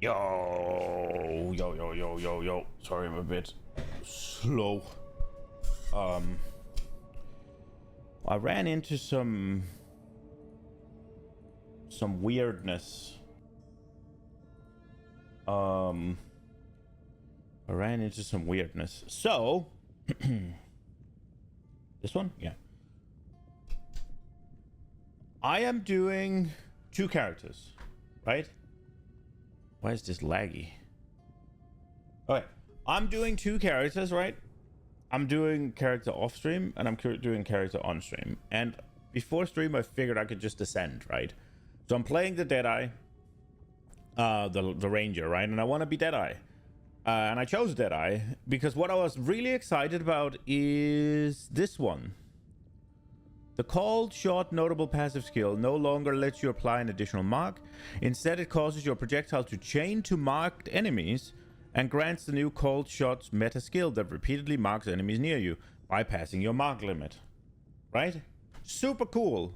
Yo. Sorry, I'm a bit slow. I ran into some weirdness. I ran into some weirdness. So, this one? Yeah. I am doing 2 characters, right? Why is this laggy? Okay, I'm doing 2 characters, right? I'm doing character off stream and I'm doing character on stream. And before stream, I figured I could just ascend, right? So I'm playing the Deadeye, the Ranger, right? And I want to be Deadeye. And I chose Deadeye because what I was really excited about is this one. The called shot notable passive skill no longer lets you apply an additional mark. Instead, it causes your projectile to chain to marked enemies and grants the new called shots meta skill that repeatedly marks enemies near you, bypassing your mark limit. Right? Super cool.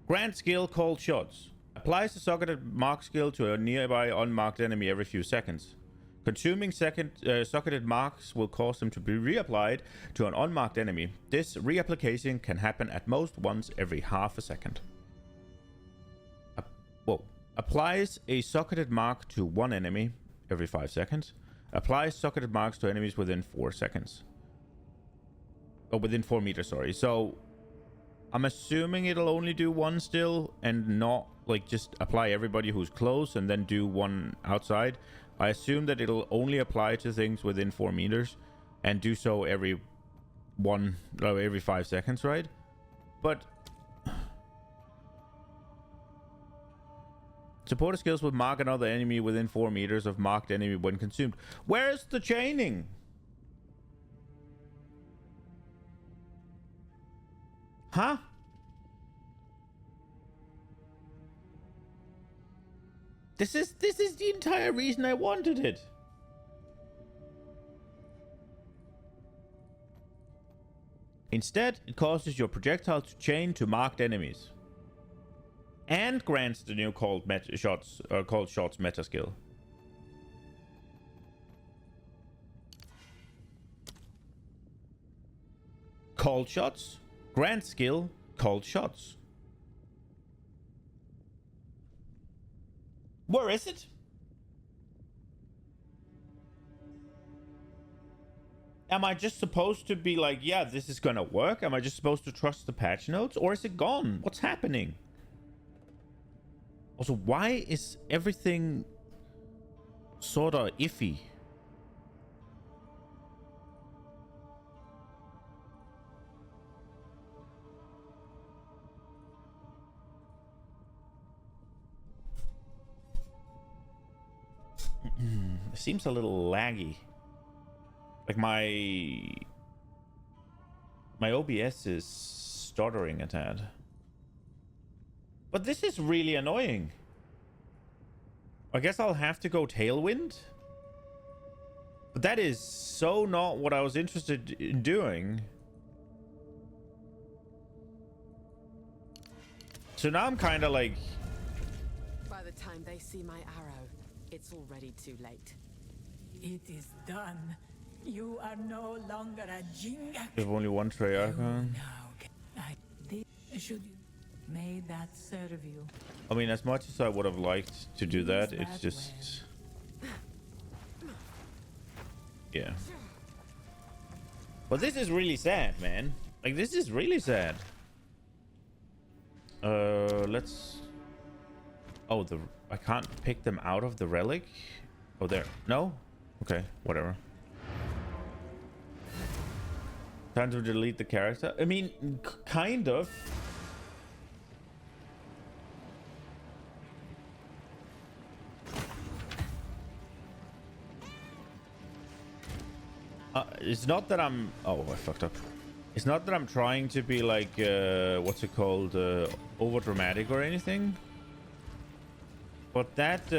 Grant skill called shots. Applies the socketed mark skill to a nearby unmarked enemy every few seconds. Consuming socketed marks will cause them to be reapplied to an unmarked enemy. This reapplication can happen at most once every half a second. Applies a socketed mark to one enemy every 5 seconds. Applies socketed marks to enemies within 4 seconds. Oh, within 4 meters, sorry. So, I'm assuming it'll only do one still and not, like, just apply everybody who's close and then do one outside. I assume that it'll only apply to things within 4 meters and do so every 5 seconds, right? But supporter skills will mark another enemy within 4 meters of marked enemy when consumed. Where's the chaining? Huh? This is the entire reason I wanted it. Instead, it causes your projectile to chain to marked enemies. And grants the new called shots meta skill. Called shots. Grant skill. Called shots. Where is it? Am I just supposed to be like, yeah, this is gonna work? Am I just supposed to trust the patch notes? Or is it gone? What's happening? Also, why is everything sort of iffy? It seems a little laggy. Like my OBS is stuttering a tad. But this is really annoying. I guess I'll have to go Tailwind. But that is so not what I was interested in doing. So now I'm kind of like... By the time they see my arrow, it's already too late. It is done. You are no longer a Jinga. There's only one Treyarch. Should you? May that serve you. I mean, as much as I would have liked to do that, it's just... Yeah. But this is really sad, man. Like, this is really sad. Let's... Oh, I can't pick them out of the relic? Oh, there. No? Okay, whatever. Time to delete the character? I mean, kind of. It's not that I'm... Oh, I fucked up. It's not that I'm trying to be like, what's it called? Over dramatic or anything. But that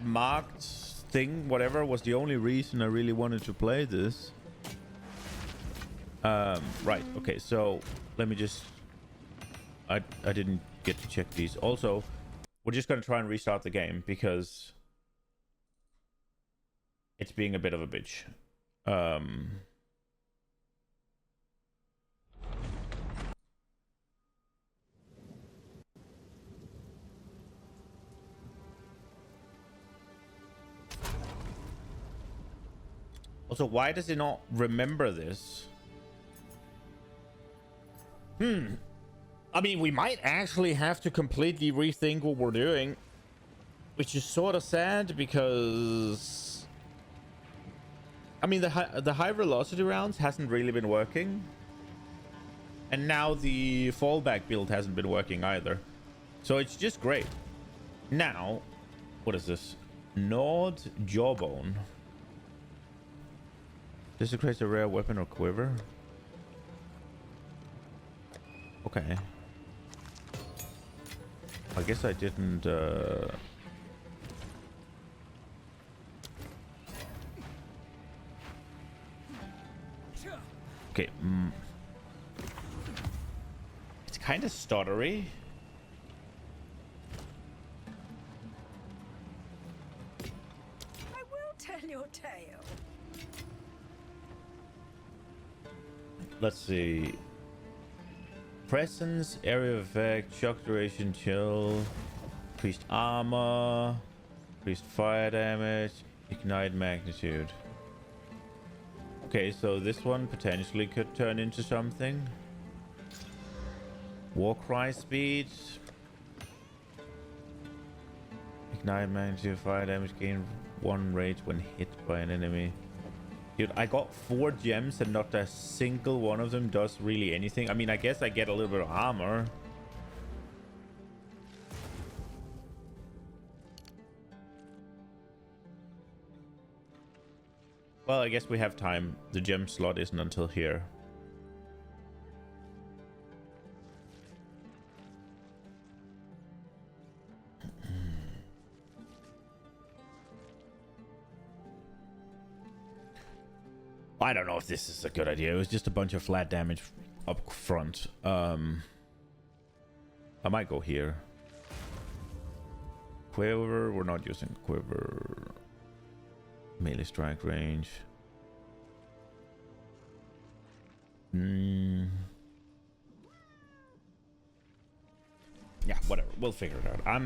marked thing, whatever, was the only reason I really wanted to play this. Right, okay, so let me just I didn't get to check these. Also, we're just gonna try and restart the game because it's being a bit of a bitch. Also, why does it not remember this? I mean, we might actually have to completely rethink what we're doing, which is sort of sad because, I mean, the high velocity rounds hasn't really been working, and now the fallback build hasn't been working either. So it's just great. Now, what is this? Gnawed jawbone. Desecrates a rare weapon or quiver. Okay. I guess I didn't okay. It's kind of stuttery. I will tell your tale. Let's see. Presence, area of effect, shock duration, chill, increased armor, increased fire damage, ignite magnitude. Okay, so this one potentially could turn into something. Warcry speed. Ignite magnitude, fire damage, gain 1 rate when hit by an enemy. Dude, I got 4 gems and not a single one of them does really anything. I mean, I guess I get a little bit of armor. Well, I guess we have time. The gem slot isn't until here. I don't know if this is a good idea. It was just a bunch of flat damage up front. I might go here. Quiver. We're not using quiver. Melee strike range. Yeah, whatever. We'll figure it out.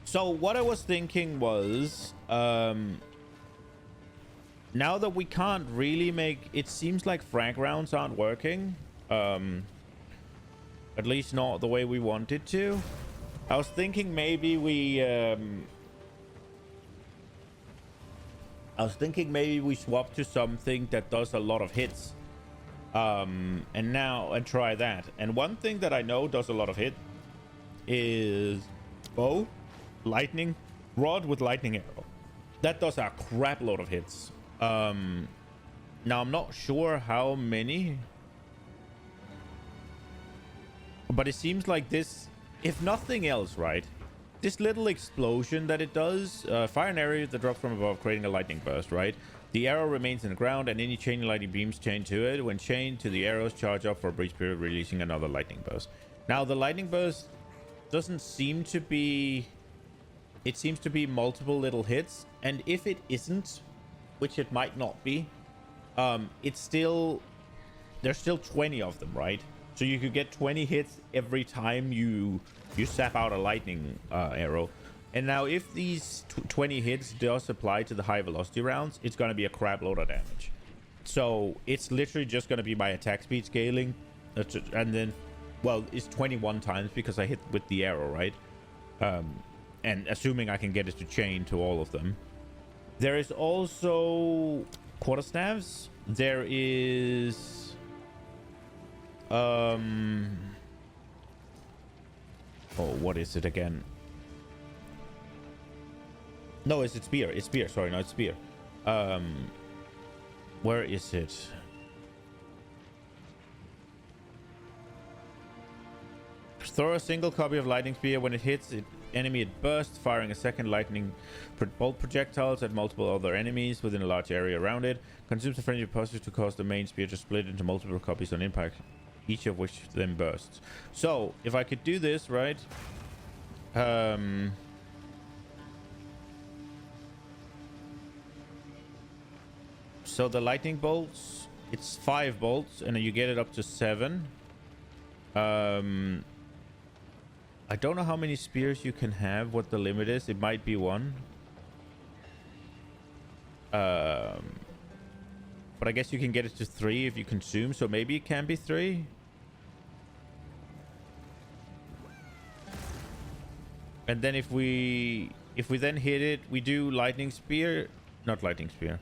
So what I was thinking was, now that we can't really make... It seems like frag rounds aren't working. At least not the way we wanted to. I was thinking maybe we... swap to something that does a lot of hits. And try that. And one thing that I know does a lot of hit is bow, lightning rod with lightning arrow. That does a crap load of hits. Now I'm not sure how many, but it seems like this, if nothing else, right, this little explosion that it does, fire an area that drops from above, creating a lightning burst, right? The arrow remains in the ground and any chain lightning beams chained to it. When chained to the arrows, charge up for a brief period, releasing another lightning burst. Now the lightning burst doesn't seem to be, it seems to be multiple little hits, and if it isn't, which it might not be, it's still, there's still 20 of them, right? So you could get 20 hits every time you sap out a lightning arrow. And now if these 20 hits does apply to the high velocity rounds, it's going to be a crap load of damage. So it's literally just going to be my attack speed scaling, and then, well, it's 21 times because I hit with the arrow, right? And assuming I can get it to chain to all of them. There is also quarterstaves. There is oh, what is it again? No, is it spear? It's spear. Sorry, no, it's spear. Where is it? Throw a single copy of lightning spear. When it hits it enemy, it bursts, firing a second lightning bolt projectiles at multiple other enemies within a large area around it. Consumes a friendly positive to cause the main spear to split into multiple copies on impact. each of which then bursts. So if I could do this, right? So the lightning bolts, it's 5 bolts, and then you get it up to 7. I don't know how many spears you can have, what the limit is. It might be 1. But I guess you can get it to 3 if you consume, so maybe it can be 3. And then if we then hit it, we do lightning spear. Not lightning spear.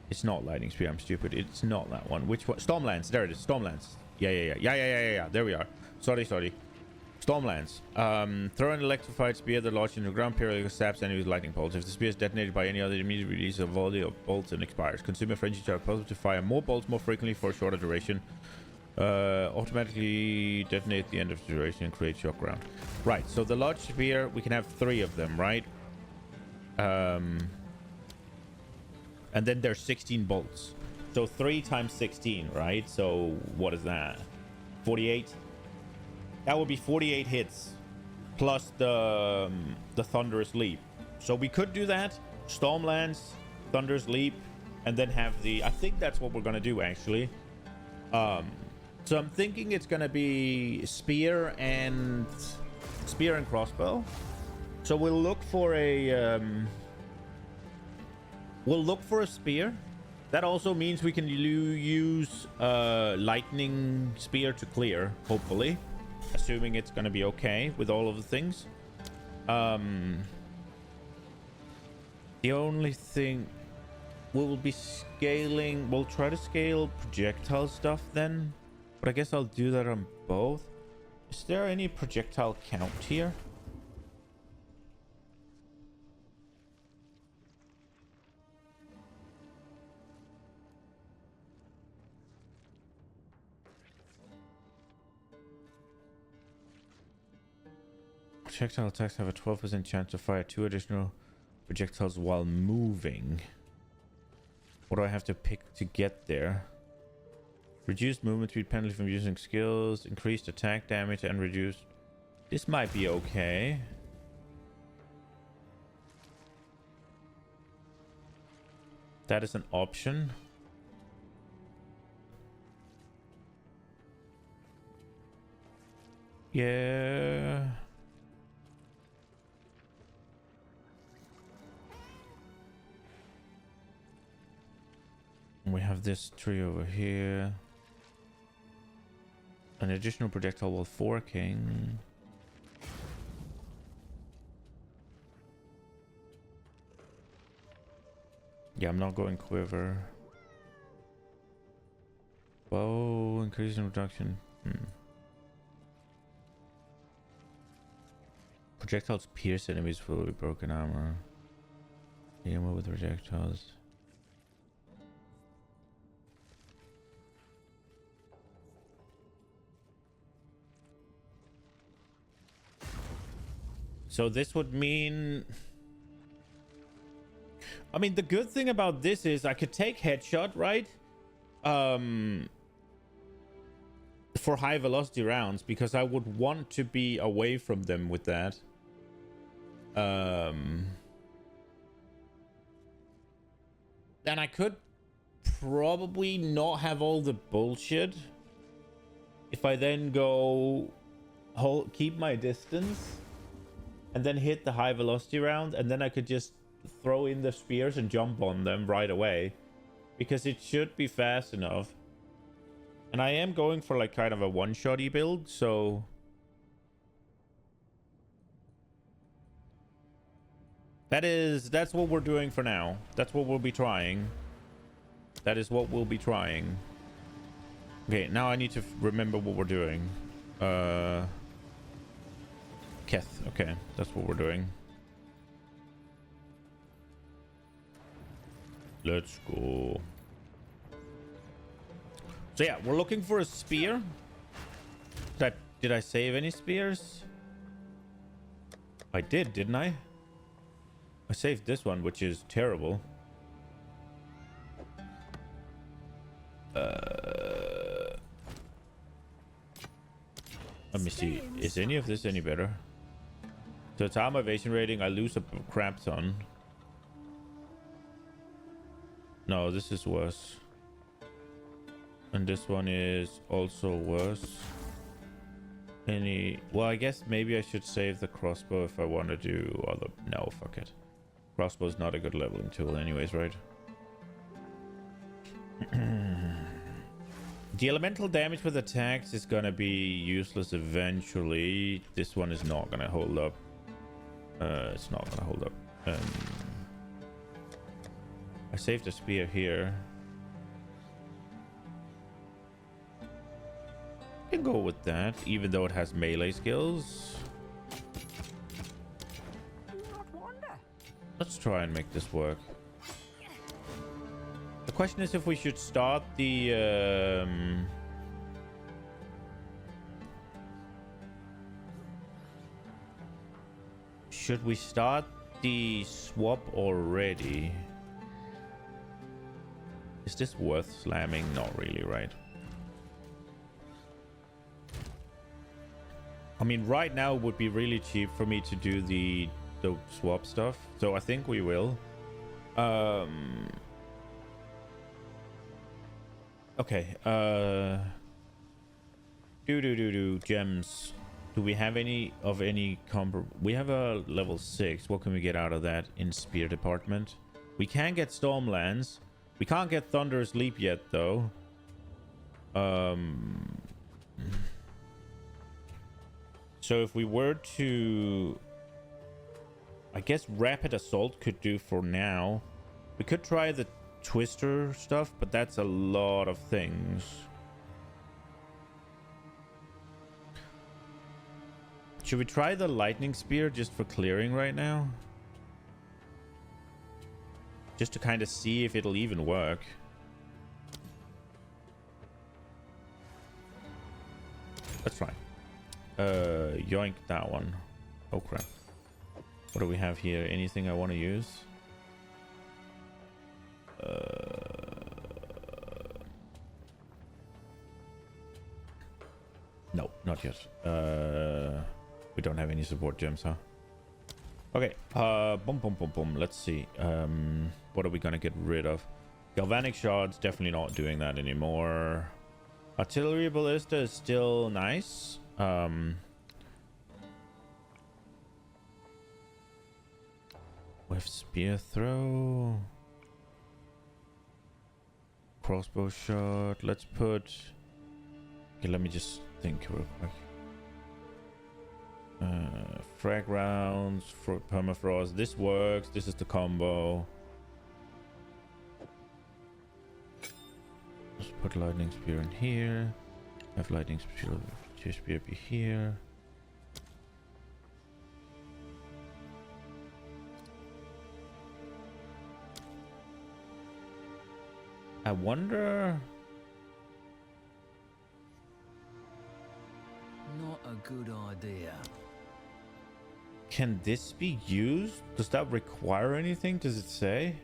It's not lightning spear. I'm stupid. It's not that one. Which one? Stormlance. There it is. Stormlance. Yeah. There we are. Sorry. Stormlance. Throw an electrified spear that lodges in the ground, periodically stabs enemies with lightning bolts. If the spear is detonated by any other, it immediately releases a volley of bolts and expires. Consume a frenzy charge possible to fire more bolts more frequently for a shorter duration. Automatically detonate at the end of the duration and create shock round. Right. So the lodge spear, we can have 3 of them, right? And then there's 16 bolts. So 3 times 16, right? So what is that? 48? That would be 48 hits. Plus the Thunderous Leap. So we could do that. Stormlance, Thunderous Leap, and then have the... I think that's what we're going to do, actually. So I'm thinking it's going to be spear and crossbow. So we'll look for a... We'll look for a spear. That also means we can use lightning spear to clear, hopefully. Assuming it's going to be okay with all of the things. The only thing... We'll be scaling... We'll try to scale projectile stuff then. But I guess I'll do that on both. Is there any projectile count here? Projectile attacks have a 12% chance to fire 2 additional projectiles while moving. What do I have to pick to get there? Reduced movement speed penalty from using skills, increased attack damage, and reduced... This might be okay. That is an option. Yeah... We have this tree over here. An additional projectile while forking. Yeah, I'm not going quiver. Bow, increase in reduction. Projectiles pierce enemies with broken armor. Ammo with projectiles. So this would mean... I mean, the good thing about this is I could take headshot, right? For high velocity rounds, because I would want to be away from them with that. And I could probably not have all the bullshit if I then go keep my distance and then hit the high velocity round, and then I could just throw in the spears and jump on them right away, because it should be fast enough. And I am going for like kind of a one-shotty build, so that's what we're doing for now. That's what we'll be trying. That is what we'll be trying. Okay, now I need to remember what we're doing. Keth. Okay, that's what we're doing. Let's go. So yeah, we're looking for a spear. Did I save any spears? I did, didn't I? I saved this one, which is terrible. Let me see. Is any of this any better? So it's armor evasion rating. I lose a crap ton. No, this is worse. And this one is also worse. Well, I guess maybe I should save the crossbow if I want to do other... No, fuck it. Crossbow's not a good leveling tool anyways, right? The elemental damage with attacks is gonna be useless eventually. This one is not gonna hold up. It's not gonna hold up. I saved a spear here. I can go with that, even though it has melee skills. Let's try and make this work. The question is if we should start the... Should we start the swap already? Is this worth slamming? Not really, right? I mean, right now it would be really cheap for me to do the swap stuff, so I think we will. Okay. Gems. Do we have any of any we have a level 6. What can we get out of that in spear department? We can get Stormlands. We can't get Thunder's Leap yet, though. So if we were to... I guess Rapid Assault could do for now. We could try the Twister stuff, but that's a lot of things. Should we try the Lightning Spear just for clearing right now? Just to kind of see if it'll even work. Let's try. Yoink that one. Oh crap. What do we have here? Anything I want to use? No, not yet. We don't have any support gems, huh? Okay. Boom. Let's see. What are we gonna get rid of? Galvanic shards. Definitely not doing that anymore. Artillery ballista is still nice. With spear throw. Crossbow shot. Let's put... Okay, let me just think real quick. Frag rounds for permafrost. This works. This is the combo. Let's put lightning spear in here. Have lightning spear be here. I wonder... Not a good idea. Can this be used? Does that require anything? Does it say?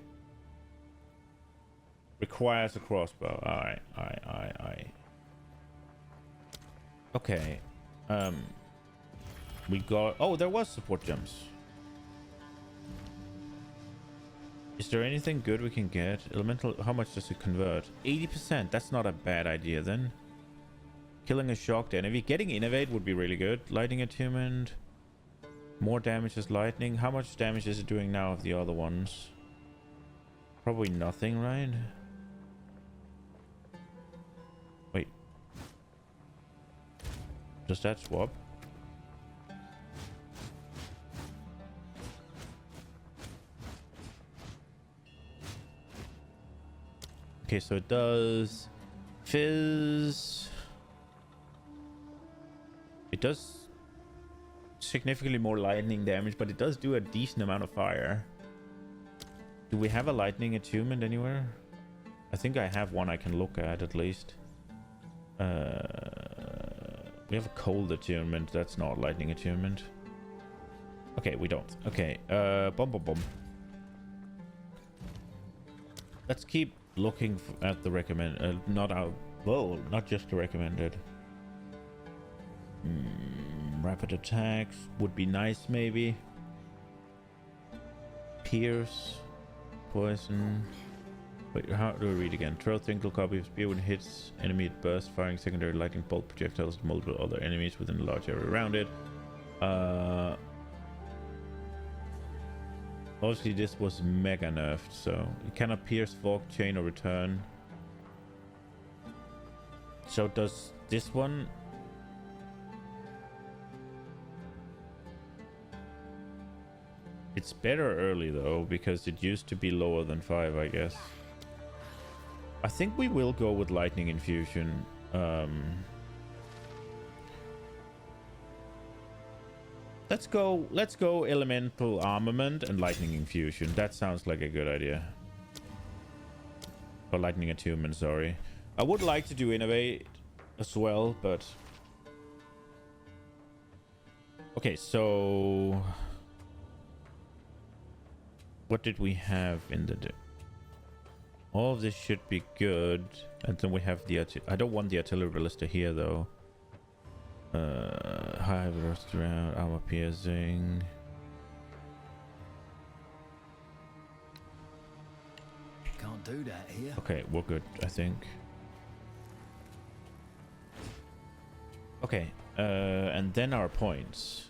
Requires a crossbow. Alright. Okay. We got... Oh, there was support gems. Is there anything good we can get? Elemental... How much does it convert? 80%. That's not a bad idea then. Killing a shocked enemy. Getting Innovate would be really good. Lightning Attunement. More damage as lightning. How much damage is it doing now of the other ones? Probably nothing, right? Wait. Does that swap? Okay, so it does Fizz. It does significantly more lightning damage, but it does do a decent amount of fire. Do we have a lightning attunement anywhere? I think I have one I can look at least. We have a cold attunement. That's not lightning attunement. Okay, we don't. Okay, boom. Let's keep looking at the recommend. Not just the recommended. Rapid attacks would be nice, maybe. Pierce. Poison. Wait, how do I read again? Throw a single copy of spear when it hits enemy at burst, firing secondary lightning bolt projectiles at multiple other enemies within a large area around it. Obviously this was mega nerfed, so it cannot pierce, fog, chain, or return. So does this one... It's better early though, because it used to be lower than 5, I guess. I think we will go with lightning infusion. Let's go elemental armament and lightning infusion. That sounds like a good idea. Or lightning attunement, sorry. I would like to do innovate as well, but... Okay, so... What did we have in the... All of this should be good. And then we have the... I don't want the artillery ballista here, though. High velocity round, armor piercing. Can't do that here. Okay, we're good, I think. Okay, and then our points.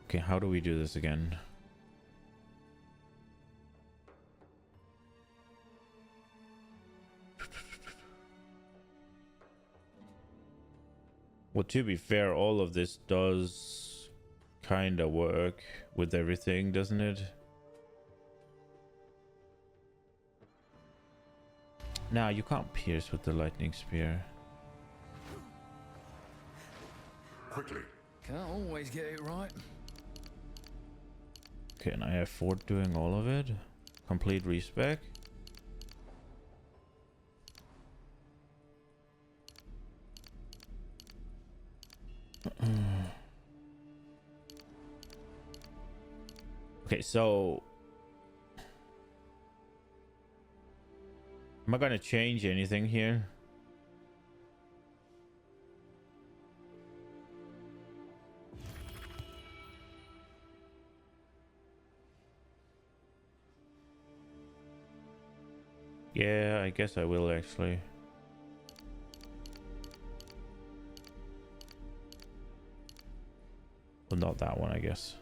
Okay, how do we do this again? Well, to be fair, all of this does kind of work with everything, doesn't it? Now, you can't pierce with the lightning spear. Quickly. Can't always get it right. Okay, and I have Ford doing all of it. Complete respec. Okay, so am I gonna change anything here? Yeah, I guess I will actually. Well, not that one, I guess.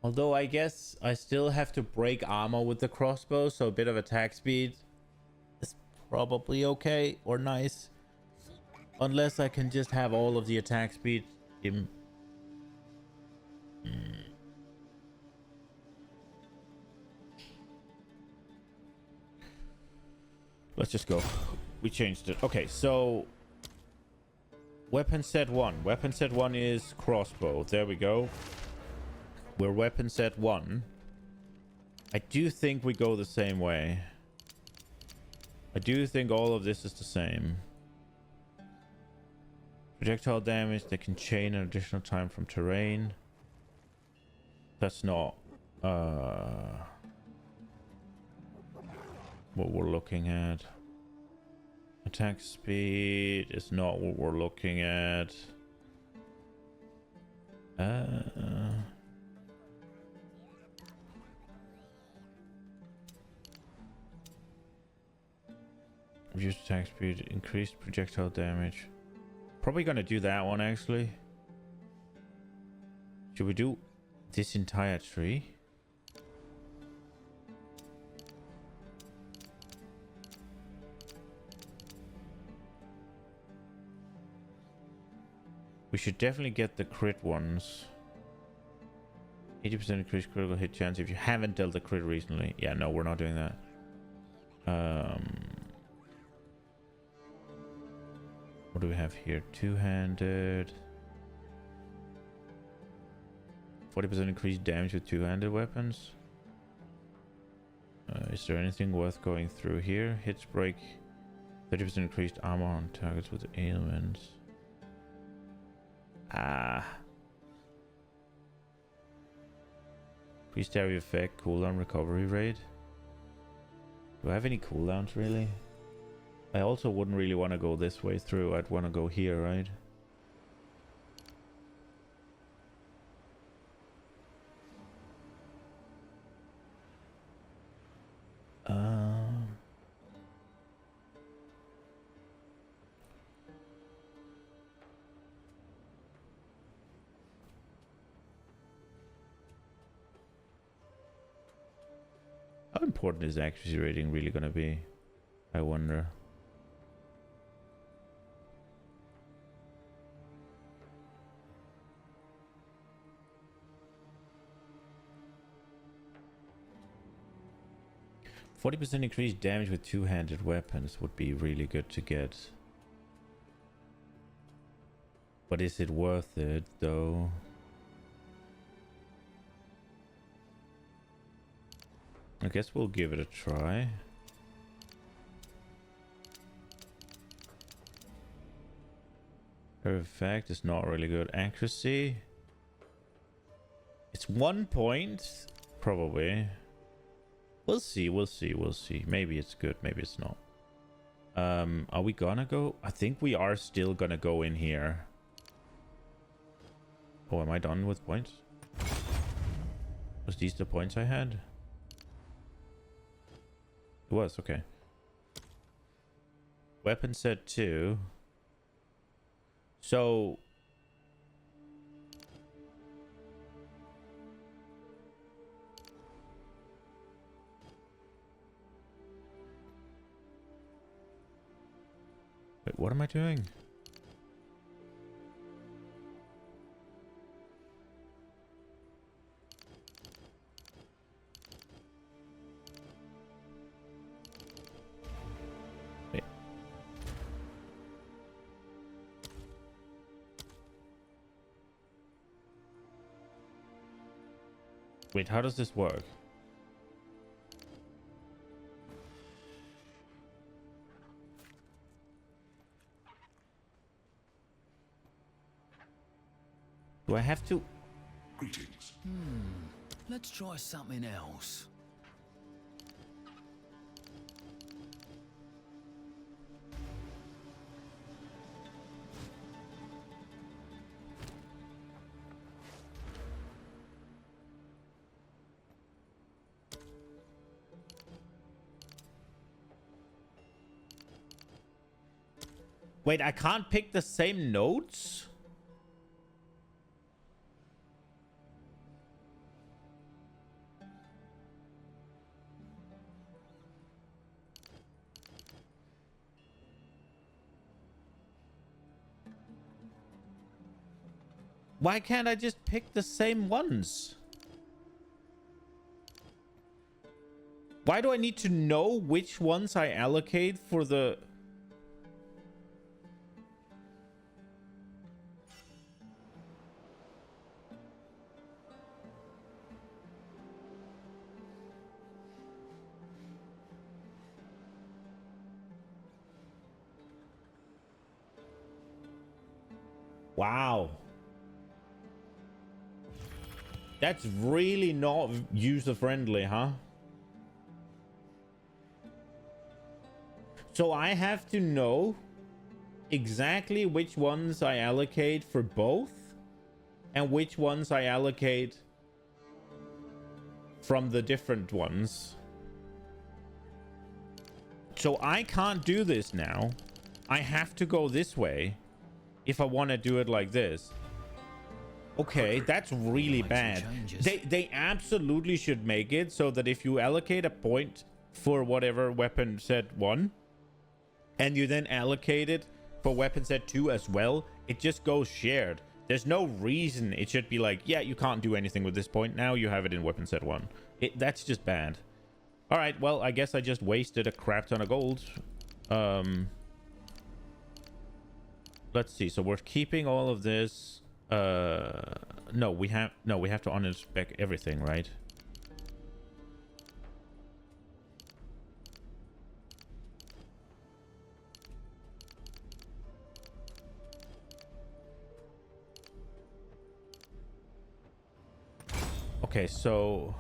Although I guess I still have to break armor with the crossbow, so a bit of attack speed is probably okay or nice. Unless I can just have all of the attack speed in... Let's just go. We changed it. Okay, so... Weapon set 1. Weapon set 1 is crossbow. There we go. We're weapon set 1. I do think we go the same way. I do think all of this is the same. Projectile damage, they can chain an additional time from terrain. That's not what we're looking at. Attack speed is not what we're looking at. Reduced attack speed, increased projectile damage. Probably gonna do that one actually. Should we do this entire tree? We should definitely get the crit ones. 80% increased critical hit chance if you haven't dealt a crit recently. Yeah, no, we're not doing that. What do we have here? Two-handed. 40% increased damage with two-handed weapons. Is there anything worth going through here? Hits break. 30% increased armor on targets with ailments. Increased area effect, cooldown, recovery rate. Do I have any cooldowns really? I also wouldn't really want to go this way through. I'd want to go here, right? How important is accuracy rating really going to be? I wonder. %40 increased damage with two-handed weapons would be really good to get. But is it worth it though? I guess we'll give it a try. Her effect is not really good. Accuracy. It's 1 point. Probably. We'll see, we'll see, we'll see. Maybe it's good, maybe it's not. Are we gonna go? I think we are still gonna go in here. Oh, am I done with points? Was these the points I had? It was, okay. Weapon set 2. So... Wait, what am I doing? Wait. Wait, how does this work? Do I have to? Greetings. Let's try something else. Wait, I can't pick the same notes? Why can't I just pick the same ones? Why do I need to know which ones I allocate for the... Wow. That's really not user-friendly, huh? So I have to know exactly which ones I allocate for both and which ones I allocate from the different ones. So I can't do this now. I have to go this way if I want to do it like this. Okay, that's really bad. They absolutely should make it so that if you allocate a point for whatever weapon set 1 and you then allocate it for weapon set 2 as well, it just goes shared. There's no reason it should be like, yeah, you can't do anything with this point. Now you have it in weapon set 1. That's just bad. All right, well, I guess I just wasted a crap ton of gold. Let's see. So we're keeping all of this. No, we have to unspec everything, right? Okay, so...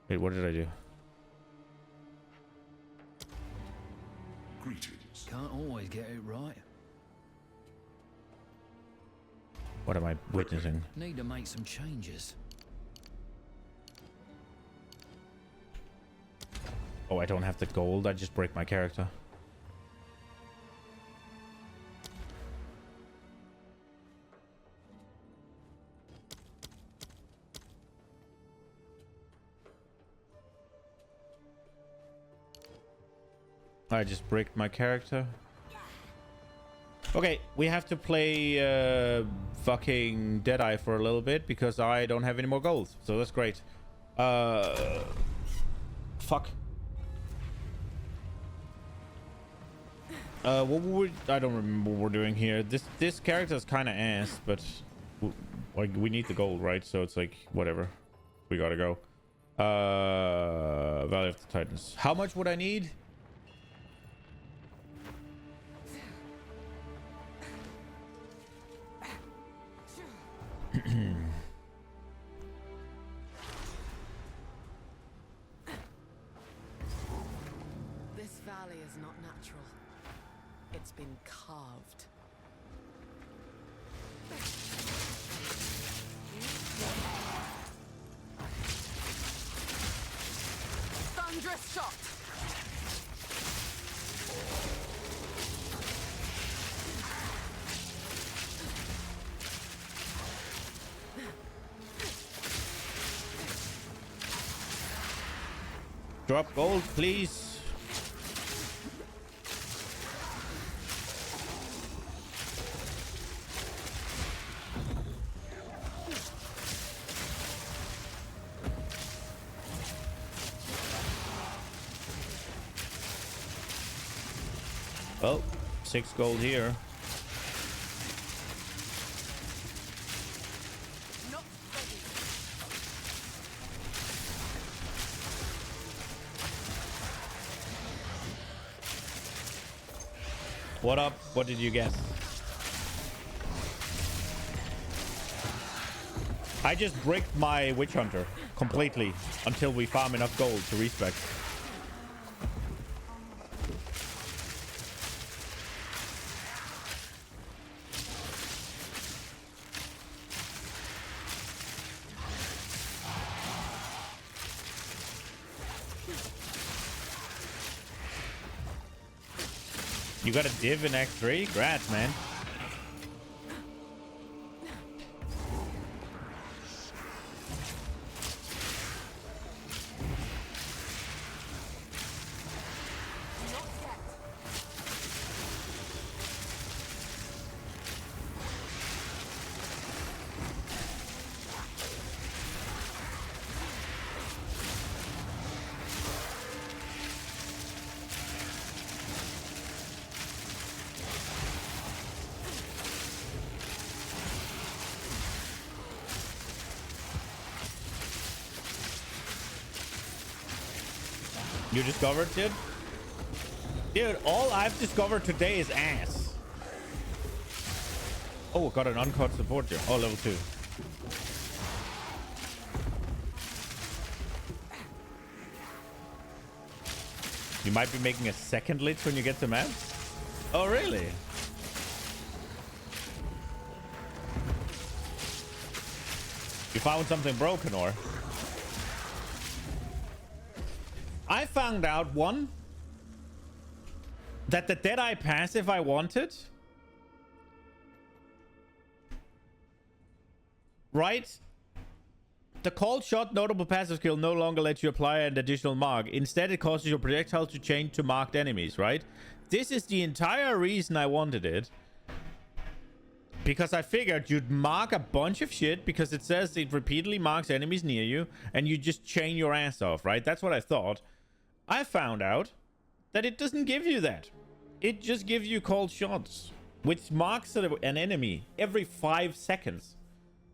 Wait, what did I do? Greetings. Can't always get it right. What am I witnessing? Need to make some changes. Oh, I don't have the gold. I just break my character. I just bricked my character. Okay, we have to play fucking Deadeye for a little bit because I don't have any more gold. So that's great. Fuck. I don't remember what we're doing here. This character is kind of ass, but like we need the gold, right? So it's like whatever. We gotta go. Valley of the Titans. How much would I need? This valley is not natural. It's been carved. Thunderous shot! Drop gold, please. Well, 6 gold here. Not ready. What up? What did you get? I just bricked my witch hunter completely until we farm enough gold to respec. You got a div in Act 3? Grats, man. You discovered, dude? Dude, all I've discovered today is ass. Oh, got an uncut support here. Oh, level 2. You might be making a second lich when you get the map. Oh, really? You found something broken, or? I found out, one, that the Deadeye passive I wanted, right? The cold shot notable passive skill no longer lets you apply an additional mark. Instead, it causes your projectile to change to marked enemies, right? This is the entire reason I wanted it. Because I figured you'd mark a bunch of shit because it says it repeatedly marks enemies near you and you just chain your ass off, right? That's what I thought. I found out that it doesn't give you that. It just gives you cold shots, which marks an enemy every 5 seconds.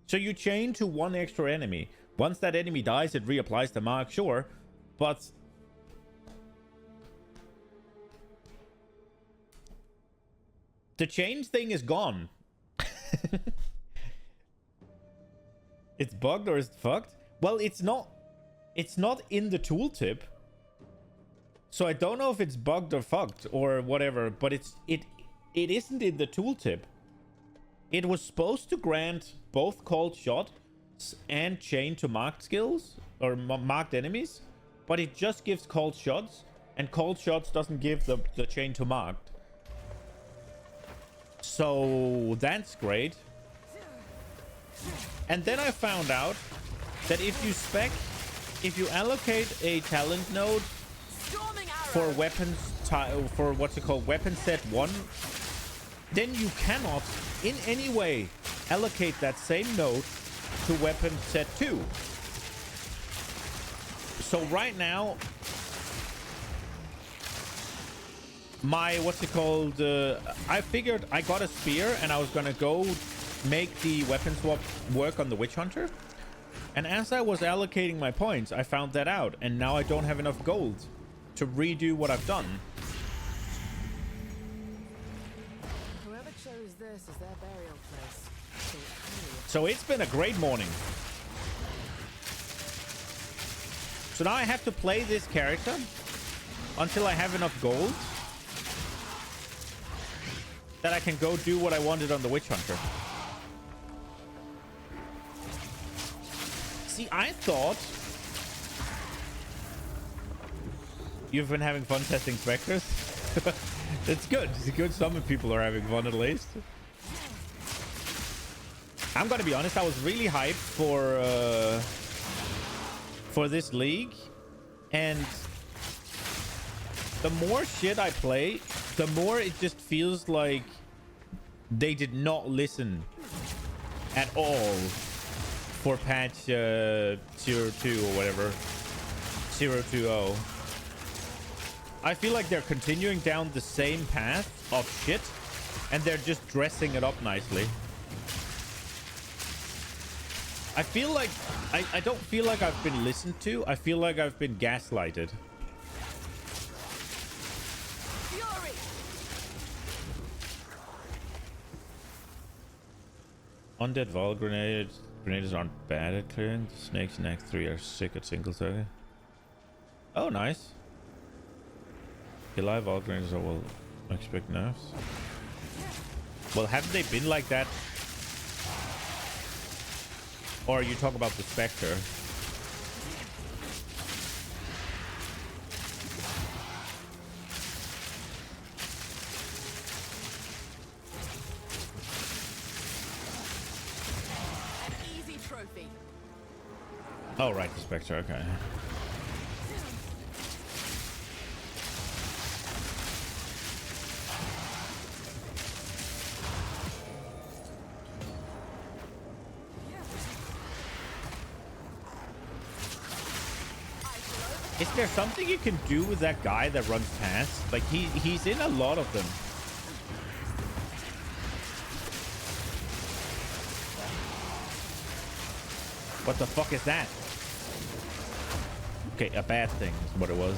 So you chain to one extra enemy. Once that enemy dies, it reapplies the mark, sure. But the chain thing is gone. It's bugged or is it fucked? Well, it's not. It's not in the tooltip. So I don't know if it's bugged or fucked or whatever, but it isn't in the tooltip. It was supposed to grant both called shots and chain to marked skills or marked enemies, but it just gives called shots, and called shots doesn't give the chain to marked. So that's great. And then I found out that if you allocate a talent node for weapons, for what's it called, weapon set 1, then you cannot in any way allocate that same node to weapon set 2. So right now, my, what's it called, I figured I got a spear and I was gonna go make the weapon swap work on the witch hunter. And as I was allocating my points, I found that out, and now I don't have enough gold to redo what I've done. Whoever chose this as their burial place. So it's been a great morning. So now I have to play this character until I have enough gold that I can go do what I wanted on the witch hunter. See, I thought you've been having fun testing specters. It's good. It's good. Some people are having fun at least. I'm gonna be honest. I was really hyped for this league, and the more shit I play, the more it just feels like they did not listen at all for patch 02 or whatever, 020. I feel like they're continuing down the same path of shit, and they're just dressing it up nicely. I feel like I don't feel like I've been listened to. I feel like I've been gaslighted. Fury! Undead Vol grenades. Grenades aren't bad at clearing. Snakes in Act 3 are sick at single target. Oh, nice. Live Vol grenades are, well, I expect nerfs. Well, haven't they been like that? Or you talk about the Spectre. An easy trophy. Oh, right, the Spectre, okay. Is there something you can do with that guy that runs past? Like, he's in a lot of them. What the fuck is that? Okay, a bad thing is what it was.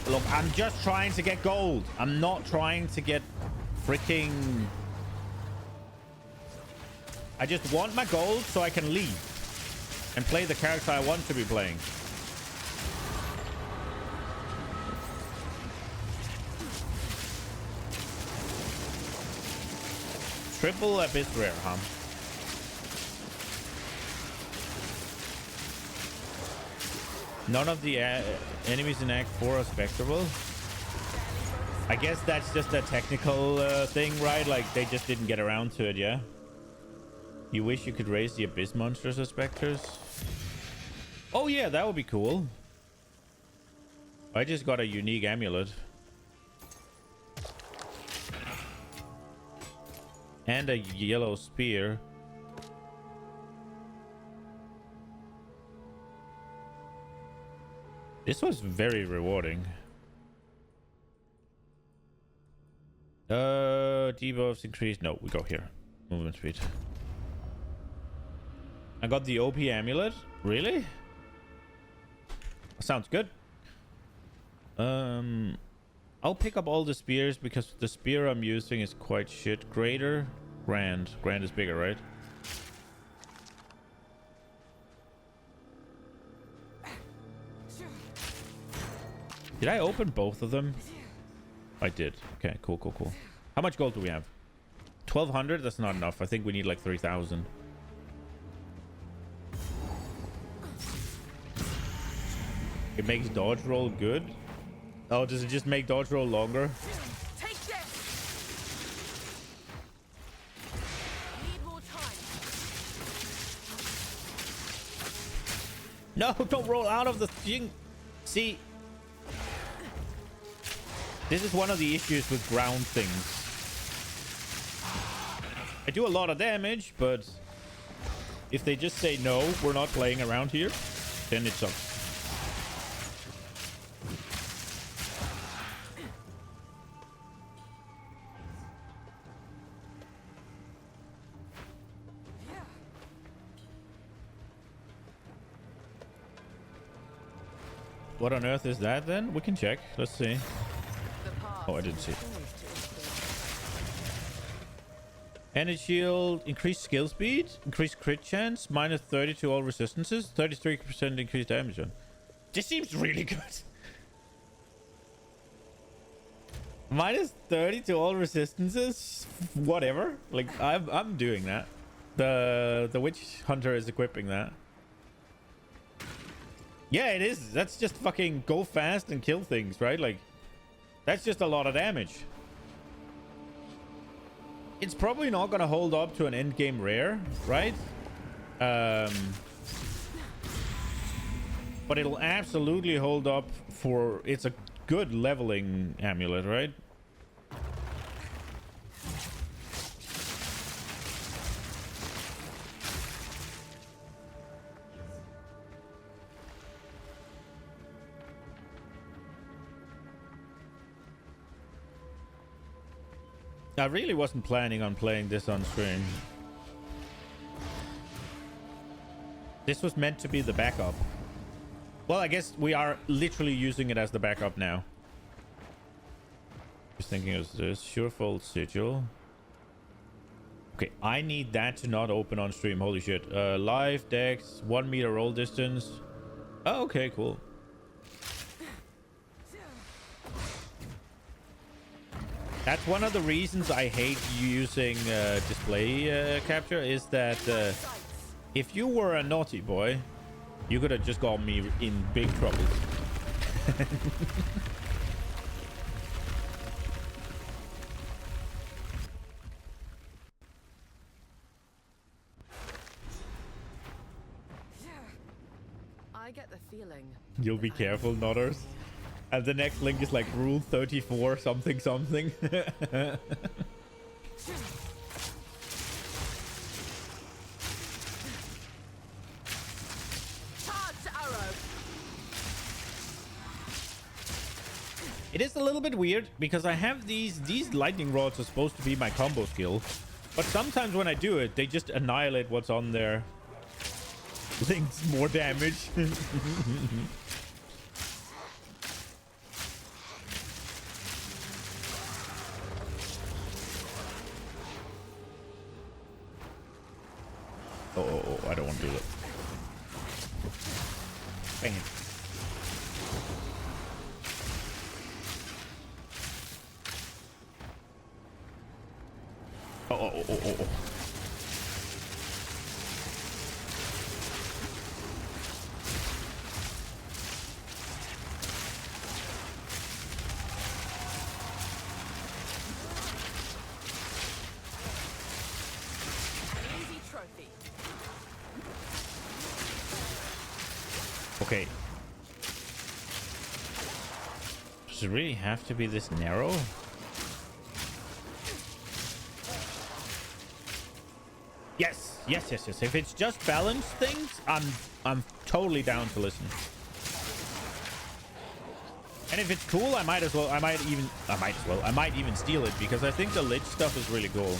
Look, I'm just trying to get gold. I'm not trying to get freaking... I just want my gold so I can leave and play the character I want to be playing. Triple Abyss rare, huh? None of the enemies in Act 4 are spectrable. I guess that's just a technical thing, right? Like, they just didn't get around to it, yeah? You wish you could raise the Abyss monsters as specters? Oh, yeah, that would be cool. I just got a unique amulet. And a yellow spear. This was very rewarding. Debuffs increased. No, we go here. Movement speed. I got the OP amulet. Really? Sounds good. I'll pick up all the spears because the spear I'm using is quite shit. Greater, Grand. Grand is bigger, right? Did I open both of them? I did. Okay, cool, cool, cool. How much gold do we have? 1,200? That's not enough. I think we need like 3,000. It makes dodge roll good. Oh, does it just make dodge roll longer? Take this. Need more time. No, don't roll out of the thing. See, this is one of the issues with ground things. I do a lot of damage, but if they just say no, we're not playing around here, then it sucks. What on earth is that then? We can check. Let's see. Oh, I didn't see it. Energy shield, increased skill speed, increased crit chance, minus 30 to all resistances, 33% increased damage on. This seems really good. Minus 30 to all resistances, whatever. Like I'm doing that. The witch hunter is equipping that. Yeah, it is. That's just fucking go fast and kill things, right? Like, that's just a lot of damage. It's probably not going to hold up to an end game rare, right? But it'll absolutely hold up for... It's a good leveling amulet, right? I really wasn't planning on playing this on stream. This was meant to be the backup. Well, I guess we are literally using it as the backup now. Just thinking of this. Surefold sigil. Okay, I need that to not open on stream. Holy shit. Life, dex, 1 meter roll distance. Oh, okay, cool. That's one of the reasons I hate using display capture is that if you were a naughty boy, you could have just got me in big trouble. I get the feeling. You'll be careful, Nodders. And the next link is like rule 34 something something. It is a little bit weird because I have these lightning rods are supposed to be my combo skill, but sometimes when I do it, they just annihilate what's on there. Links more damage. Oh, I don't want to do that. Bang it. Oh. Okay. Does it really have to be this narrow? Yes, yes, yes, yes. If it's just balance things, I'm totally down to listen. And if it's cool, I might even steal it because I think the lich stuff is really cool.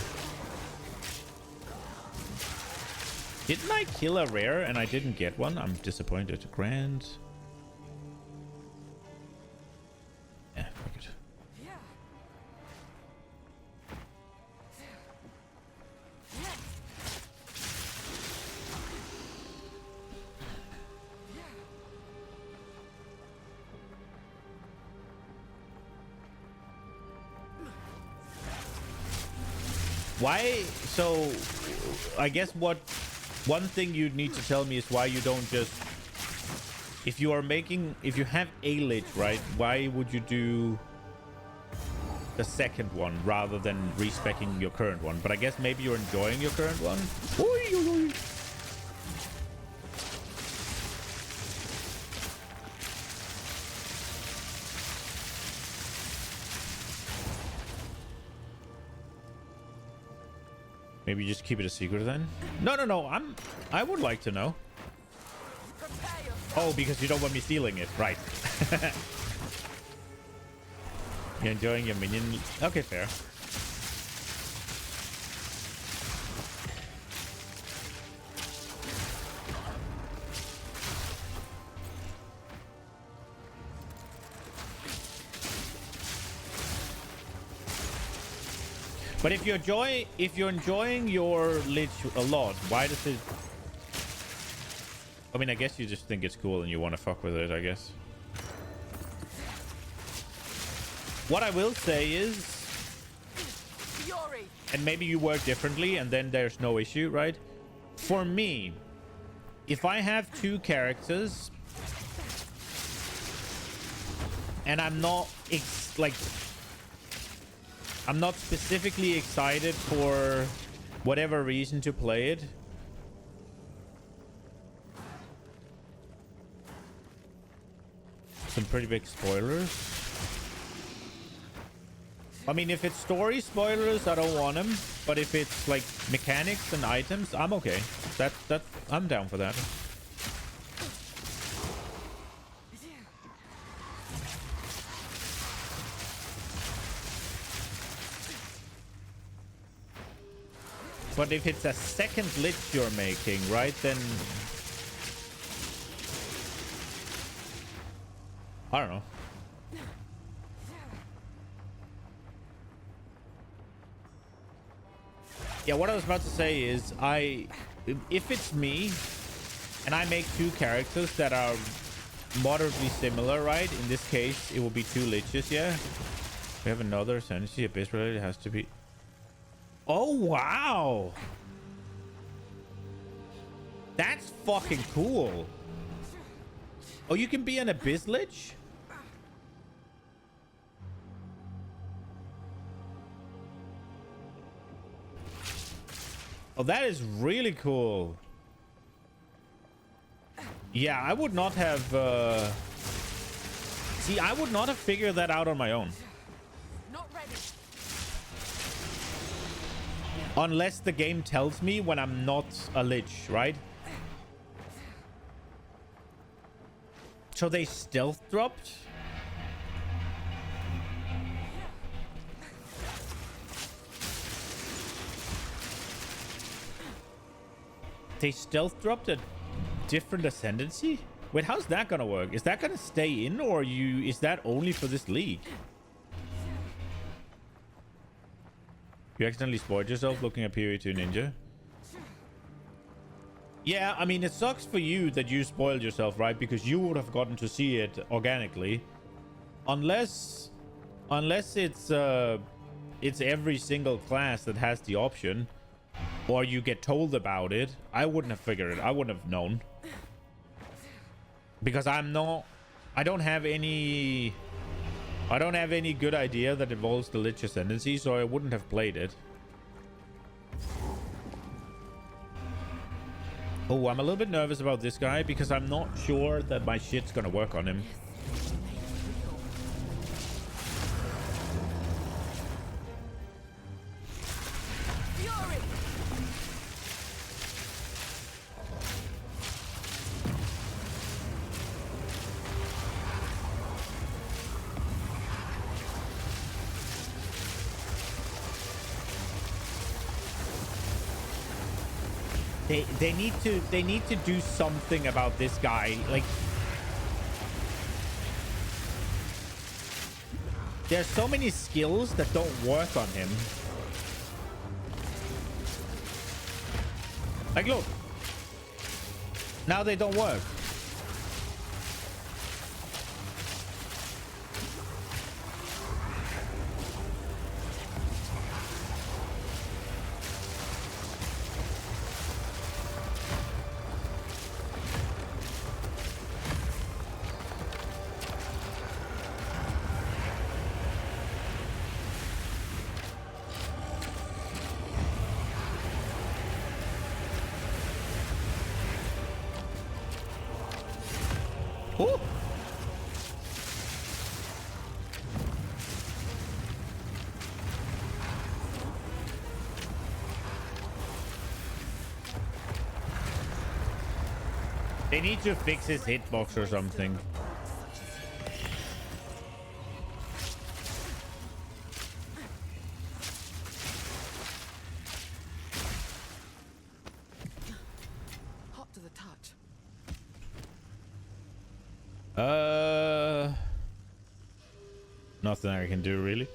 Didn't I kill a rare and I didn't get one? I'm disappointed. Grand. Yeah, fuck it. Why? So, I guess one thing you need to tell me is why you don't just, if you have a lich, right? Why would you do the second one rather than respecking your current one? But I guess maybe you're enjoying your current one. Oy, oy, oy. Maybe just keep it a secret then? No. I would like to know. Oh, because you don't want me stealing it. Right. You're enjoying your minion. Okay, fair. But if you're enjoying your lich a lot, why does it? I mean, I guess you just think it's cool and you want to fuck with it, I guess. What I will say is, and maybe you work differently and then there's no issue, right? For me, if I have two characters and I'm not I'm not specifically excited for whatever reason to play it. Some pretty big spoilers. I mean, if it's story spoilers, I don't want them. But if it's like mechanics and items, I'm okay. I'm down for that. But if it's a second lich you're making, right, then I don't know. Yeah, what I was about to say is if it's me and I make two characters that are moderately similar, right? In this case, it will be two liches, yeah. We have another Sanity Abyss related. It has to be. Oh, wow. That's fucking cool. Oh, you can be an Abyss Lich? Oh, that is really cool. Yeah, I would not have... See, I would not have figured that out on my own. Unless the game tells me when I'm not a lich, right? So they stealth dropped? They stealth dropped a different ascendancy? Wait, how's that gonna work? Is that gonna stay in, or is that only for this league? You accidentally spoiled yourself looking at PoE2 Ninja. Yeah, I mean, it sucks for you that you spoiled yourself, right? Because you would have gotten to see it organically. Unless it's every single class that has the option, or you get told about it. I wouldn't have figured it. I wouldn't have known. Because I don't have any good idea that involves the Lich Ascendancy, so I wouldn't have played it. Oh, I'm a little bit nervous about this guy because I'm not sure that my shit's gonna work on him. They need to do something about this guy. Like, there's so many skills that don't work on him. Like, look. Now they don't work. Ooh. They need to fix his hitbox or something. Hot to the touch. Nothing I can do really.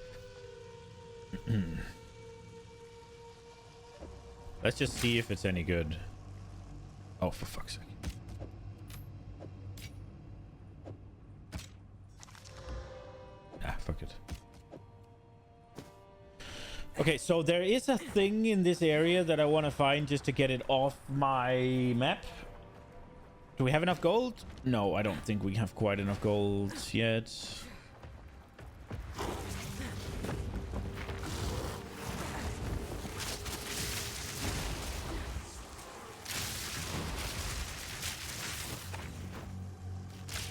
Let's just see if it's any good. Oh, for fuck's sake. Ah, fuck it. Okay, so there is a thing in this area that I want to find just to get it off my map. Do we have enough gold? No, I don't think we have quite enough gold yet.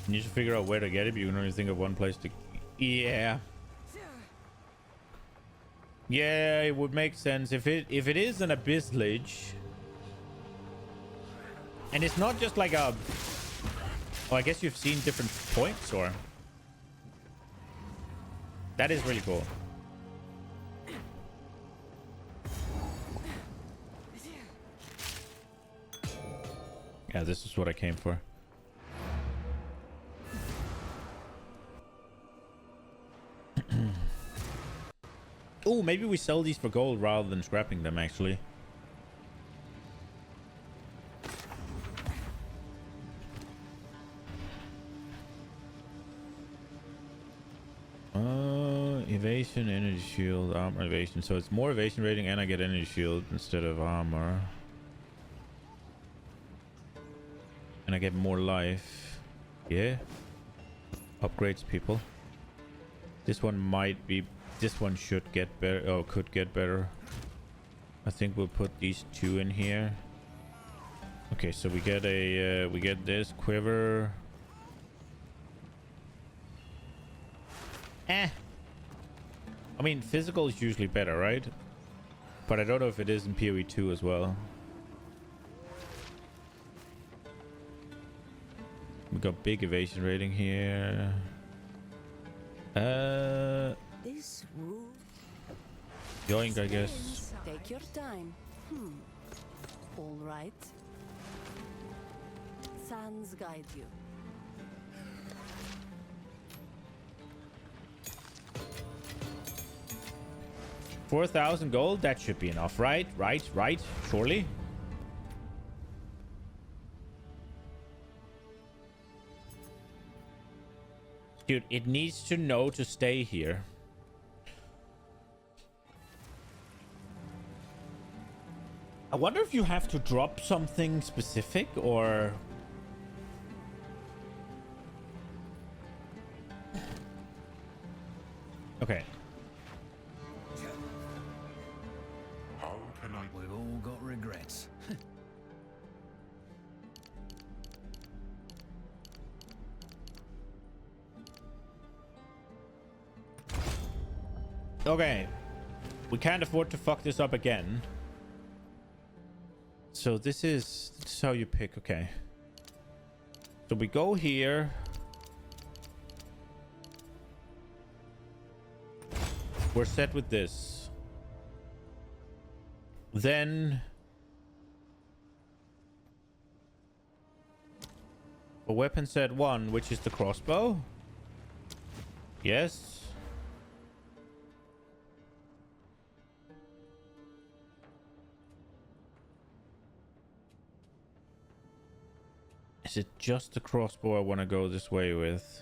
You need to figure out where to get it, but you can only think of one place to... Yeah. Yeah, it would make sense if it is an abyssal. And it's not just like a... Oh, I guess you've seen different points, or... That is really cool. Yeah, this is what I came for. Oh, maybe we sell these for gold rather than scrapping them, actually. Evasion, energy shield, armor, evasion. So it's more evasion rating and I get energy shield instead of armor. And I get more life. Yeah. Upgrades people. This one might be... This one should get better. Oh, could get better. I think we'll put these two in here. Okay, so we get a... we get this quiver. Eh. I mean, physical is usually better, right? But I don't know if it is in PoE 2 as well. We got big evasion rating here. This wood. Yoink, I guess. Take your time. All right. Sands guide you. $4,000 gold. That should be enough, right? Right. Surely. Dude, it needs to know to stay here. I wonder if you have to drop something specific or... Okay. How can I... We've all got regrets. Okay. We can't afford to fuck this up again. So this is how you pick. Okay. So we go here. We're set with this. Then A weapon set 1, which is the crossbow. Yes. Is it just the crossbow I want to go this way with?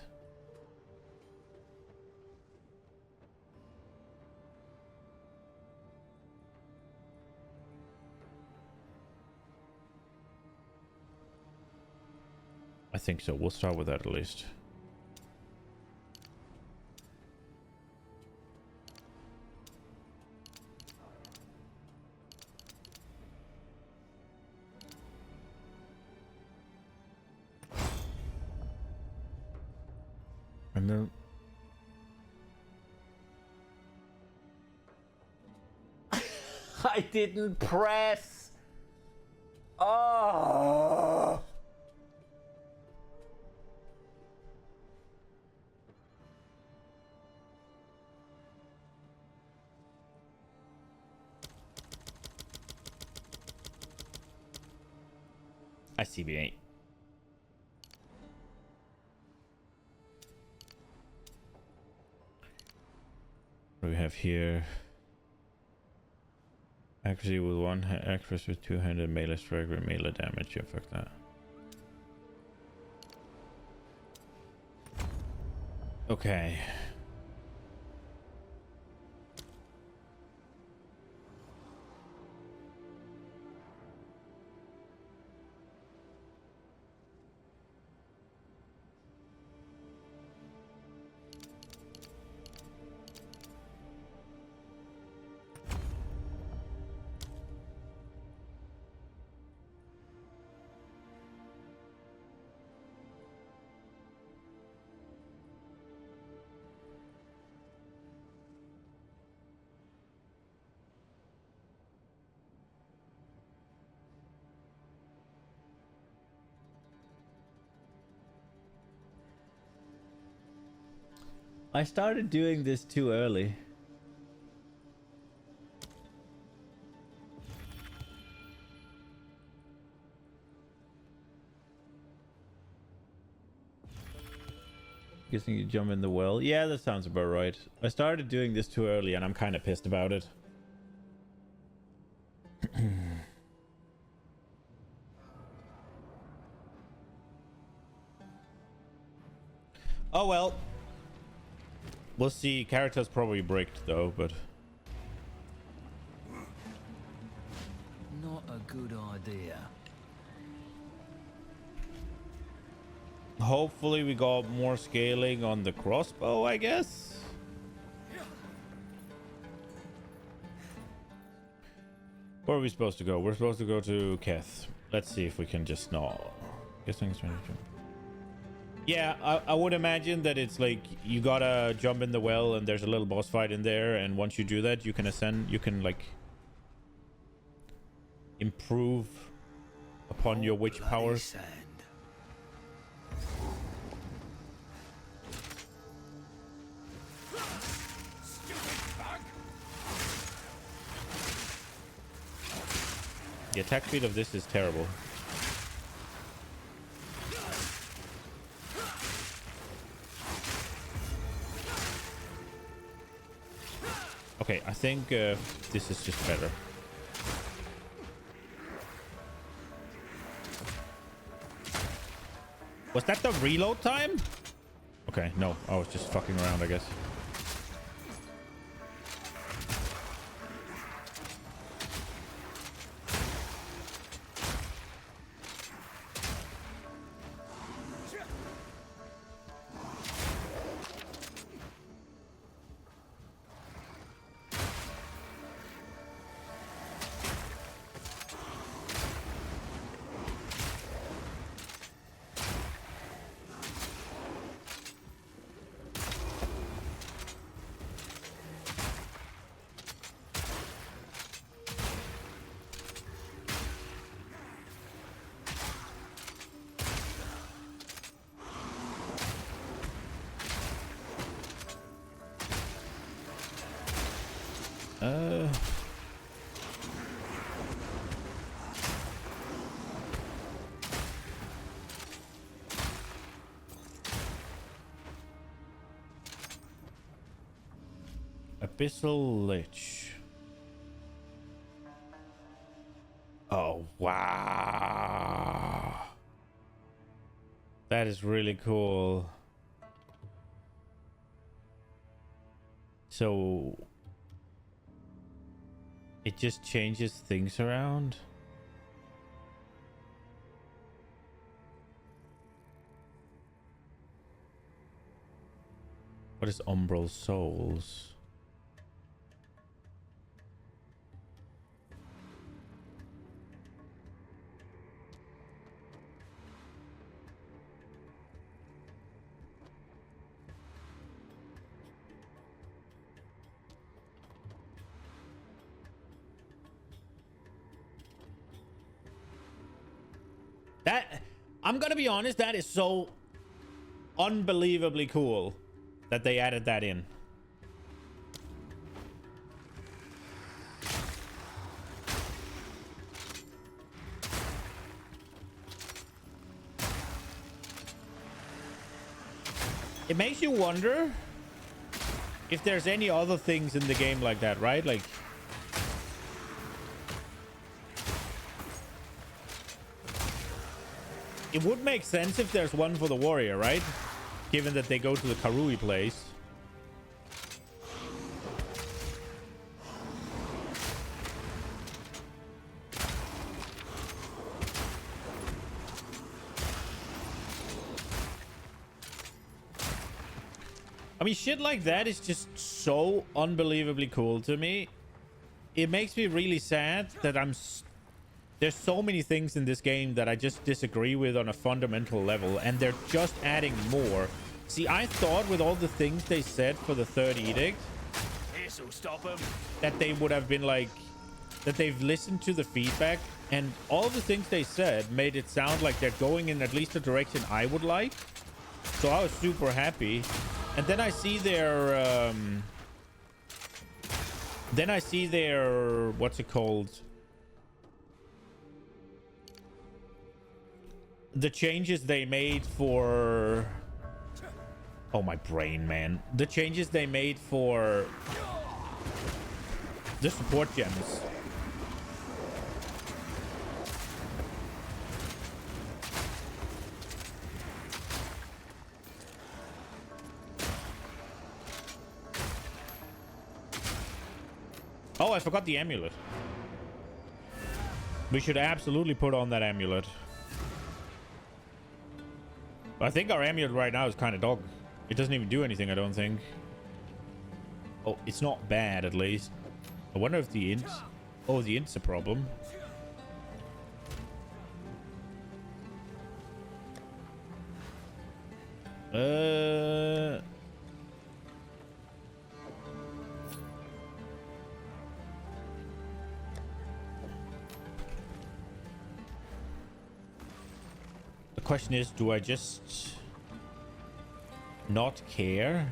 I think so. We'll start with that at least. And then I didn't press. Oh. I CB8. What do we have here? Accuracy with one, accuracy with two-handed, melee strike with melee damage. Yeah, fuck that. Okay. I started doing this too early. Guessing you jump in the well. Yeah, that sounds about right. I started doing this too early and I'm kind of pissed about it. Oh well. We'll see. Character's probably bricked though, but Not a good idea. hopefully we got more scaling on the crossbow, I guess. Where are we supposed to go? We're supposed to go to Keth. Let's see if we can just not. Guessing it's ready to. Yeah, I would imagine that it's like you gotta jump in the well and there's a little boss fight in there, and once you do that you can ascend, you can like improve upon your witch Bloody powers. sand. The attack speed of this is terrible. Okay, I think this is just better. Was that the reload time? Okay, no, I was just fucking around, I guess. Abyssal Lich. Oh, wow. That is really cool. So it just changes things around. What is Umbral Souls? That, I'm gonna be honest, that is so unbelievably cool that they added that in. It makes you wonder if there's any other things in the game like that, right? Like, it would make sense if there's one for the warrior, right? Given that they go to the Karui place. I mean, shit like that is just so unbelievably cool to me. It makes me really sad that there's so many things in this game that I just disagree with on a fundamental level, and they're just adding more. See, I thought with all the things they said for the Third Edict, This'll stop them. that they would have been like, that they've listened to the feedback, and all the things they said made it sound like they're going in at least a direction I would like. So I was super happy. And then I see their, what's it called? The changes they made for... Oh, my brain, man. The changes they made for the support gems. Oh, I forgot the amulet. We should absolutely put on that amulet. I think our amulet right now is kind of dog. It doesn't even do anything, I don't think. Oh, it's not bad, at least. I wonder if the int... Oh, the int's a problem. The question is, do I just not care?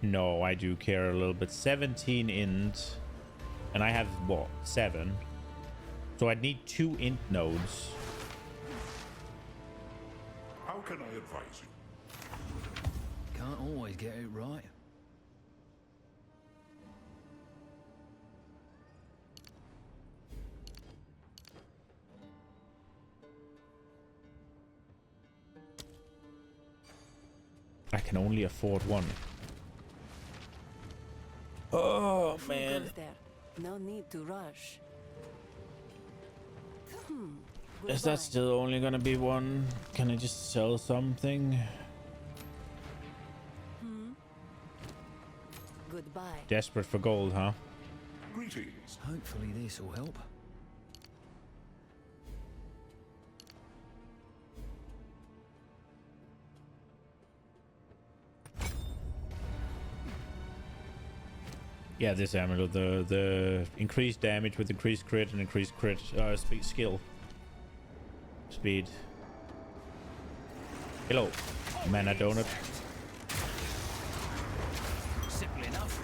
No, I do care a little bit. 17 int. And I have, what, 7? So I'd need 2 int nodes. How can I advise you? Can't always get it right. I can only afford 1. Oh, man. Who goes there? No need to rush. Is that still only gonna be 1? Can I just sell something? Goodbye. Desperate for gold, huh? Greetings. Hopefully this will help. Yeah, this amulet, the increased damage with increased crit and increased crit skill. Speed. Hello, mana donut. Simple enough.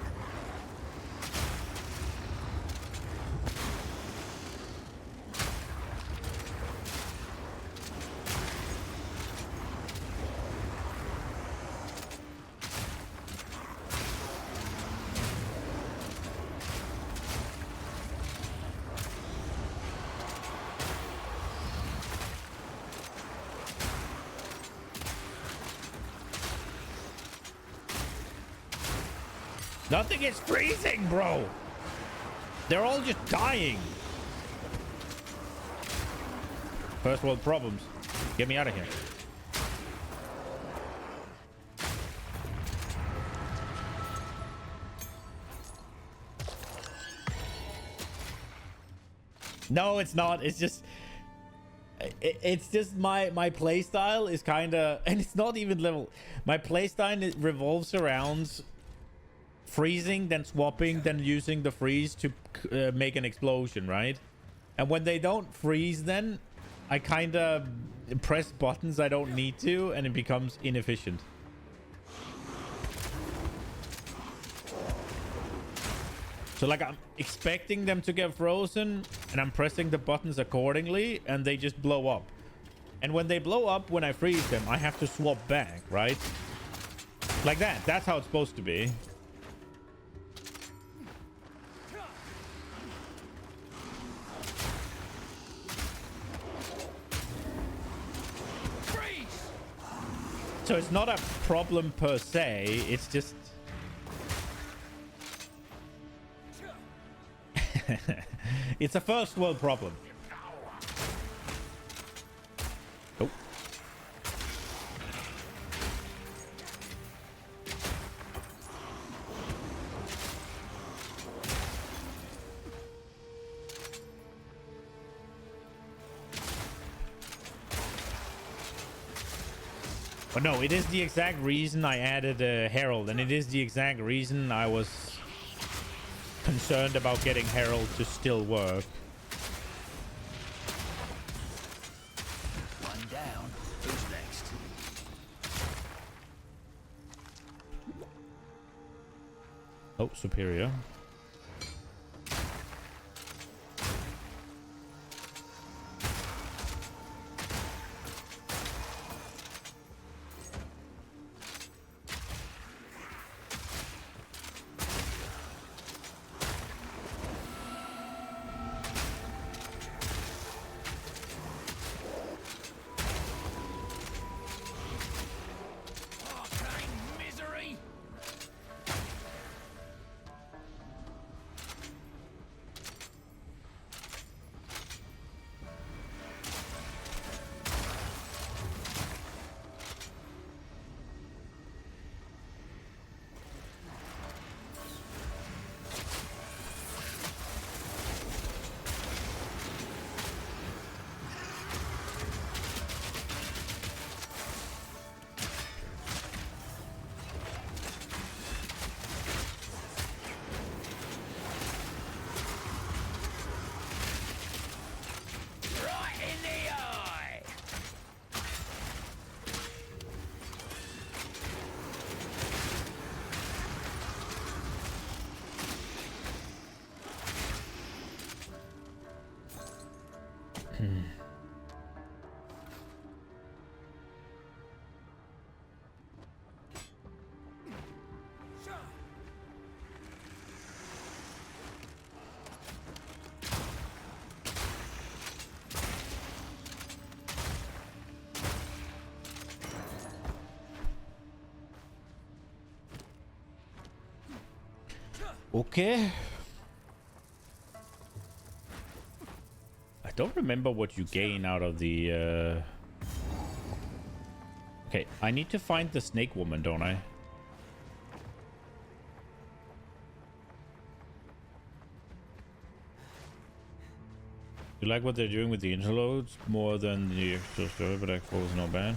Nothing is freezing, bro. They're all just dying. First world problems. Get me out of here. No, it's not. It's just... It's just my playstyle is kind of... And it's not even level... My playstyle revolves around freezing, then swapping, then using the freeze to make an explosion, right? And when they don't freeze, then I kind of press buttons I don't need to, and it becomes inefficient. So like I'm expecting them to get frozen, and I'm pressing the buttons accordingly, and they just blow up. And when they blow up, when I freeze them, I have to swap back, right? Like that. That's how it's supposed to be. So it's not a problem per se, it's just... It's a first world problem. Oh. But no, it is the exact reason I added Herald, and it is the exact reason I was concerned about getting Herald to still work. One down. Who's next? Oh, superior. Okay. I don't remember what you gain out of the... Okay, I need to find the snake woman, don't I? You like what they're doing with the interludes more than the extra story, but Exile is not bad.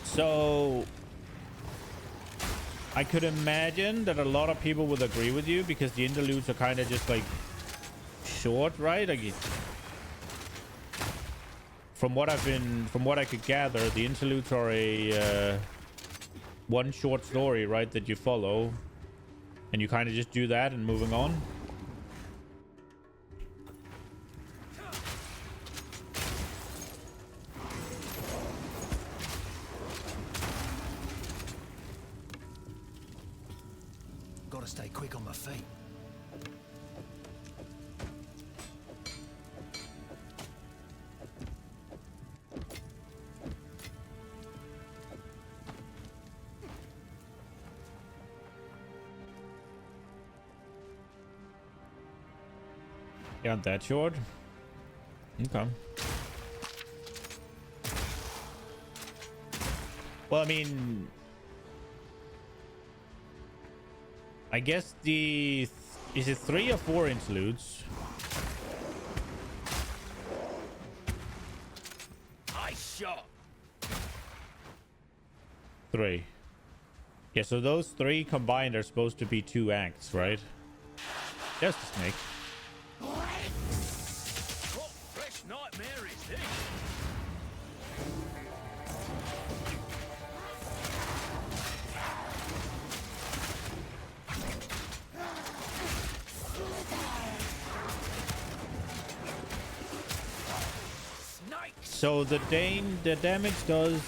So... I could imagine that a lot of people would agree with you because the interludes are kind of just like short, right? Like from what I could gather, the interludes are a one short story, right, that you follow, and you kind of just do that and moving on. Gotta stay quick on my feet. Yeah, that short. Okay. Well, I mean, I guess is it 3 or 4 interludes? I shot. 3. Yeah, so those 3 combined are supposed to be 2 acts, right? There's the snake. What fresh nightmare is this? So the damage does.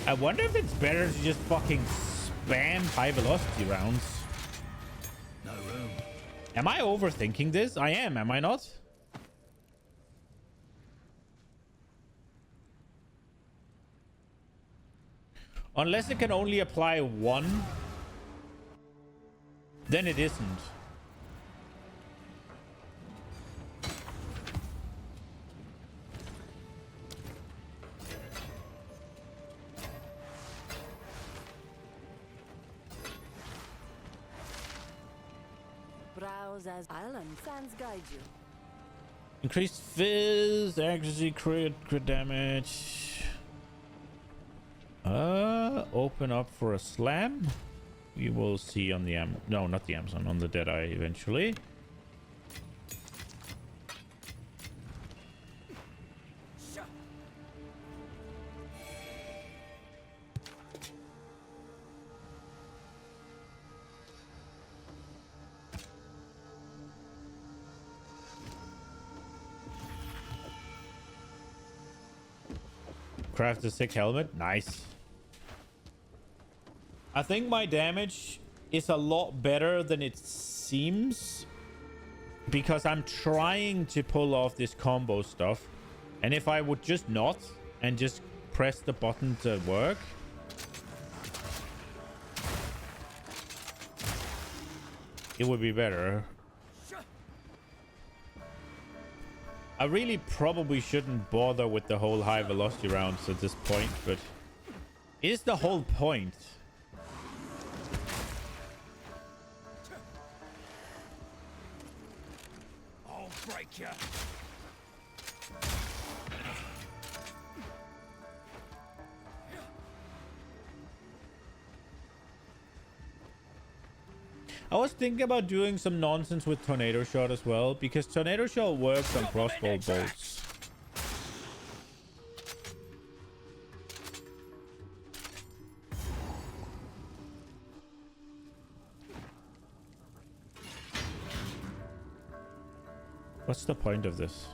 I wonder if it's better to just fucking spam high velocity rounds. No room. Am I overthinking this? I am I not? Unless it can only apply 1, then it isn't. Browse as island sands guide you. Increased fizz, accuracy, crit damage. Open up for a slam. We will see on the no, not the Amazon, on the Deadeye eventually. Craft a sick helmet. Nice. I think my damage is a lot better than it seems because I'm trying to pull off this combo stuff. And if I would just not and just press the button to work, it would be better. I really probably shouldn't bother with the whole high velocity rounds at this point, but it is the whole point. I'll break you. I was thinking about doing some nonsense with Tornado Shot as well, because Tornado Shot works on crossbow bolts. What's the point of this?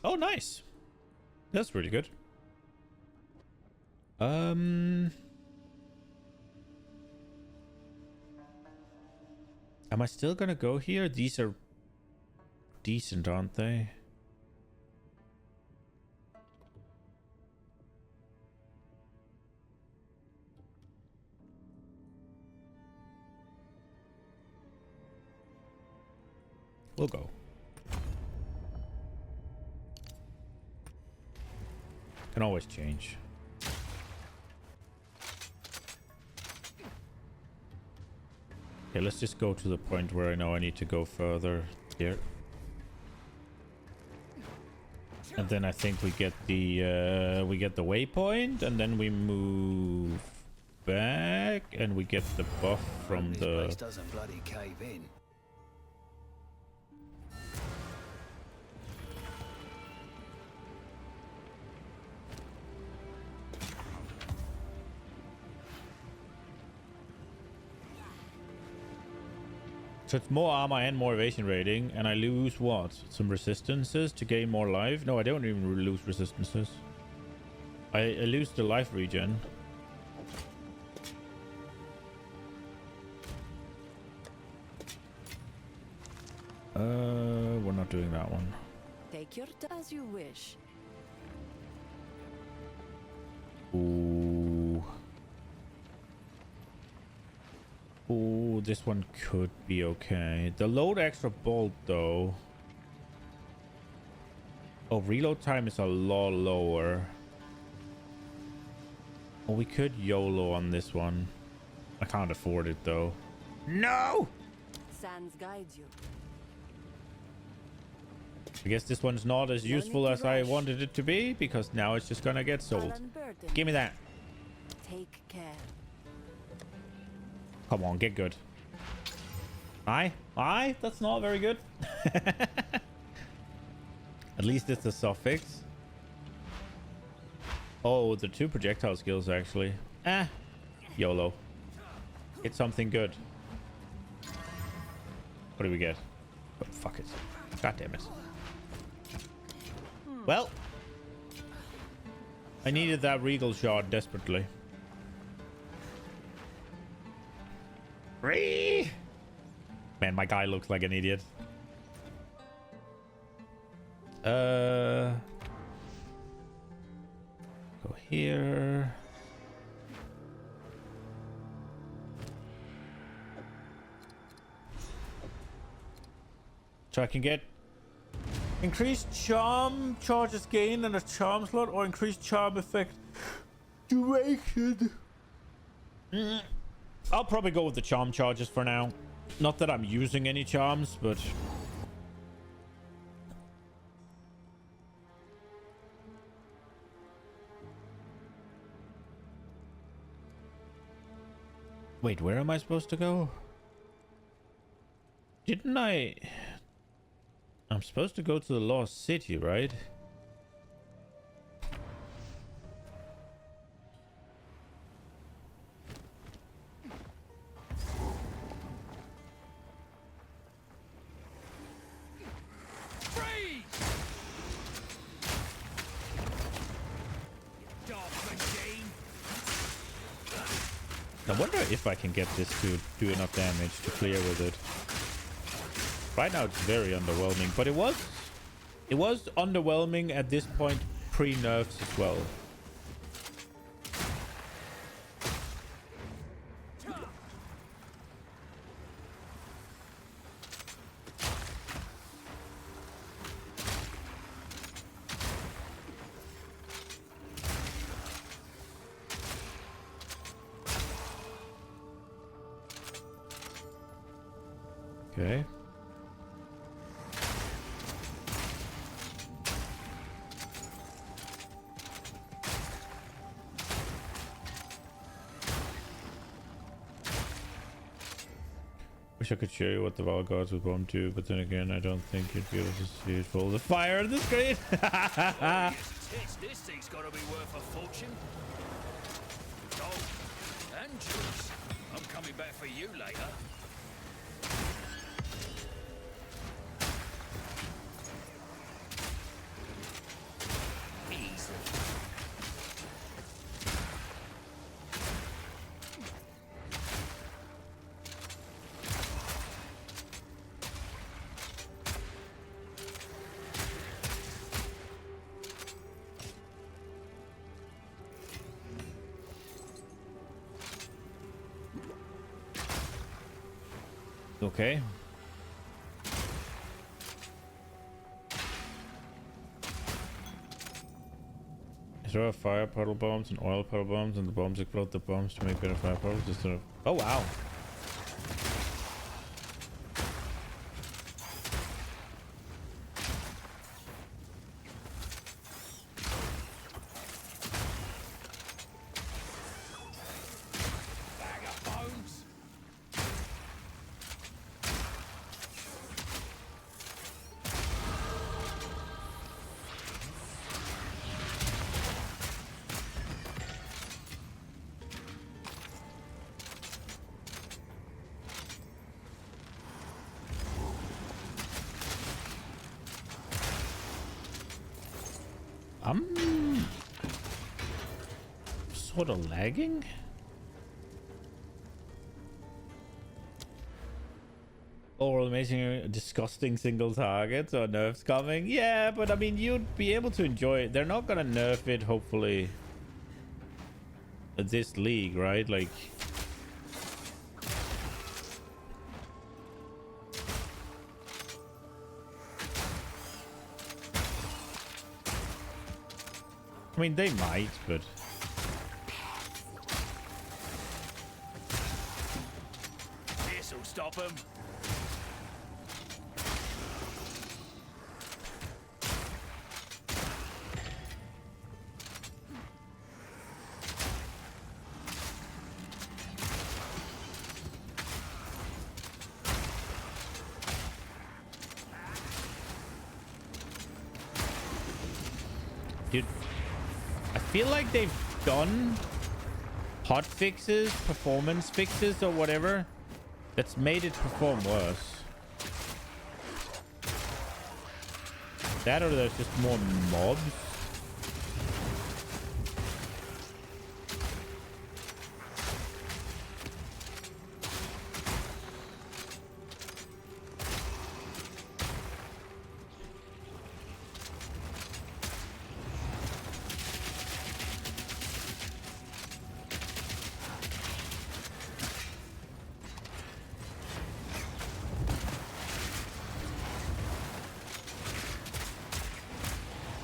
Oh, nice. That's pretty good. Am I still gonna go here? These are decent, aren't they? We'll go. Can always change. Okay, let's just go to the point where I know I need to go further here. And then I think we get the waypoint, and then we move back, and we get the buff from This the. place doesn't bloody cave in. So it's more armor and more evasion rating, and I lose what? Some resistances to gain more life? No, I don't even lose resistances. I lose the life regen. We're not doing that one. Take your time as you wish. Ooh. Ooh, this one could be okay. The load extra bolt though. Oh, reload time is a lot lower. Oh, we could YOLO on this one. I can't afford it though. No! Sans guides you. I guess this one's not as useful as I wanted it to be, because now it's just gonna get sold. Give me that. Take care. Come on, get good. Aye? Aye? That's not very good. At least it's a suffix. Oh, the 2 projectile skills actually. YOLO. Get something good. What do we get? Oh, fuck it. God damn it. Well, I needed that regal shot desperately. Man, my guy looks like an idiot. Go here. So I can get increased charm charges gain and a charm slot, or increased charm effect duration. I'll probably go with the charm charges for now. Not that I'm using any charms, but wait, where am I supposed to go? Didn't I? I'm supposed to go to the Lost City, right? Freeze! Dark machine! I wonder if I can get this to do enough damage to clear with it. Right now it's very underwhelming, but it was underwhelming at this point pre-nerfs as well. Okay. Wish I could show you what the Val guards would bomb to, but then again, I don't think you'd be able to see it for all the fire on the screen. This thing's gotta be worth a fortune. Oh, and juice. I'm coming back for you later. Easy. Okay. Throw out fire puddle bombs and oil puddle bombs, and the bombs explode the bombs to make better fire puddles instead of... Oh, wow. Bag of bones. I'm sort of lagging. Or amazing, disgusting single targets or nerfs coming. Yeah, but I mean, you'd be able to enjoy it. They're not gonna nerf it, hopefully, this league, right? Like, I mean, they might, but This'll stop them. dude, I feel like they've done hot fixes, performance fixes, or whatever that's made it perform worse. That, or there's just more mobs.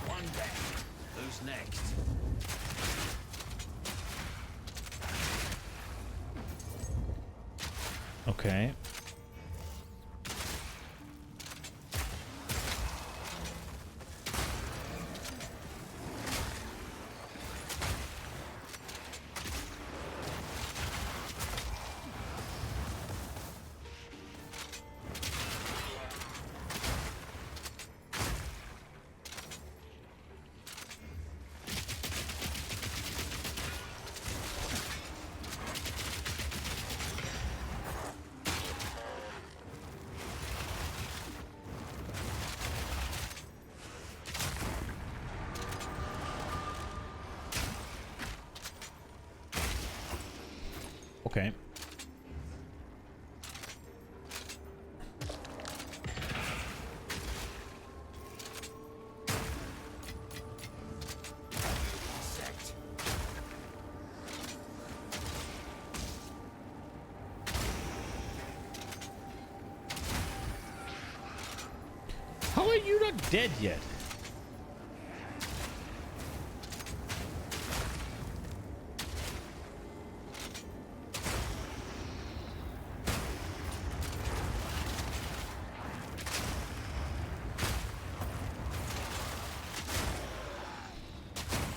One back. Who's next? Okay. Okay. Sect. How are you not dead yet?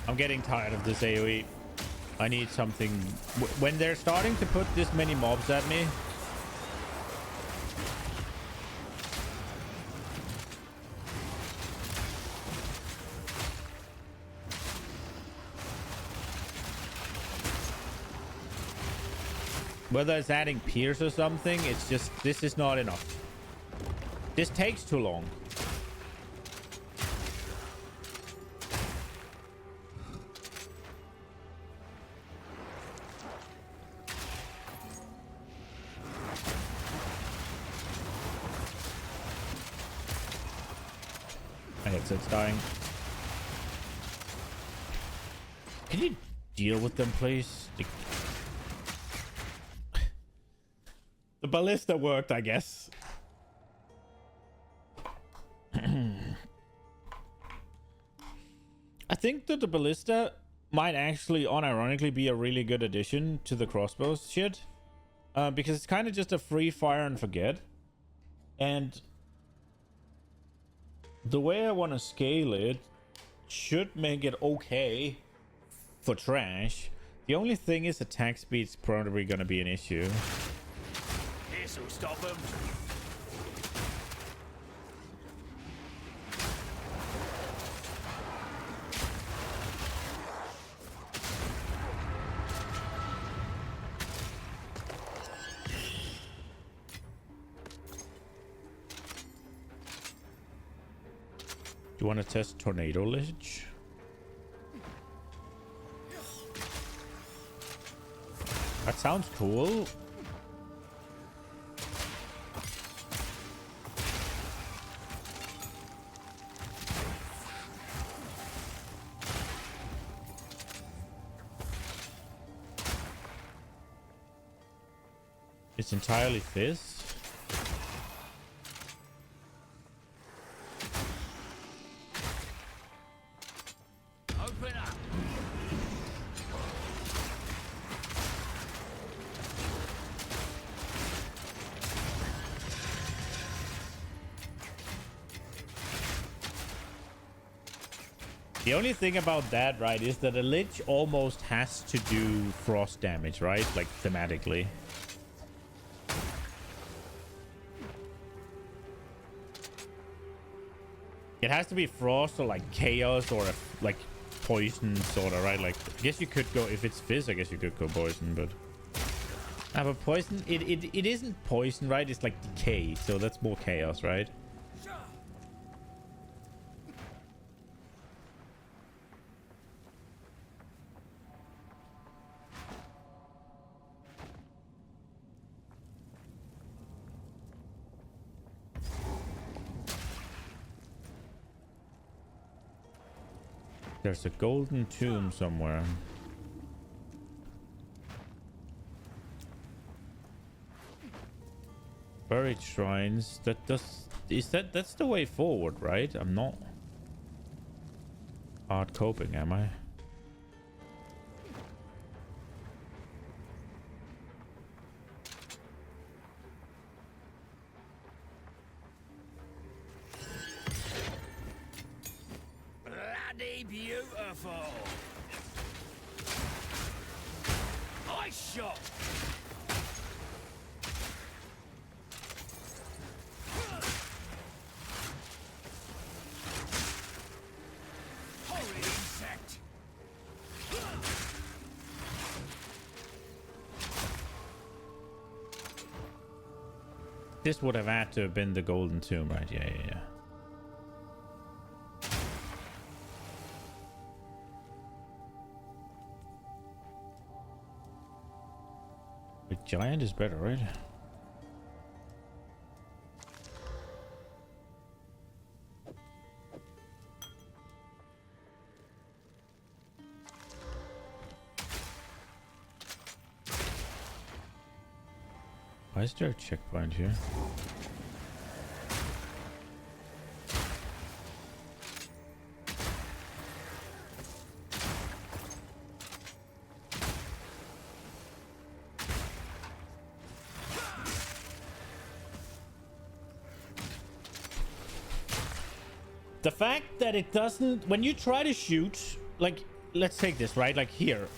I'm getting tired of this AoE. I need something. When they're starting to put this many mobs at me, whether it's adding Pierce or something, it's just, this is not enough. This takes too long. My headset's dying. Can you deal with them, please? The ballista worked, I guess. I think that the ballista might actually, unironically, be a really good addition to the crossbow shit. Because it's kind of just a free fire and forget. And the way I want to scale it should make it okay for trash. The only thing is attack speed's probably going to be an issue. This'll stop them. Do you want to test tornado ledge? That sounds cool. It's entirely fizz. Open up. The only thing about that, right, is that a lich almost has to do frost damage, right? Like, thematically. It has to be frost or like chaos or like poison sort of, right? Like, I guess you could go, if it's fizz, I guess you could go poison, but... but poison, it isn't poison, right? It's like decay, so that's more chaos, right? There's a golden tomb somewhere. Buried shrines. That's the way forward, right? I'm not hard coping, am I? Bloody beautiful. Ice shot. Horrid insect. This would have had to have been the golden tomb, right? Yeah. The giant is better, right? Why is there a checkpoint here? The fact that it doesn't, when you try to shoot, like, let's take this, right? Like here,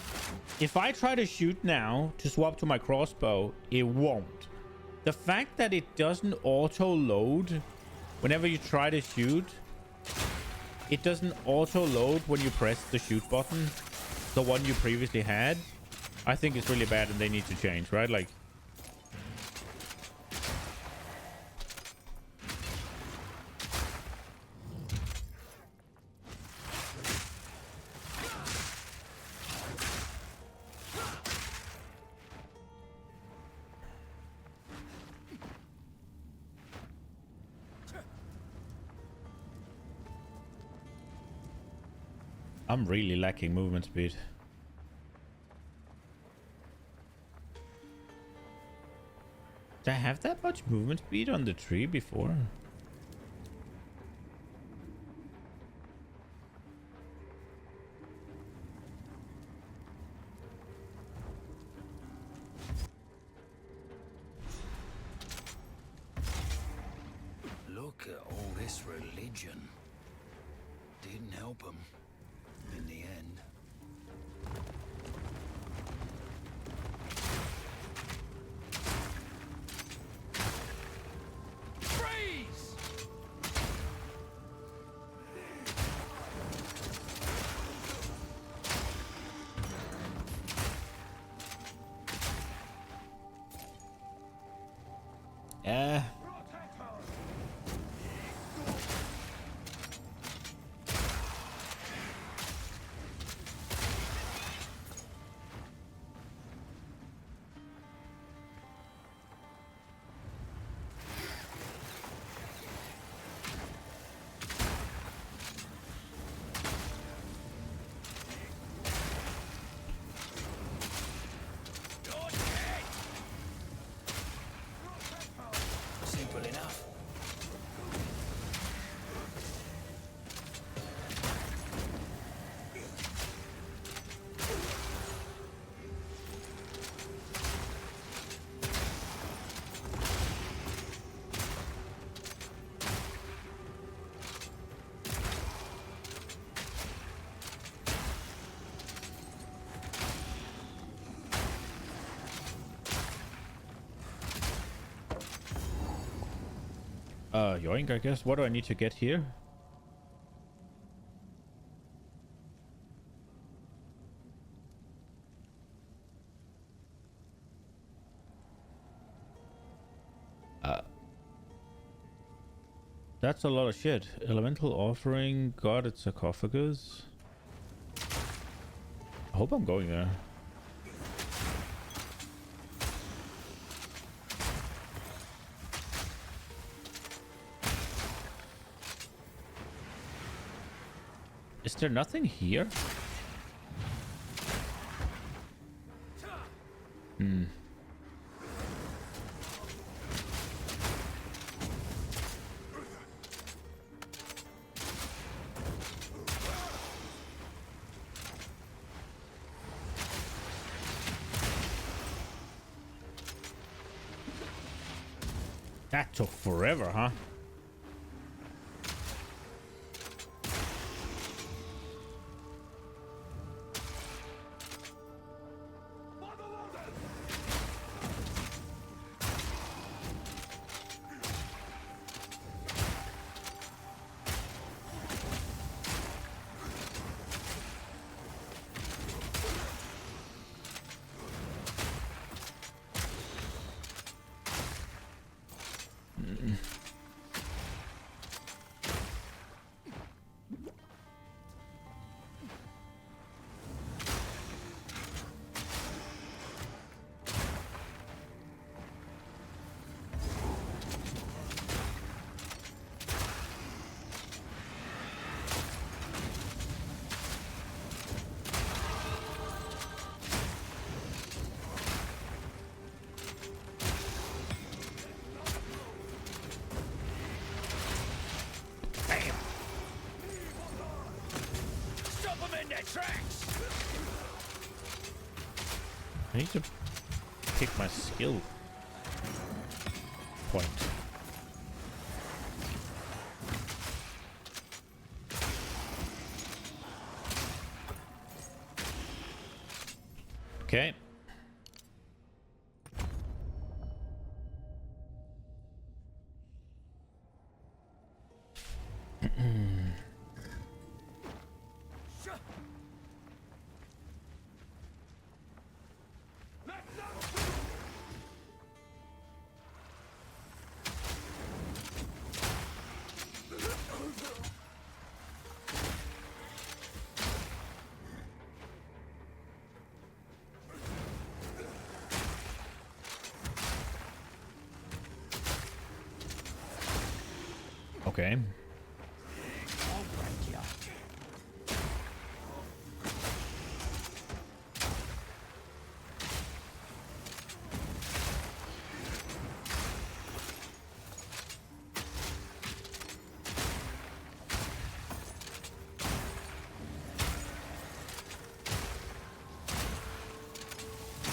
if I try to shoot now to swap to my crossbow, it won't. The fact that it doesn't auto load whenever you try to shoot, it doesn't auto load when you press the shoot button, the one you previously had, I think it's really bad and they need to change, right? Like, I'm really lacking movement speed. Did I have that much movement speed on the tree before? Look at all this religion. Didn't help him in the end. Freeze! Yoink, I guess. What do I need to get here? That's a lot of shit. Elemental offering, guarded sarcophagus. I hope I'm going there. Is there nothing here? Hmm. That took forever, huh? I need to pick my skill point. Okay. Okay.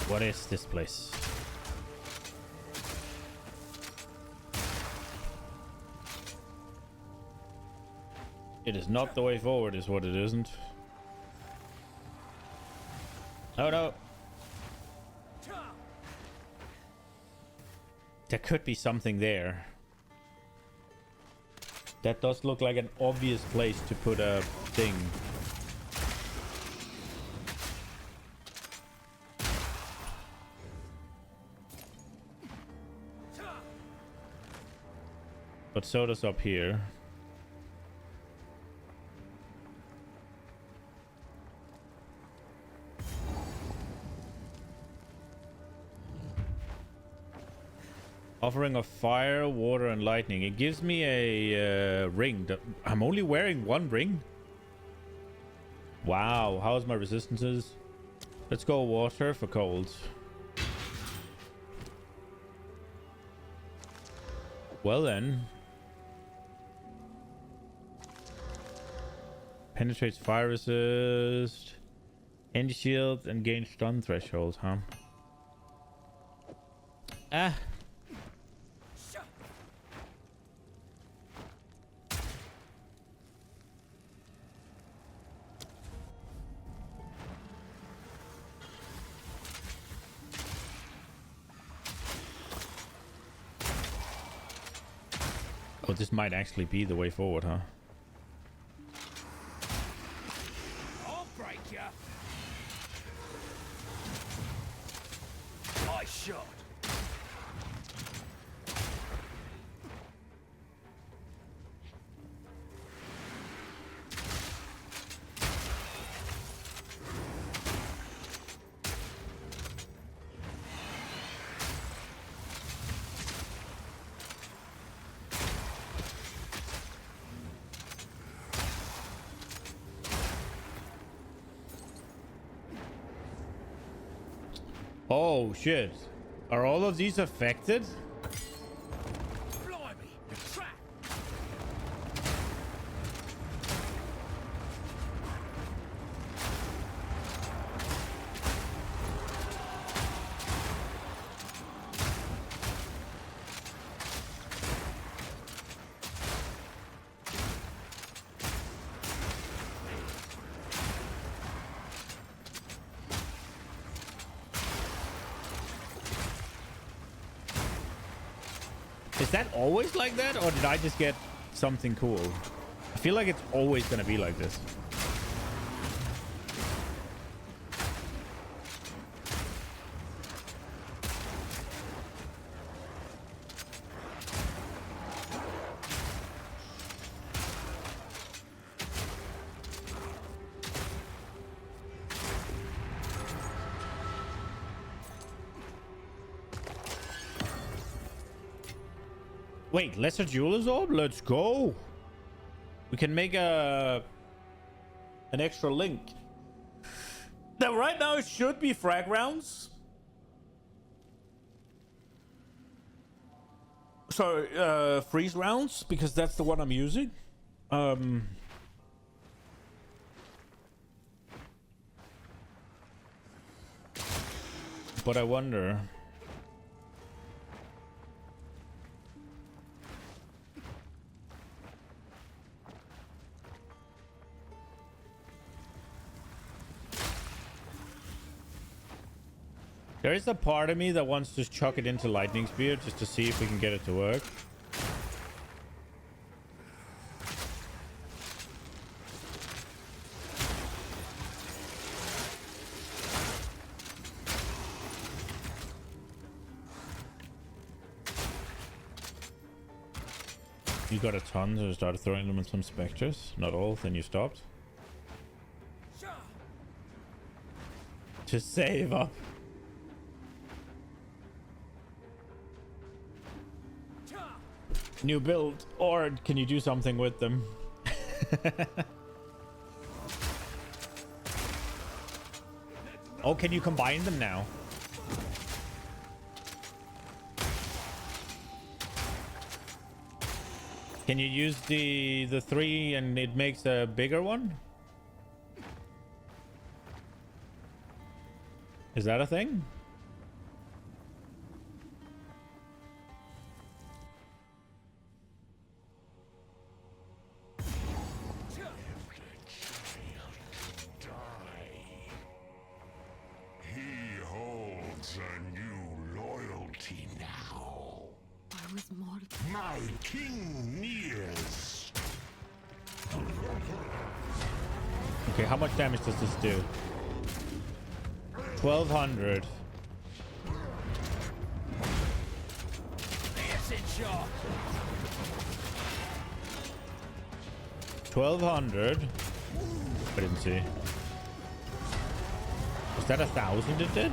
What is this place? It is not the way forward, is what it isn't. Oh no. There could be something there. That does look like an obvious place to put a thing. But so does up here. Offering of fire, water, and lightning. It gives me a ring. I'm only wearing one ring? Wow, how's my resistances? Let's go water for cold. Well then. Penetrates fire resist. Energy shield and gain stun threshold, huh? Ah. Oh, this might actually be the way forward, huh? I'll break ya. I shot. Oh shit. Are all of these affected? Blimey, trap. Is that always like that, or did I just get something cool? I feel like it's always gonna be like this. Wait, lesser jeweler's orb? Let's go. We can make an extra link. Now, right now it should be frag rounds. Sorry, freeze rounds, because that's the one I'm using. But I wonder. There is a part of me that wants to chuck it into lightning spear just to see if we can get it to work. You got a ton, so I started throwing them in some specters. Not all, then you stopped. To save up. New build, or can you do something with them? Oh, can you combine them now? Can you use the three and it makes a bigger one? Is that a thing? My king nears. Okay, how much damage does this do? 1200. It's in shot. 1200. I didn't see. Was that 1,000 it did?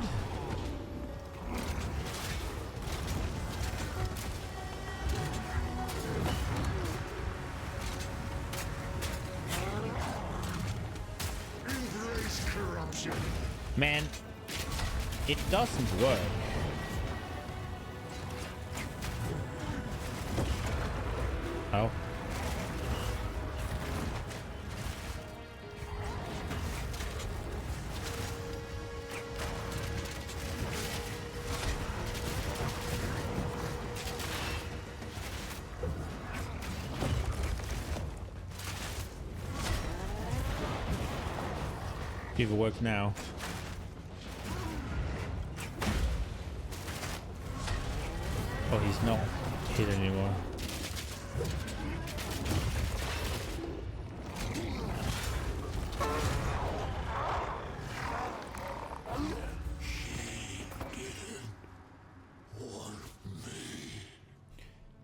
Man, it doesn't work. Oh. See if it works now. Oh, he's not hit anymore.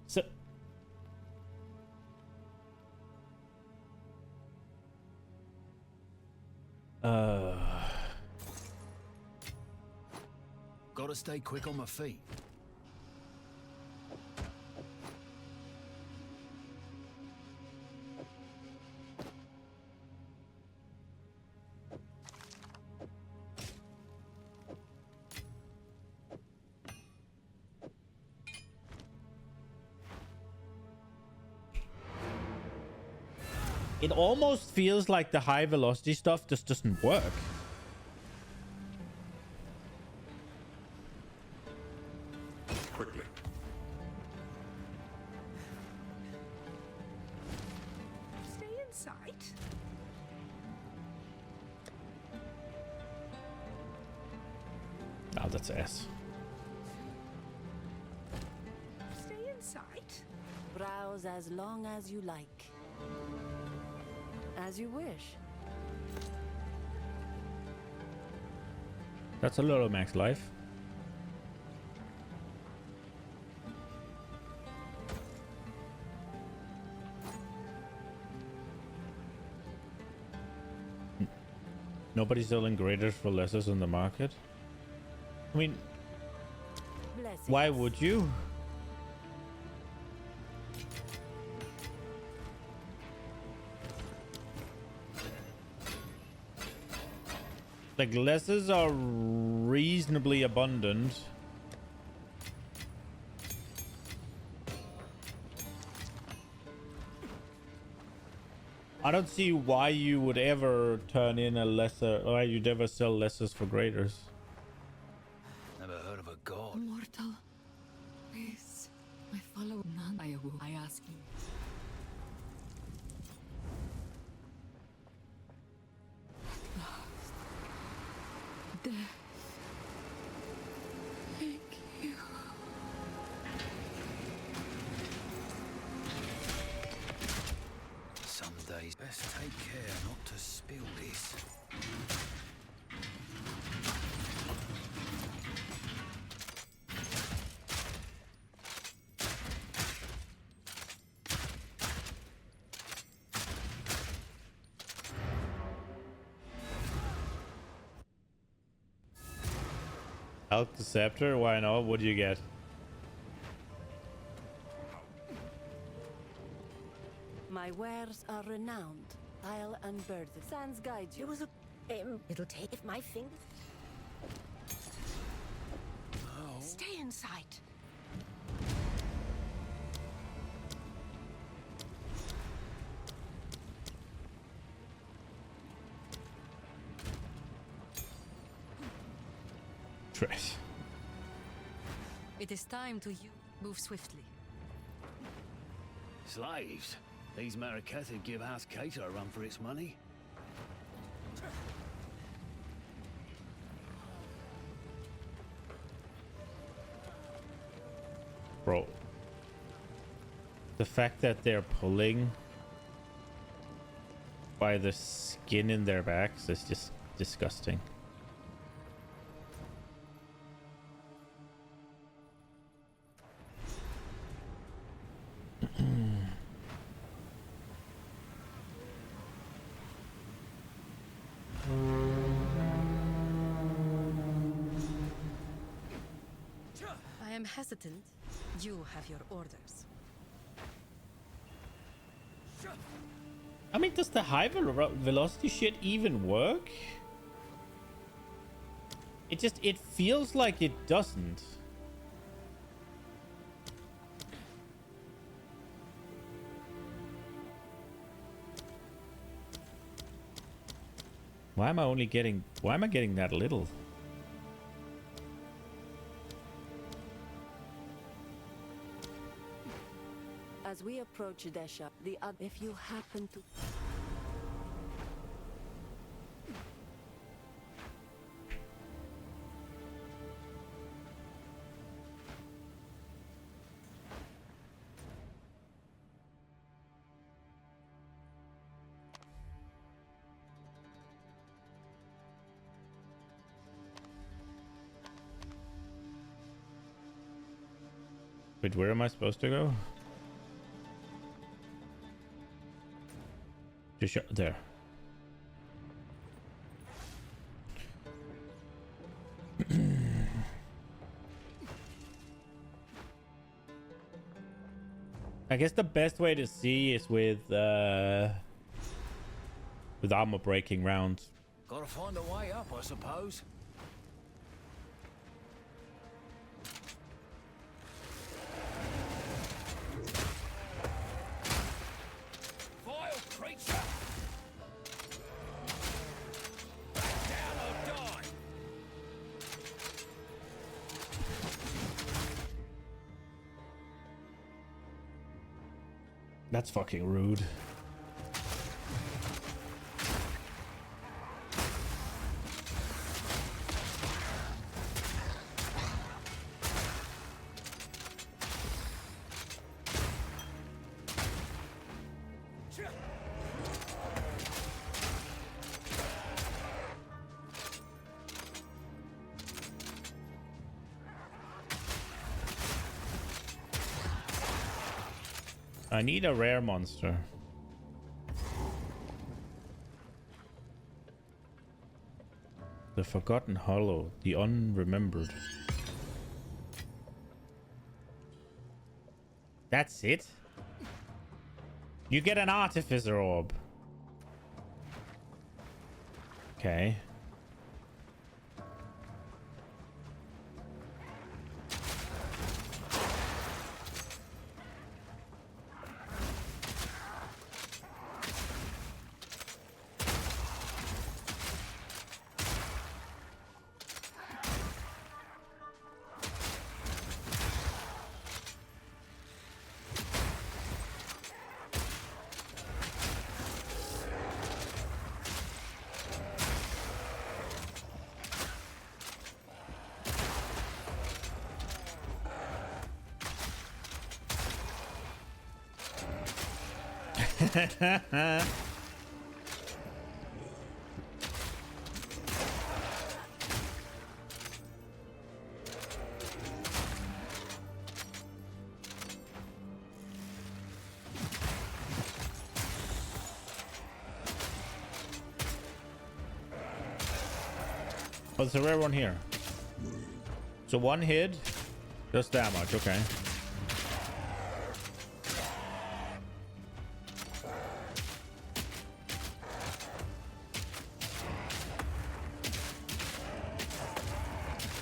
So Gotta stay quick on my feet. it almost feels like the high velocity stuff just doesn't work. Quickly. Stay in sight. Oh, that's S. Stay in sight. Browse as long as you like. As you wish. That's a little max life. Nobody's selling graders for lessers on the market. I mean, Blessings. why would you? Like, lessers are reasonably abundant. I don't see why you would ever turn in a lesser, or you'd ever sell lessers for graders. Never heard of a god. Mortal, please, I follow none. I ask you. Death. Thank you. Some days best take care not to spill this. Elk the scepter? Why not? What do you get? My wares are renowned. I'll unburden. Sans guide you. It was a... it'll take if my fingers... Stay in sight. Trash. It is time to move swiftly. Slaves? These Marquettes give House Cato a run for its money. Bro. The fact that they're pulling by the skin in their backs is just disgusting. I am hesitant. You have your orders. I mean, does the high velocity shit even work? It feels like it doesn't. Why am I getting that little? As we approach Desha, if you happen to... Wait, where am I supposed to go? Just there. I guess the best way to see is with armor breaking rounds. Gotta find a way up, I suppose. Vile creature! Back down or die! That's fucking rude. I need a rare monster. The Forgotten Hollow, the Unremembered. That's it? You get an Artificer Orb. Okay. Oh, there's a rare one here. So one hit, just damage, okay.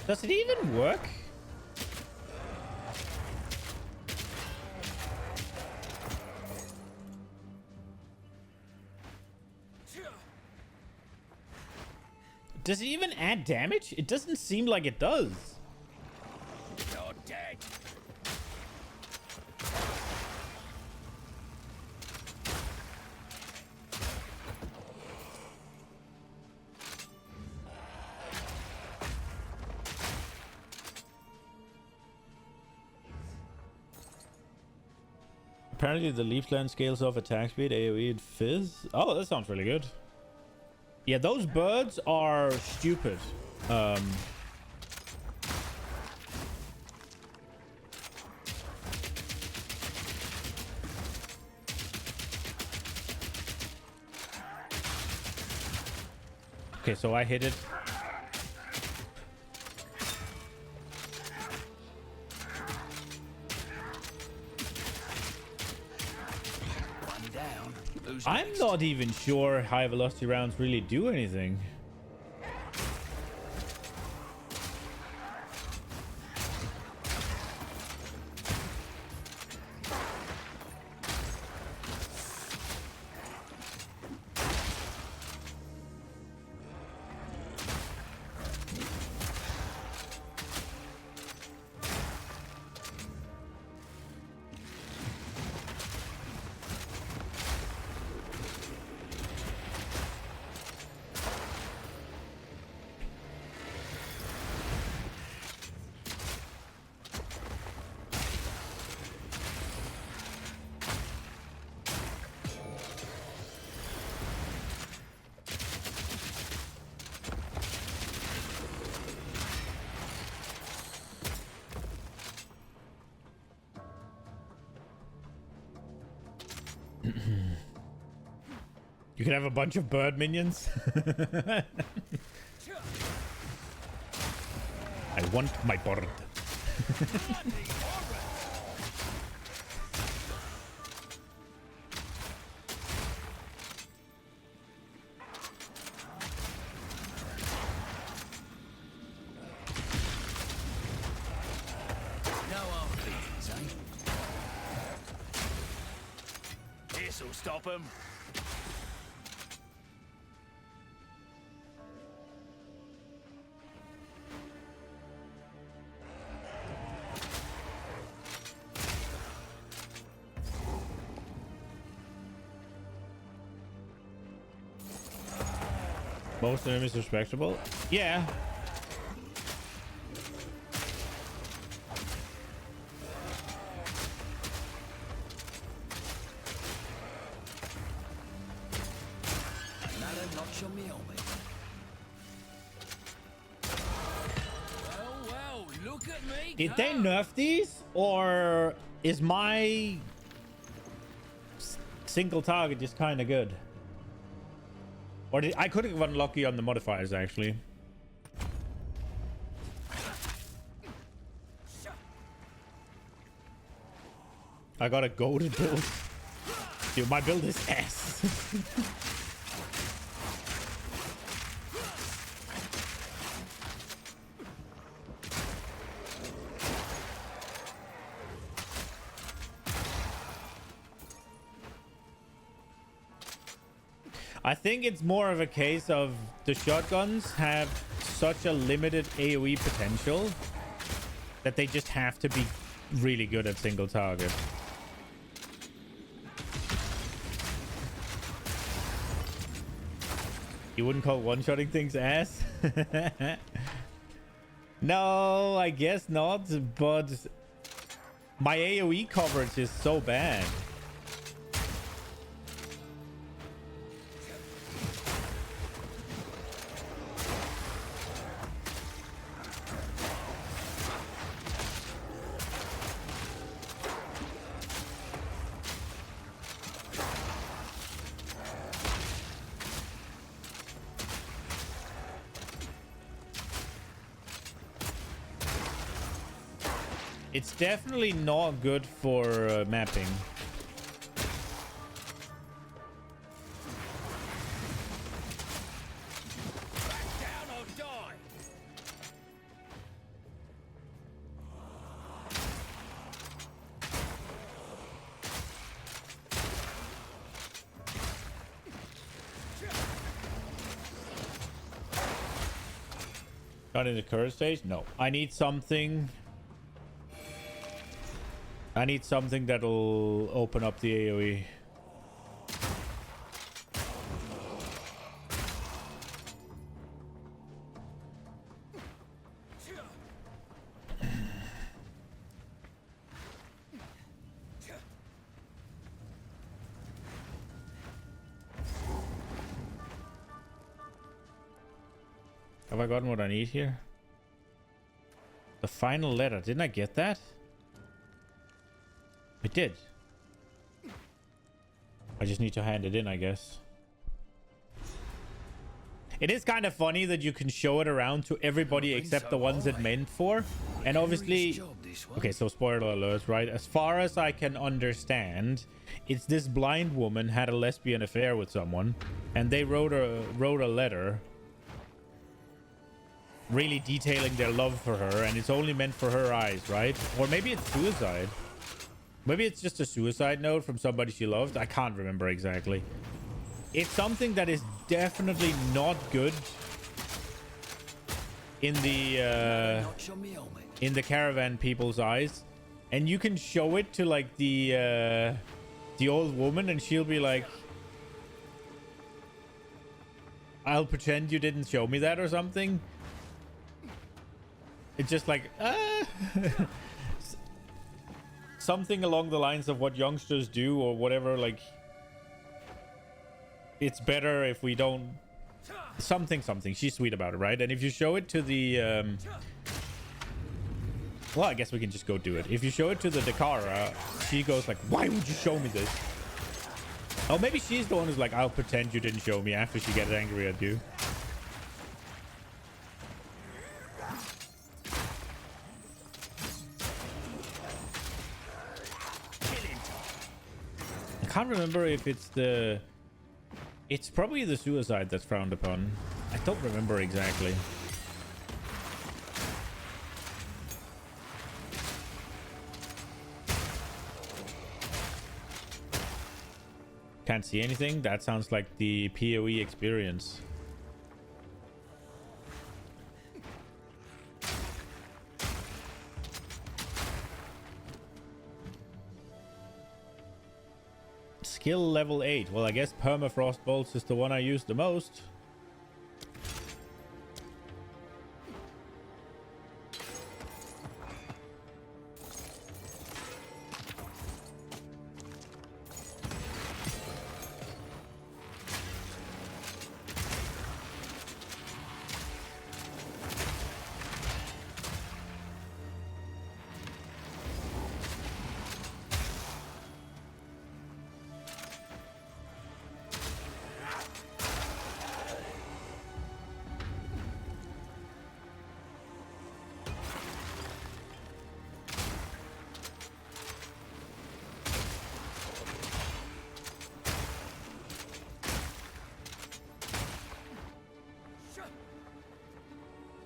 Does it even work? Does it even add damage? It doesn't seem like it does. You're dead. Apparently the leaf clan scales off attack speed, AoE, and fizz. Oh, that sounds really good. Yeah, those birds are stupid. Okay, so I hit it. One down. Who's I'm next? not even sure high velocity rounds really do anything. You can have a bunch of bird minions. I want my bird. This'll stop him. Most of them is respectable. Yeah. Well, look at me. Did they nerf these, or is my single target just kind of good? Or I could have gotten lucky on the modifiers, actually. I got a goated build. Dude, my build is ass. I think it's more of a case of the shotguns have such a limited AoE potential that they just have to be really good at single target. You wouldn't call one-shotting things ass? No, I guess not, but my AoE coverage is so bad. It's definitely not good for mapping. Back down or die. Not in the current stage? No. I need something that'll open up the AoE. Have I gotten what I need here? The final letter. Didn't I get that? I did. I just need to hand it in, I guess. It is kind of funny that you can show it around to everybody except the ones it meant for. And obviously... Okay, so spoiler alert, right? As far as I can understand, it's this blind woman had a lesbian affair with someone. And they wrote a letter really detailing their love for her. And it's only meant for her eyes, right? Or maybe it's suicide. Maybe it's just a suicide note from somebody she loved. I can't remember exactly. It's something that is definitely not good in the caravan people's eyes. And you can show it to like the old woman and she'll be like, I'll pretend you didn't show me that or something. It's just like, something along the lines of what youngsters do or whatever. Like, it's better if we don't something. She's sweet about it, right? And if you show it to the well, I guess we can just go do it. If you show it to the Dakara, she goes like, why would you show me this? Oh, maybe she's the one who's like, I'll pretend you didn't show me after she gets angry at you. I can't remember if it's the... It's probably the suicide that's frowned upon. I don't remember exactly. Can't see anything. That sounds like the PoE experience. Skill level 8. Well, I guess Permafrost Bolts is the one I use the most.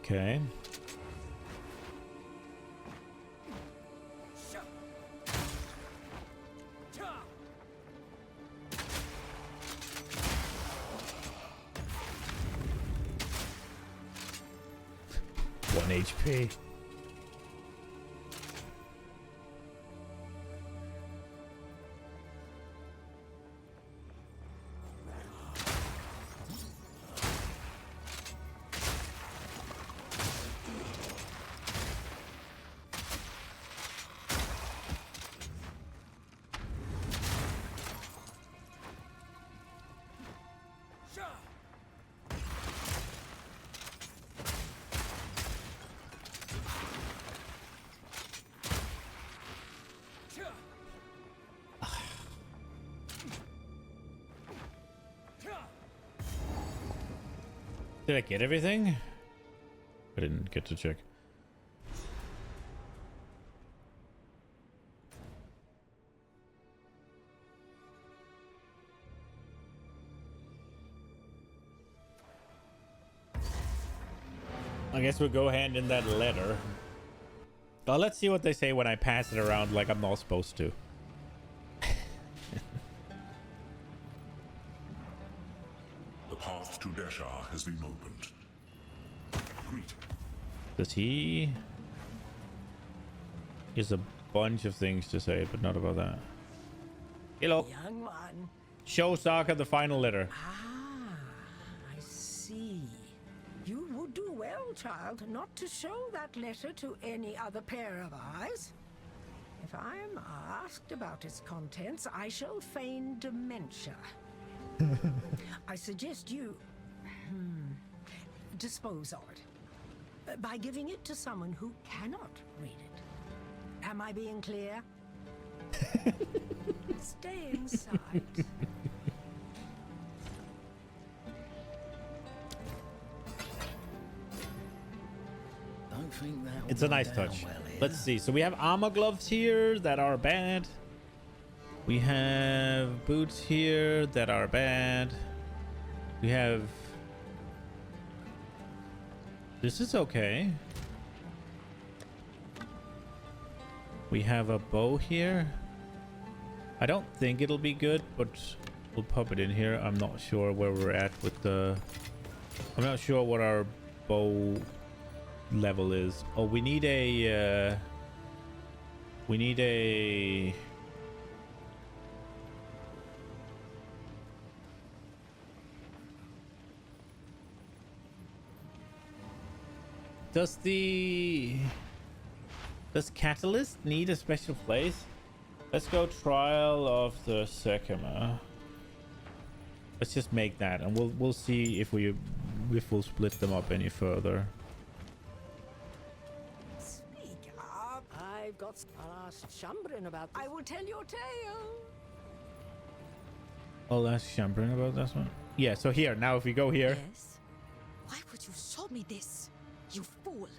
Okay. One HP. Did I get everything? I didn't get to check. I guess we'll go hand in that letter. Well, let's see what they say when I pass it around like I'm not supposed to. The path to Deshar has been opened. Greet. Does he... He has a bunch of things to say, but not about that. Hello. Young one. Show Saka the final letter. Ah, I see. You would do well, child, not to show that letter to any other pair of eyes. If I am asked about its contents, I shall feign dementia. I suggest you dispose of it by giving it to someone who cannot read it. Am I being clear? Stay inside. Don't think that It's a nice touch. Let's see. So we have armor gloves here that are bad. We have boots here that are bad. We have... This is okay. We have a bow here. I don't think it'll be good, but we'll pop it in here. I'm not sure where we're at with the... I'm not sure what our bow level is. Oh, we need a... we need a... Does Catalyst need a special place? Let's go Trial of the Sekima. Let's just make that, and we'll see if we'll split them up any further. Speak up. I've got I'll ask Shambrin about this. I will tell your tale. I'll ask Champagne about this one. Yeah, so here, now if we go here. Yes? Why would you show me this? You fool!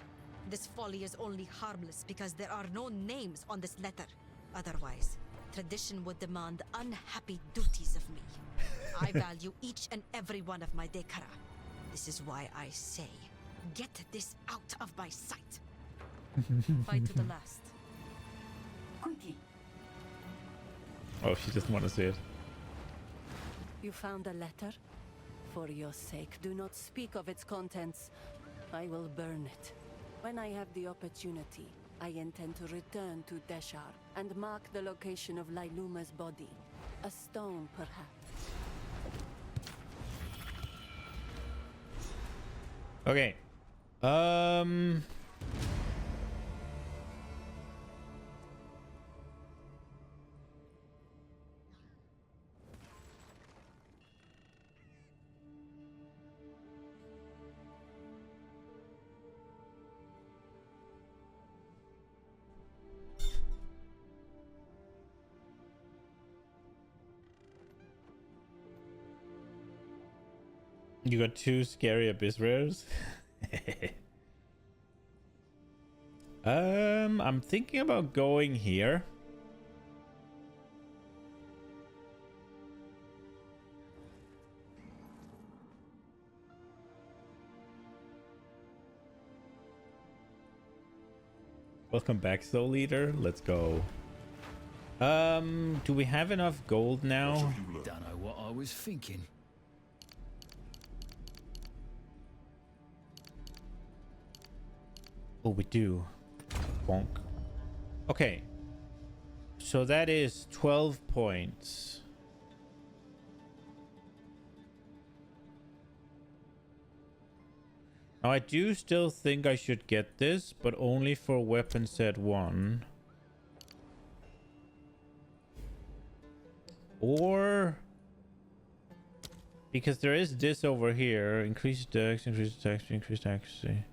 This folly is only harmless because there are no names on this letter. Otherwise, tradition would demand unhappy duties of me. I value each and every one of my Dekara. This is why I say, get this out of my sight. Fight to the last. Quickly. Oh, she doesn't want to see it. You found a letter? For your sake, do not speak of its contents. I will burn it. When I have the opportunity, I intend to return to Deshar and mark the location of Lailuma's body. A stone, perhaps. Okay. You got 2 scary abyss rares? I'm thinking about going here. Welcome back, Soul Leader. Let's go. Do we have enough gold now? Don't know what I was thinking. Oh, we do. Bonk. Okay. So that is 12 points. Now, I do still think I should get this, but only for weapon set 1. Or... because there is this over here. Increased dex, increased dex, increased accuracy.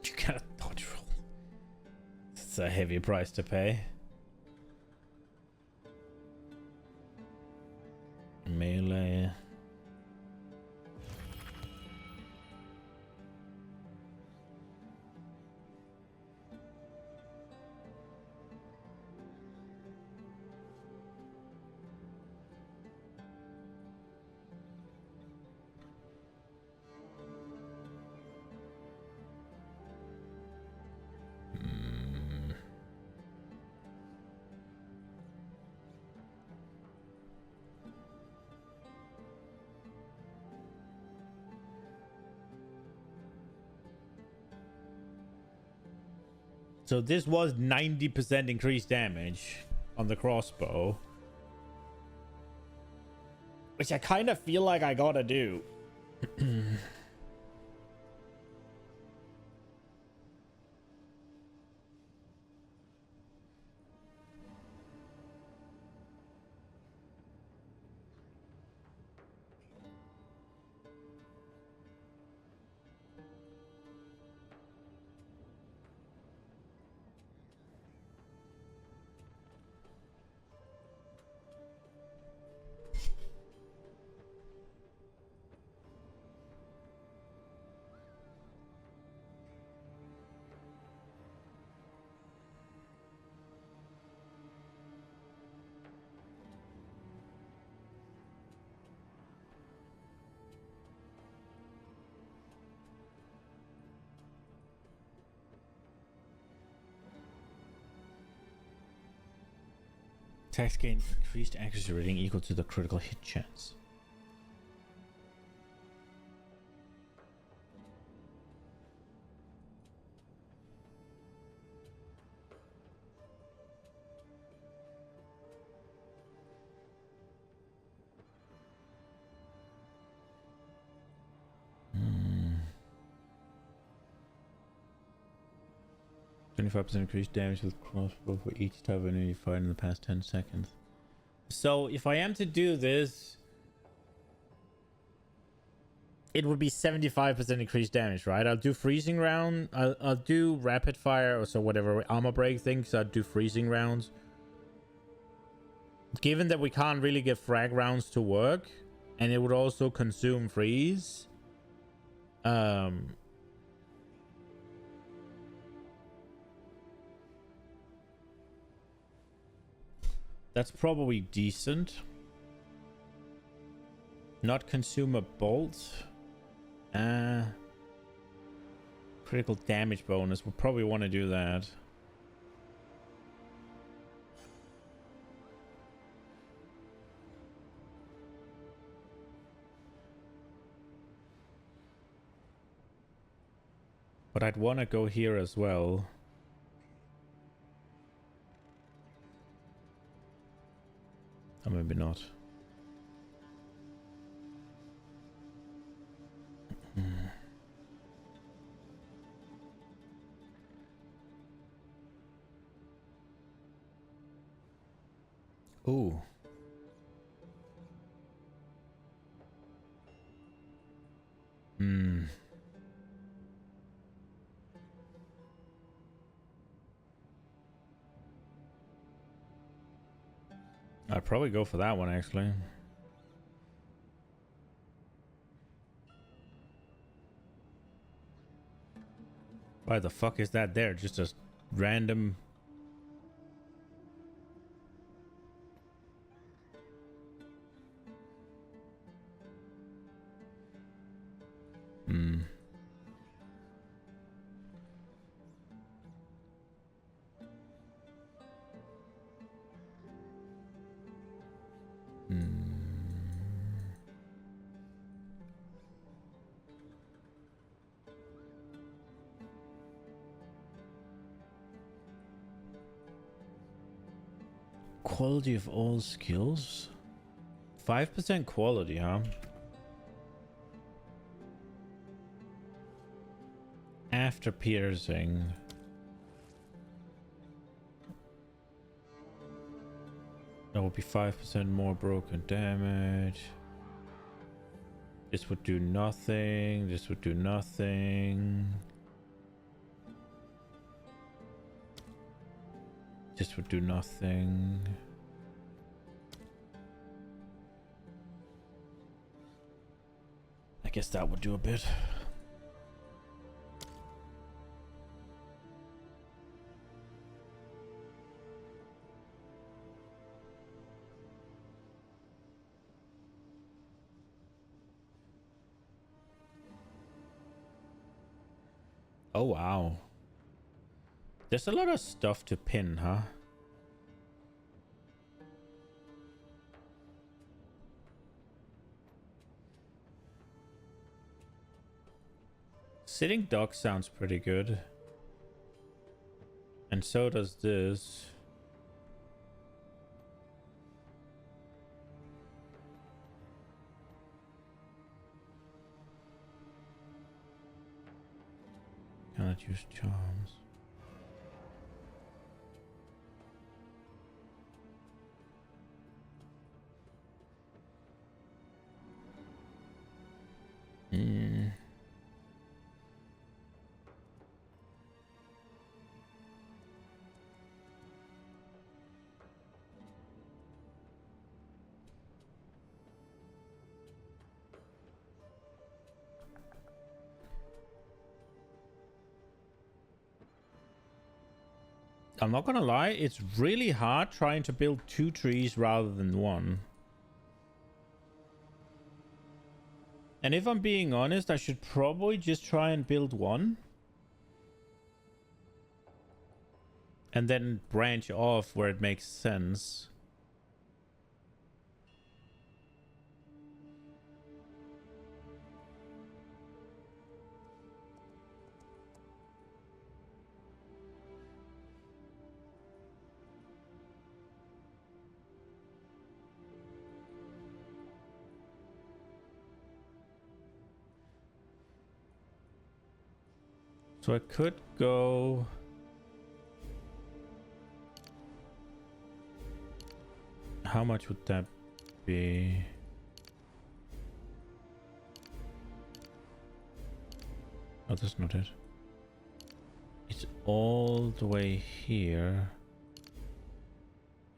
You gotta dodge roll. It's a heavy price to pay. Melee. So this was 90% increased damage on the crossbow. Which I kind of feel like I gotta do. Attacks gain increased accuracy rating equal to the critical hit chance. 25% increased damage with crossbow for each type of enemy fired in the past 10 seconds. So if I am to do this, it would be 75% increased damage, right? I'll do freezing round. I'll do rapid fire or so whatever armor break things. I'll do freezing rounds. Given that we can't really get frag rounds to work, and it would also consume freeze. That's probably decent. Not consume a bolt. Critical damage bonus. We'll probably want to do that. But I'd want to go here as well. Or maybe not. Ooh. I'd probably go for that one, actually. Why the fuck is that there? Just a random... Quality of all skills? 5% quality, huh? After piercing. That would be 5% more broken damage. This would do nothing. This would do nothing. This would do nothing. I guess that would do a bit. Oh, wow. There's a lot of stuff to pin, huh? Sitting duck sounds pretty good. And so does this. Cannot use charms. I'm not gonna lie, it's really hard trying to build 2 trees rather than 1. And if I'm being honest, I should probably just try and build 1. And then branch off where it makes sense. So I could go How much would that be? Oh, that's not it. It's all the way here.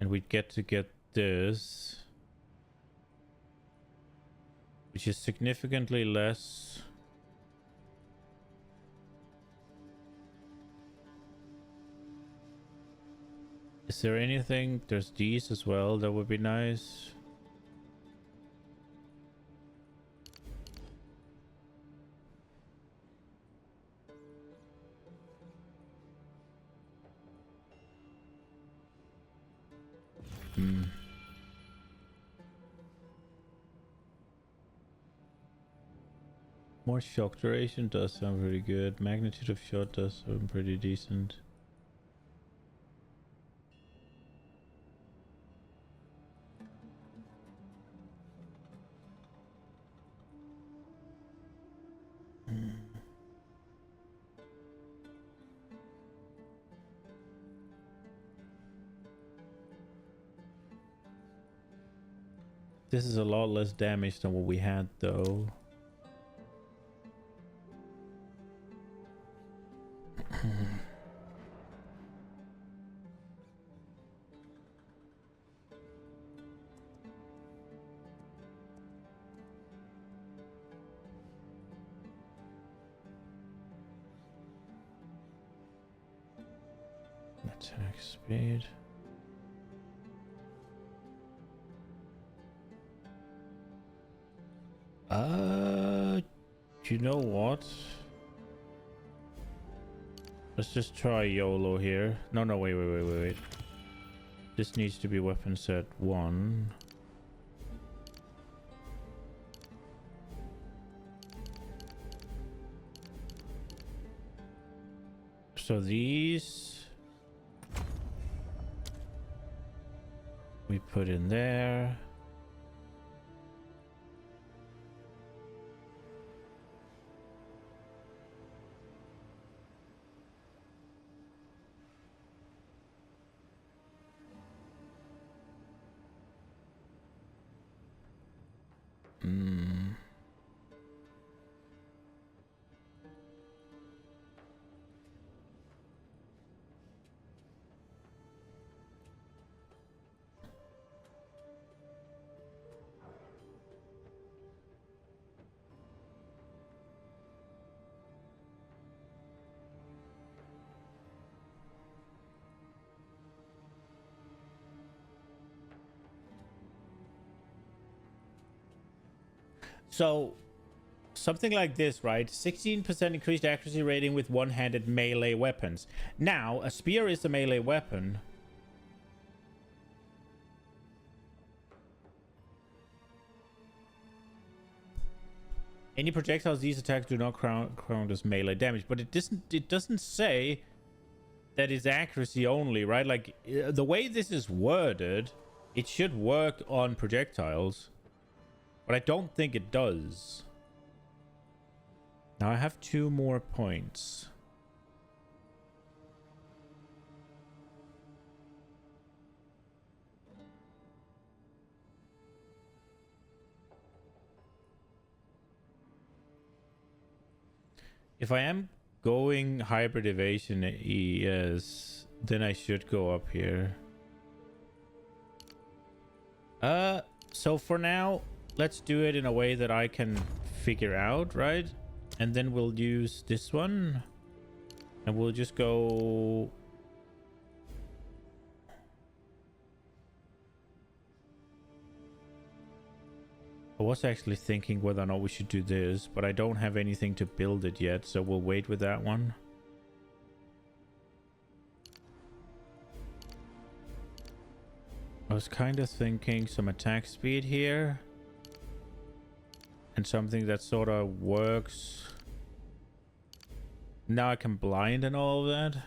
And we'd get this. Which is significantly less. Is there anything? There's these as well. That would be nice. More shock duration does sound pretty good. Magnitude of shot does sound pretty decent. This is a lot less damage than what we had though. Attack speed. You know what? Let's just try YOLO here. No, wait. This needs to be weapon set 1. So these we put in there. So, something like this, right? 16% increased accuracy rating with one-handed melee weapons. Now, a spear is a melee weapon. Any projectiles these attacks do not count as melee damage, but it doesn't say that it's accuracy only, right? Like, the way this is worded, it should work on projectiles. But I don't think it does. Now I have 2 more points. If I am going hybrid evasion ES, then I should go up here. So for now, let's do it in a way that I can figure out, right? And then we'll use this one. And we'll just go... I was actually thinking whether or not we should do this, but I don't have anything to build it yet, so we'll wait with that one. I was kind of thinking some attack speed here. And something that sort of works. Now I can blind and all of that.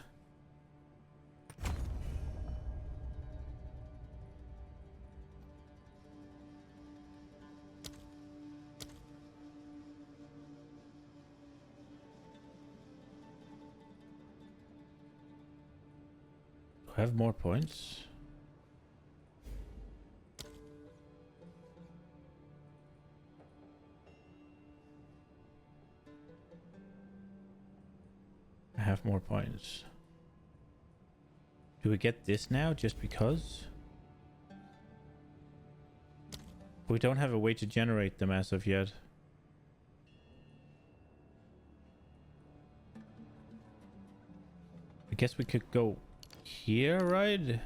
Do I have more points? 5 more points. Do we get this now just because? We don't have a way to generate them as of yet. I guess we could go here, right?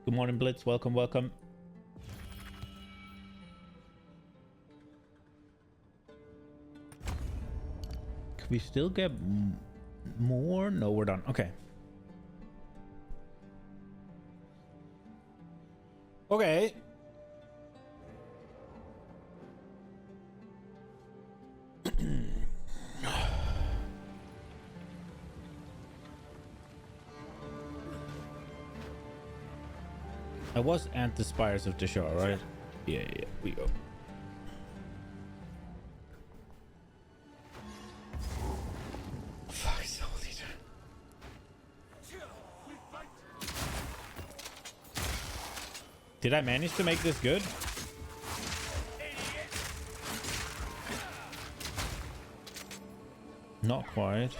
Good morning, Blitz. Welcome, welcome. Can we still get more? No, we're done. Okay. Okay. I was at the Spires of Deshar, right? Yeah, we go. Fuck, so leader. Did I manage to make this good? Not quite.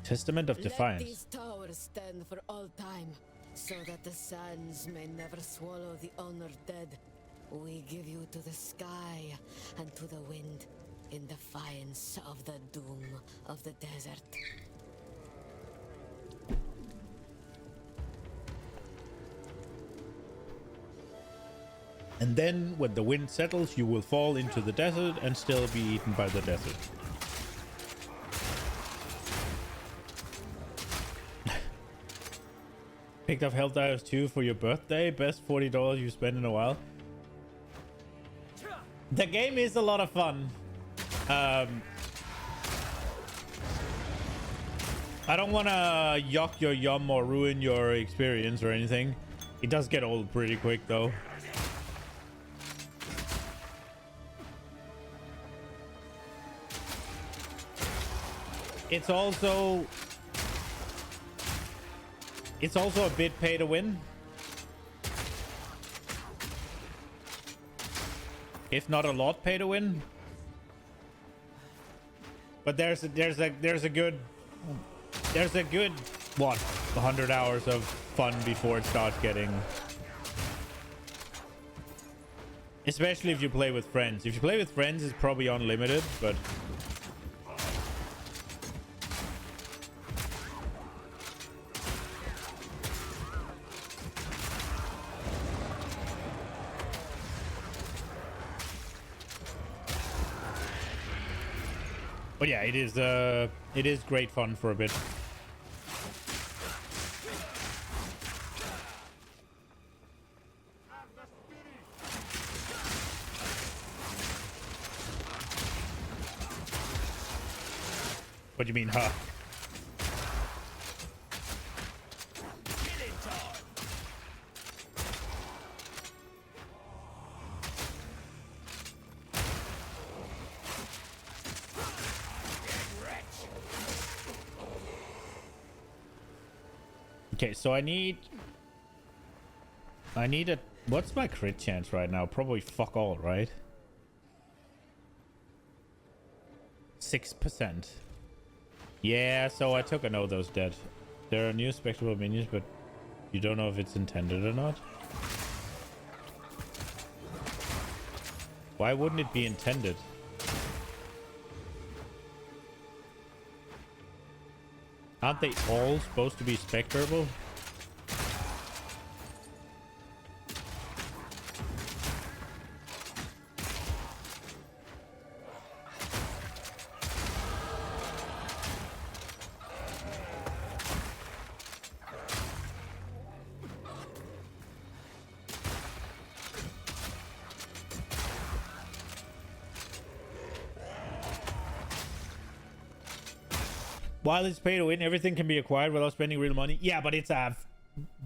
Testament of Defiance. Let these towers stand for all time, so that the sands may never swallow the honored dead. We give you to the sky and to the wind, in defiance of the doom of the desert. And then, when the wind settles, you will fall into the desert and still be eaten by the desert. Picked up Helldivers 2 for your birthday. Best $40 you spent in a while. The game is a lot of fun. I don't want to yuck your yum or ruin your experience or anything. It does get old pretty quick though. It's also a bit pay to win. If not a lot pay to win. But there's a good what, 100 hours of fun before it starts getting, especially if you play with friends. If you play with friends, it's probably unlimited, but yeah, it is great fun for a bit. What do you mean, huh? Okay, so I need a... What's my crit chance right now? Probably fuck all, right? 6%. Yeah, so I took a no, those dead. There are new spectral minions, but you don't know if it's intended or not. Why wouldn't it be intended? Aren't they all supposed to be spectrable? While it's pay to win, everything can be acquired without spending real money. Yeah, but it's a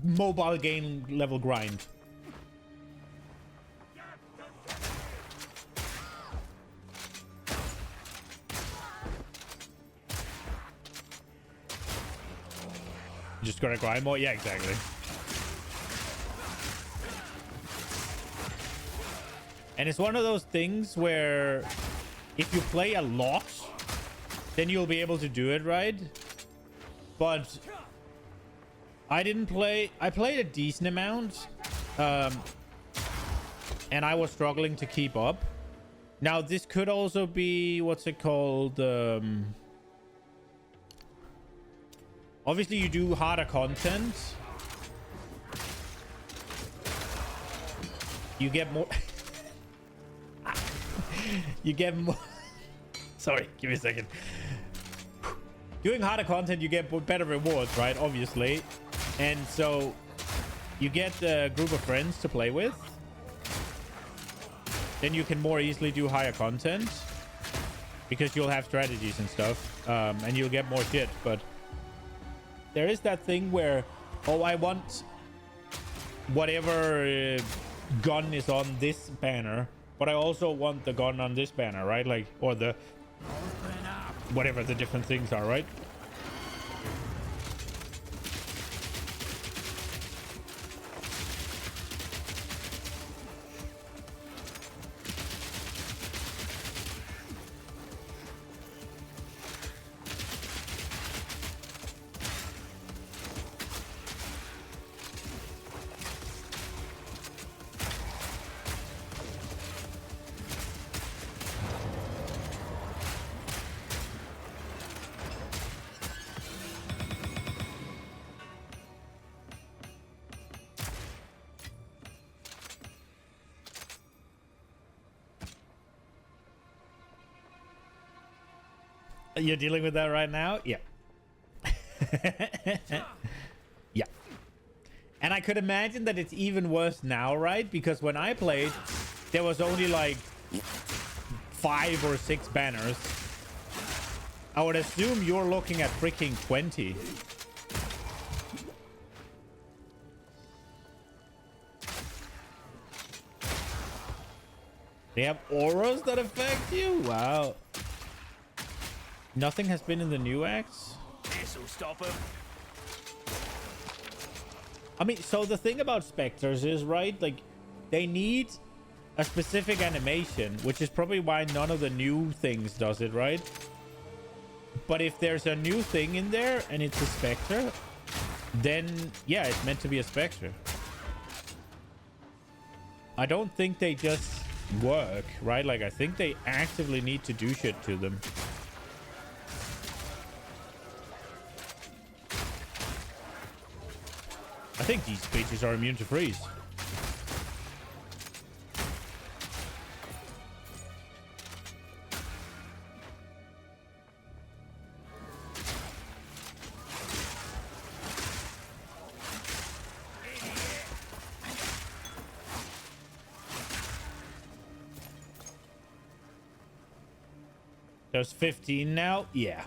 mobile game level grind. You just gotta grind more? Yeah, exactly. And it's one of those things where if you play a lot, then you'll be able to do it, right? But I didn't play. I played a decent amount, and I was struggling to keep up. Now this could also be, what's it called? Obviously you do harder content. You get more. You get more. Sorry, give me a second. Doing harder content, you get better rewards, right? Obviously. And so you get a group of friends to play with. Then you can more easily do higher content because you'll have strategies and stuff, and you'll get more shit. But there is that thing where, oh, I want whatever gun is on this banner, but I also want the gun on this banner, right? Like, or the whatever the different things are, right? You're dealing with that right now? Yeah. Yeah. And I could imagine that it's even worse now, right? Because when I played, there was only like 5 or 6 banners. I would assume you're looking at freaking 20. They have auras that affect you? Wow. Nothing has been in the new acts? This'll stop him. I mean, so the thing about specters is, right, like, they need a specific animation, which is probably why none of the new things does it, right? But if there's a new thing in there and it's a specter, then, yeah, it's meant to be a specter. I don't think they just work, right? Like, I think they actively need to do shit to them. I think these creatures are immune to freeze. There's 15 now? Yeah.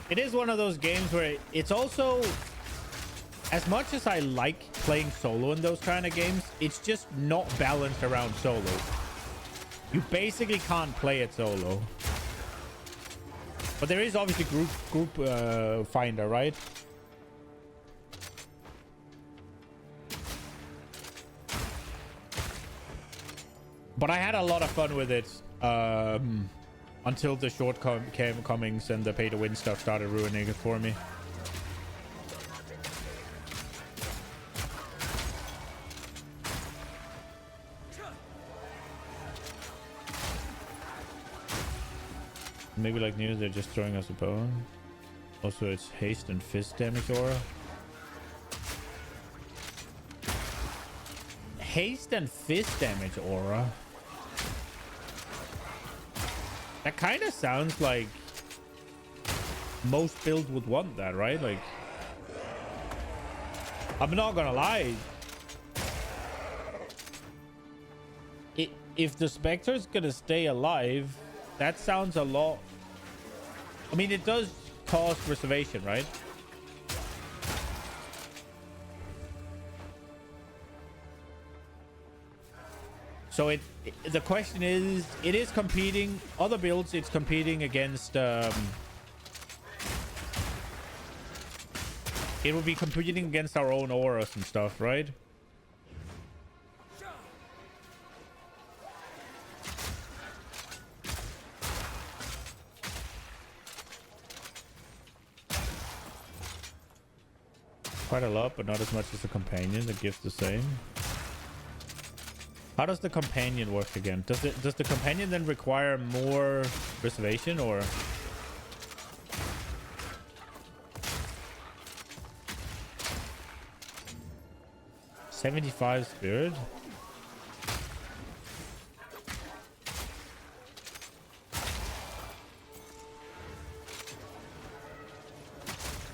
It is one of those games where it's also, as much as I like playing solo in those kind of games, it's just not balanced around solo. You basically can't play it solo. But there is obviously group finder, right? But I had a lot of fun with it until the shortcomings and the pay-to-win stuff started ruining it for me. Maybe like news, they're just throwing us a bone. Also, it's haste and fist damage aura. Haste and fist damage aura. That kind of sounds like most builds would want that, right? Like, I'm not gonna lie. If the Spectre's gonna stay alive, that sounds a lot. I mean, it does cause reservation, right? So the question is, it is competing other builds. It's competing against. It will be competing against our own auras and stuff, right? Quite a lot, but not as much as the companion. The gift the same. How does the companion work again? Does the companion then require more reservation or? $75 spirit.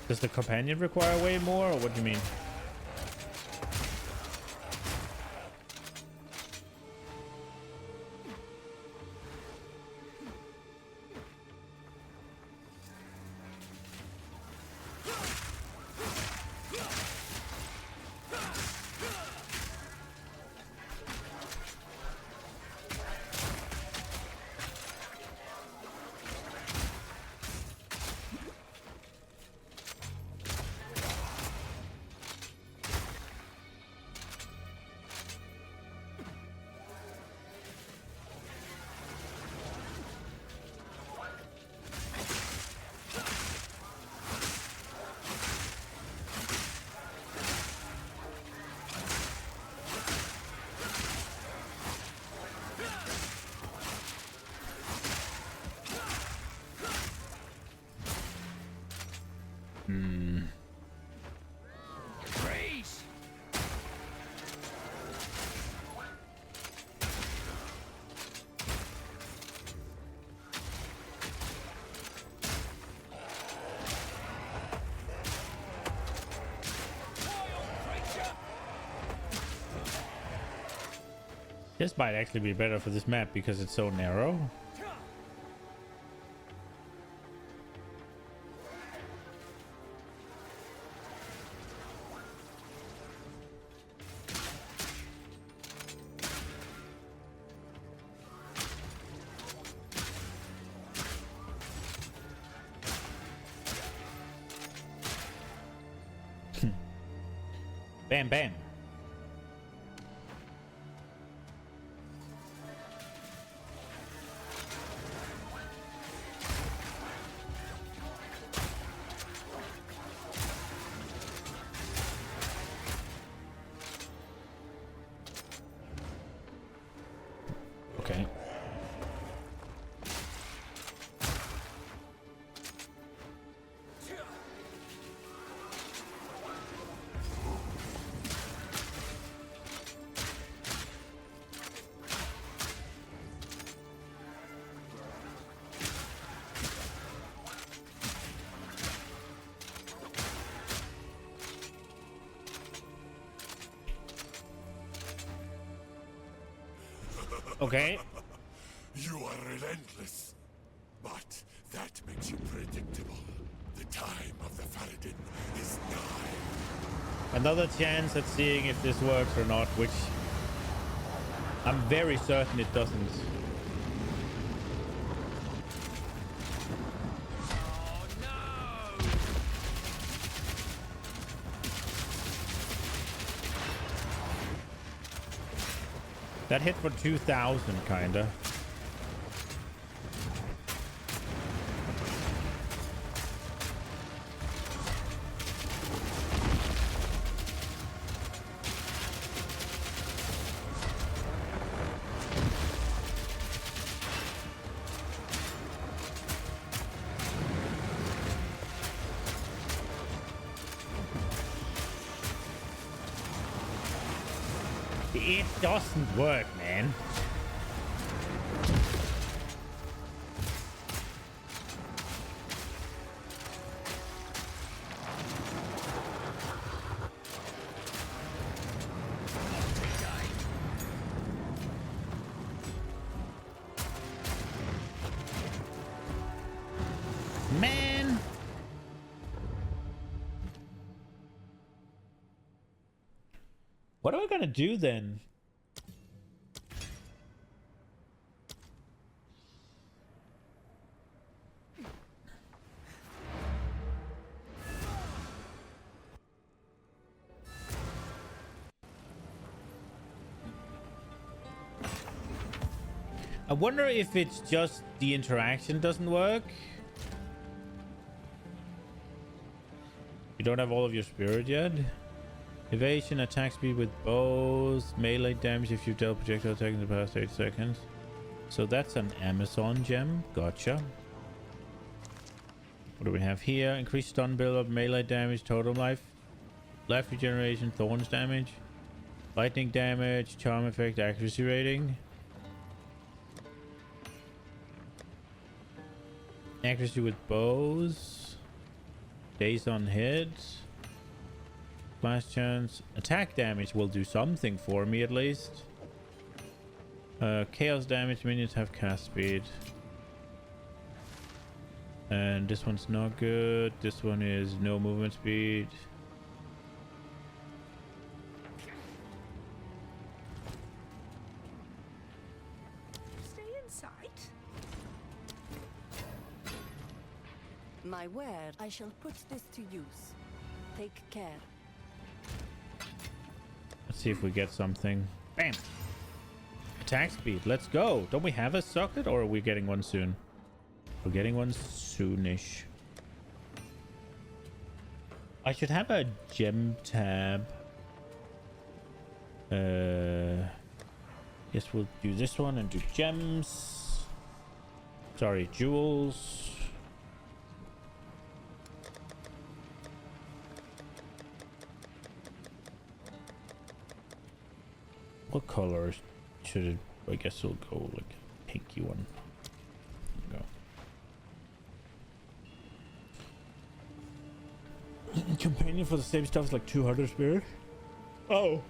Does the companion require way more, or what do you mean? This might actually be better for this map because it's so narrow. Bam, bam. Okay. Okay. You are relentless, but that makes you predictable. The time of the Faradin is nigh. Another chance at seeing if this works or not, which I'm very certain it doesn't. That hit for 2,000, kinda. It doesn't work, man. Man. What am I gonna do then? I wonder if it's just the interaction doesn't work. You don't have all of your spirit yet. Evasion, attack speed with bows, melee damage if you dealt projectile attack in the past 8 seconds. So that's an Amazon gem. Gotcha. What do we have here? Increased stun build-up, melee damage, total life regeneration, thorns damage, lightning damage, charm effect, accuracy rating. Accuracy with bows, days on hit, splash chance, attack damage will do something for me at least. Chaos damage, minions have cast speed. And this one's not good. This one is no movement speed. Stay in sight. My word, I shall put this to use. Take care. Let's see if we get something. Bam! Attack speed. Let's go. Don't we have a socket, or are we getting one soon? We're getting one soonish. I should have a gem tab. Guess we'll do this one and do gems. Sorry, jewels. What colors should it? I guess we'll go like pinky one. Go. Companion for the same stuff is like 200 spirit. Oh.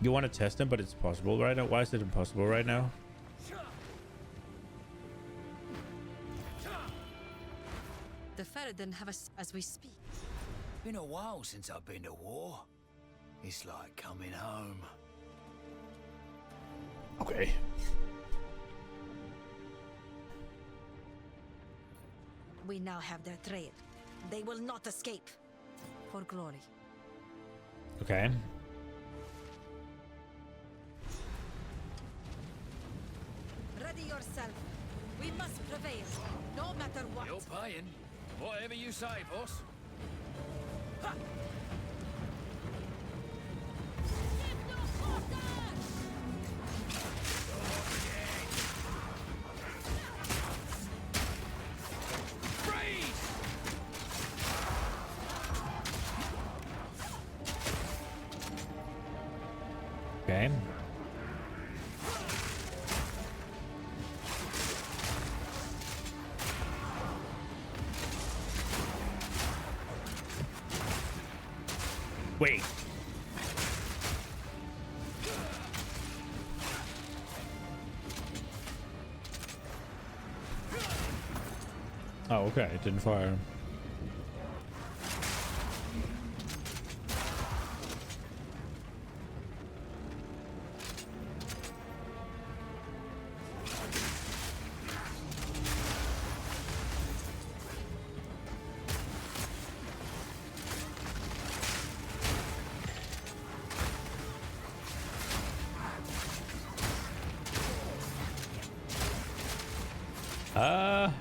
You want to test them, but it's possible right now. Why is it impossible right now? The Faradin have us as we speak. Been a while since I've been to war. It's like coming home. Okay. We now have their trail. They will not escape. For glory. Okay. Ready yourself. We must prevail, no matter what. You're paying. Whatever you say, boss. Ha! Okay. Wait. Oh, okay. It didn't fire. Uh...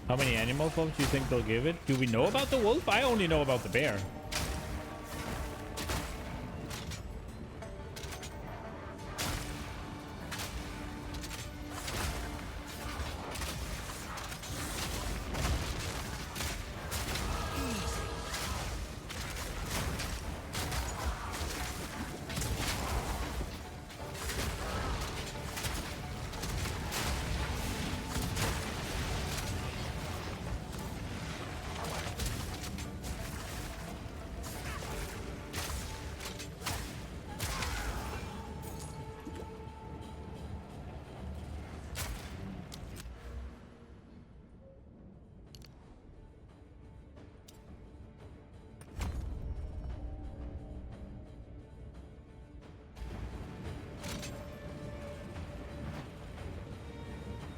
How many animal forms do you think they'll give it? Do we know about the wolf? I only know about the bear.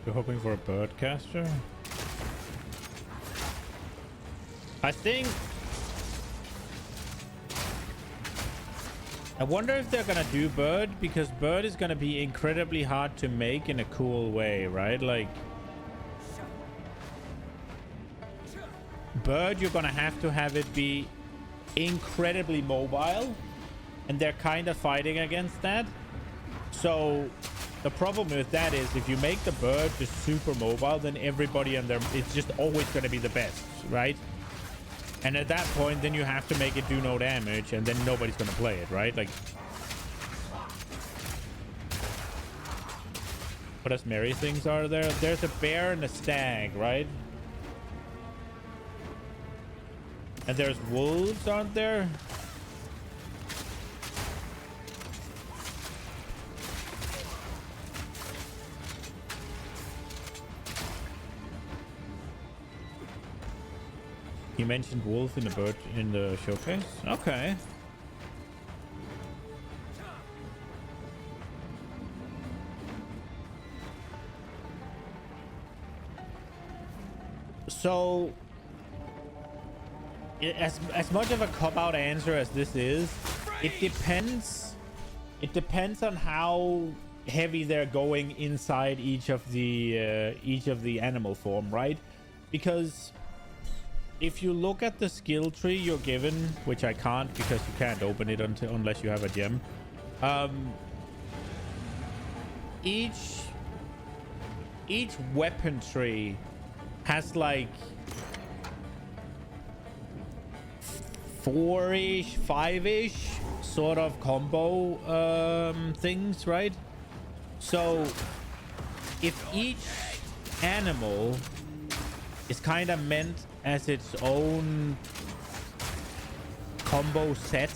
You're hoping for a bird caster? I think... I wonder if they're gonna do bird, because bird is gonna be incredibly hard to make in a cool way, right? Like... bird, you're gonna have it be incredibly mobile, and they're kind of fighting against that. So... the problem with that is if you make the bird just super mobile, then everybody on there, it's just always going to be the best, right? And at that point, then you have to make it do no damage, and then nobody's going to play it, right? Like, what else merry things are there? There's a bear and a stag, right? And there's wolves, aren't there? You mentioned wolf in the bird in the showcase. Okay. So, as much of a cop-out answer as this is, it depends. It depends on how heavy they're going inside each of the animal form, right? Because if you look at the skill tree you're given, which I can't because you can't open it unless you have a gem, each weapon tree has like 4-ish, 5-ish sort of combo things, right? So if each animal is kind of meant as its own combo set,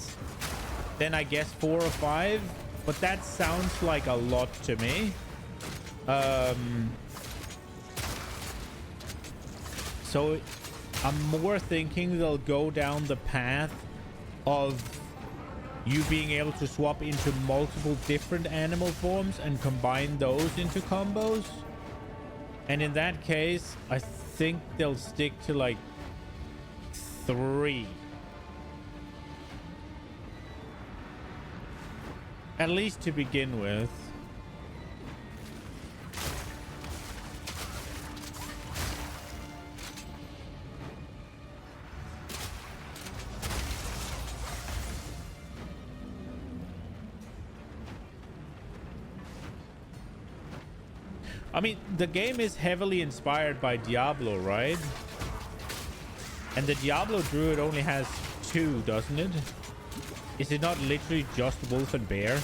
then I guess 4 or 5, but that sounds like a lot to me. So I'm more thinking they'll go down the path of you being able to swap into multiple different animal forms and combine those into combos. And in that case, I think they'll stick to like 3. At least to begin with. I mean, the game is heavily inspired by Diablo, right? And the Diablo druid only has 2, doesn't it? Is it not literally just wolf and bear?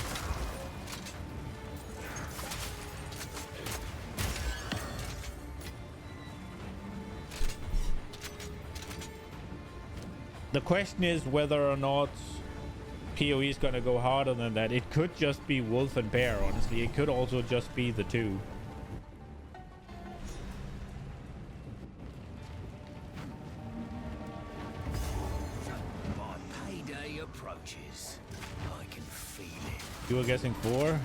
The question is whether or not PoE is going to go harder than that. It could just be wolf and bear, honestly. It could also just be the 2. You were guessing 4?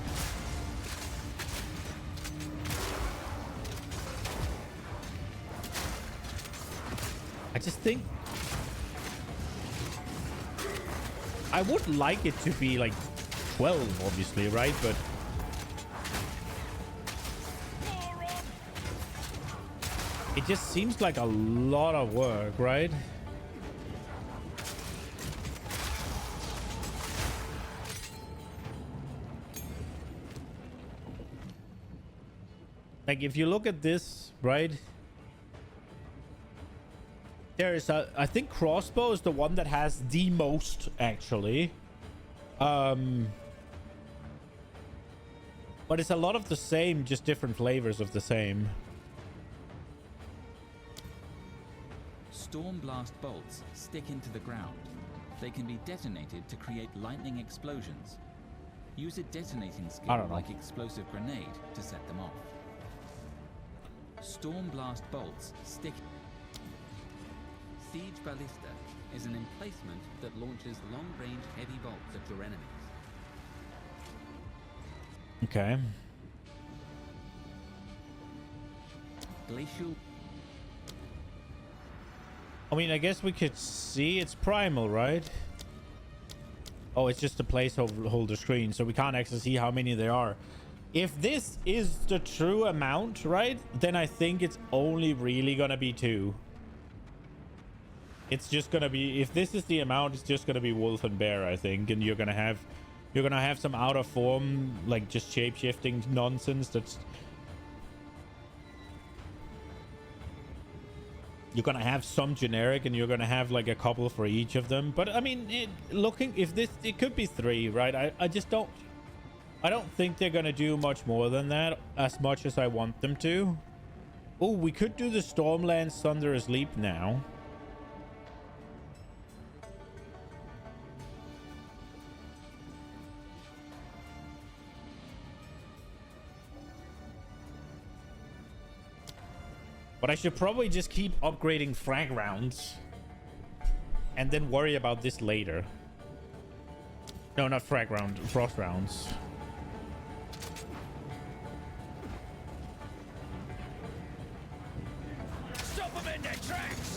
I just think I would like it to be like 12, obviously, right? But it just seems like a lot of work, right? Like, if you look at this, right? There is a... I think crossbow is the one that has the most, actually. But it's a lot of the same, just different flavors of the same. Stormblast bolts stick into the ground. They can be detonated to create lightning explosions. Use a detonating skill like explosive grenade to set them off. Stormblast bolts stick. Siege Ballista is an emplacement that launches long-range heavy bolts at your enemies. Okay. Glacial. I mean, I guess we could see it's primal, right? Oh, it's just a placeholder screen, so we can't actually see how many there are. If this is the true amount, right, then I think it's only really gonna be 2. It's just gonna be, if this is the amount, it's just gonna be wolf and bear, I think, and you're gonna have some out of form, like just shape-shifting nonsense that's... You're gonna have some generic, and you're gonna have like a couple for each of them. But I mean, it could be 3, right? I just don't... I don't think they're gonna do much more than that, as much as I want them to. Oh, we could do the Stormlands Thunderous Leap now. But I should probably just keep upgrading frag rounds and then worry about this later. No, not frag round, frost rounds. Stop them in their tracks!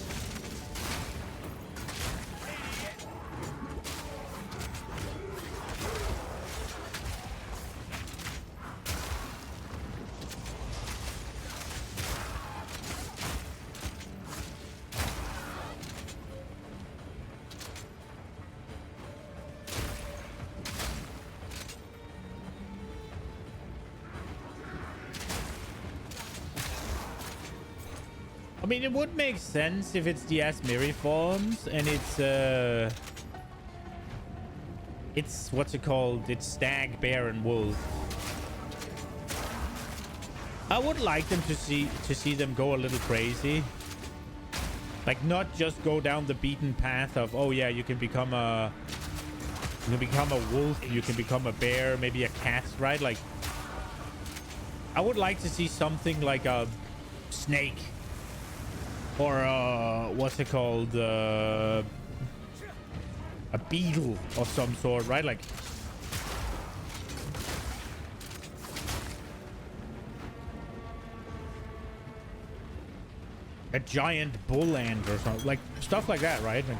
I mean, it would make sense if it's the Asmiri forms and it's what's it called? It's stag, bear, and wolf. I would like them to see them go a little crazy. Like, not just go down the beaten path of, oh yeah, you can become a wolf, you can become a bear, maybe a cat, right? Like, I would like to see something like a snake. Or, what's it called? A beetle of some sort, right? Like... a giant bull ant or something. Like, stuff like that, right? Like,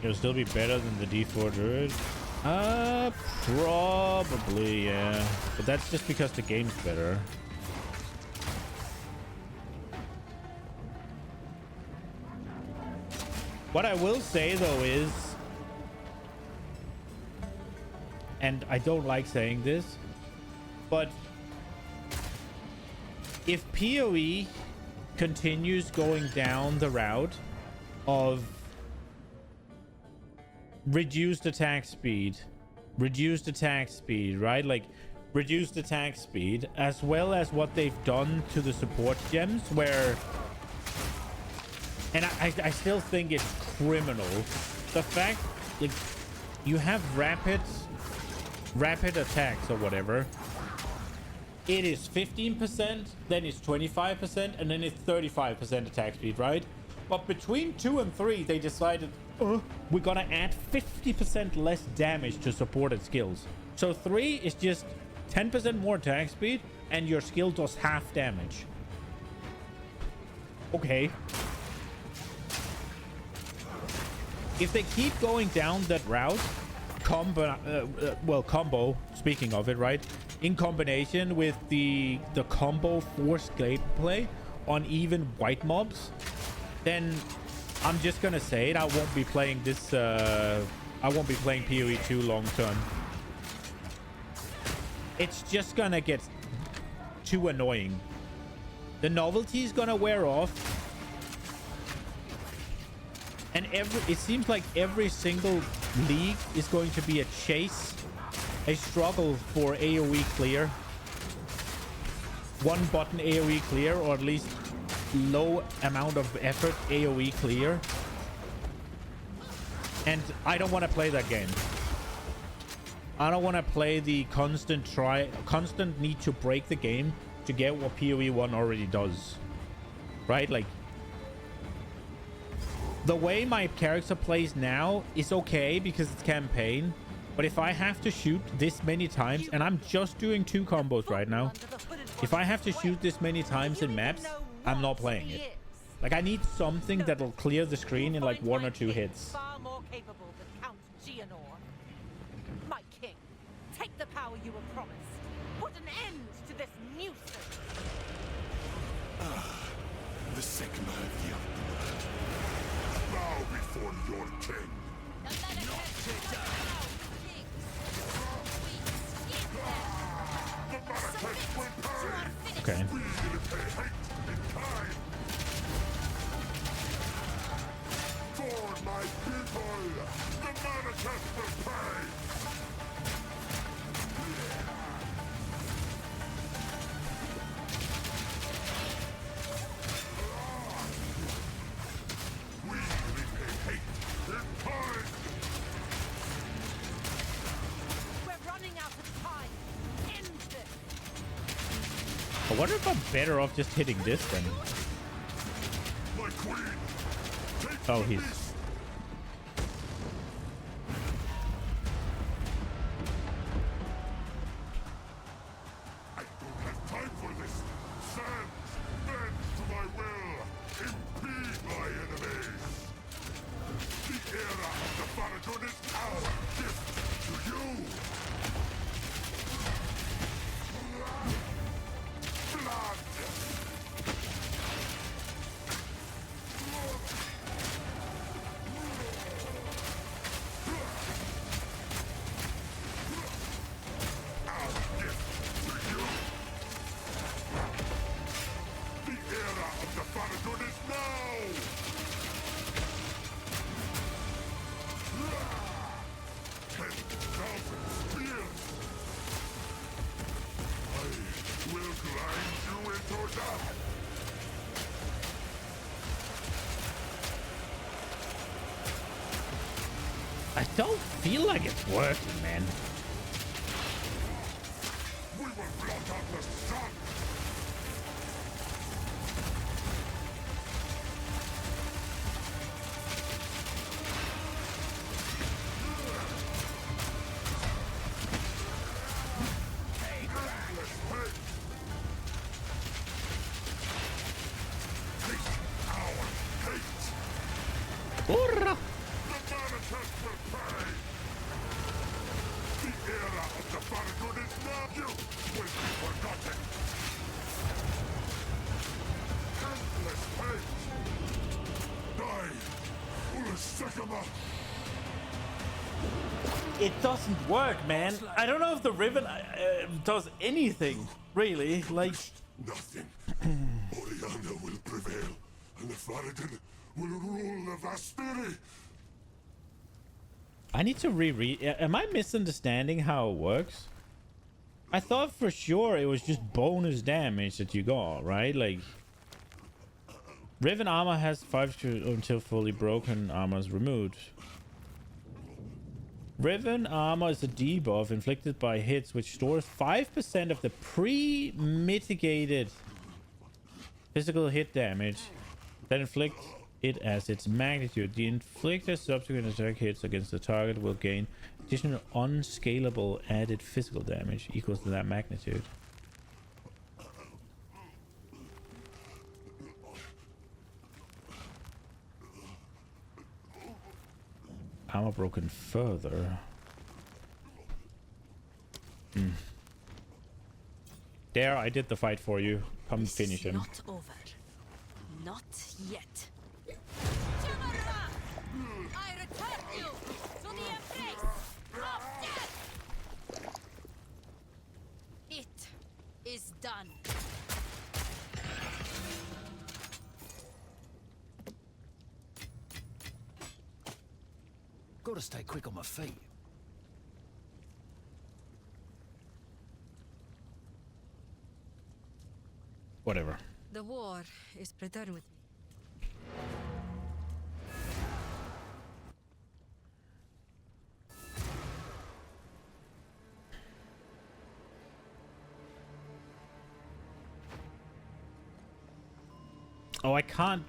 it'll still be better than the D4 Druid. Probably, yeah. But that's just because the game's better. What I will say, though, is... and I don't like saying this, but if PoE continues going down the route of reduced attack speed, right? Like, reduced attack speed, as well as what they've done to the support gems, where... and I still think it's criminal. The fact, like, you have rapid attacks or whatever. It is 15%, then it's 25%, and then it's 35% attack speed, right? But between 2 and 3, they decided, we're gonna add 50% less damage to supported skills. So 3 is just 10% more attack speed, and your skill does half damage. Okay. If they keep going down that route, combo, speaking of it, right? In combination with the combo forced gameplay on even white mobs, then I'm just gonna say it. I won't be playing this. I won't be playing PoE 2 long term. It's just gonna get too annoying. The novelty is gonna wear off, and it seems like every single league is going to be a chase, a struggle for AoE clear. One button AoE clear, or at least low amount of effort AoE clear. And I don't want to play that game. I don't want to play the constant need to break the game to get what PoE 1 already does. Right? Like, the way my character plays now is okay because it's campaign. But if I have to shoot this many times, and I'm just doing 2 combos right now. If I have to shoot this many times in maps, I'm not playing it. Like, I need something that'll clear the screen in like 1 or 2 hits. Far more capable than Count Gianor. My king, take the power you were promised. Put an end to this nuisance. The Sigma of the Aftermath. Bow before your king. Not today. The Marrakech will pay. Okay. We will pay hate in kind. For my people, the Marrakech will pay. We repay hate in kind. We're running out of time. End this. I wonder if I'm better off just hitting this then. My queen, take Oh, the he's... beast. I don't have time for this. Stand, bend to my will. Impede my enemies. The era of the Faradun is our gift to you. Blood. Our gift to you. The era of the Faradun is now. 10,000 spears. I will grind you into dust. I don't feel like it's working, man. We will blot out the sun. Endless hate. Hate our hate. Urra! The Marrakech will pay. The era of the Faradun is now. You will be forgotten. Endless hate. Die, Ulasekama. It doesn't work, man. I don't know if the Riven does anything, really. Like, Nothing. Oriana will prevail, and the Faradun will rule the Vastiri. I need to reread. Am I misunderstanding how it works? I thought for sure it was just bonus damage that you got, right? Like, Riven armor has 5 until fully broken armor is removed. Riven armor is a debuff inflicted by hits which stores 5% of the pre-mitigated physical hit damage that inflict it as its magnitude. The inflictor's subsequent attack hits against the target will gain Additional unscalable added physical damage equals to that magnitude. Armor broken further. There, I did the fight for you. Come finish him. Not over. Not yet. I return you to the embrace of death! It is done. Gotta stay quick on my feet. Whatever. The war is predone with me. Oh, I can't.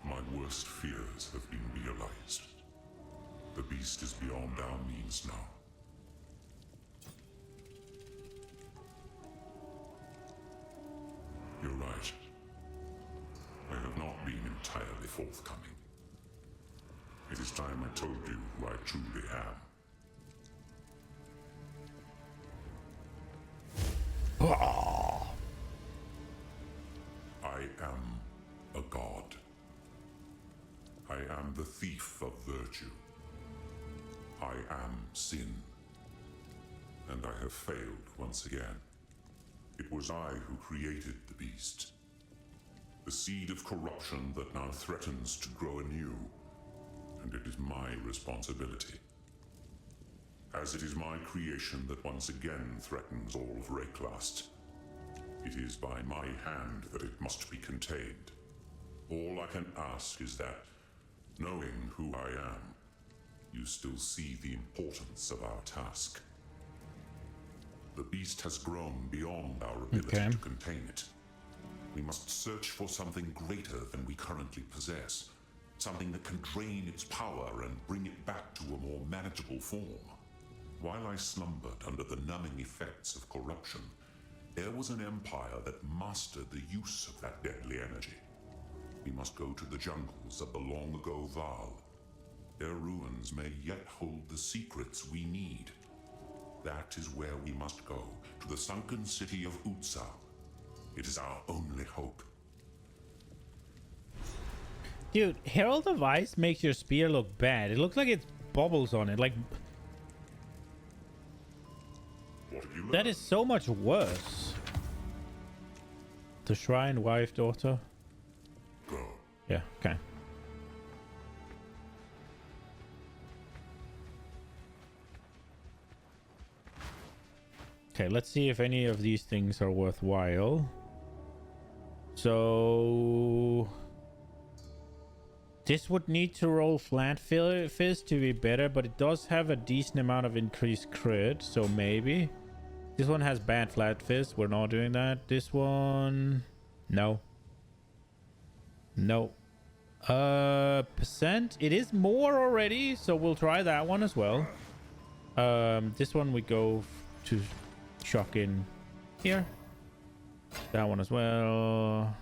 My worst fears have been realized. The beast is beyond our means now. You're right. I have not been entirely forthcoming. It is time I told you who I truly am. I am a god. I am the thief of virtue. I am sin. And I have failed once again. It was I who created the beast. The seed of corruption that now threatens to grow anew. And it is my responsibility. As it is my creation that once again threatens all of Rayclast. It is by my hand that it must be contained. All I can ask is that, knowing who I am, you still see the importance of our task. The beast has grown beyond our ability to contain it. We must search for something greater than we currently possess. Something that can drain its power and bring it back to a more manageable form. While I slumbered under the numbing effects of corruption, there was an empire that mastered the use of that deadly energy. We must go to the jungles of the long-ago Val. Their ruins may yet hold the secrets we need. That is where we must go, to the sunken city of Exile. It is our only hope. Dude, Herald of Ice makes your spear look bad. It looks like it's bubbles on it. Like, that is so much worse. The shrine, wife, daughter. Go. Yeah, okay. Okay, let's see if any of these things are worthwhile. So this would need to roll flat fizz to be better, but it does have a decent amount of increased crit, so maybe. This one has bad flat fizz. We're not doing that. This one, no. No. Percent. It is more already, so we'll try that one as well. This one we go to chuck in here. That one as well.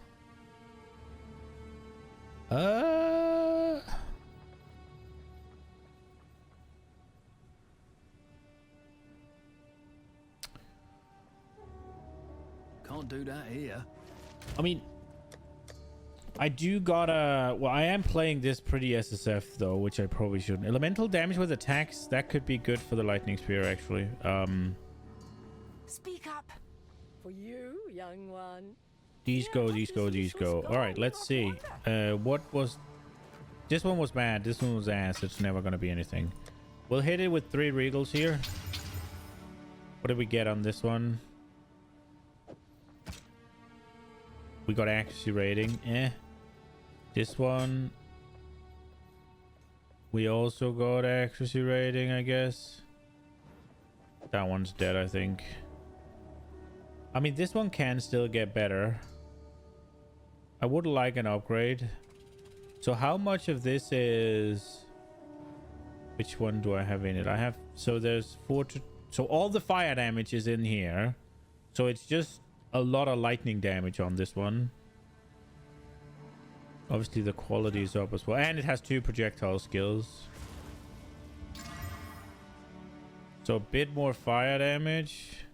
Can't do that here. I mean, I do gotta... Well, I am playing this pretty SSF, though, which I probably shouldn't. Elemental damage with attacks, that could be good for the Lightning Spear, actually. Speak up. For you, young one. These go, these go, these go. Alright, let's see. What was... This one was bad. This one was ass. It's never gonna be anything. We'll hit it with 3 Regals here. What did we get on this one? We got accuracy rating. This one We also got accuracy rating, I guess. That one's dead, I think. I mean, this one can still get better. I would like an upgrade. So how much of this is... Which one do I have in it? I have... So there's 4 to... So all the fire damage is in here. So it's just a lot of lightning damage on this one. Obviously the quality is up as well. And it has 2 projectile skills. So a bit more fire damage.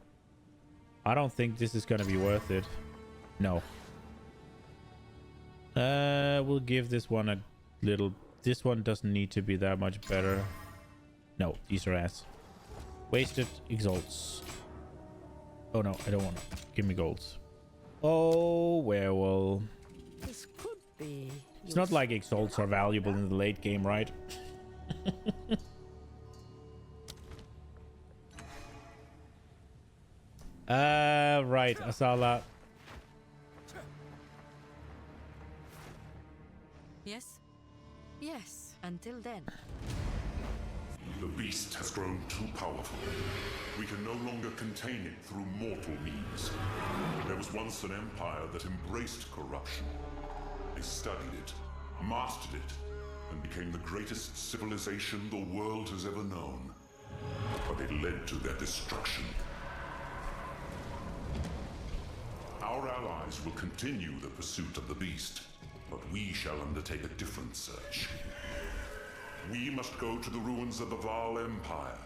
I don't think this is going to be worth it. No. We'll give this one a little... This one doesn't need to be that much better. No, these are ass. Wasted exalts. Oh no, I don't want to. Give me golds. Oh, well. This could be. It's not like exalts are valuable in the late game, right? Right, Asala. Yes? Yes, until then. The beast has grown too powerful. We can no longer contain it through mortal means. There was once an empire that embraced corruption. They studied it, mastered it, and became the greatest civilization the world has ever known. But it led to their destruction. Our allies will continue the pursuit of the beast, but we shall undertake a different search. We must go to the ruins of the Val Empire,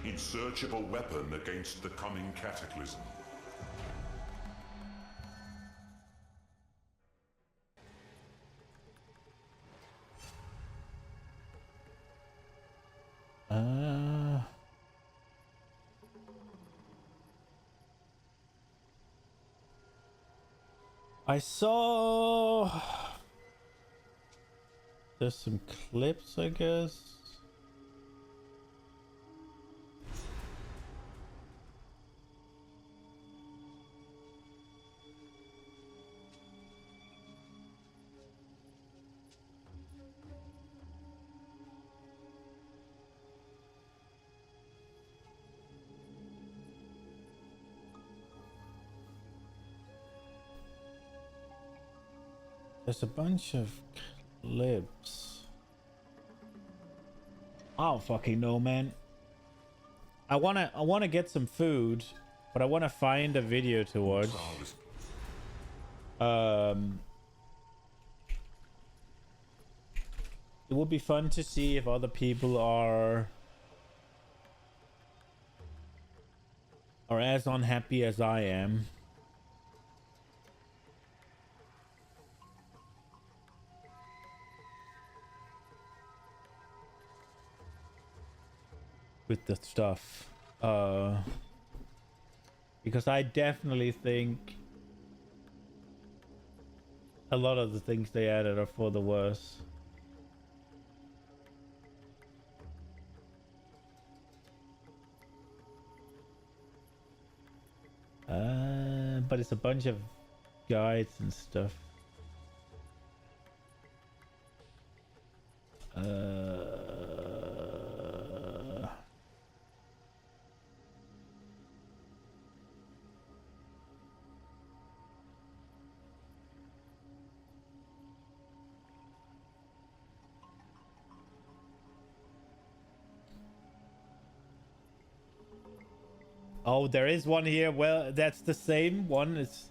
in search of a weapon against the coming cataclysm. I saw... There's some clips, I guess. There's a bunch of clips. I don't fucking know, man. I wanna get some food, but I wanna find a video to watch. It would be fun to see if other people are as unhappy as I am. With the stuff, because I definitely think a lot of the things they added are for the worse. But it's a bunch of guides and stuff. Oh, there is one here. Well, that's the same one. It's...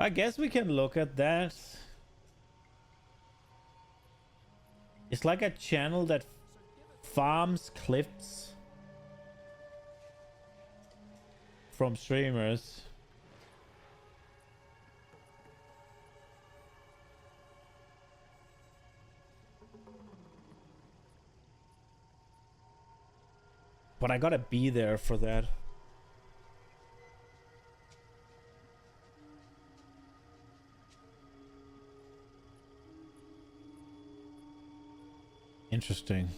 I guess we can look at that. It's like a channel that farms clips from streamers. But I gotta be there for that. Interesting.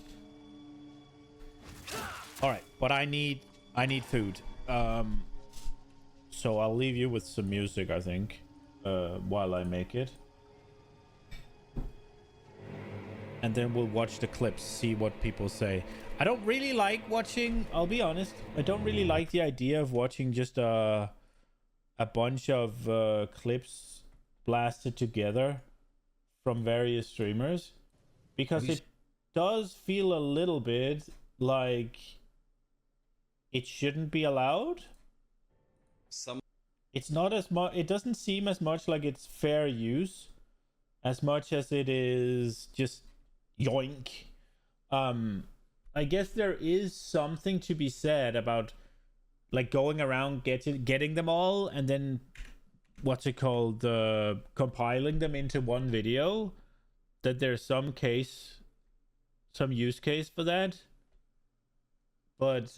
All right, but I need food. So I'll leave you with some music, I think, while I make it. and then we'll watch the clips, see what people say. I don't really like watching, I'll be honest, I don't really like the idea of watching just a bunch of clips blasted together from various streamers, because it does feel a little bit like it shouldn't be allowed. It's not as much, it doesn't seem as much like it's fair use as much as it is just yoink. I guess there is something to be said about like going around getting them all and then what's it called, compiling them into one video. That there's some use case for that, but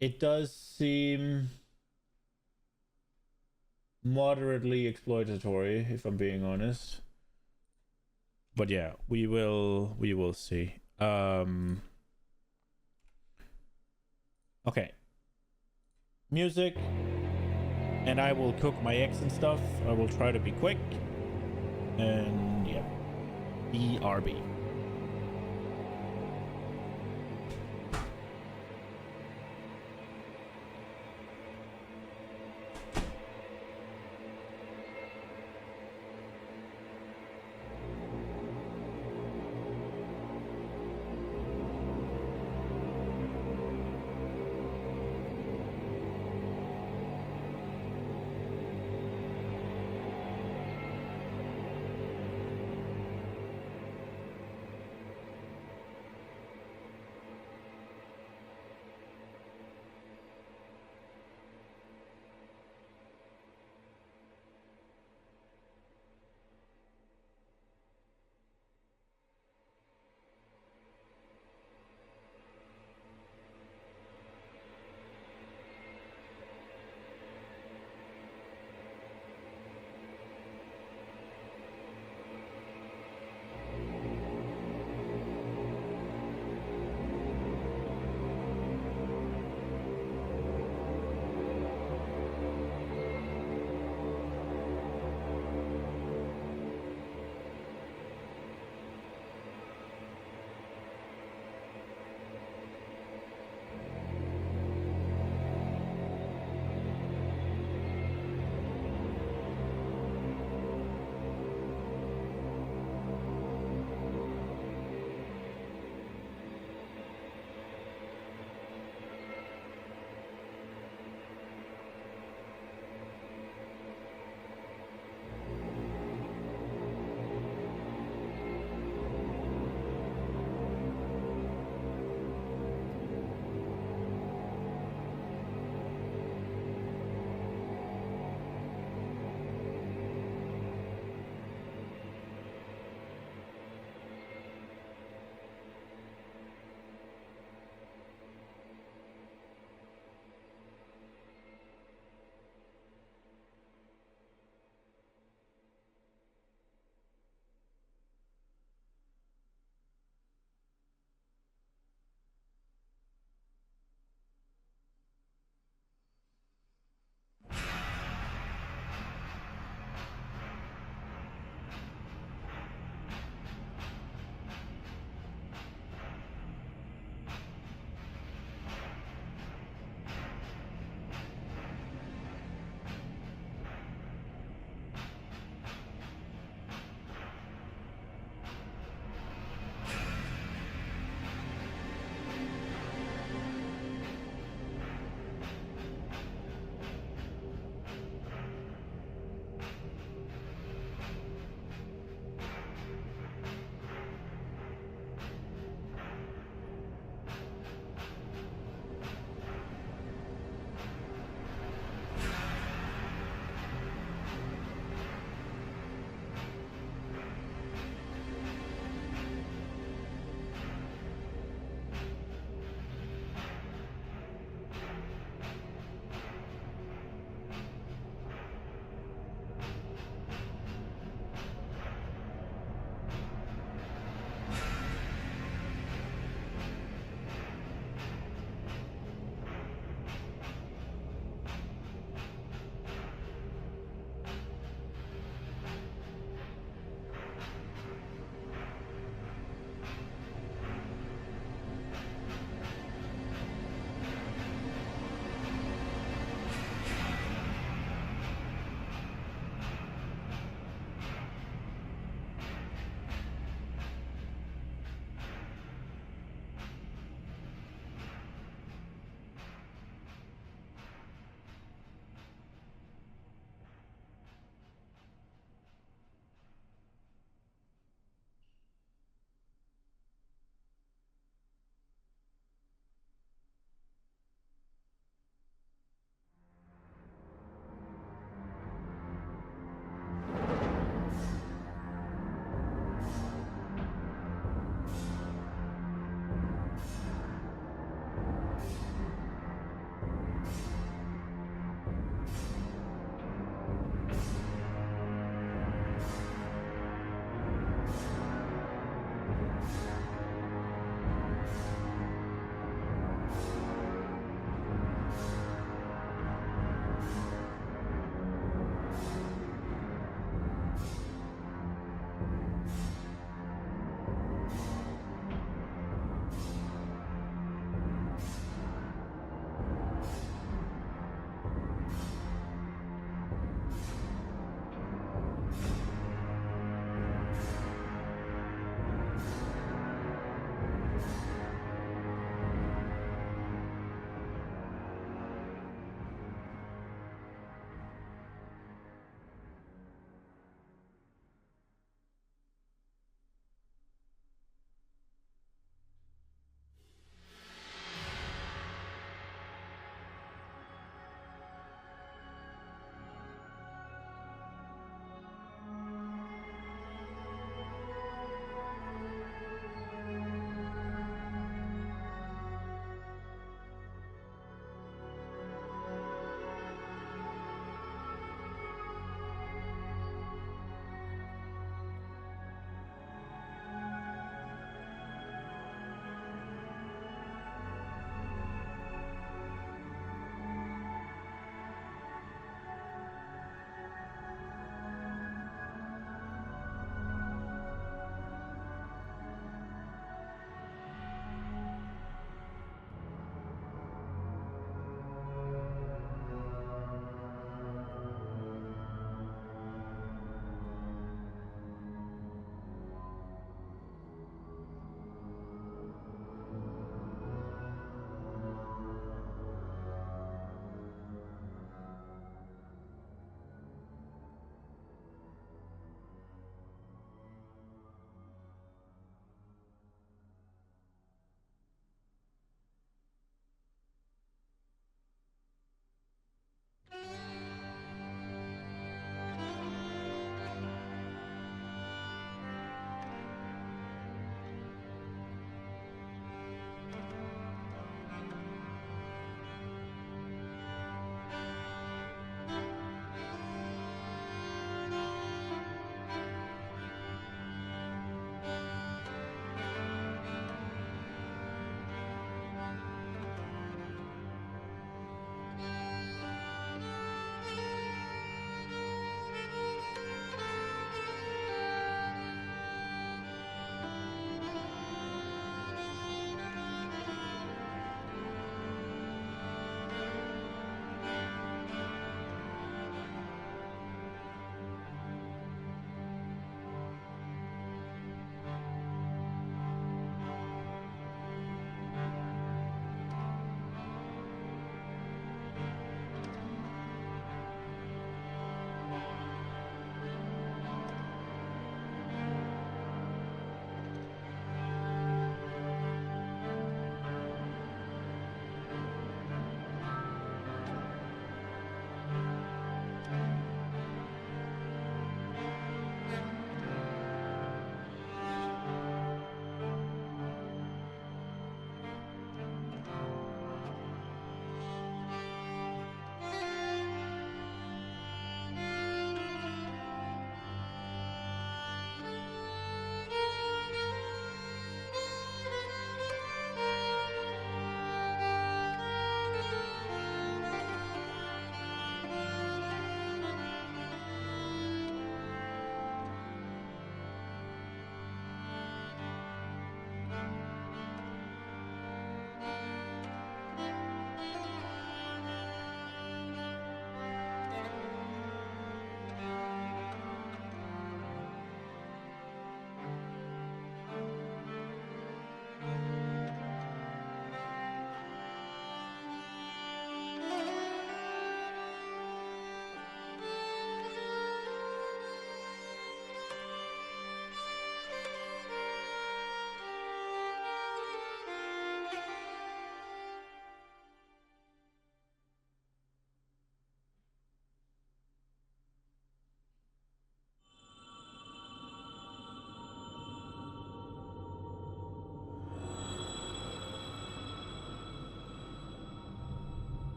it does seem moderately exploitatory, if I'm being honest. But yeah, we will see. Okay. Music. And I will cook my eggs and stuff. I will try to be quick. And yeah. BRB.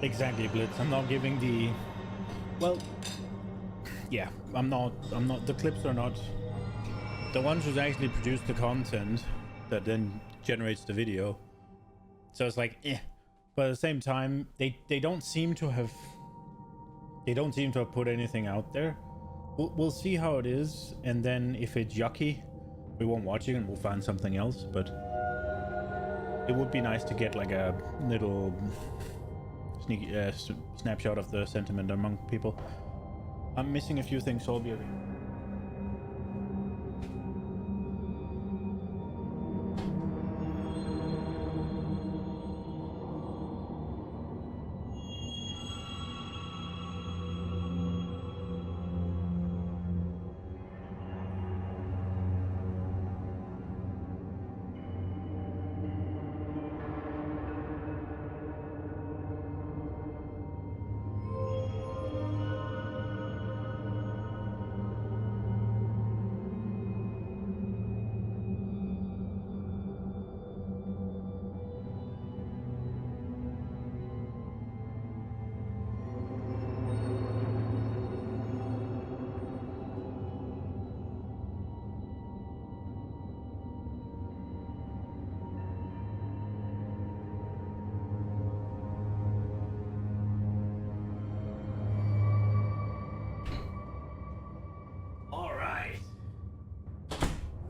Exactly, Blitz. I'm not giving the... Well, yeah, I'm not... The clips are not... The ones who actually produce the content that then generates the video. So it's like, eh. But at the same time, they don't seem to have... They don't seem to have put anything out there. We'll see how it is, and then if it's yucky, we won't watch it and we'll find something else, but... It would be nice to get like a little sneaky snapshot of the sentiment among people. I'm missing a few things, so I'll be...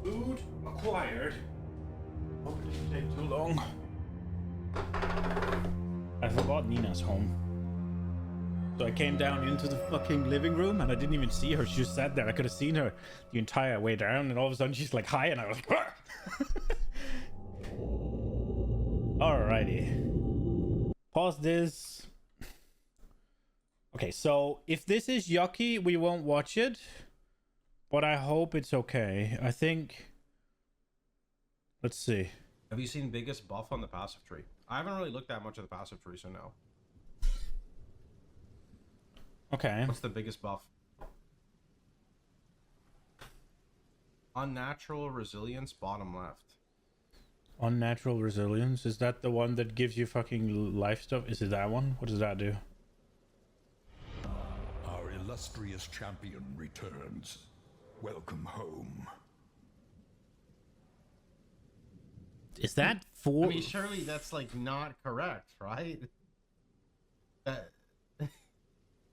Food acquired. Hope it didn't take too long. I forgot Nina's home. So I came down into the fucking living room and I didn't even see her. She just sat there. I could have seen her the entire way down, and all of a sudden she's like, hi, and I was like, alrighty. Pause this. Okay, so if this is yucky, we won't watch it. But I hope it's okay. I think... Let's see. Have you seen biggest buff on the passive tree? I haven't really looked that much at the passive tree, so no. Okay. What's the biggest buff? Unnatural resilience, bottom left. Unnatural resilience? Is that the one that gives you fucking life stuff? Is it that one? What does that do? Our illustrious champion returns. Welcome home. Is that for... I mean, surely that's like not correct, right?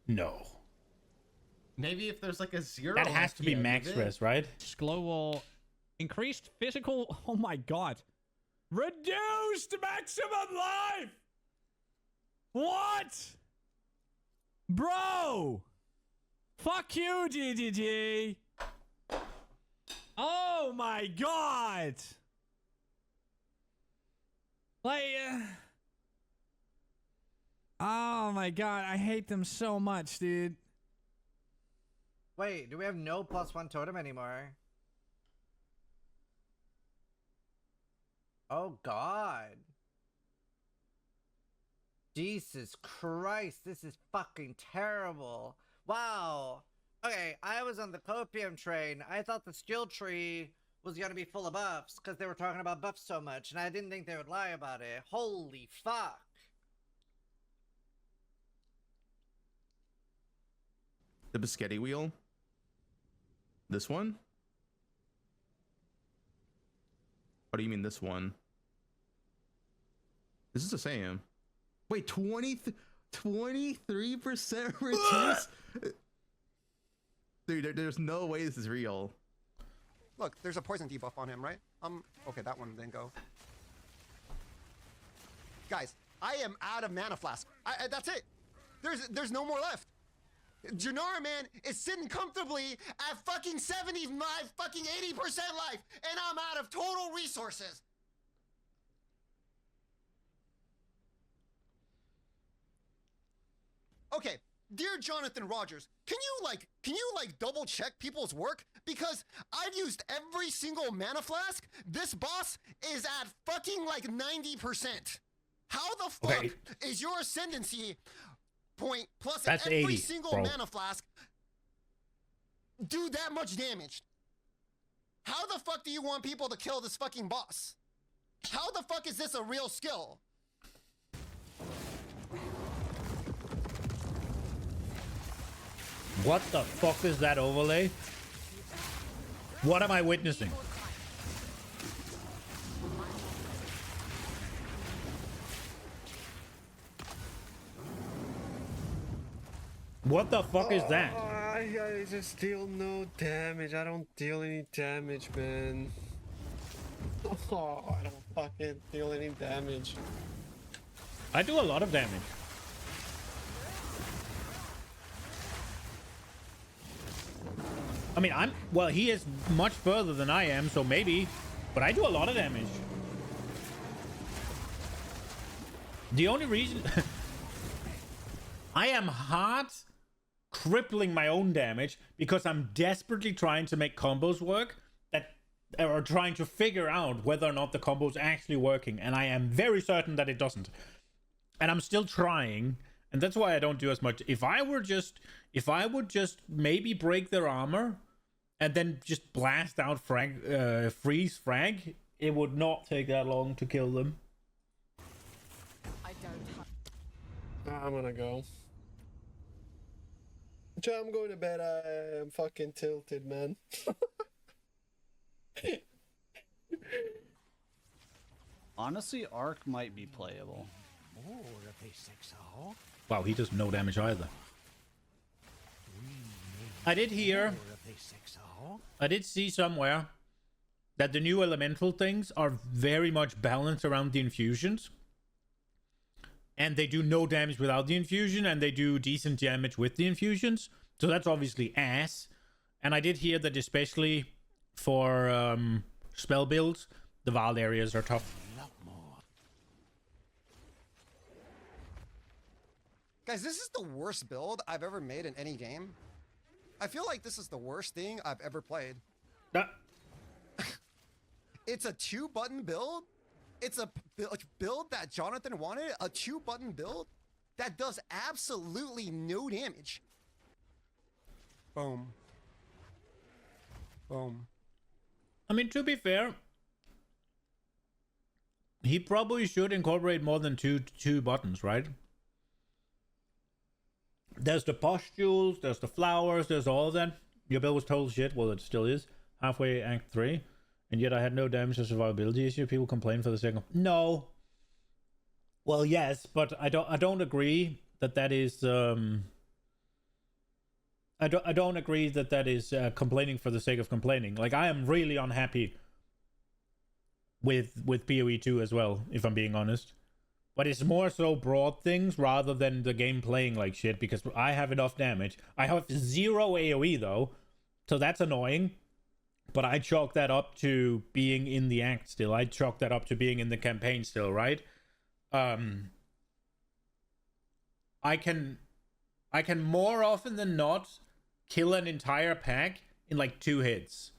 No. Maybe if there's like a 0. That has to be max res, right? Glow wall. Increased physical... Oh my god. Reduced maximum life! What? Bro! Fuck you, GGG! Oh my god! Like... Oh my god, I hate them so much, dude. Wait, do we have no +1 totem anymore? Oh god. Jesus Christ, this is fucking terrible. Wow. Okay, I was on the copium train. I thought the skill tree was gonna be full of buffs because they were talking about buffs so much, and I didn't think they would lie about it. Holy fuck. The biscotti wheel? This one? What do you mean this one? This is the same. Wait, 23% reduce? Dude, there's no way this is real. Look, there's a poison debuff on him, right? Okay, that one didn't go. Guys, I am out of mana flask. That's it. There's no more left. Janara, man, is sitting comfortably at fucking 75, fucking 80% life, and I'm out of total resources. Okay, dear Jonathan Rogers, can you double check people's work? Because I've used every single mana flask. This boss is at fucking like 90%. How the fuck is your ascendancy point plus That's every 80, single bro. mana flask do that much damage? How the fuck do you want people to kill this fucking boss? How the fuck is this a real skill? What the fuck is that overlay? What am I witnessing? What the fuck is that? I just deal no damage. I don't deal any damage, man. Oh, I don't fucking deal any damage. I do a lot of damage. I mean, well, he is much further than I am, so maybe, but I do a lot of damage. The only reason I am hard crippling my own damage because I'm desperately trying to make combos work or trying to figure out whether or not the combo is actually working, and I am very certain that it doesn't. And I'm still trying, and that's why I don't do as much. If I would just maybe break their armor and then just blast out freeze frag, it would not take that long to kill them. I'm gonna go. I'm going to bed. I'm fucking tilted, man. Honestly, Arc might be playable. Wow, he does no damage either. I did see somewhere that the new elemental things are very much balanced around the infusions. And they do no damage without the infusion, and they do decent damage with the infusions. So that's obviously ass. And I did hear that especially for spell builds, the Vaal areas are tough. Guys, this is the worst build I've ever made in any game. I feel like this is the worst thing I've ever played. It's a 2-button build. It's a build that Jonathan wanted. A 2-button build that does absolutely no damage. Boom. Boom. I mean, to be fair, he probably should incorporate more than two buttons, right? There's the pustules, there's the flowers, there's all of that. Your build was total shit. Well, it still is. Halfway Act 3. And yet I had no damage or survivability issue. People complain for the sake of... No. Well, yes, but I don't agree that is... I don't agree that is complaining for the sake of complaining. Like, I am really unhappy with PoE 2 as well, if I'm being honest. But it's more so broad things rather than the game playing like shit, because I have enough damage. I have 0 AoE though, so that's annoying. But I chalk that up to being in the act still. I chalk that up to being in the campaign still, right? I can more often than not kill an entire pack in like 2 hits.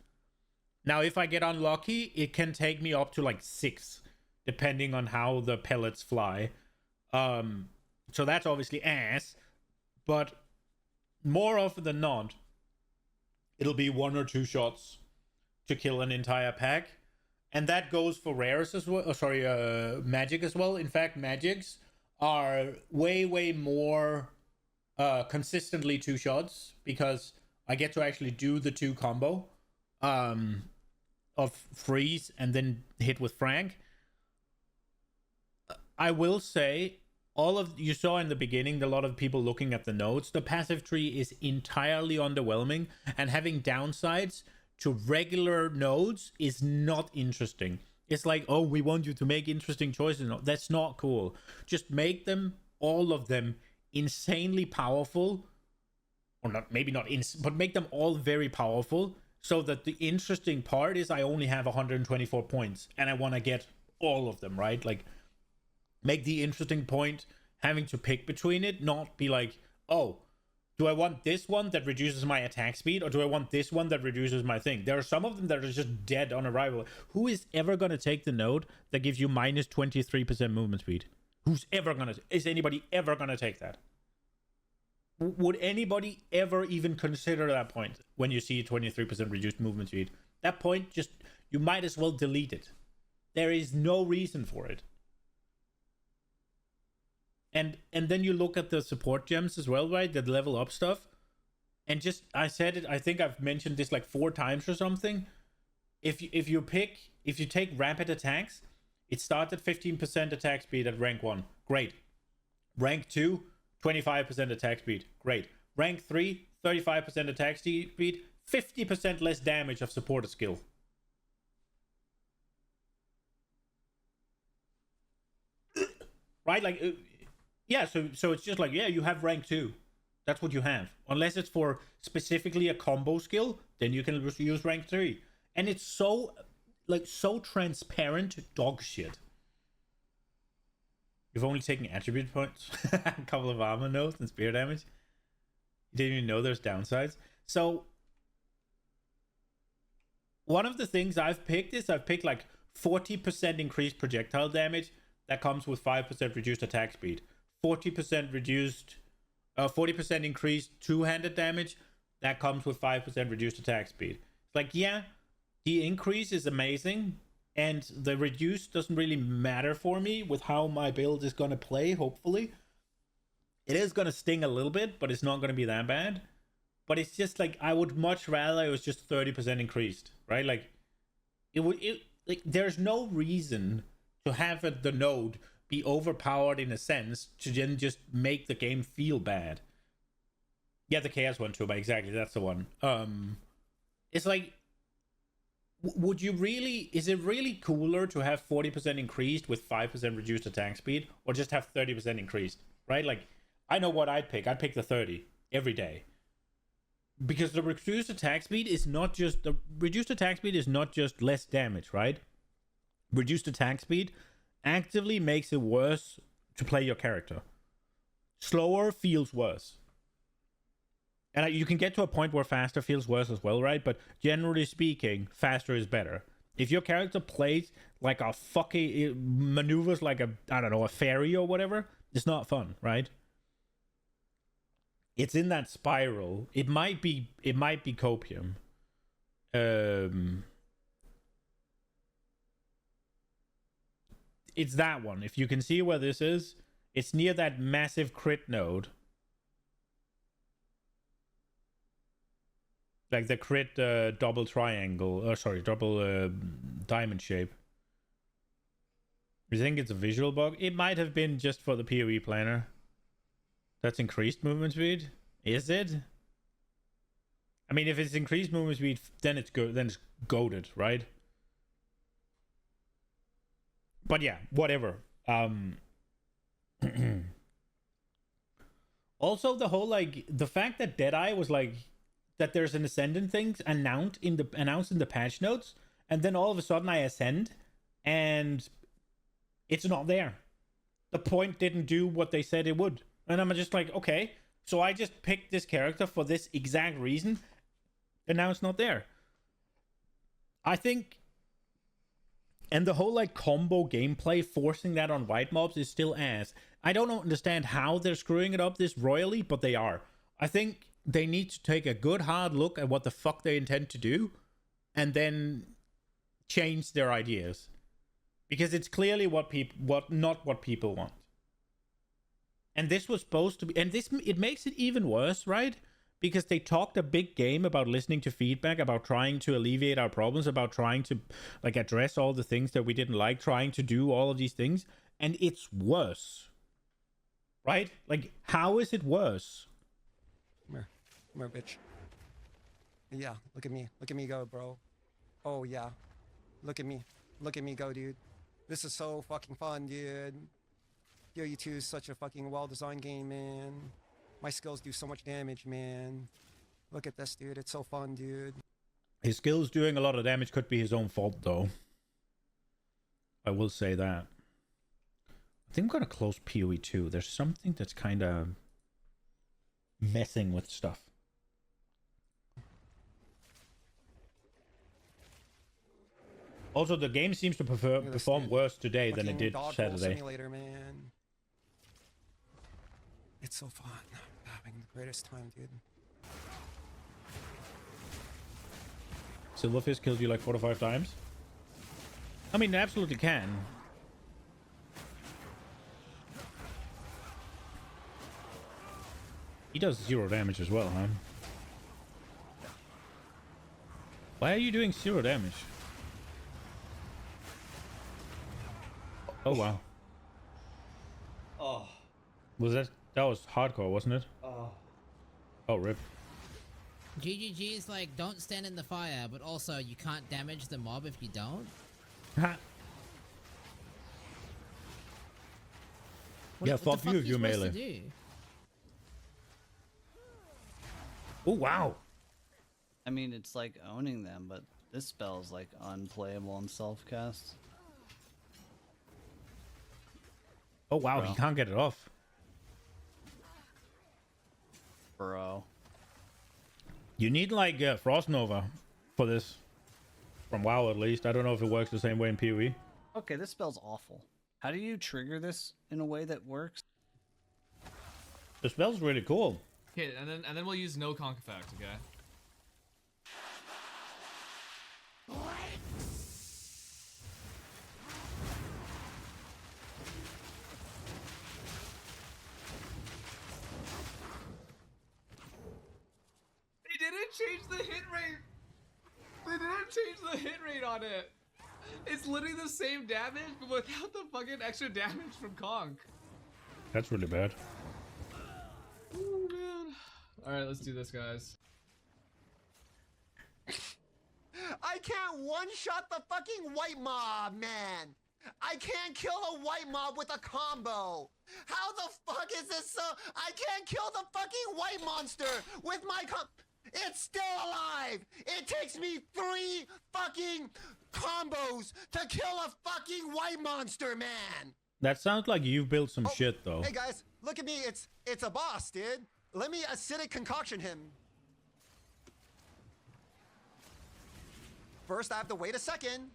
Now, if I get unlucky, it can take me up to like 6. Depending on how the pellets fly. So that's obviously ass. But more often than not, it'll be 1 or 2 shots to kill an entire pack. And that goes for rares as well. Oh, sorry, magic as well. In fact, magics are way more consistently 2 shots. Because I get to actually do the 2 combo of freeze and then hit with Frank. I will say, you saw in the beginning a lot of people looking at the nodes. The passive tree is entirely underwhelming, and having downsides to regular nodes is not interesting. It's like, oh, we want you to make interesting choices. No, that's not cool. Just make them, all of them, insanely powerful, or not, maybe not, but make them all very powerful, so that the interesting part is I only have 124 points, and I want to get all of them, right? Like, make the interesting point having to pick between it, not be like, oh, do I want this one that reduces my attack speed, or do I want this one that reduces my thing? There are some of them that are just dead on arrival. Who is ever going to take the node that gives you minus 23% movement speed? Is anybody ever going to take that? Would anybody ever even consider that point when you see 23% reduced movement speed? That point, just, you might as well delete it. There is no reason for it. And then you look at the support gems as well, right? The level up stuff. And just, I said it, I think I've mentioned this like 4 times or something. If you take rapid attacks, it starts at 15% attack speed at rank 1. Great. Rank 2, 25% attack speed. Great. Rank 3, 35% attack speed, 50% less damage of supported skill. Right? Like, yeah, so it's just like, yeah, you have rank 2. That's what you have. Unless it's for specifically a combo skill, then you can use rank 3. And it's so, like, so transparent dog shit. You've only taken attribute points, a couple of armor notes and spear damage. You didn't even know there's downsides. So, one of the things I've picked is I've picked like 40% increased projectile damage. That comes with 5% reduced attack speed. 40% reduced, 40% increased two-handed damage. That comes with 5% reduced attack speed. It's like, yeah, the increase is amazing. And the reduce doesn't really matter for me with how my build is going to play, hopefully. It is going to sting a little bit, but it's not going to be that bad. But it's just like, I would much rather it was just 30% increased, right? Like, like there's no reason to have the node be overpowered in a sense to then just make the game feel bad. Yeah, the chaos one too, but exactly, that's the one. It's like, would you really, is it really cooler to have 40% increased with 5% reduced attack speed, or just have 30% increased, right? Like, I know what I'd pick the 30 every day. Because the reduced attack speed is not just, less damage, right? Reduced attack speed actively makes it worse to play your character. Slower feels worse. And you can get to a point where faster feels worse as well, right? But generally speaking, faster is better. If your character plays like a fucking, maneuvers like a, I don't know, a fairy or whatever, it's not fun, right? It's in that spiral. It might be copium. It's that one. If you can see where this is, it's near that massive crit node. Like the crit double triangle. Double diamond shape. You think it's a visual bug? It might have been just for the PoE planner. That's increased movement speed? Is it? I mean, if it's increased movement speed, then it's good. Then it's goated, right? But yeah, whatever. Also, the whole like the fact that Deadeye was like that there's an ascendant thing announced in the patch notes, and then all of a sudden I ascend, and it's not there. The point didn't do what they said it would, and I'm just like, okay, so I just picked this character for this exact reason, and now it's not there. I think. And the whole like combo gameplay, forcing that on white mobs is still ass. I don't understand how they're screwing it up this royally, but they are. I think they need to take a good hard look at what the fuck they intend to do, and then change their ideas. Because it's clearly not what people want. And this was supposed to be, and it makes it even worse, right? Because they talked a big game about listening to feedback, about trying to alleviate our problems, about trying to like address all the things that we didn't like, trying to do all of these things, and it's worse. Right? Like, how is it worse? Come here, bitch. Yeah, look at me go, bro. Oh yeah, look at me go, dude. This is so fucking fun, dude. Yo, you 2 is such a fucking well-designed game, man. My skills do so much damage, man. Look at this, dude. It's so fun, dude. His skills doing a lot of damage could be his own fault, though. I will say that. I think I'm going to close PoE 2. There's something that's kind of messing with stuff. Also, the game seems to perform worse today than it did Saturday. Simulator, man. It's so fun. I'm having the greatest time, dude. Silverfish killed you like 4 to 5 times? I mean, it absolutely can. He does 0 damage as well, huh? Why are you doing 0 damage? Oh wow. Oh. That was hardcore, wasn't it? Oh. Oh, rip. GGG is like, don't stand in the fire, but also you can't damage the mob if you don't. Ha. Yeah, fuck you if you melee. Oh wow. I mean, it's like owning them, but this spell's like unplayable in self-cast. Oh wow, Bro. he can't get it off. Bro. You need like Frost Nova for this. From WoW at least. I don't know if it works the same way in PoE. Okay, this spell's awful. How do you trigger this in a way that works? The spell's really cool. Okay, and then we'll use no conk effect, okay? They didn't change the hit rate. They didn't change the hit rate on it. It's literally the same damage, but without the fucking extra damage from conk. That's really bad. Oh man. Alright, let's do this, guys. I can't one-shot the fucking white mob, man! I can't kill a white mob with a combo! How the fuck is this so— I can't kill the fucking white monster with my It's still alive! It takes me 3 fucking combos to kill a fucking white monster, man! That sounds like you've built some shit though. Hey guys, look at me, it's a boss, dude. Let me acidic concoction him. First, I have to wait a second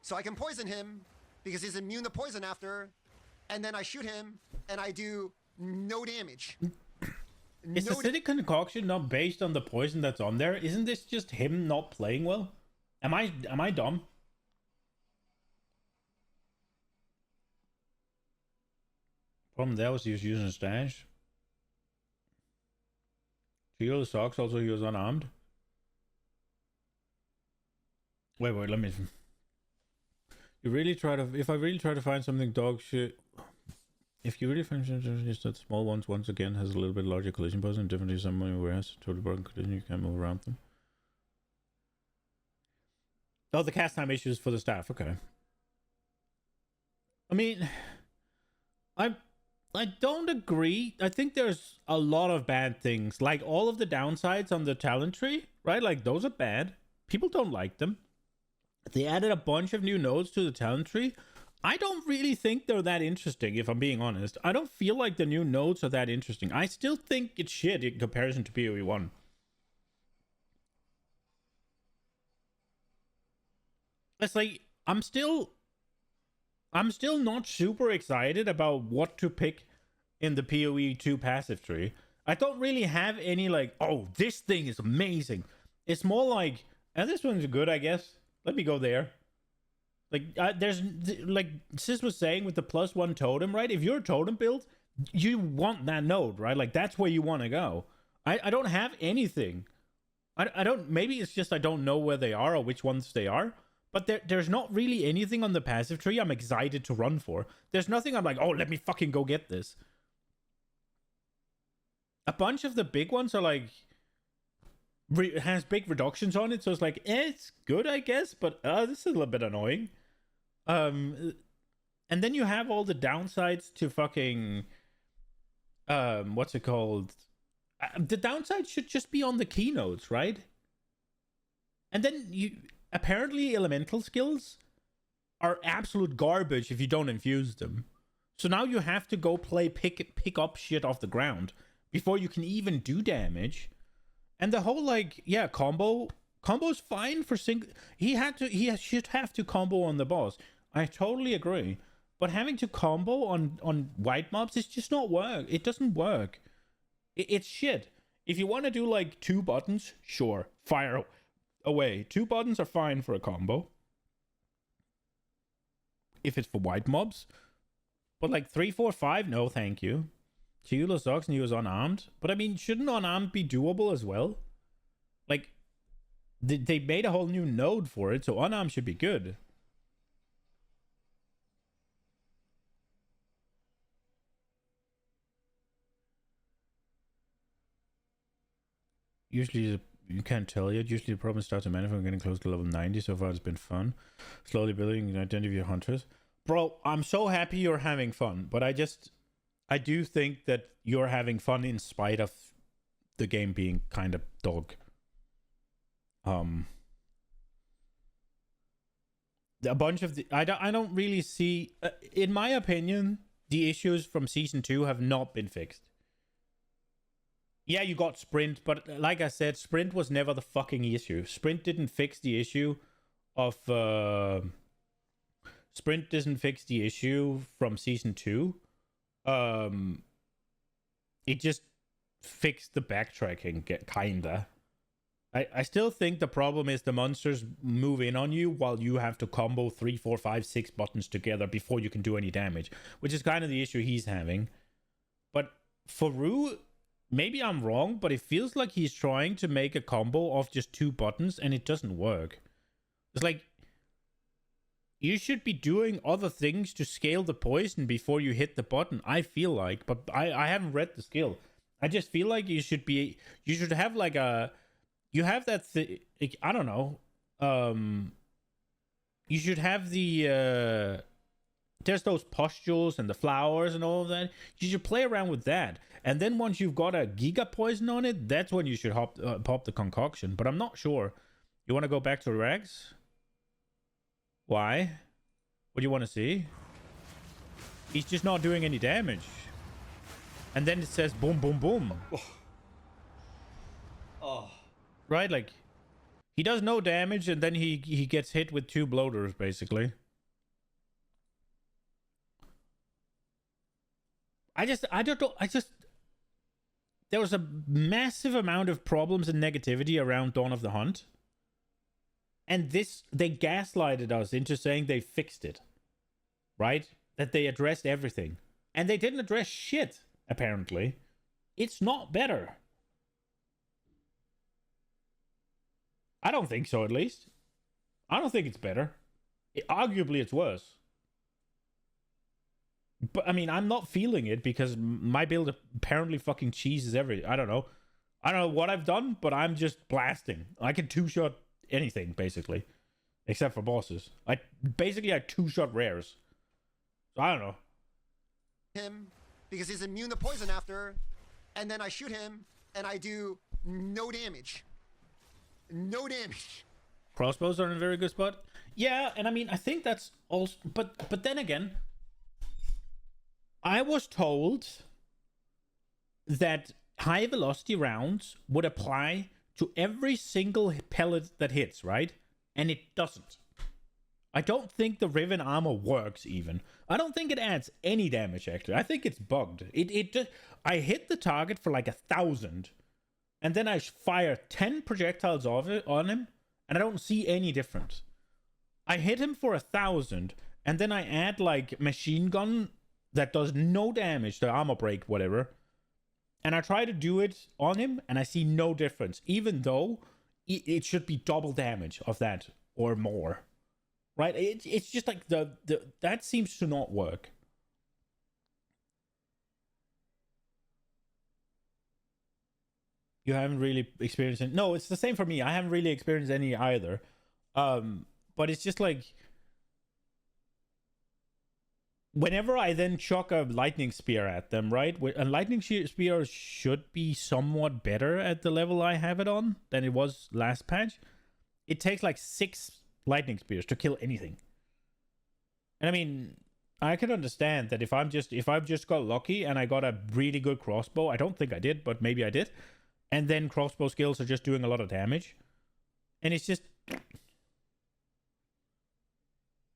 so I can poison him because he's immune to poison after. And then I shoot him and I do no damage. Is acidic concoction not based on the poison that's on there? Isn't this just him not playing well? Am I dumb? Problem there was he was using stash. Shield socks also he was unarmed. Wait, let me. You really try to. If I really try to find something dog shit. If you really find just that small ones once again has a little bit larger collision poison, definitely somewhere where it has totally broken collision, you can't move around them. Oh, the cast time issues for the staff. Okay. I mean, I don't agree. I think there's a lot of bad things. Like all of the downsides on the talent tree, right? Like those are bad. People don't like them. They added a bunch of new nodes to the talent tree. I don't really think they're that interesting, if I'm being honest. I don't feel like the new nodes are that interesting. I still think it's shit in comparison to PoE 1. It's like, I'm still not super excited about what to pick in the PoE 2 passive tree. I don't really have any like, oh, this thing is amazing. It's more like, this one's good, I guess. Let me go there. Like, there's, like Sis was saying with the +1 totem, right? If you're a totem build, you want that node, right? Like, that's where you want to go. I don't have anything. I don't, maybe it's just I don't know where they are or which ones they are. But there's not really anything on the passive tree I'm excited to run for. There's nothing I'm like, oh, let me fucking go get this. A bunch of the big ones are like, has big reductions on it, so it's like, it's good, I guess, but this is a little bit annoying. And then you have all the downsides to fucking, what's it called? The downsides should just be on the keynotes, right? And then apparently elemental skills are absolute garbage if you don't infuse them. So now you have to go pick up shit off the ground before you can even do damage. And the whole combo's fine for single. He should have to combo on the boss. I totally agree. But having to combo on white mobs is just not work. It doesn't work. It's shit. If you want to do like 2 buttons, sure, fire away. 2 buttons are fine for a combo. If it's for white mobs. But like 3, 4, 5, no thank you. Chiula sucks and he was unarmed. But I mean, shouldn't unarmed be doable as well? Like, they made a whole new node for it, so unarmed should be good. Usually, you can't tell yet. Usually the problem starts in mana from getting close to level 90. So far it's been fun. Slowly building an identity of your hunters. Bro, I'm so happy you're having fun, but I do think that you're having fun in spite of the game being kind of dog. A bunch of the I don't really see in my opinion the issues from season 2 have not been fixed. Yeah, you got sprint, but like I said, sprint was never the fucking issue. Sprint didn't fix the issue of sprint doesn't fix the issue from season 2. It just fixed the backtracking kinda. I still think the problem is the monsters move in on you while you have to combo 3, 4, 5, 6 buttons together before you can do any damage, which is kind of the issue he's having. But for Rue, maybe I'm wrong, but it feels like he's trying to make a combo of just 2 buttons and it doesn't work. It's like, you should be doing other things to scale the poison before you hit the button, I feel like, but I haven't read the skill. I just feel like you should have like a, you have that I don't know, you should have the, there's those pustules and the flowers and all of that. You should play around with that. And then once you've got a giga poison on it, that's when you should pop the concoction. But I'm not sure. You want to go back to Rex? Why? What do you want to see? He's just not doing any damage. And then it says boom, boom, boom. Oh. Right? Like, he does no damage and then he gets hit with 2 bloaters, basically. I don't know. There was a massive amount of problems and negativity around Dawn of the Hunt. And they gaslighted us into saying they fixed it. Right? That they addressed everything. And they didn't address shit, apparently. It's not better. I don't think so, at least. I don't think it's better. Arguably, it's worse. But, I mean, I'm not feeling it because my build apparently fucking cheeses I don't know. I don't know what I've done, but I'm just blasting. I can 2-shot anything, basically. Except for bosses. I 2-shot rares. So, I don't know. Him, because he's immune to poison after, and then I shoot him, and I do no damage. No damage. Crossbows are in a very good spot. Yeah, and I mean, I think that's also... But then again... I was told that high velocity rounds would apply to every single pellet that hits, right? And it doesn't. I don't think the Riven armor works even. I don't think it adds any damage, actually. I think it's bugged. I hit the target for like 1,000, and then I fire 10 projectiles on him, and I don't see any difference. I hit him for 1,000, and then I add like machine gun that does no damage, the armor break, whatever. And I try to do it on him, and I see no difference, even though it should be double damage of that or more. Right? It's just like that seems to not work. You haven't really experienced it. No, it's the same for me. I haven't really experienced any either. But it's just like, whenever I then chuck a lightning spear at them, right? A lightning spear should be somewhat better at the level I have it on than it was last patch. It takes like 6 lightning spears to kill anything. And I mean, I can understand that if I've just got lucky and I got a really good crossbow, I don't think I did, but maybe I did. And then crossbow skills are just doing a lot of damage. And it's just...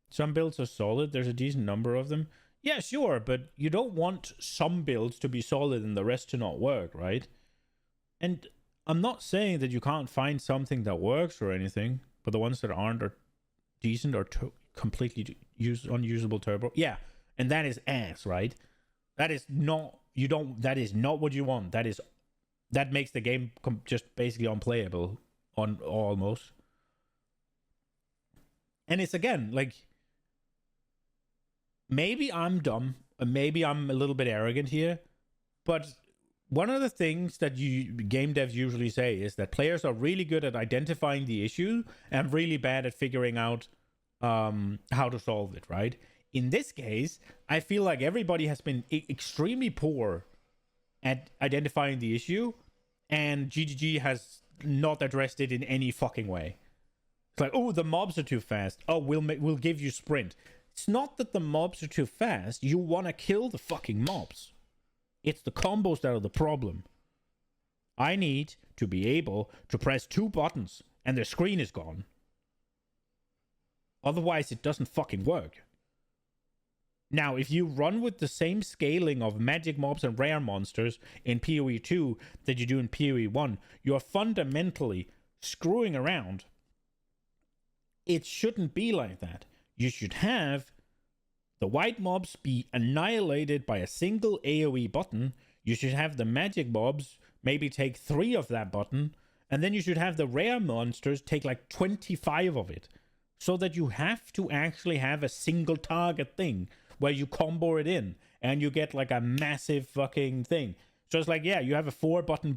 Some builds are solid. There's a decent number of them. Yeah, sure, but you don't want some builds to be solid and the rest to not work, right? And I'm not saying that you can't find something that works or anything, but the ones that aren't are decent or completely unusable turbo. Yeah, and that is ass, right? That is not what you want. That makes the game just basically unplayable almost. And it's again, like, maybe I'm dumb, or maybe I'm a little bit arrogant here, but one of the things that game devs usually say is that players are really good at identifying the issue and really bad at figuring out how to solve it, right? In this case, I feel like everybody has been extremely poor at identifying the issue, and GGG has not addressed it in any fucking way. It's like, oh, the mobs are too fast. Oh, we'll give you sprint. It's not that the mobs are too fast. You want to kill the fucking mobs. It's the combos that are the problem. I need to be able to press 2 buttons and the screen is gone. Otherwise, it doesn't fucking work. Now, if you run with the same scaling of magic mobs and rare monsters in PoE 2 that you do in PoE 1, you're fundamentally screwing around. It shouldn't be like that. You should have the white mobs be annihilated by a single AoE button. You should have the magic mobs maybe take 3 of that button, and then you should have the rare monsters take like 25 of it, so that you have to actually have a single target thing where you combo it in and you get like a massive fucking thing. So it's like, yeah, you have a 4-button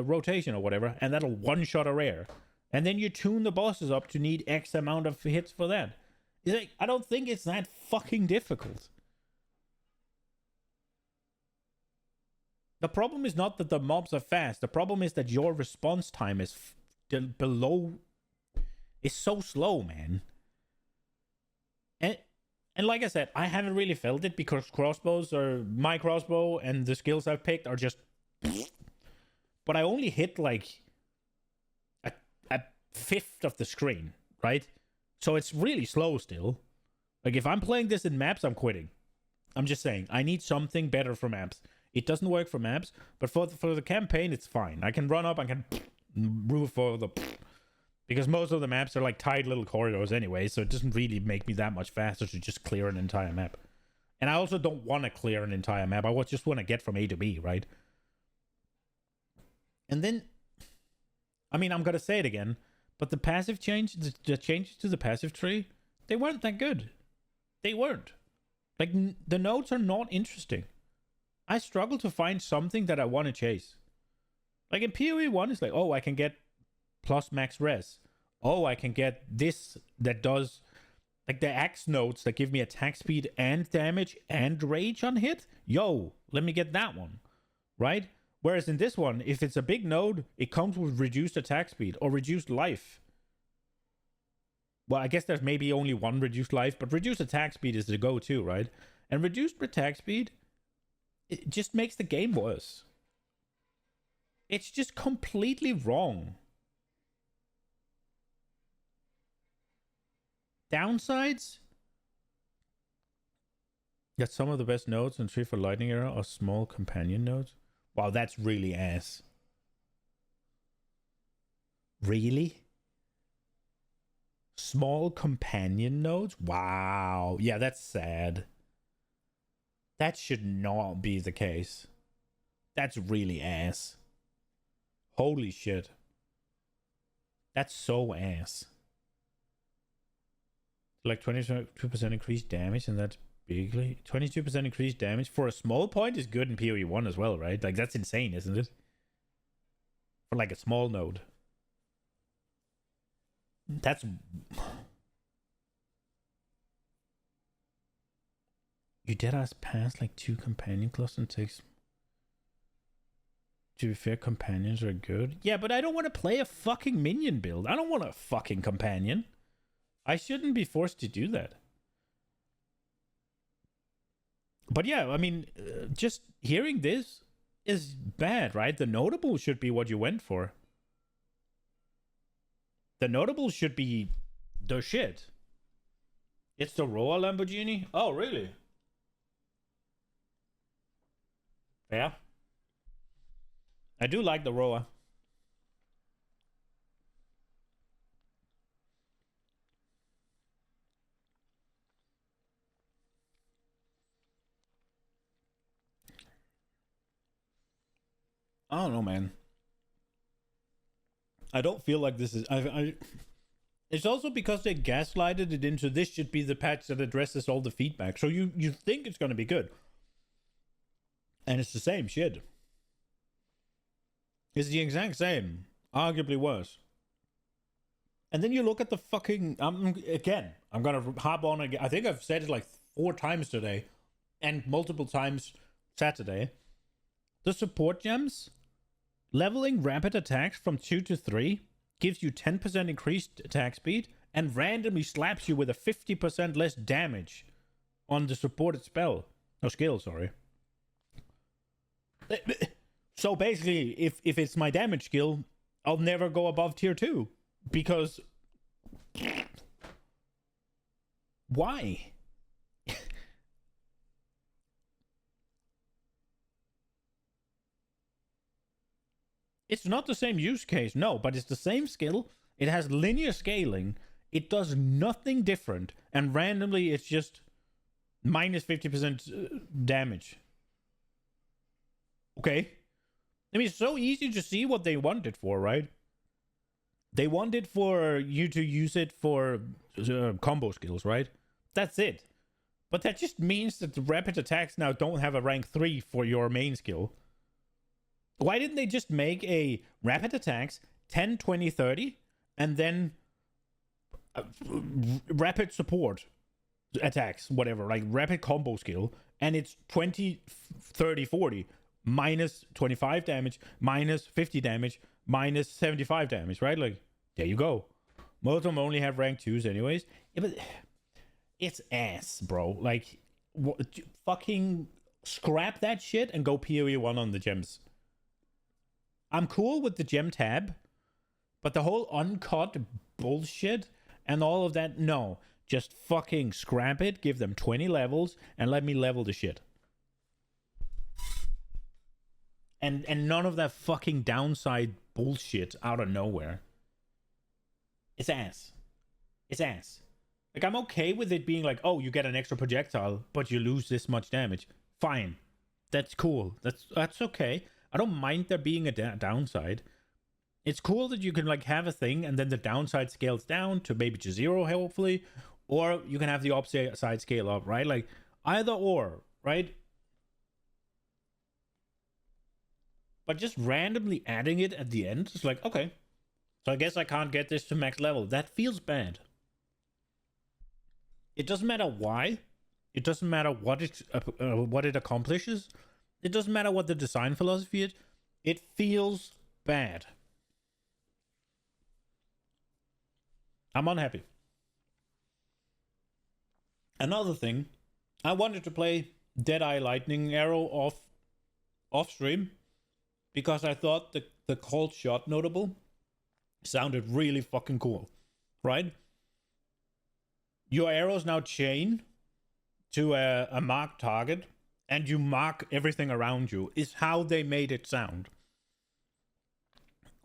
rotation or whatever, and that'll one-shot a rare. And then you tune the bosses up to need X amount of hits for that. It's like, I don't think it's that fucking difficult. The problem is not that the mobs are fast. The problem is that your response time is is so slow, man. And like I said, I haven't really felt it because crossbows are my crossbow and the skills I've picked are just... But I only hit like a fifth of the screen, right? So it's really slow still. Like if I'm playing this in maps, I'm quitting. I'm just saying, I need something better for maps. It doesn't work for maps, but for the campaign, it's fine. I can run up, I can move for the... Because most of the maps are like tight little corridors anyway, so it doesn't really make me that much faster to just clear an entire map. And I also don't want to clear an entire map. I just want to get from A to B, right? And then, I mean, I'm going to say it again, but the passive change, the changes to the passive tree, they weren't that good. They weren't. Like, the nodes are not interesting. I struggle to find something that I want to chase. Like in PoE 1, it's like, oh, I can get plus max res. Oh, I can get this that does like the axe nodes that give me attack speed and damage and rage on hit. Yo, let me get that one, right? Whereas in this one, if it's a big node, it comes with reduced attack speed or reduced life. Well, I guess there's maybe only one reduced life, but reduced attack speed is the go-to, right? And reduced attack speed, it just makes the game worse. It's just completely wrong. Downsides? That some of the best nodes in Tree for Lightning Era are small companion nodes. Wow, that's really ass. Really? Small companion nodes? Wow. Yeah, that's sad. That should not be the case. That's really ass. Holy shit. That's so ass. Like 22% increased damage, and that's bigly 22% increased damage for a small point is good in PoE 1 as well, right? Like that's insane, isn't it? For like a small node. That's you dead ass pass like 2 companion clusters and takes. To be fair, companions are good. Yeah, but I don't want to play a fucking minion build. I don't want a fucking companion. I shouldn't be forced to do that. But yeah, I mean, just hearing this is bad, right? The notable should be what you went for. The notable should be the shit. It's the Roa Lamborghini? Oh, really? Yeah. I do like the Roa. I don't know, man. I don't feel like this is... It's also because they gaslighted it into this should be the patch that addresses all the feedback. So you think it's going to be good. And it's the same shit. It's the exact same. Arguably worse. And then you look at the fucking... again, I'm going to hop on again. I think I've said it like 4 times today. And multiple times Saturday. The support gems. Leveling rapid attacks from 2 to 3 gives you 10% increased attack speed and randomly slaps you with a 50% less damage on the supported spell. No, skill, sorry. So basically, if it's my damage skill, I'll never go above tier 2. Because... why? It's not the same use case, no, but it's the same skill. It has linear scaling. It does nothing different. And randomly, it's just minus 50% damage. Okay. I mean, it's so easy to see what they want it for, right? They want it for you to use it for combo skills, right? That's it. But that just means that the rapid attacks now don't have a rank 3 for your main skill. Why didn't they just make a rapid attacks 10, 20, 30 and then rapid support attacks, whatever, like rapid combo skill, and it's 20, 30, 40 minus 25 damage, minus 50 damage, minus 75 damage, right? Like, there you go. Most of them only have rank 2s anyways. Yeah, but it's ass, bro. Like, fucking scrap that shit and go PoE 1 on the gems. I'm cool with the gem tab, but the whole uncut bullshit and all of that, no. Just fucking scrap it, give them 20 levels, and let me level the shit. And none of that fucking downside bullshit out of nowhere. It's ass. It's ass. Like, I'm okay with it being like, oh, you get an extra projectile, but you lose this much damage. Fine. That's cool. That's okay. I don't mind there being a downside. It's cool that you can like have a thing and then the downside scales down to maybe to 0, hopefully. Or you can have the opposite side scale up, right? Like either or, right? But just randomly adding it at the end, it's like, okay. So I guess I can't get this to max level. That feels bad. It doesn't matter why. It doesn't matter what it accomplishes. It doesn't matter what the design philosophy is. It feels bad. I'm unhappy. Another thing, I wanted to play Deadeye Lightning Arrow off stream because I thought the cold shot notable sounded really fucking cool, right? Your arrows now chain to a marked target, and you mark everything around you, is how they made it sound.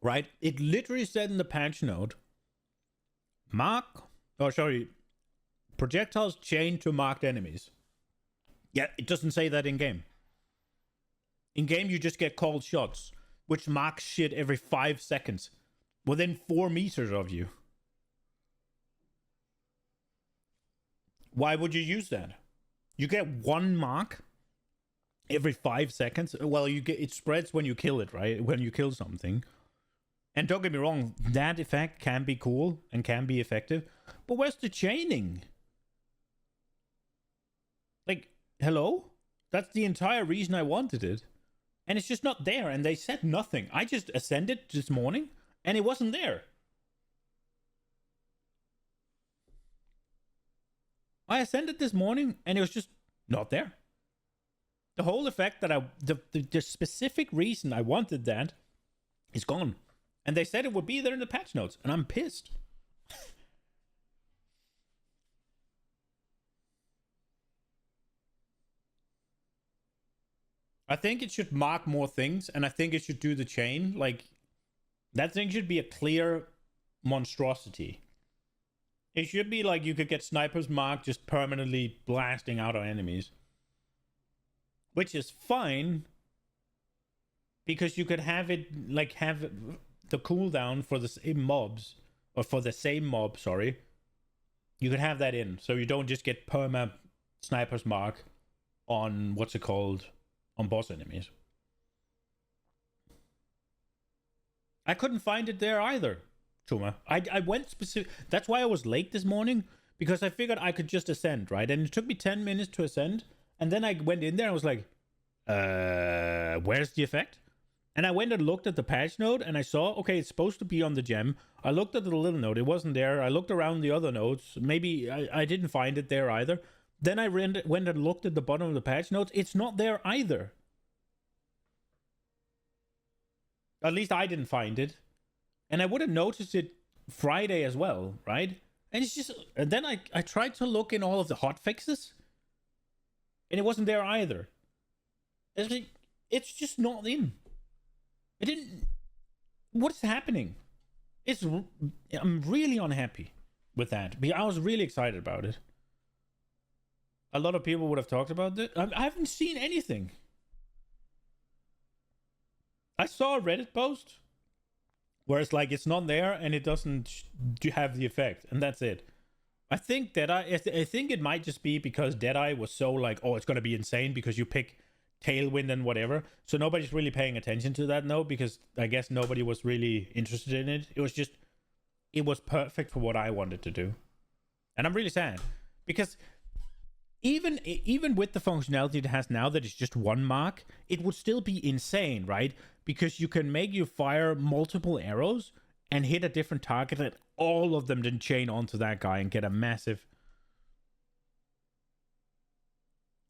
Right? It literally said in the patch note, projectiles chained to marked enemies. Yeah, it doesn't say that in game. In game, you just get cold shots, which marks shit every 5 seconds, within 4 meters of you. Why would you use that? You get 1 mark every 5 seconds. Well, it spreads when you kill it, right? When you kill something. And don't get me wrong, that effect can be cool and can be effective. But where's the chaining? Like, hello? That's the entire reason I wanted it. And it's just not there, and they said nothing. I just ascended this morning, and it wasn't there. I ascended this morning, and it was just not there. The whole effect that the specific reason I wanted that is gone. And they said it would be there in the patch notes, and I'm pissed. I think it should mark more things, and I think it should do the chain. Like, that thing should be a clear monstrosity. It should be like you could get sniper's mark just permanently blasting out on enemies. Which is fine, because you could have it, like, have the cooldown for the same mobs or for the same mob, sorry, you can have that in, so you don't just get perma sniper's mark on what's it called, on boss enemies. I couldn't find it there either, Tuma. I went specific. That's why I was late this morning, because I figured I could just ascend, right? And it took me 10 minutes to ascend, and then I went in there and was like, where's the effect? And I went and looked at the patch note, and I saw, okay, it's supposed to be on the gem. I looked at the little note, it wasn't there. I looked around the other notes, maybe I didn't find it there either. Then I went and looked at the bottom of the patch notes, it's not there either. At least I didn't find it. And I would have noticed it Friday as well, right? And it's just, and then I tried to look in all of the hot fixes, and it wasn't there either. It's like, it's just not in. It didn't. What's happening? I'm really unhappy with that. I was really excited about it. A lot of people would have talked about it. I haven't seen anything. I saw a Reddit post where it's like it's not there and it doesn't have the effect, and that's it. I think I think it might just be because Deadeye was so like, oh, it's gonna be insane because you pick Tailwind and whatever, so nobody's really paying attention to that now, because I guess nobody was really interested in it. It was perfect for what I wanted to do, and I'm really sad because even with the functionality it has now, that it's just one mark, it would still be insane, right? Because you can make you fire multiple arrows and hit a different target, and all of them then chain onto that guy and get a massive.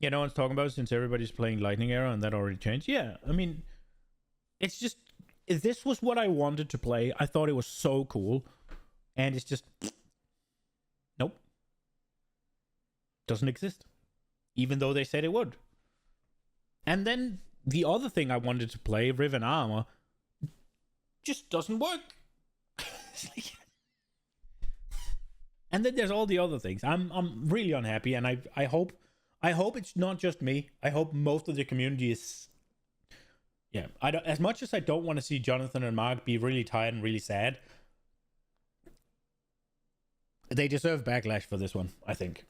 Yeah, no one's talking about it since everybody's playing Lightning Arrow and that already changed. Yeah, I mean, it's just, if this was what I wanted to play, I thought it was so cool, and it's just, nope. Doesn't exist. Even though they said it would. And then the other thing I wanted to play, Riven Armor, just doesn't work. And then there's all the other things. I'm really unhappy, and I hope it's not just me. I hope most of the community is. Yeah, as much as I don't want to see Jonathan and Mark be really tired and really sad, they deserve backlash for this one, I think.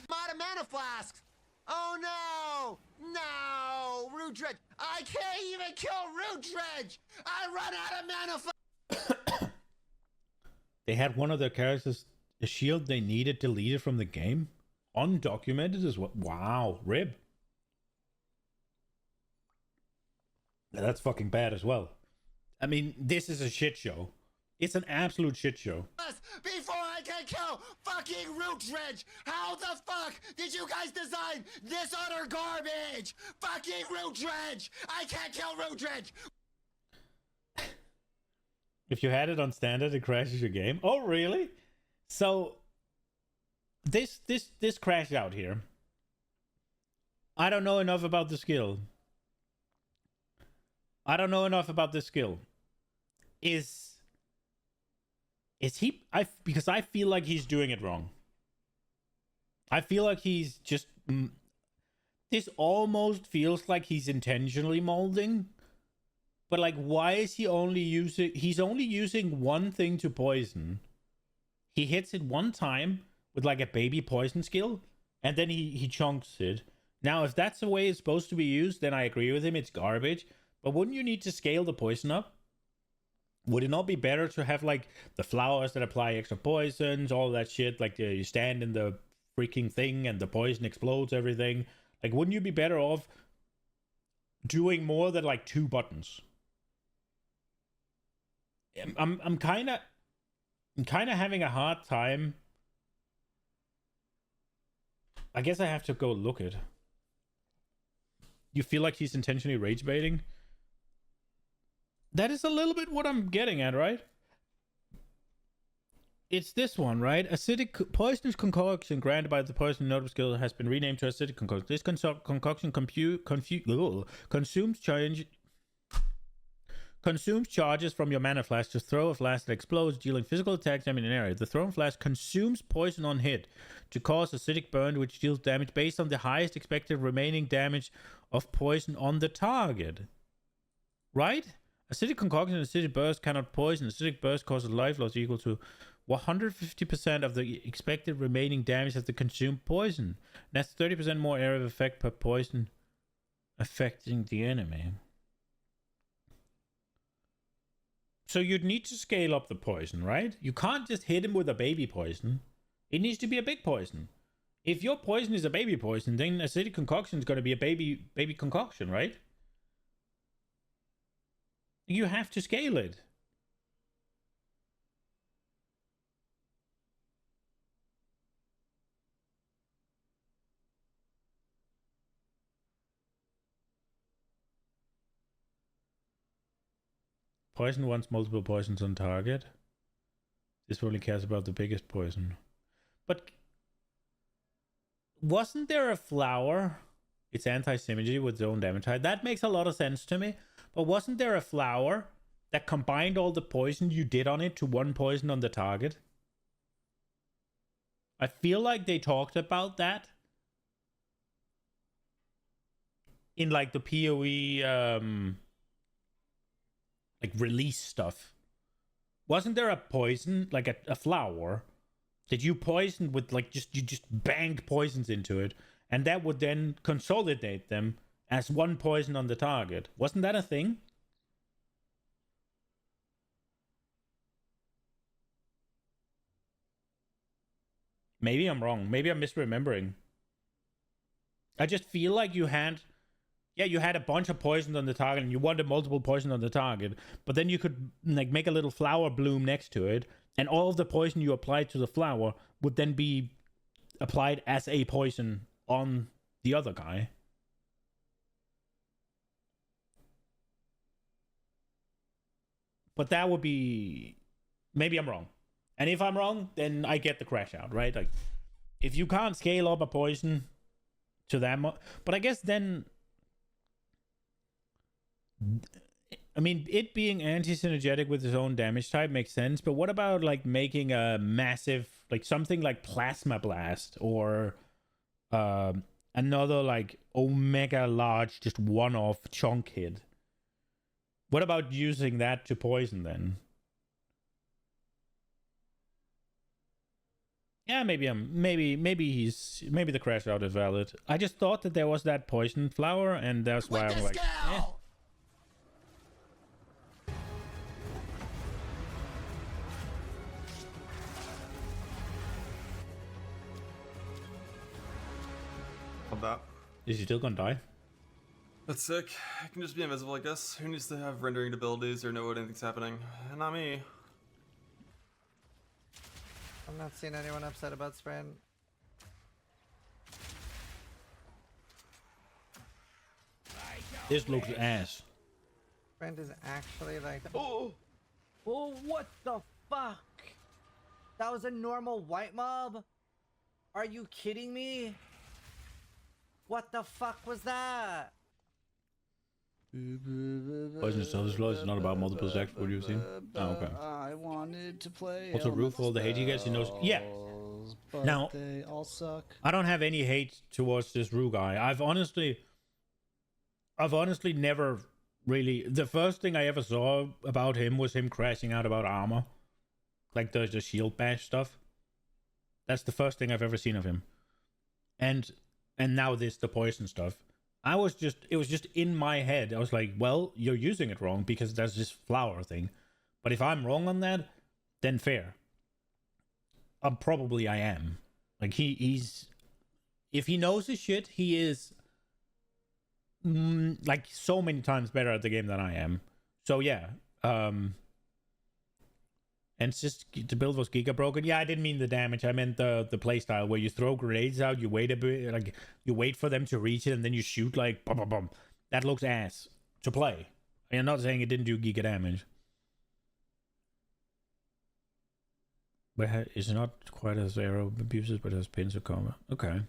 I'm out of mana flasks. Oh no! No! Root Dredge! I can't even kill Root Dredge! I run out of mana flasks! They had one of their characters, a shield they needed deleted from the game? Undocumented as well? Wow, rib. That's fucking bad as well. I mean, this is a shit show. It's an absolute shit show. Before I can kill fucking Root Dredge! How the fuck did you guys design this utter garbage? Fucking Root Dredge! I can't kill Root Dredge! If you had it on standard, it crashes your game. Oh, really? So this crashed out here. I don't know enough about the skill. Is he? Because I feel like he's doing it wrong. I feel like he's just. This almost feels like he's intentionally molding. But like, why is he only using? He's only using one thing to poison. He hits it one time with like a baby poison skill, and then he chunks it. Now, if that's the way it's supposed to be used, then I agree with him. It's garbage. But wouldn't you need to scale the poison up? Would it not be better to have like the flowers that apply extra poisons, all that shit? Like you stand in the freaking thing and the poison explodes everything. Like, wouldn't you be better off doing more than like 2 buttons? I'm kind of having a hard time. I guess I have to go look it. You feel like he's intentionally rage baiting? That is a little bit what I'm getting at, right? It's this one, right? Acidic poisonous concoction granted by the poison notable skill has been renamed to acidic concoction. This concoction consumes charges from your mana flask to throw a flask that explodes, dealing physical attack damage in an area. The thrown flask consumes poison on hit to cause acidic burn, which deals damage based on the highest expected remaining damage of poison on the target. Right? Acidic concoction and acidic burst cannot poison. Acidic burst causes life loss equal to 150% of the expected remaining damage as the consumed poison. That's 30% more area of effect per poison affecting the enemy. So you'd need to scale up the poison, right? You can't just hit him with a baby poison. It needs to be a big poison. If your poison is a baby poison, then acidic concoction is going to be a baby concoction, right? You have to scale it. Poison wants multiple poisons on target. This only cares about the biggest poison. But wasn't there a flower? It's anti-synergy with zone damage height. That makes a lot of sense to me. But wasn't there a flower that combined all the poison you did on it to one poison on the target? I feel like they talked about that in like the PoE like release stuff. Wasn't there a poison, like a flower that you poisoned with, like you just banged poisons into it, and that would then consolidate them as one poison on the target? Wasn't that a thing? Maybe I'm wrong. Maybe I'm misremembering. I just feel like you had a bunch of poisons on the target and you wanted multiple poison on the target, but then you could like make a little flower bloom next to it, and all of the poison you applied to the flower would then be applied as a poison on the other guy. But that would be... Maybe I'm wrong. And if I'm wrong, then I get the crash out, right? Like, if you can't scale up a poison to that much... But I guess then... I mean, it being anti-synergetic with its own damage type makes sense, but what about, like, making a massive... Like, something like Plasma Blast, or another, like, Omega Large, just one-off chunk hit? What about using that to poison, then? Yeah, maybe the crash out is valid. I just thought that there was that poison flower, and that's why I'm like, yeah. Love that. Is he still gonna die? That's sick. I can just be invisible, I guess. Who needs to have rendering abilities or know what anything's happening? Not me. I'm not seeing anyone upset about Sprint. This looks ass. Sprint is actually like... Oh! Oh, what the fuck? That was a normal white mob? Are you kidding me? What the fuck was that? Poison is so slow, it's not about multiple stacks. What you've seen? Oh, okay. I wanted to play. Also, Roof, all the hate you guys, he knows. Yeah. Now, they all suck. I don't have any hate towards this Rue guy. I've honestly never really. The first thing I ever saw about him was him crashing out about armor, like the shield bash stuff. That's the first thing I've ever seen of him, and now the poison stuff. It was just in my head. I was like, well, you're using it wrong because that's this flower thing. But if I'm wrong on that, then fair. Probably I am. Like he's, if he knows his shit, he is like so many times better at the game than I am. So yeah, and it's just the build was giga broken. Yeah, I didn't mean the damage. I meant the playstyle where you throw grenades out, you wait a bit, like you wait for them to reach it, and then you shoot like bum bum bum. That looks ass to play. I'm not saying it didn't do giga damage, but it's not quite as arrow abuses, but has pins of combat. Okay.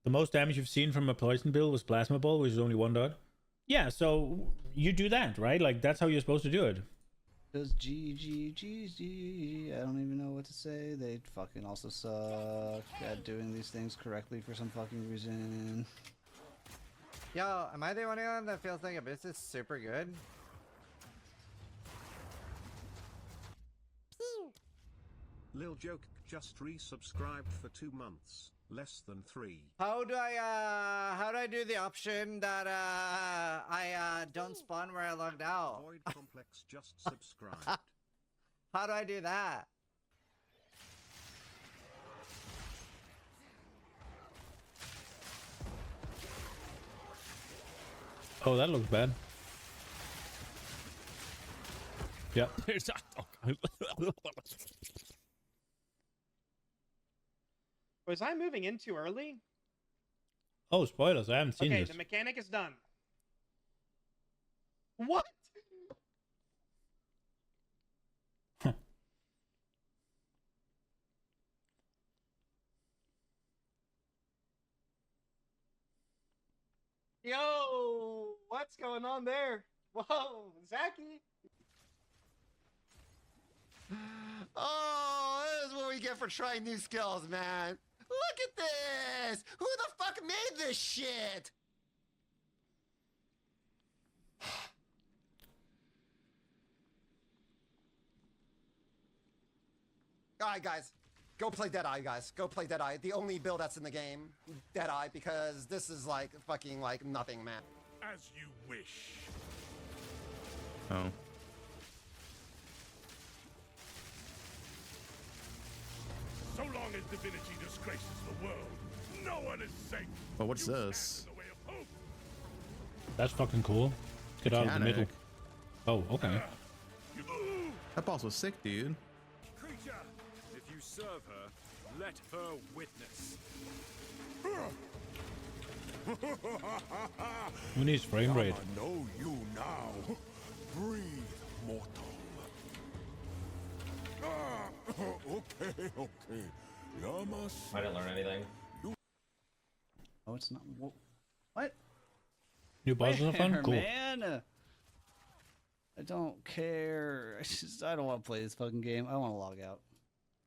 The most damage you've seen from a poison build was Plasma Ball, which is only 1 dot. Yeah, so you do that, right? Like, that's how you're supposed to do it. Because GG, I don't even know what to say. They fucking also suck at doing these things correctly for some fucking reason. Yo, am I the only one that feels like Abyss is super good? Lil Joke just resubscribed for 2 months, less than 3. How do I do the option that I don't spawn where I logged out? Void Complex just subscribed. How do I do that? Oh, that looks bad. Yep. Was I moving in too early? Oh, spoilers! I haven't seen Okay, this. the mechanic is done. What? Yo, what's going on there? Whoa, Zachy. Oh, this is what we get for trying new skills, man. Look at this! Who the fuck made this shit? Alright, guys. Go play Deadeye, guys. Go play Deadeye. The only build that's in the game. Deadeye, because this is like fucking like nothing, man. As you wish. Oh. So long as divinity disgraces the world, no one is safe. Well, what's this? That's fucking cool. Get out of the middle. Mechanic. Oh, okay. That boss was sick, dude. Creature, if you serve her, let her witness. Who needs frame rate? I know you now. Breathe, mortal. Okay. I didn't learn anything. Oh, it's not. What? New bosses are fun? Where, Cool. Man? I don't care. I don't want to play this fucking game. I want to log out.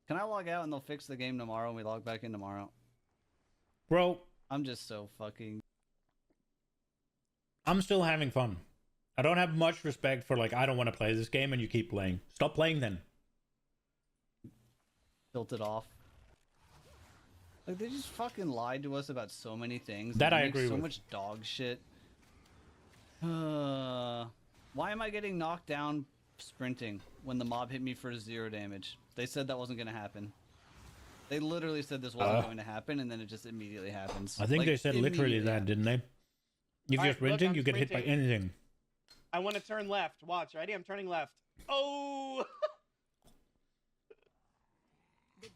Can I log out and they'll fix the game tomorrow and we log back in tomorrow? Bro, I'm just so fucking... I'm still having fun. I don't have much respect for, like, I don't want to play this game and you keep playing. Stop playing then. Built it off. Like, they just fucking lied to us about so many things. That They I make agree so with. much dog shit. Why am I getting knocked down sprinting when the mob hit me for 0 damage? They said that wasn't going to happen. They literally said this wasn't going to happen, and then it just immediately happens. I think Like, they said literally immediately that, didn't they? If you're Alright, look, sprinting, I'm you get hit by sprinting. anything. I want to turn left. Watch, ready? I'm turning left. Oh!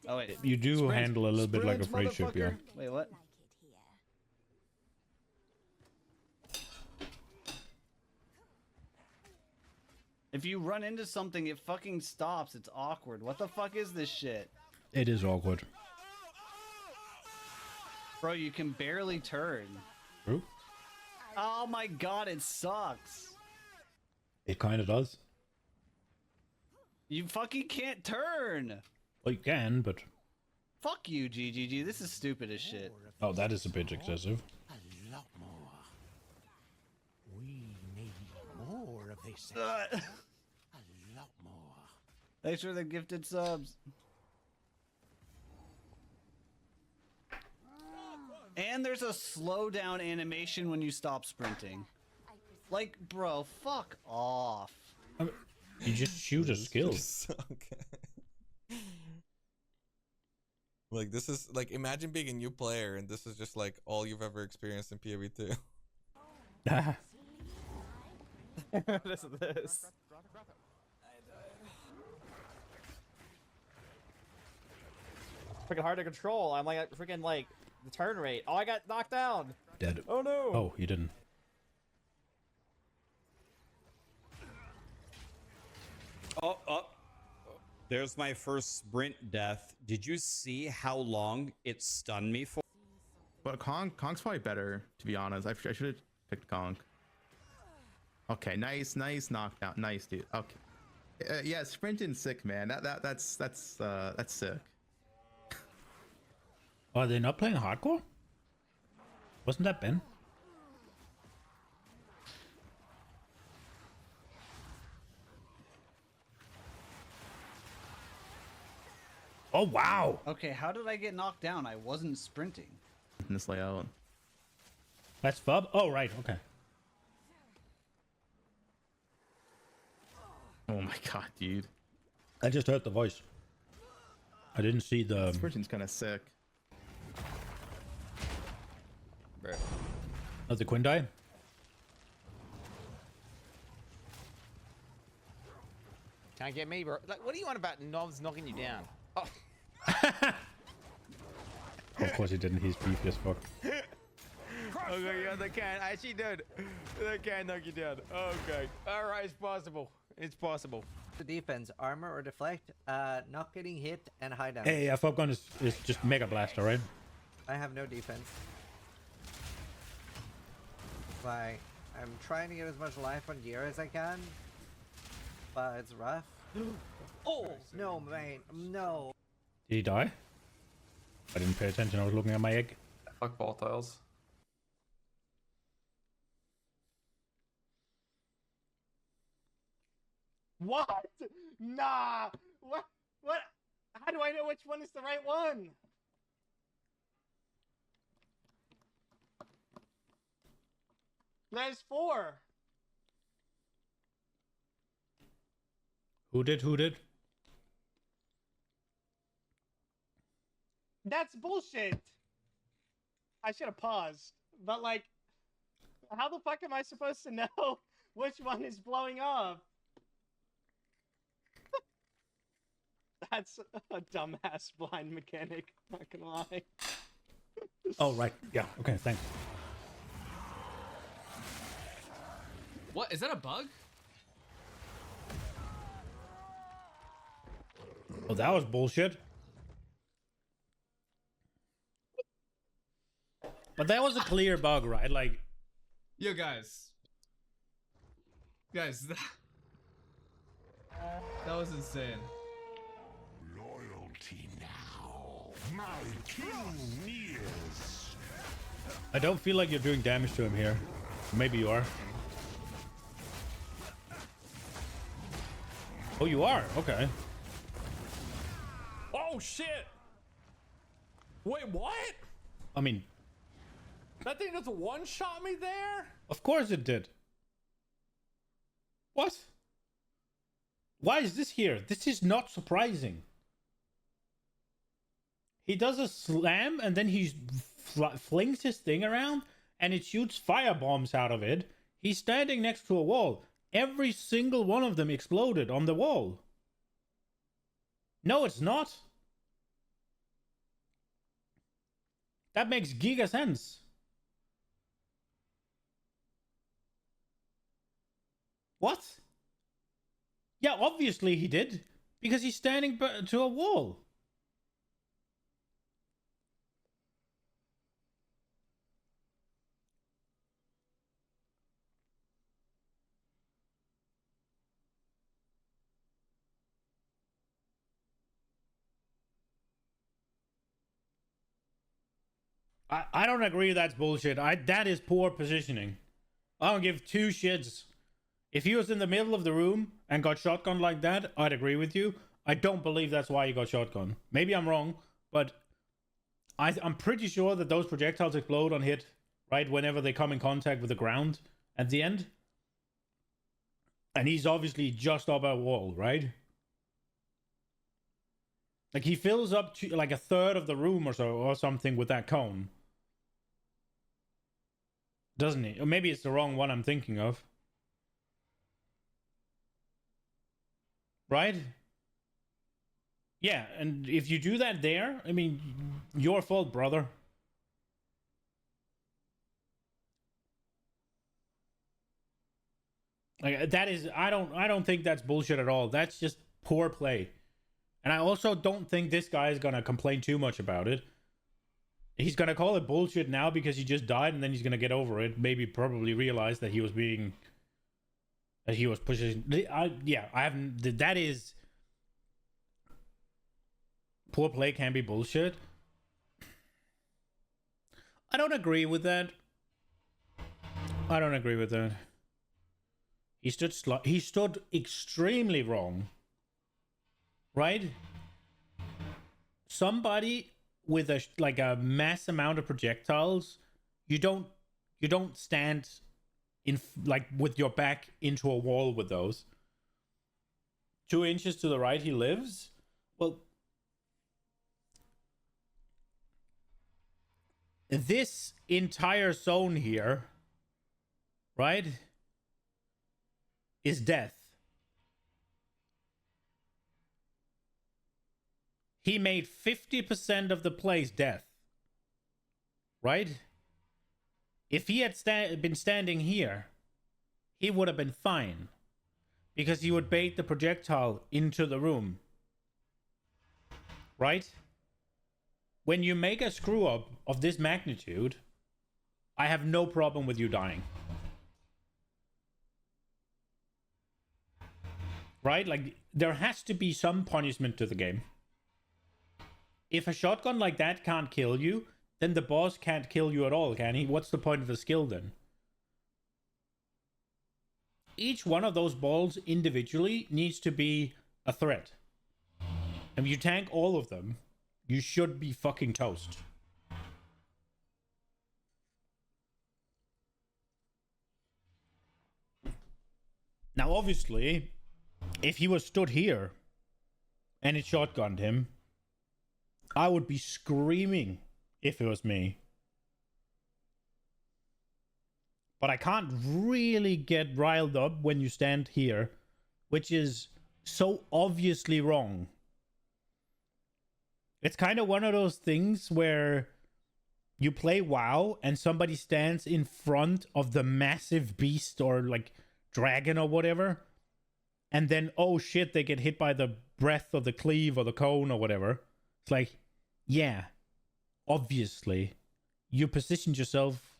Oh, wait. You do Sprint. handle a little bit like a Sprint, freight ship, yeah. motherfucker. Wait, what? If you run into something, it fucking stops. It's awkward. What the fuck is this shit? It is awkward. Bro, you can barely turn. True. Oh my god, it sucks. It kind of does. You fucking can't turn. Well, you can, but... Fuck you, GGG. This is stupid as shit. Oh, that is a bit excessive. A lot more. We need more of this. A lot more. Thanks for the gifted subs. And there's a slowdown animation when you stop sprinting. Like, bro, fuck off. You just shoot a skill. Okay. Like, this is like, imagine being a new player and this is just like all you've ever experienced in PoE2. What is this? Freaking hard to control. I'm like freaking like the turn rate. Oh, I got knocked down. Dead. Oh no. Oh, you didn't. Oh. There's my first sprint death. Did you see how long it stunned me for? But Kong's probably better, to be honest. I should have picked Kong. Okay, nice knockdown. Nice, dude. Okay. Yeah, sprinting sick, man. That's sick. Oh, are they not playing hardcore? Wasn't that Ben? Oh, wow. Okay, how did I get knocked down? I wasn't sprinting. In this layout. That's Fub? Oh, right. Okay. Oh my god, dude. I just heard the voice. I didn't see the... Sprinting's kind of sick. Of the Quindai? Can't get me, bro. Like, what do you want about knobs knocking you down? Oh. Of course he didn't. He's beefy as fuck. Okay, yeah, they can. Actually, dude, they can knock you down. Okay. All right, it's possible. It's possible. The defense, armor or deflect, not getting hit and high damage. Hey, Fub gun is just Mega Blaster, right? I have no defense. Like, I'm trying to get as much life on gear as I can, but it's rough. Oh, no, mate, no. Did he die? I didn't pay attention. I was looking at my egg. Fuck volatiles. What? Nah. What? What? How do I know which one is the right one? There's 4. Who did? Who did? That's bullshit. I should have paused. But like, how the fuck am I supposed to know which one is blowing up? That's a dumbass blind mechanic, not gonna lie. Oh, right. Yeah. Okay, thanks. What? Is that a bug? Oh, that was bullshit. But that was a clear bug, right? Like... Yo, guys. Guys, that was insane. Loyalty now. My king nears. I don't feel like you're doing damage to him here. Maybe you are. Oh, you are? Okay. Oh shit! Wait, what? I mean... That thing just one-shot me there? Of course it did. What? Why is this here? This is not surprising. He does a slam and then he flings his thing around and it shoots fire bombs out of it. He's standing next to a wall. Every single one of them exploded on the wall. No, it's not. That makes giga sense. What? Yeah, obviously he did. Because he's standing to a wall. I don't agree that's bullshit. That is poor positioning. I don't give 2 shits. If he was in the middle of the room and got shotgun like that, I'd agree with you. I don't believe that's why he got shotgun. Maybe I'm wrong, but I'm pretty sure that those projectiles explode on hit, right, whenever they come in contact with the ground at the end. And he's obviously just up a wall, right? Like, he fills up to like a third of the room or so, or something with that cone. Doesn't he? Or maybe it's the wrong one I'm thinking of. Right? Yeah, and if you do that there, I mean, your fault, brother. Like, that is, I don't think that's bullshit at all. That's just poor play. And I also don't think this guy is gonna complain too much about it. He's gonna call it bullshit now because he just died, and then he's gonna get over it. Maybe probably realize that he was being... that he was pushing... yeah, I haven't... That is... Poor play can be bullshit. I don't agree with that. I don't agree with that. He stood extremely wrong. Right? somebody with a mass amount of projectiles, you don't stand in like with your back into a wall with those. 2 inches to the right, he lives. Well, this entire zone here, right, is death. He made 50% of the place death, right? If he had been standing here, he would have been fine, because he would bait the projectile into the room, right? When you make a screw up of this magnitude, I have no problem with you dying. Right? Like, there has to be some punishment to the game. If a shotgun like that can't kill you, then the boss can't kill you at all, can he? What's the point of the skill then? Each one of those balls individually needs to be a threat. And if you tank all of them, you should be fucking toast. Now, obviously, if he was stood here and it shotgunned him, I would be screaming if it was me. But I can't really get riled up when you stand here, which is so obviously wrong. It's kind of one of those things where you play WoW and somebody stands in front of the massive beast or like dragon or whatever, and then, oh shit, they get hit by the breath or the cleave or the cone or whatever. It's like, yeah, obviously, you positioned yourself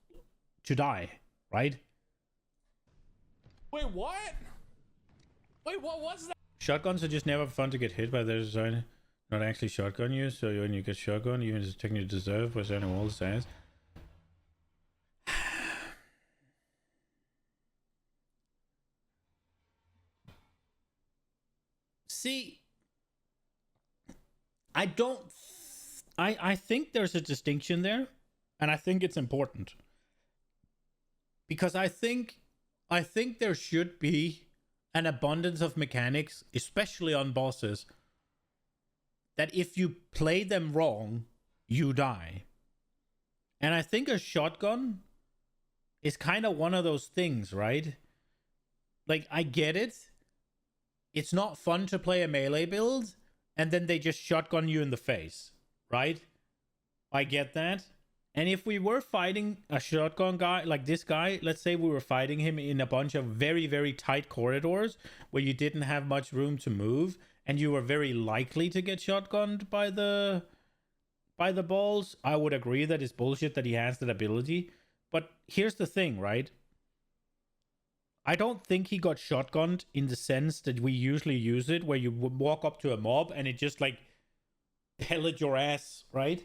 to die, right? Wait, what? Wait, what was that? Shotguns are just never fun to get hit by. Their design not actually shotgun you, so when you get shotgun, even if it's technically deserved for certain wall size. See, I don't. I think there's a distinction there, and I think it's important, because I think there should be an abundance of mechanics, especially on bosses, that if you play them wrong, you die. And I think a shotgun is kind of one of those things, right? Like, I get it. It's not fun to play a melee build, and then they just shotgun you in the face, right? I get that. And if we were fighting a shotgun guy, like this guy, let's say we were fighting him in a bunch of very, very tight corridors where you didn't have much room to move, and you were very likely to get shotgunned by the balls, I would agree that it's bullshit that he has that ability. But here's the thing, right? I don't think he got shotgunned in the sense that we usually use it, where you would walk up to a mob and it just like pellet your ass, right?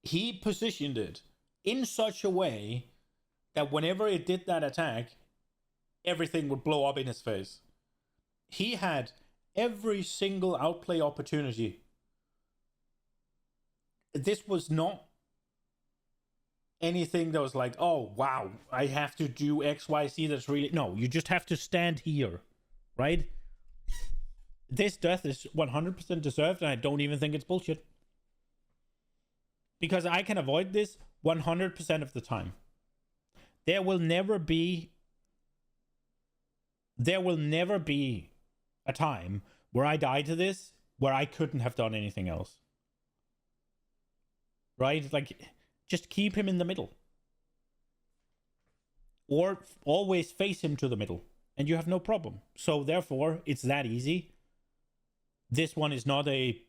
He positioned it in such a way that whenever it did that attack, everything would blow up in his face. He had every single outplay opportunity. This was not anything that was like, oh, wow, I have to do X, Y, Z. That's really... No, you just have to stand here, right? This death is 100% deserved, and I don't even think it's bullshit. Because I can avoid this 100% of the time. There will never be a time where I die to this where I couldn't have done anything else. Right? Like, just keep him in the middle. Or always face him to the middle, and you have no problem. So therefore, it's that easy. This one is not a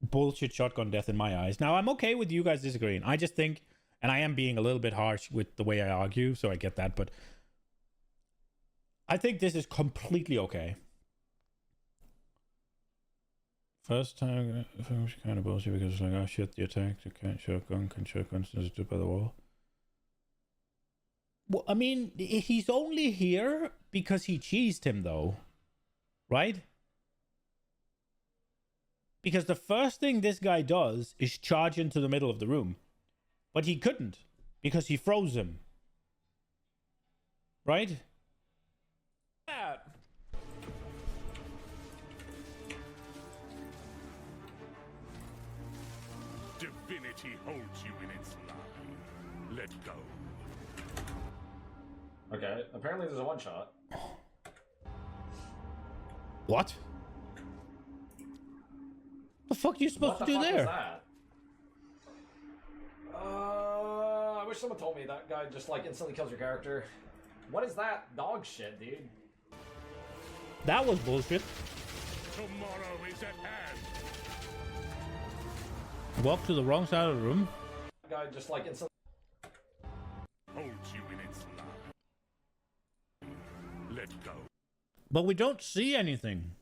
bullshit shotgun death in my eyes. Now, I'm okay with you guys disagreeing. I just think, and I am being a little bit harsh with the way I argue, so I get that, but I think this is completely okay. First time, kind of bullshit, because it's like, oh shit, the attack, the shotgun is stood by the wall. Well, I mean, he's only here because he cheesed him, though. Right? Because the first thing this guy does is charge into the middle of the room. But he couldn't, because he froze him. Right? Divinity holds you in its line. Let go. Okay, apparently there's a one shot. What? The fuck are you supposed to do there? Was that? I wish someone told me that guy just like instantly kills your character. What is that dog shit, dude? That was bullshit. Tomorrow is at hand. Walk to the wrong side of the room. That guy just like instantly Holds you in its line. Let go. But we don't see anything.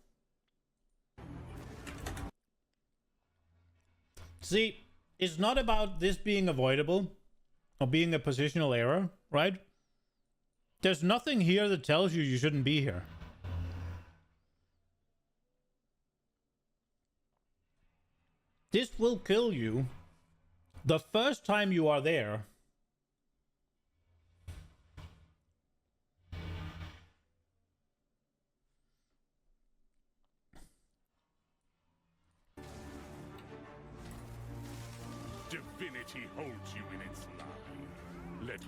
See, it's not about this being avoidable or being a positional error, right? There's nothing here that tells you you shouldn't be here. This will kill you the first time you are there. Divinity holds you in its line. Let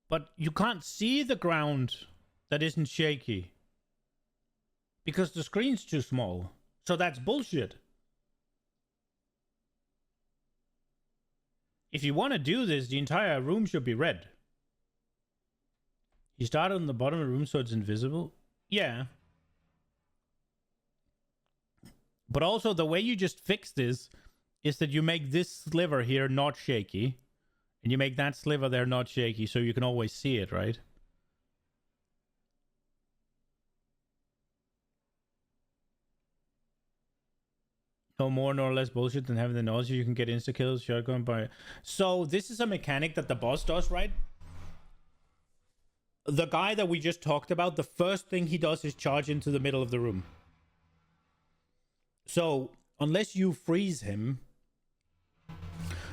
But you can't see the ground that isn't shaky. Because the screen's too small. So that's bullshit. If you want to do this, the entire room should be red. You start on the bottom of the room so it's invisible? Yeah. But also the way you just fix this is that you make this sliver here not shaky. And you make that sliver there not shaky so you can always see it, right? No more nor less bullshit than having the nausea. You can get insta-kills, shotgun by... So this is a mechanic that the boss does, right? The guy that we just talked about, the first thing he does is charge into the middle of the room. So, unless you freeze him...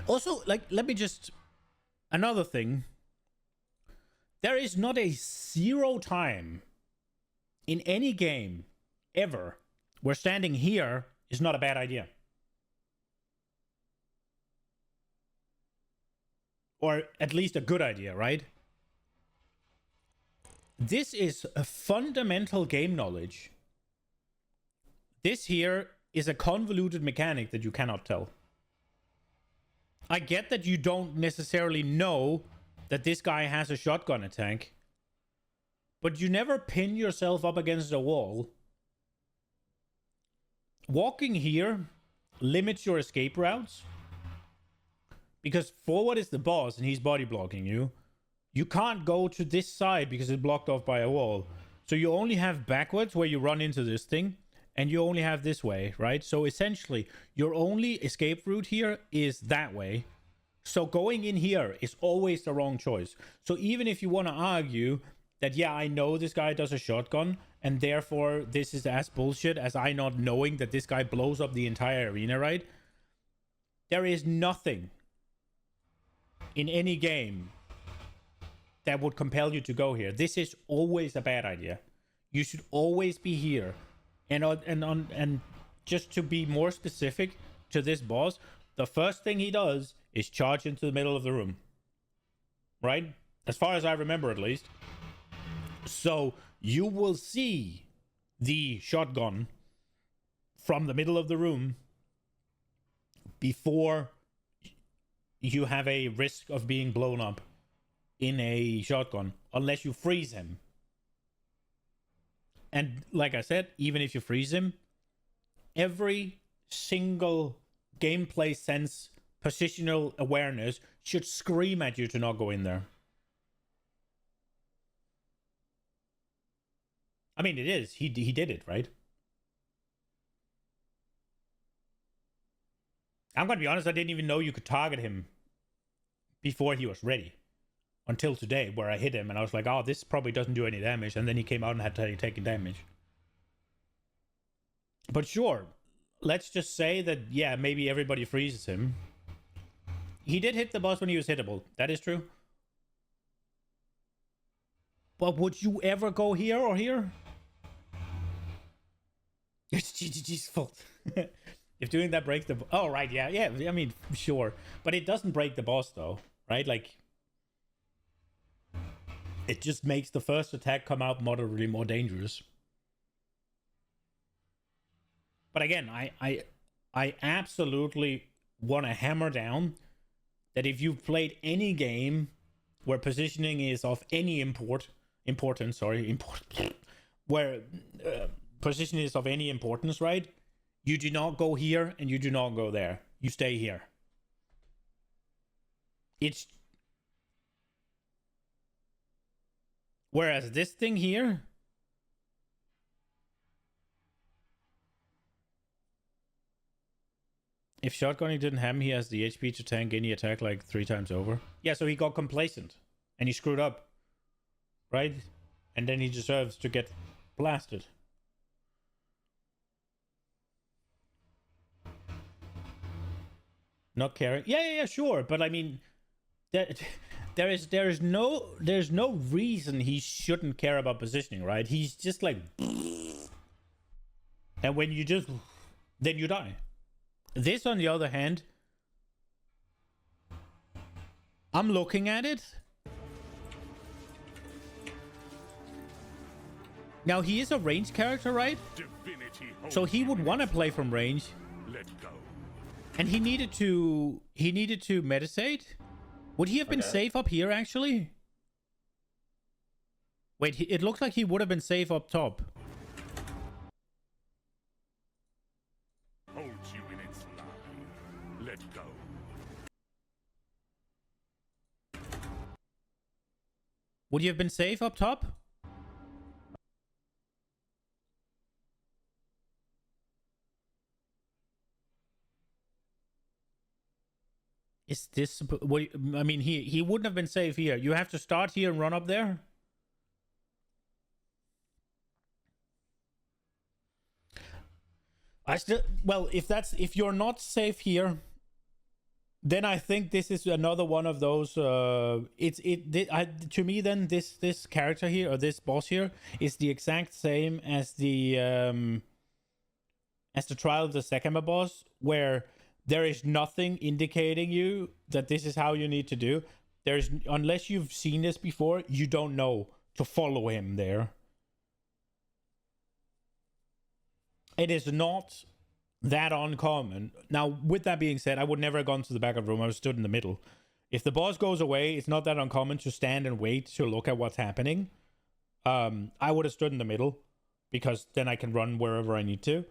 Also, like, let me just... Another thing. There is not a zero time in any game, ever, where standing here is not a bad idea. Or at least a good idea, right? This is a fundamental game knowledge. This here is a convoluted mechanic that you cannot tell. I get that you don't necessarily know that this guy has a shotgun attack, but you never pin yourself up against a wall. Walking here limits your escape routes, because forward is the boss and he's body blocking you. You can't go to this side because it's blocked off by a wall. So you only have backwards where you run into this thing, and you only have this way, right? So essentially, your only escape route here is that way. So going in here is always the wrong choice. So even if you want to argue that, yeah, I know this guy does a shotgun, and therefore this is as bullshit as I not knowing that this guy blows up the entire arena, right? There is nothing in any game that would compel you to go here. This is always a bad idea. You should always be here. And just to be more specific to this boss, the first thing he does is charge into the middle of the room. Right? As far as I remember, at least. So you will see the shotgun from the middle of the room before you have a risk of being blown up in a shotgun, unless you freeze him. And like I said, even if you freeze him, every single gameplay sense, positional awareness should scream at you to not go in there. I mean, it is. He did it, right? I'm going to be honest, I didn't even know you could target him before he was ready. until today, where I hit him and I was like, oh, this probably doesn't do any damage, and then he came out and had taken damage. But sure, let's just say that, yeah, maybe everybody freezes him. He did hit the boss when he was hittable. That is true. But would you ever go here or here? It's GGG's fault. If doing that breaks the... Oh, right, yeah. I mean, sure. But it doesn't break the boss, though, right? Like, it just makes the first attack come out moderately more dangerous. But again, I absolutely want to hammer down that if you've played any game where positioning is of any importance, where positioning is of any importance, right? You do not go here and you do not go there. You stay here. It's... Whereas this thing here... If shotgunning didn't happen, he has the HP to tank any attack like 3 times over. Yeah, so he got complacent. And he screwed up. Right? And then he deserves to get blasted. Not caring. Yeah, sure. But I mean, there's no reason he shouldn't care about positioning, right? He's just like... And when you just... Then you die. This, on the other hand, I'm looking at it. Now, he is a range character, right? So he would want to play from range. Let go. And he needed to meditate. Would he have been safe up here, actually? Wait, it looks like he would have been safe up top. Hold you in its line. Let go. Would you have been safe up top? Is this... I mean, he wouldn't have been safe here. You have to start here and run up there? Well, if you're not safe here, then I think this is another one of those. To me, then this character here, or this boss here, is the exact same as the Trial of the Sekima boss, where there is nothing indicating you that this is how you need to do. Unless you've seen this before, you don't know to follow him there. It is not that uncommon. Now, with that being said, I would never have gone to the back of the room. I was stood in the middle. If the boss goes away, it's not that uncommon to stand and wait to look at what's happening. I would have stood in the middle, because then I can run wherever I need to,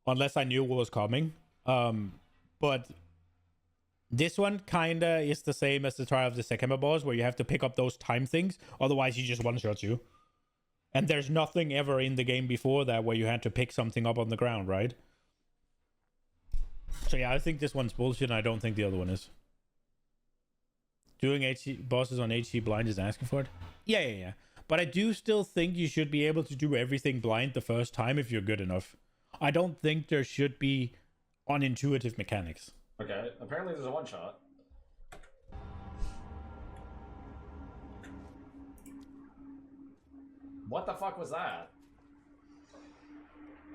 unless I knew what was coming. But this one kinda is the same as the Trial of the Sekima boss, where you have to pick up those time things, otherwise he just one-shots you. And there's nothing ever in the game before that where you had to pick something up on the ground, right? So yeah, I think this one's bullshit, and I don't think the other one is. Doing bosses on HC blind is asking for it? Yeah. But I do still think you should be able to do everything blind the first time if you're good enough. I don't think there should be unintuitive mechanics. Okay, apparently there's a one-shot. What the fuck was that?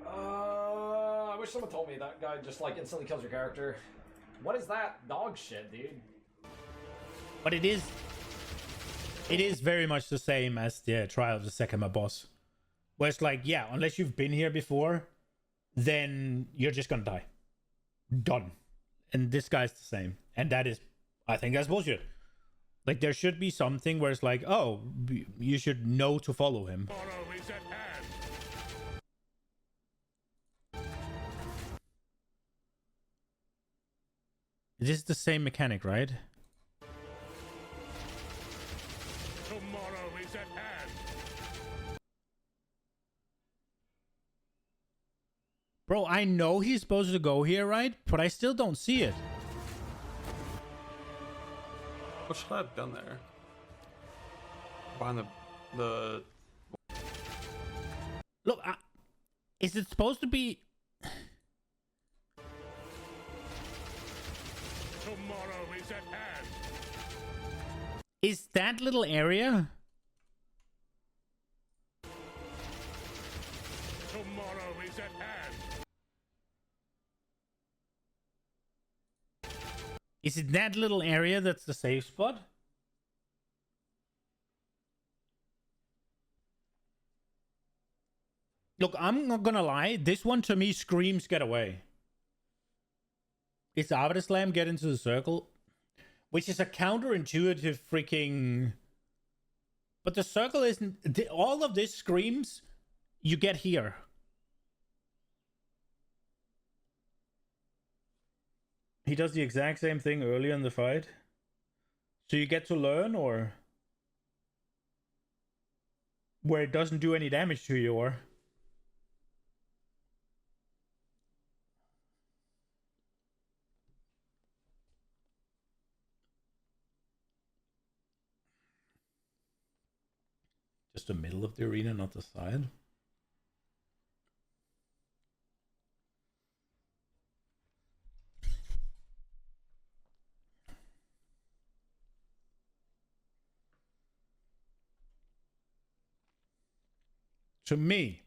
I wish someone told me that guy just like instantly kills your character. What is that dog shit, dude? But it is very much the same as the Trial of the Sekima boss. Where it's like, yeah, unless you've been here before, then you're just gonna die. Done. And this guy's the same. And that is, I think that's bullshit. Like, there should be something where it's like, oh, you should know to follow him. Tomorrow is at hand. This is the same mechanic, right? Tomorrow is at hand. Bro, I know he's supposed to go here, right? But I still don't see it. What should I have done there? Behind the Look, is it supposed to be? Tomorrow is at hand. Is that little area? Tomorrow is at hand. Is it that little area that's the safe spot? Look, I'm not gonna lie. This one to me screams get away. It's Arbiter Slam, get into the circle. Which is a counterintuitive freaking... But the circle isn't... All of this screams, you get here. He does the exact same thing early in the fight. So you get to learn, or... Where it doesn't do any damage to you, or... Just the middle of the arena, not the side. To me,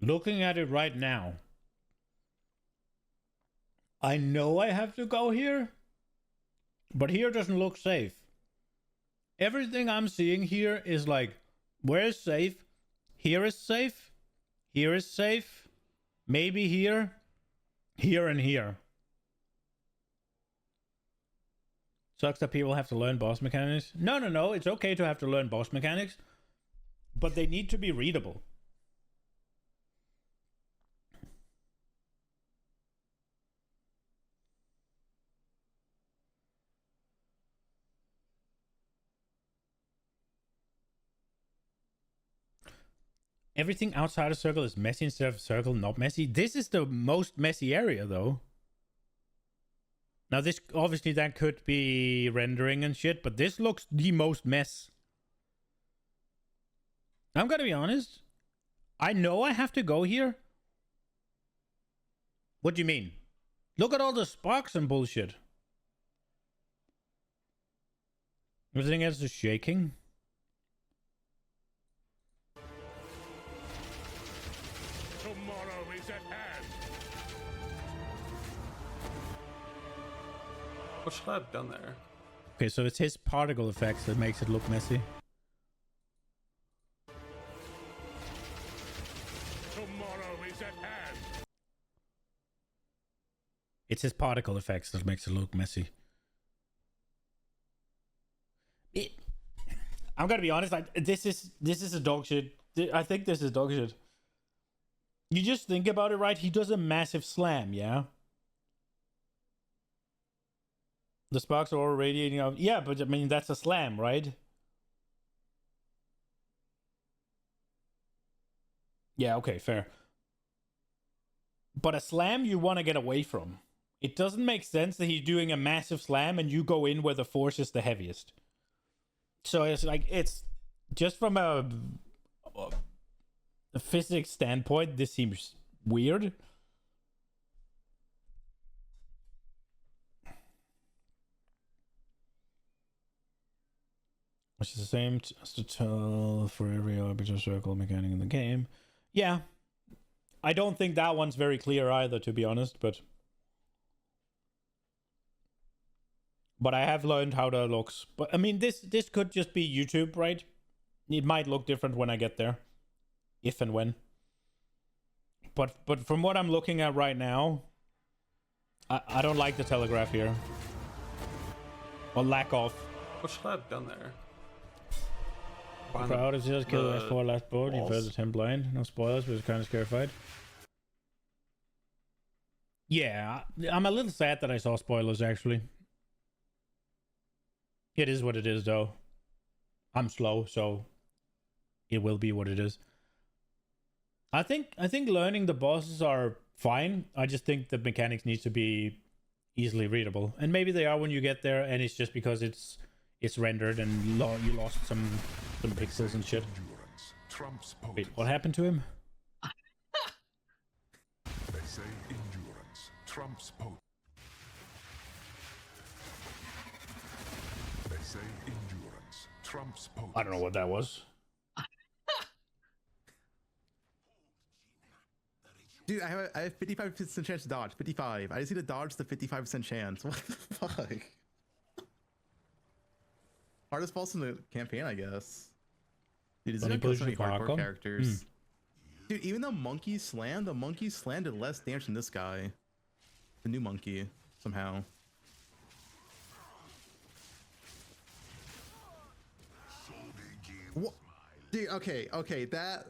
looking at it right now, I know I have to go here, but here doesn't look safe. Everything I'm seeing here is like, where is safe? Here is safe. Here is safe. Maybe here. Here and here. Sucks that people have to learn boss mechanics. No. It's okay to have to learn boss mechanics. But they need to be readable. Everything outside a circle is messy instead of a circle not messy. This is the most messy area, though. Now, this obviously that could be rendering and shit, but this looks the most mess. I'm gonna be honest. I know I have to go here. What do you mean? Look at all the sparks and bullshit. Everything else is shaking. Tomorrow is at hand. What should I have done there? Okay, so it's his particle effects that makes it look messy. Tomorrow is at hand. It's his particle effects that makes it look messy. I'm gonna be honest. This is a dog shit. I think this is dog shit. You just think about it, right? He does a massive slam, yeah. The sparks are all radiating out. Yeah, but I mean that's a slam, right? Yeah, okay, fair. But a slam you want to get away from. It doesn't make sense that he's doing a massive slam and you go in where the force is the heaviest. So it's like, it's just from a physics standpoint, this seems weird. Which is the same as to tell for every arbiter circle mechanic in the game. Yeah. I don't think that one's very clear either, to be honest, but I have learned how that looks. But I mean, this could just be YouTube, right? It might look different when I get there. If and when. But from what I'm looking at right now, I don't like the telegraph here. Or lack of. What should I have done there? Proud of just kill the S4 last board. You versus him blind. No spoilers, but it's kind of scarified. Yeah, I'm a little sad that I saw spoilers, actually. It is what it is, though. I'm slow, so it will be what it is. I think learning the bosses are fine. I just think the mechanics need to be easily readable. And maybe they are when you get there, and it's just because it's it's rendered and you lost some pixels and shit. Trumps Wait, what happened to him? They say endurance trumps potency. They say endurance trumps potency. I don't know what that was. Dude, I have 55% chance to dodge. 55. I just need to dodge the 55% chance. What the fuck? Hardest boss in the campaign, I guess. Dude, is it so many hardcore characters? Dude, even the monkey did less damage than this guy. The new monkey, somehow. What? Dude, okay, that...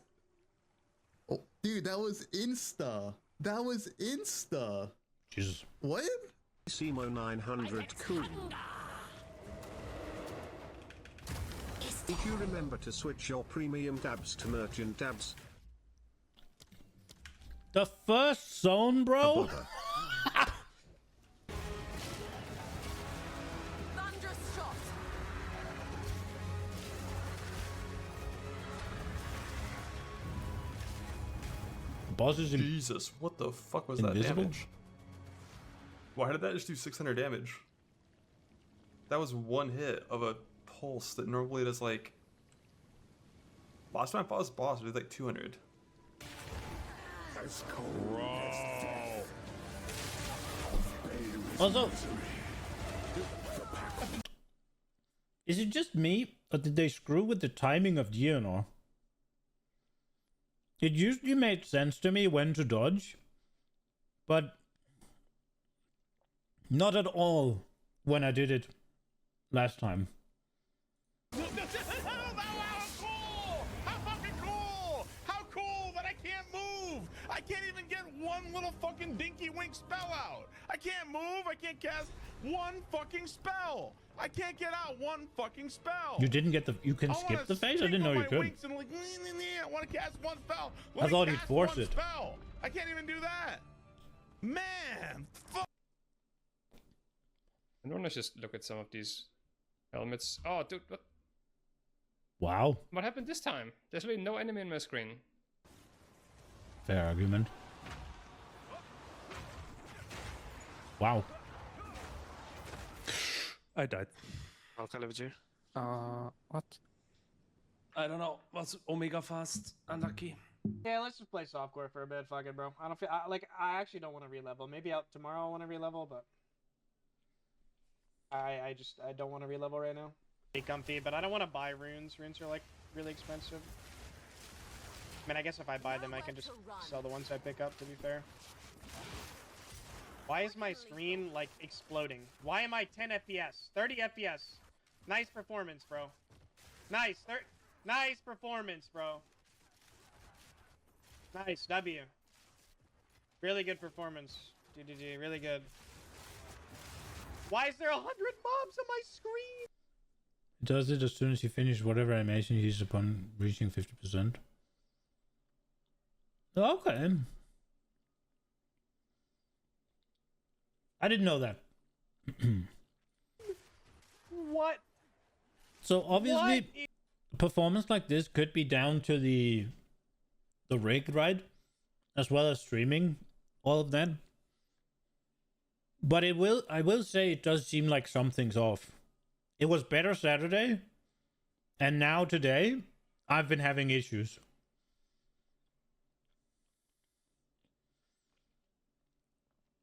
Oh, dude, that was insta. That was insta. Jesus. What? Simo 900 cool. Did you remember to switch your premium dabs to merchant dabs? The first zone, bro? Bosses in Jesus, what the fuck was invisible? that damage? Why did that just do 600 damage? That was one hit of a pulse that normally does like... Last time I fought this boss, it did like 200. That's cold. Also, is it just me, or did they screw with the timing of Dionor? It usually made sense to me when to dodge, but not at all when I did it last time. How fucking cool! How cool that I can't move! I can't even get one little fucking dinky wink spell out! I can't move, I can't cast one fucking spell! I can't get out one fucking spell! You didn't get the... You can skip the phase? I didn't know you could. And like, I want to cast one spell! I thought he'd force it. Spell. I can't even do that! Man! Fuck! I want to just look at some of these helmets. Oh, dude, what? Wow. What happened this time? There's really no enemy in my screen. Fair argument. Wow. I died. I'll kind of you. What? I don't know. Was Omega fast? Unlucky. Yeah, let's just play softcore for a bit. Fuck it, bro. I don't feel I actually don't want to re-level. Maybe out tomorrow I want to re-level, but I don't want to re-level right now. Be comfy, but I don't want to buy runes. Runes are like really expensive. I mean, I guess if I buy them, I can just sell the ones I pick up. To be fair. Why is my screen like exploding? Why am I 10 FPS? 30 FPS. Nice performance, bro. Nice. Nice performance, bro. Nice. W. Really good performance. GGG. Really good. Why is there 100 mobs on my screen? It does it as soon as you finish whatever animation you use upon reaching 50%. Okay. I didn't know that. What? So obviously, performance like this could be down to the rig, right? As well as streaming, all of that. But I will say it does seem like something's off. It was better Saturday, and now today, I've been having issues.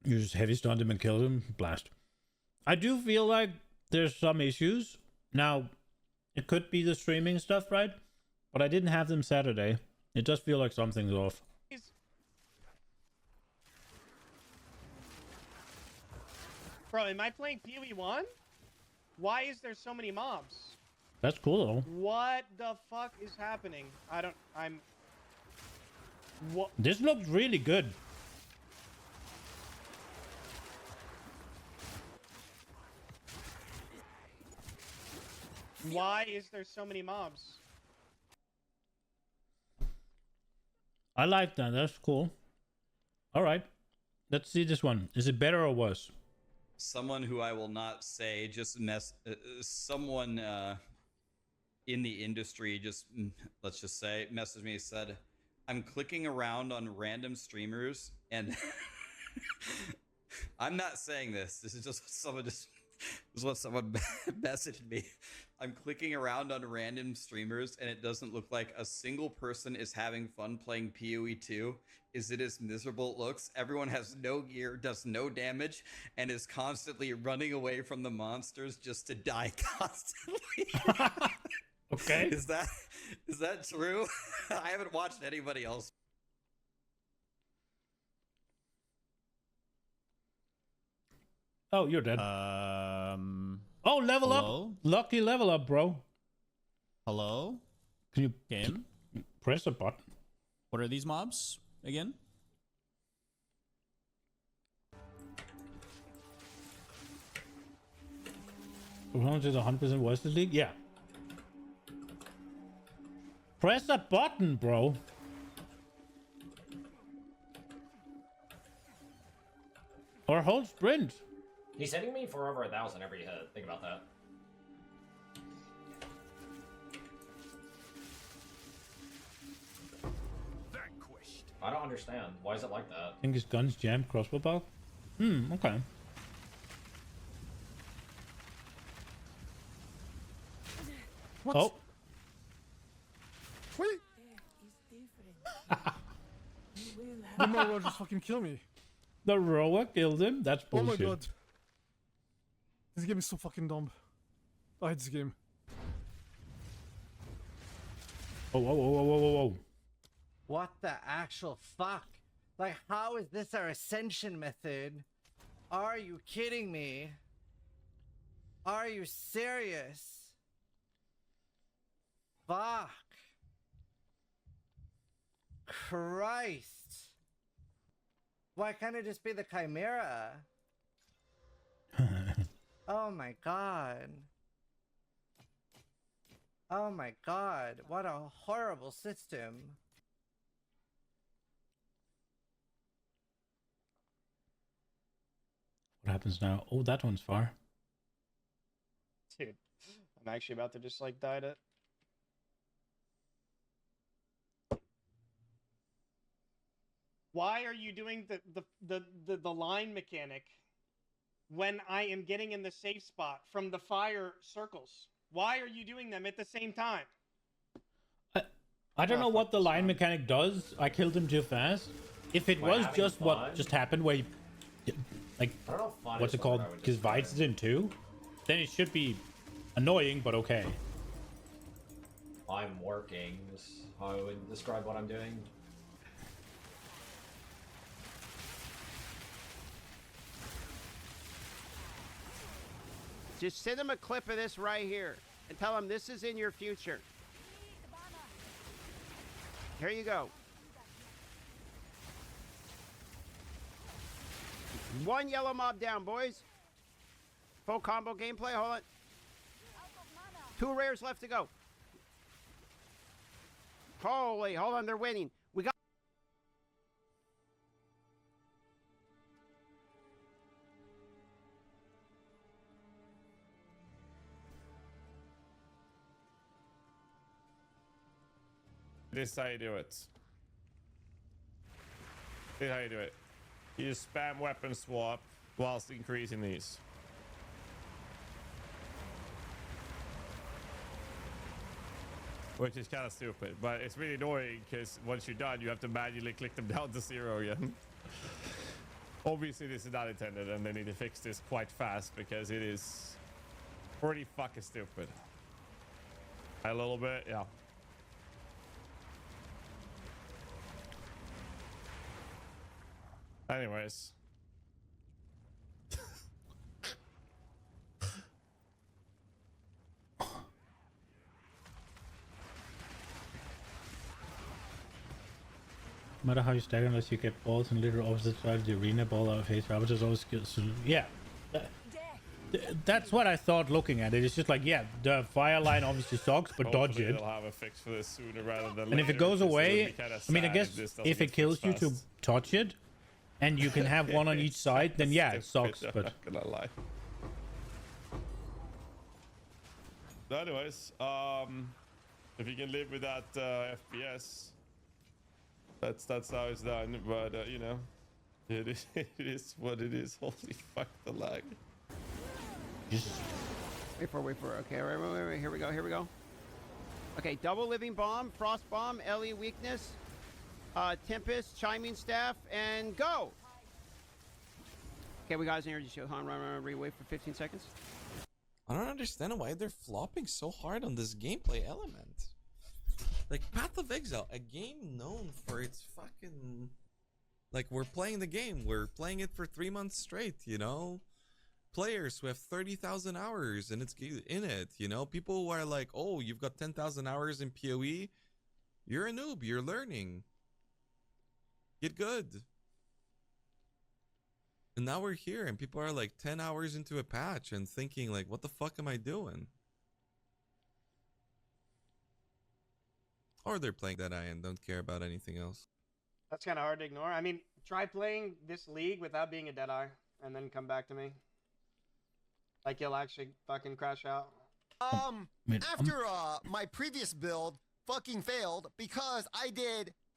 You just heavy stunned him and killed him. Blast. I do feel like there's some issues. Now, it could be the streaming stuff, right? But I didn't have them Saturday. It does feel like something's off. Bro, am I playing PoE1? Why is there so many mobs? That's cool though. What the fuck is happening? What? This looks really good. Why is there so many mobs? I like that. That's cool. All right. Let's see this one. Is it better or worse? someone who I will not say just someone in the industry just let's just say messaged me, said, I'm clicking around on random streamers and I'm not saying this. This is just this is what someone messaged me. I'm clicking around on random streamers and it doesn't look like a single person is having fun playing PoE 2. Is it as miserable it looks? Everyone has no gear, does no damage, and is constantly running away from the monsters just to die constantly. Okay. Is that true? I haven't watched anybody else. Oh, you're dead. Oh, level hello? up. Lucky level up, bro. Hello? Can you Game? press a button? What are these mobs again? Is 100% voices league? Yeah. Press a button, bro. Or hold sprint. He's hitting me for over 1,000 every hit. Think about that. I don't understand. Why is it like that? I think his gun's jammed, crossbow bow. Okay. What? Oh. Wait. The Moro just fucking kill me. The rower killed him? That's bullshit. Oh my god. This game is so fucking dumb. I hate this game. Oh, whoa, whoa, whoa, whoa, whoa, whoa. What the actual fuck? Like, how is this our ascension method? Are you kidding me? Are you serious? Fuck. Christ. Why can't it just be the Chimera? Oh my god. Oh my god. What a horrible system. What happens now? Oh, that one's far. Dude, I'm actually about to just like die to it. Why are you doing the line mechanic when I am getting in the safe spot from the fire circles? Why are you doing them at the same time? I don't know what the line mechanic does. I killed him too fast. If it was just what just happened, where you, like, what's it called? Because Vites is in too, then it should be annoying, but okay. I'm working. Is how I would describe what I'm doing. Just send him a clip of this right here and tell him this is in your future. Here you go. One yellow mob down, boys. Full combo gameplay. Hold on. 2 rares left to go. Holy, hold on. They're winning. We got. This is how you do it. This is how you do it. You just spam weapon swap whilst increasing these. Which is kind of stupid, but it's really annoying because once you're done, you have to manually click them down to 0 again. Obviously, this is not intended, and they need to fix this quite fast because it is pretty fucking stupid. A little bit, yeah. Anyways. No matter how you stagger, unless you get balls in literal opposite side of the arena, ball out of face, Robert is always good. So, yeah. That's what I thought looking at it. It's just like, yeah, the fire line obviously sucks, but dodge it. They'll have a fix for this sooner rather than And if it later, goes because it would away, be kinda I mean, I sad guess this doesn't if get it kills fixed you to fast. touch it, and you can have one on each side, then yeah, it sucks. I'm But not gonna lie. Anyways, if you can live with that FPS, that's how it's done. But you know, it is what it is. Holy fuck, the lag. Wait for it. Okay, wait. Here we go. Okay, double living bomb, frost bomb, LE weakness, tempest, chiming staff, and go. Okay, we got his energy shield. Run, wait for 15 seconds. I don't understand why they're flopping so hard on this gameplay element. Like Path of Exile, a game known for its fucking... Like, we're playing the game. We're playing it for 3 months straight, you know? Players who have 30,000 hours and it's in it, you know? People who are like, oh, you've got 10,000 hours in PoE. You're a noob. You're learning. Get good. And now we're here and people are like 10 hours into a patch and thinking like, what the fuck am I doing? Or they're playing Deadeye and don't care about anything else. That's kind of hard to ignore. I mean, try playing this league without being a Deadeye, and then come back to me. Like, you'll actually fucking crash out. After my previous build fucking failed because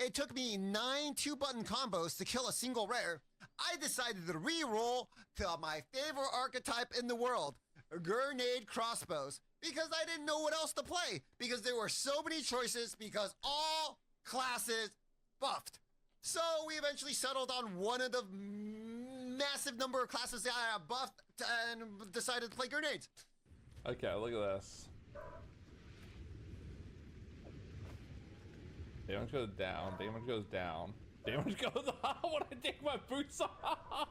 it took me 9 2-button combos to kill a single rare, I decided to re-roll to my favorite archetype in the world, grenade crossbows, because I didn't know what else to play, because there were so many choices, because all classes buffed. So we eventually settled on one of the massive number of classes that I buffed and decided to play grenades. Okay, look at this. Damage goes down. Damage goes down. Damage goes up when I take my boots off.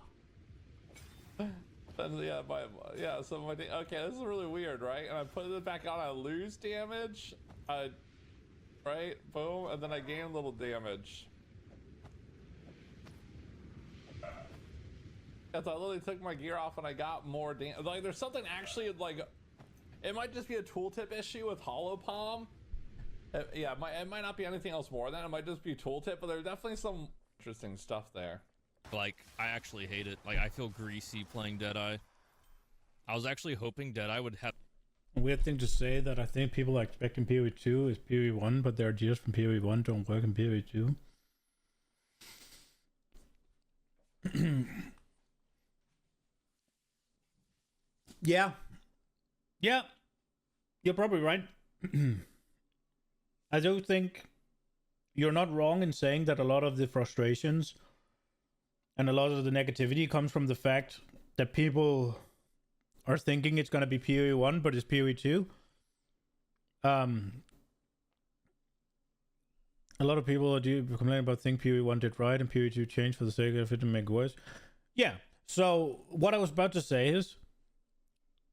Then so my okay, this is really weird, right? And I put it back on, I lose damage. Right, boom, and then I gain a little damage. Yeah, so I literally took my gear off and I got more damage. Like, there's something actually like, it might just be a tooltip issue with Hollow Palm. Yeah, it might not be anything else more than it might just be tooltip, but there's definitely some interesting stuff there. Like, I actually hate it. Like, I feel greasy playing Deadeye. I was actually hoping Deadeye would have... a weird thing to say that I think people are expecting PoE 2 is PoE 1, but their ideas from PoE 1 don't work in PoE 2. Yeah. You're probably right. I do think you're not wrong in saying that a lot of the frustrations and a lot of the negativity comes from the fact that people are thinking it's going to be PoE 1, but it's PoE 2. A lot of people do complain about things PoE 1 did right and PoE 2 changed for the sake of it to make it worse. Yeah, so what I was about to say is,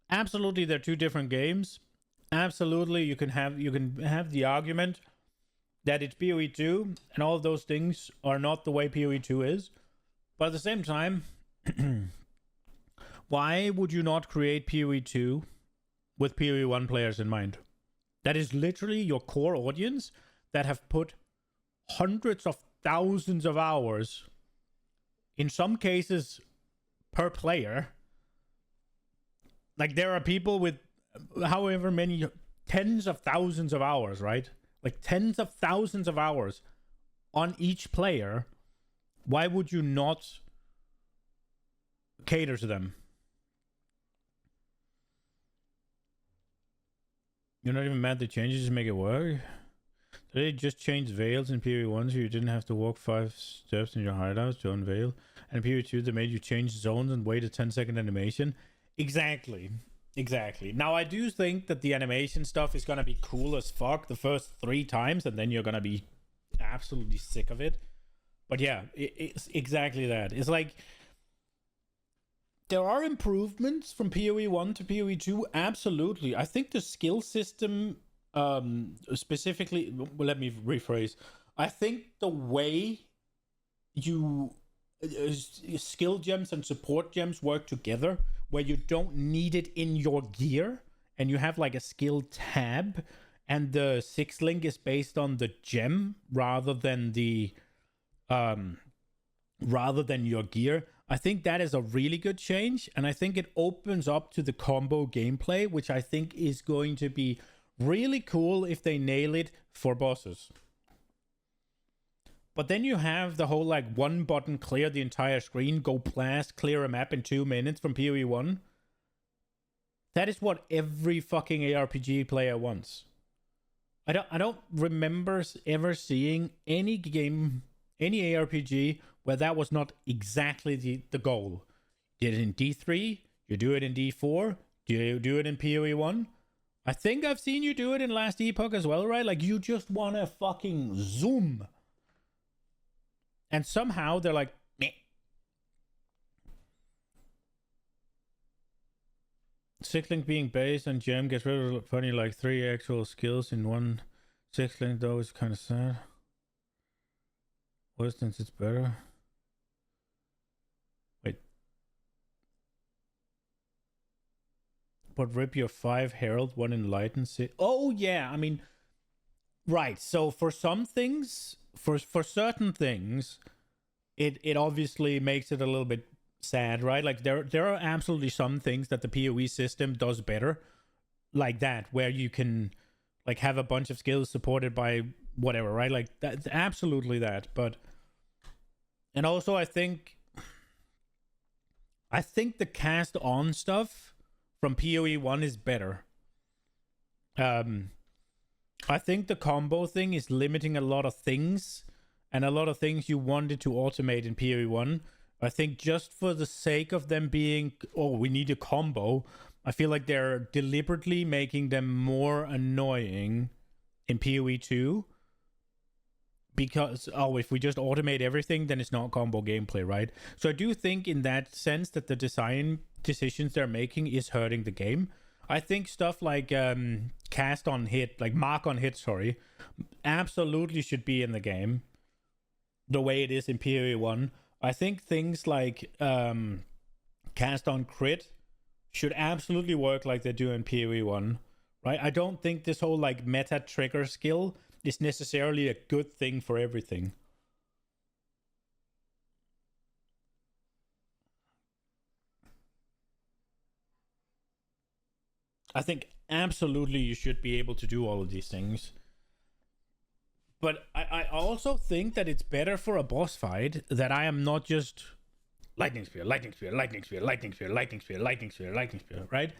absolutely they're two different games. Absolutely, you can have the argument that it's PoE 2 and all of those things are not the way PoE 2 is. But at the same time, why would you not create PoE 2 with PoE 1 players in mind? That is literally your core audience that have put hundreds of thousands of hours, in some cases per player. Like, there are people with however many tens of thousands of hours, right? Like tens of thousands of hours on each player. Why would you not cater to them? You're not even mad they changed it to make it work? They just changed veils in PoE 1 so you didn't have to walk 5 steps in your hideouts to unveil. And in PoE 2 they made you change zones and wait a 10-second animation. Exactly. Now, I do think that the animation stuff is going to be cool as fuck the first 3 times, and then you're going to be absolutely sick of it. But yeah, it's exactly that. It's like, there are improvements from PoE 1 to PoE 2, absolutely. I think the skill system, specifically, well, let me rephrase. I think the way you skill gems and support gems work together, where you don't need it in your gear and you have like a skill tab, and the 6-link is based on the gem rather than the rather than your gear. I think that is a really good change, and I think it opens up to the combo gameplay, which I think is going to be really cool if they nail it for bosses. But then you have the whole like one button clear the entire screen, go blast, clear a map in 2 minutes from PoE 1. That is what every fucking ARPG player wants. I don't remember ever seeing any game, any ARPG where that was not exactly the goal. You did it in D3, you do it in D4, you do it in PoE 1. I think I've seen you do it in Last Epoch as well, right? Like, you just want to fucking zoom. And somehow they're like, meh. Six-link being based on gem gets rid of funny like 3 actual skills in one six-link, though, is kind of sad. Well, since it's better. Wait. But rip your 5 Herald, 1 Enlighten. Oh, yeah, I mean, right. So for some things, for certain things, it obviously makes it a little bit sad, right? Like there are absolutely some things that the PoE system does better, like that, where you can like have a bunch of skills supported by whatever, right? Like that's absolutely that. But and also I think the cast on stuff from PoE 1 is better. I think the combo thing is limiting a lot of things, and a lot of things you wanted to automate in PoE 1. I think just for the sake of them being, oh, we need a combo, I feel like they're deliberately making them more annoying in PoE 2. Because, oh, if we just automate everything, then it's not combo gameplay, right? So I do think in that sense that the design decisions they're making is hurting the game. I think stuff like cast on hit, like mark on hit, sorry, absolutely should be in the game the way it is in PoE 1. I think things like cast on crit should absolutely work like they do in PoE 1, right? I don't think this whole like meta trigger skill is necessarily a good thing for everything. I think absolutely you should be able to do all of these things. But I also think that it's better for a boss fight that I am not just lightning spear, lightning spear, lightning spear, lightning spear, lightning spear, lightning spear, lightning spear, right?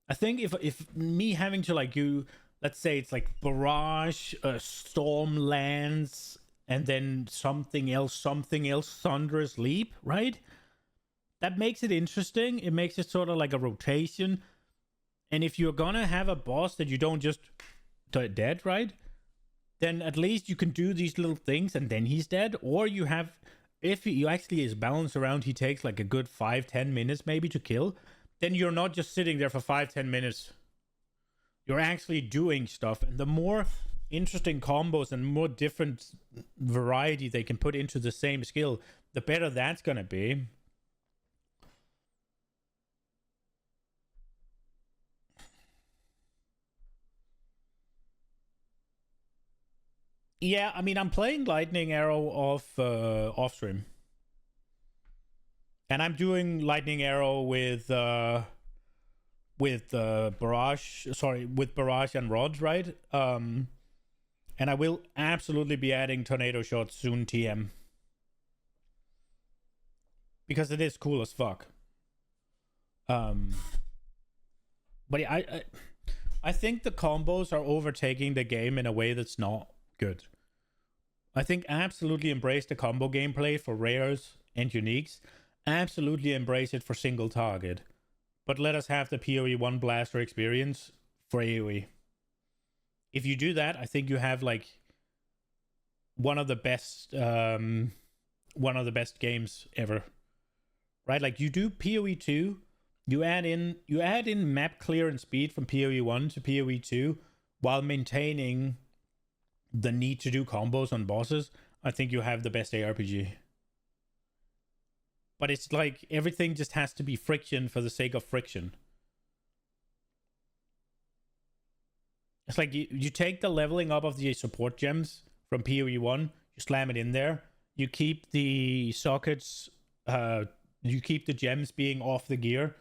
I think if me having to like you, let's say it's like barrage, storm lands, and then something else, thunderous leap, right? That makes it interesting. It makes it sort of like a rotation. And if you're gonna have a boss that you don't just dead, right? Then at least you can do these little things and then he's dead. Or you have, if he actually is balanced around, he takes like a good 5-10 minutes maybe to kill. Then you're not just sitting there for 5-10 minutes. You're actually doing stuff. And the more interesting combos and more different variety they can put into the same skill, the better that's gonna be. Yeah, I mean, I'm playing Lightning Arrow off stream, and I'm doing Lightning Arrow with Barrage. Sorry, with Barrage and Rods, right? And I will absolutely be adding Tornado Shot soon, TM, because it is cool as fuck. But yeah, I think the combos are overtaking the game in a way that's not good. I think absolutely embrace the combo gameplay for rares and uniques. Absolutely embrace it for single target. But let us have the PoE 1 blaster experience for AoE. If you do that, I think you have like one of the best games ever. Right? Like you do PoE 2, you add in map clear and speed from PoE 1 to PoE 2 while maintaining the need to do combos on bosses. I think you have the best ARPG. But it's like everything just has to be friction for the sake of friction. It's like you take the leveling up of the support gems from PoE 1, you slam it in there, you keep the sockets, you keep the gems being off the gear,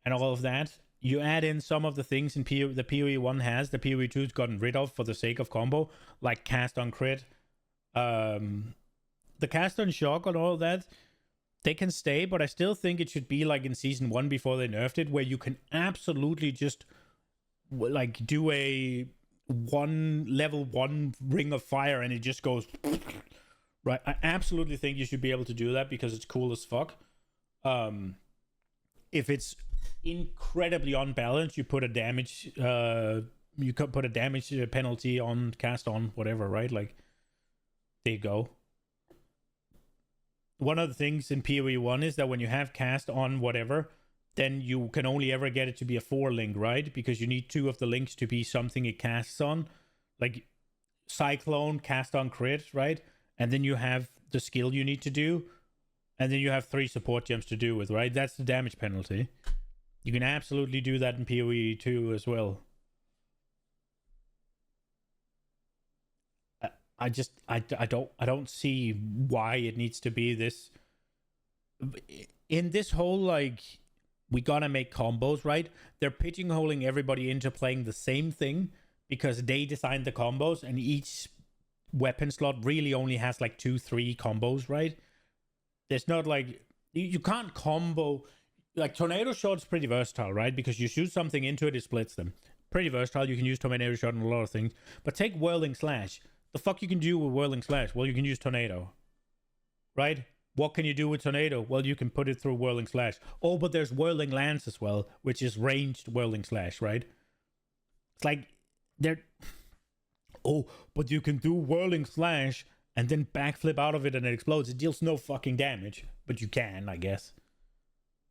and all of that. You add in some of the things in the PoE 1 has, the PoE 2's gotten rid of for the sake of combo, like cast on crit. The cast on shock and all of that, they can stay, but I still think it should be like in Season 1 before they nerfed it, where you can absolutely just like do a level 1 ring of fire and it just goes right. I absolutely think you should be able to do that because it's cool as fuck. If it's incredibly unbalanced, you put a damage penalty on cast on whatever, right? Like, there you go. One of the things in PoE 1 is that when you have cast on whatever, then you can only ever get it to be a 4 link, right? Because you need 2 of the links to be something it casts on, like Cyclone, cast on crit, right? And then you have the skill you need to do, and then you have 3 support gems to do with, right? That's the damage penalty. You can absolutely do that in PoE 2 as well. I don't see why it needs to be this. In this whole, like, we gotta make combos, right? They're pigeonholing everybody into playing the same thing because they designed the combos, and each weapon slot really only has like 2-3 combos, right? There's not like, you can't combo. Like, Tornado Shot's pretty versatile, right? Because you shoot something into it, it splits them. Pretty versatile. You can use Tornado Shot on a lot of things. But take Whirling Slash. The fuck you can do with Whirling Slash? Well, you can use Tornado, right? What can you do with Tornado? Well, you can put it through Whirling Slash. Oh, but there's Whirling Lance as well, which is ranged Whirling Slash, right? It's like, oh, but you can do Whirling Slash and then backflip out of it and it explodes. It deals no fucking damage, but you can, I guess.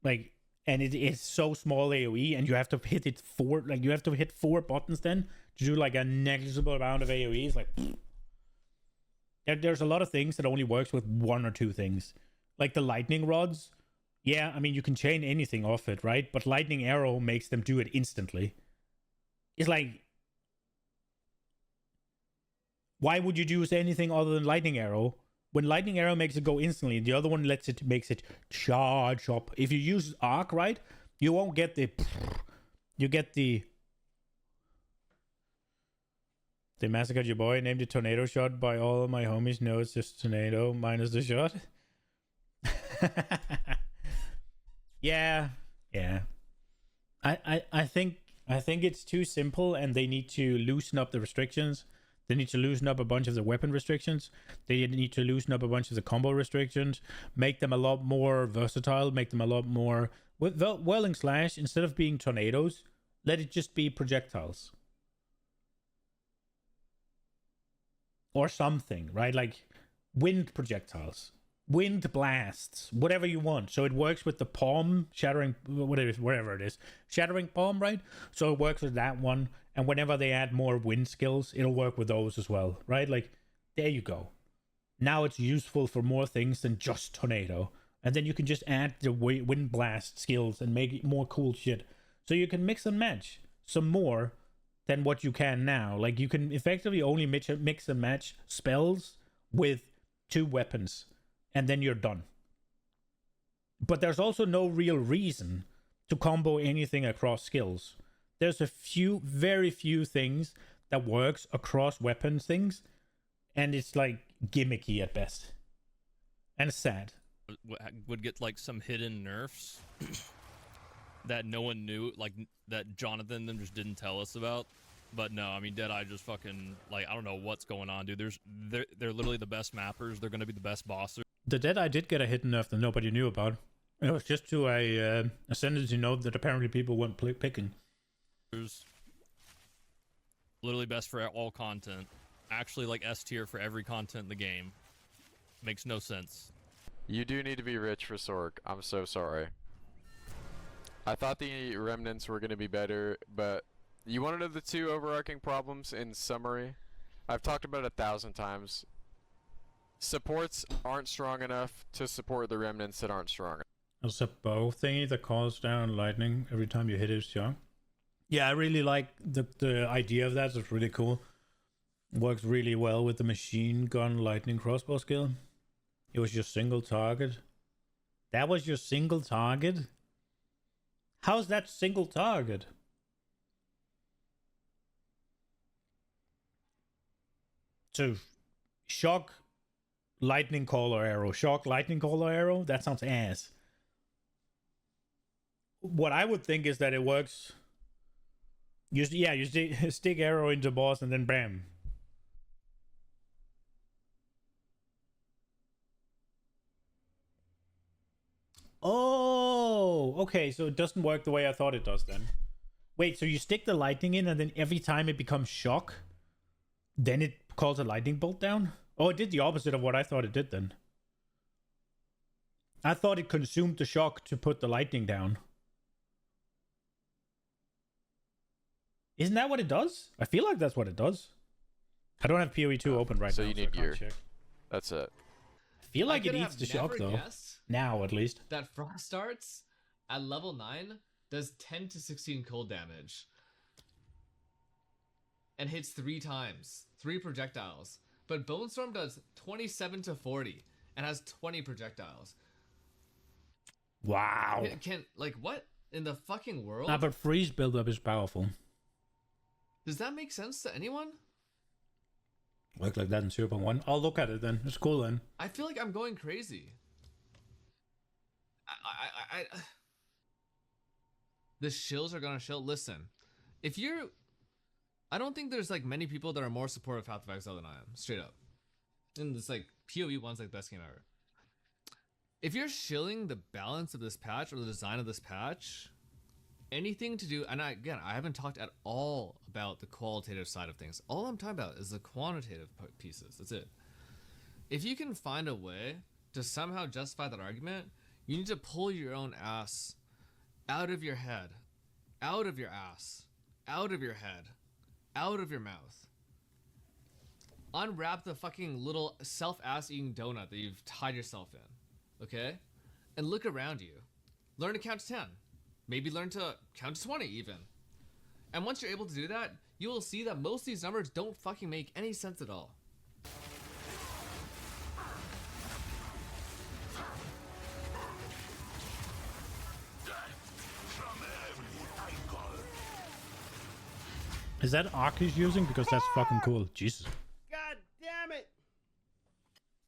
Like, and it is so small AoE, and you have to hit it 4, like, you have to hit 4 buttons then to do like a negligible amount of AoE. It's like, there's a lot of things that only works with 1 or 2 things. Like the lightning rods. Yeah, I mean, you can chain anything off it, right? But lightning arrow makes them do it instantly. It's like, why would you use anything other than lightning arrow? When lightning arrow makes it go instantly, the other one makes it charge up. If you use arc, right, you won't get the. You get the. They massacred your boy, named it Tornado Shot by all of my homies. No, it's just Tornado minus the shot. Yeah. I think it's too simple, and they need to loosen up the restrictions. They need to loosen up a bunch of the weapon restrictions. They need to loosen up a bunch of the combo restrictions. Make them a lot more versatile. Make them a lot more... With Whirling Slash, instead of being tornadoes, let it just be projectiles. Or something, right? Like wind projectiles. Wind blasts. Whatever you want. So it works with the palm, shattering... whatever it is. Shattering palm, right? So it works with that one. And whenever they add more wind skills, it'll work with those as well, right? Like, there you go. Now it's useful for more things than just tornado. And then you can just add the wind blast skills and make it more cool shit. So you can mix and match some more than what you can now. Like, you can effectively only mix and match spells with 2 weapons. And then you're done. But there's also no real reason to combo anything across skills. There's very few things that works across weapons things, and it's like gimmicky at best, and it's sad. Would get like some hidden nerfs that no one knew, like that Jonathan them just didn't tell us about. But no, I mean, Deadeye just fucking, like, I don't know what's going on, dude. They're literally the best mappers. They're gonna be the best bosses. The Deadeye did get a hidden nerf that nobody knew about. It was just to a ascendancy node that apparently people weren't picking. Literally best for all content. Actually, like S tier for every content in the game. Makes no sense. You do need to be rich for Sork. I'm so sorry. I thought the remnants were going to be better, but you want to know the 2 overarching problems in summary? I've talked about it 1,000 times. Supports aren't strong enough to support the remnants that aren't strong enough. There's a bow thingy that calls down lightning every time you hit his junk. Yeah, I really like the idea of that. It's really cool. Works really well with the machine gun lightning crossbow skill. It was your single target. That was your single target? How's that single target? So, shock, lightning caller arrow. Shock, lightning caller arrow? That sounds ass. What I would think is that it works. You stick arrow into boss and then bam. Oh, okay. So it doesn't work the way I thought it does then. Wait, so you stick the lightning in and then every time it becomes shock, then it calls a lightning bolt down? Oh, it did the opposite of what I thought it did then. I thought it consumed the shock to put the lightning down. Isn't that what it does? I feel like that's what it does. I don't have PoE 2 open right now. So you need I can't gear. check. That's it. I feel like it eats the shock though. Now at least. That Frost starts at level 9 does 10 to 16 cold damage. And hits 3 times. 3 projectiles. But Bone Storm does 27 to 40 and has 20 projectiles. Wow. Can like what in the fucking world? Ah, but freeze buildup is powerful. Does that make sense to anyone? Work like that in 0.1. I'll look at it then. It's cool then. I feel like I'm going crazy. The shills are gonna shill. Listen, if you're, I don't think there's like many people that are more supportive of Path of Exile than I am. Straight up, and it's like PoE 1's like best game ever. If you're shilling the balance of this patch or the design of this patch, anything to do, and I haven't talked at all about the qualitative side of things. All I'm talking about is the quantitative pieces. That's it. If you can find a way to somehow justify that argument, you need to pull your own ass out of your head, out of your ass, out of your head, out of your mouth. Unwrap the fucking little self-ass-eating donut that you've tied yourself in, okay? And look around you. Learn to count to 10. Maybe learn to count to 20 even. And once you're able to do that, you will see that most of these numbers don't fucking make any sense at all. Is that Ark he's using? Because that's fucking cool. Jesus. God damn it!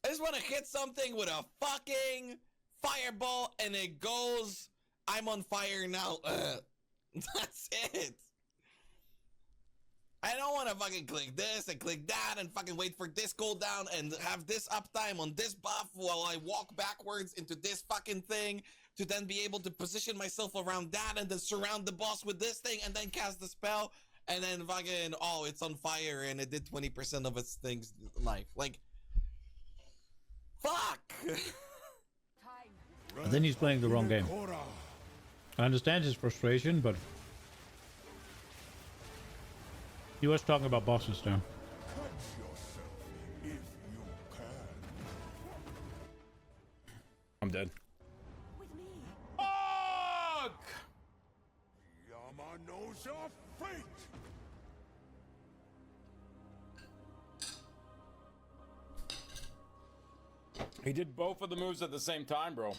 I just want to hit something with a fucking fireball and it goes. I'm on fire now. That's it. I don't want to fucking click this and click that and fucking wait for this cooldown and have this uptime on this buff while I walk backwards into this fucking thing to then be able to position myself around that and then surround the boss with this thing and then cast the spell and then fucking, oh, it's on fire and it did 20% of its thing's life. Like, fuck. I think he's playing the wrong game. I understand his frustration, but he was talking about bosses now. I'm dead. Fuck! Yama knows your fate! He did both of the moves at the same time, bro.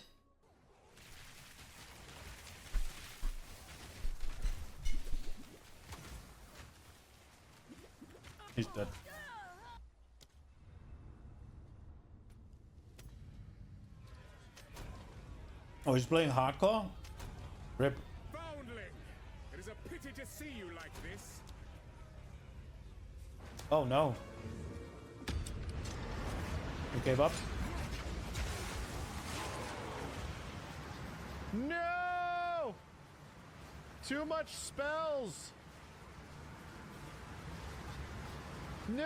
He's dead. Oh, he's playing hardcore? Rip. Foundling! It is a pity to see you like this. Oh no. He gave up? No! Too much spells! No!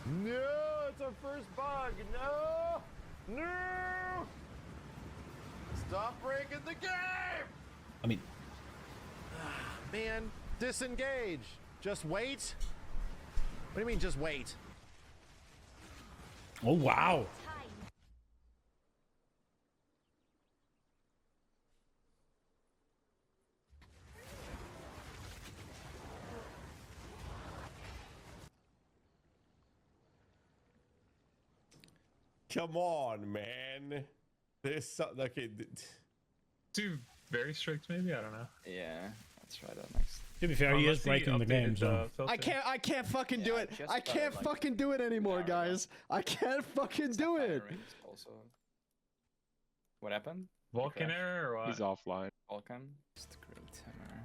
No! It's our first bug! No! No! Stop breaking the game! I mean... Man, disengage! Just wait? What do you mean, just wait? Oh, wow. Come on, man. There's something. Okay. Too very strict, maybe. I don't know. Yeah, let's try that next. To be fair, he is breaking the game, so. I can't fucking do it. I can't fucking do it anymore, guys. I can't fucking do it. Also, what happened? Vulcan error or what? He's offline. Vulcan. Just great hammer.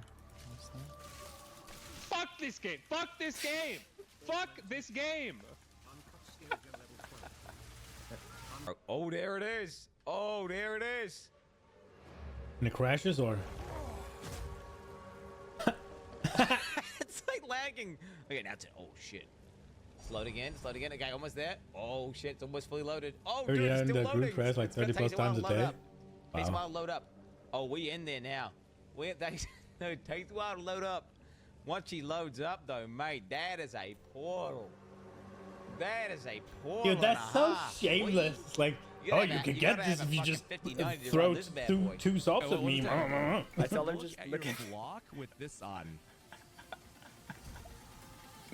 What's that? Fuck this game! Fuck this game! Fuck this game! Oh, there it is. Oh, there it is. And it crashes, or? It's like lagging. Okay, now it's it. Oh shit. It's loading in. It's loading in. Okay, almost there. Oh shit, it's almost fully loaded. Oh, dude, Yeah, it's and still the loading. group crash like It's gonna 30 plus take a while times a to load day. up. Takes a Wow. while to load up. Oh, we in there now. It takes a while to load up. Once he loads up, though, mate, that is a portal. That is a portal. Dude, that's and a so half. shameless. It's like, oh, you could get this if you just throw two subs at me. I tell them just Look at your block with this on.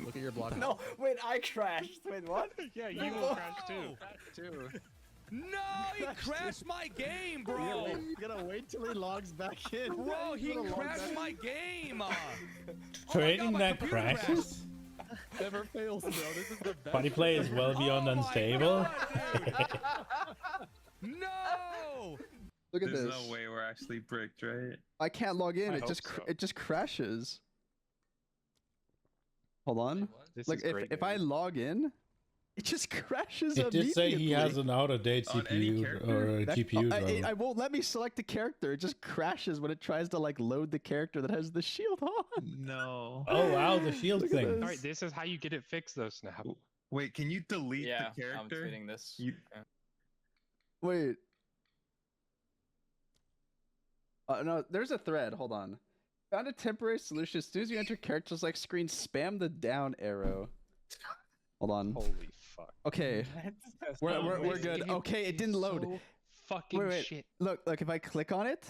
Look at your block. No, wait, I crashed. Wait, what? Yeah, you will crash too. No, he crashed my game, bro. You gotta wait till he logs back in. Bro, he crashed my game. Trading that crashes? Never fails, bro. This is the best. Body play is well beyond unstable. No! Look at There's this. no way we're actually bricked, right? I can't log in. I It hope just so. it just crashes. Hold on. This Like is great if I log in, it just crashes It did say he has immediately. an out-of-date On any CPU character? or a GPU driver. I won't let me select a character. It just crashes when it tries to like load the character that has the shield on. No. Oh wow, the shield Look at thing. this. All right, this is how you get it fixed, though, Snap. Wait, can you delete Yeah, the character? I'm tweeting this. You- Yeah. Wait. No, there's a thread. Hold on. Found a temporary solution. As soon as you enter character select screen, spam the down arrow. Hold on. Holy fuck. Okay. We're good. Okay, it didn't load. So fucking Wait. shit. Look, if I click on it,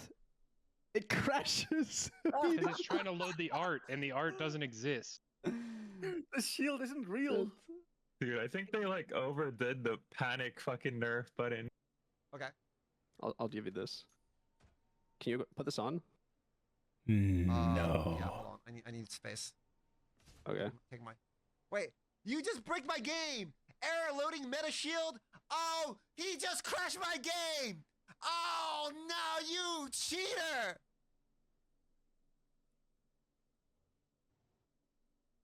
it crashes. Because it's trying to load the art, and the art doesn't exist. The shield isn't real. Dude, I think they like overdid the panic fucking nerf button. Okay. I'll give you this. Can you put this on? No. Yeah, hold on. I need space. Okay. Take my. Wait, you just break my game. Error loading meta shield. Oh, he just crashed my game. Oh no, you cheater!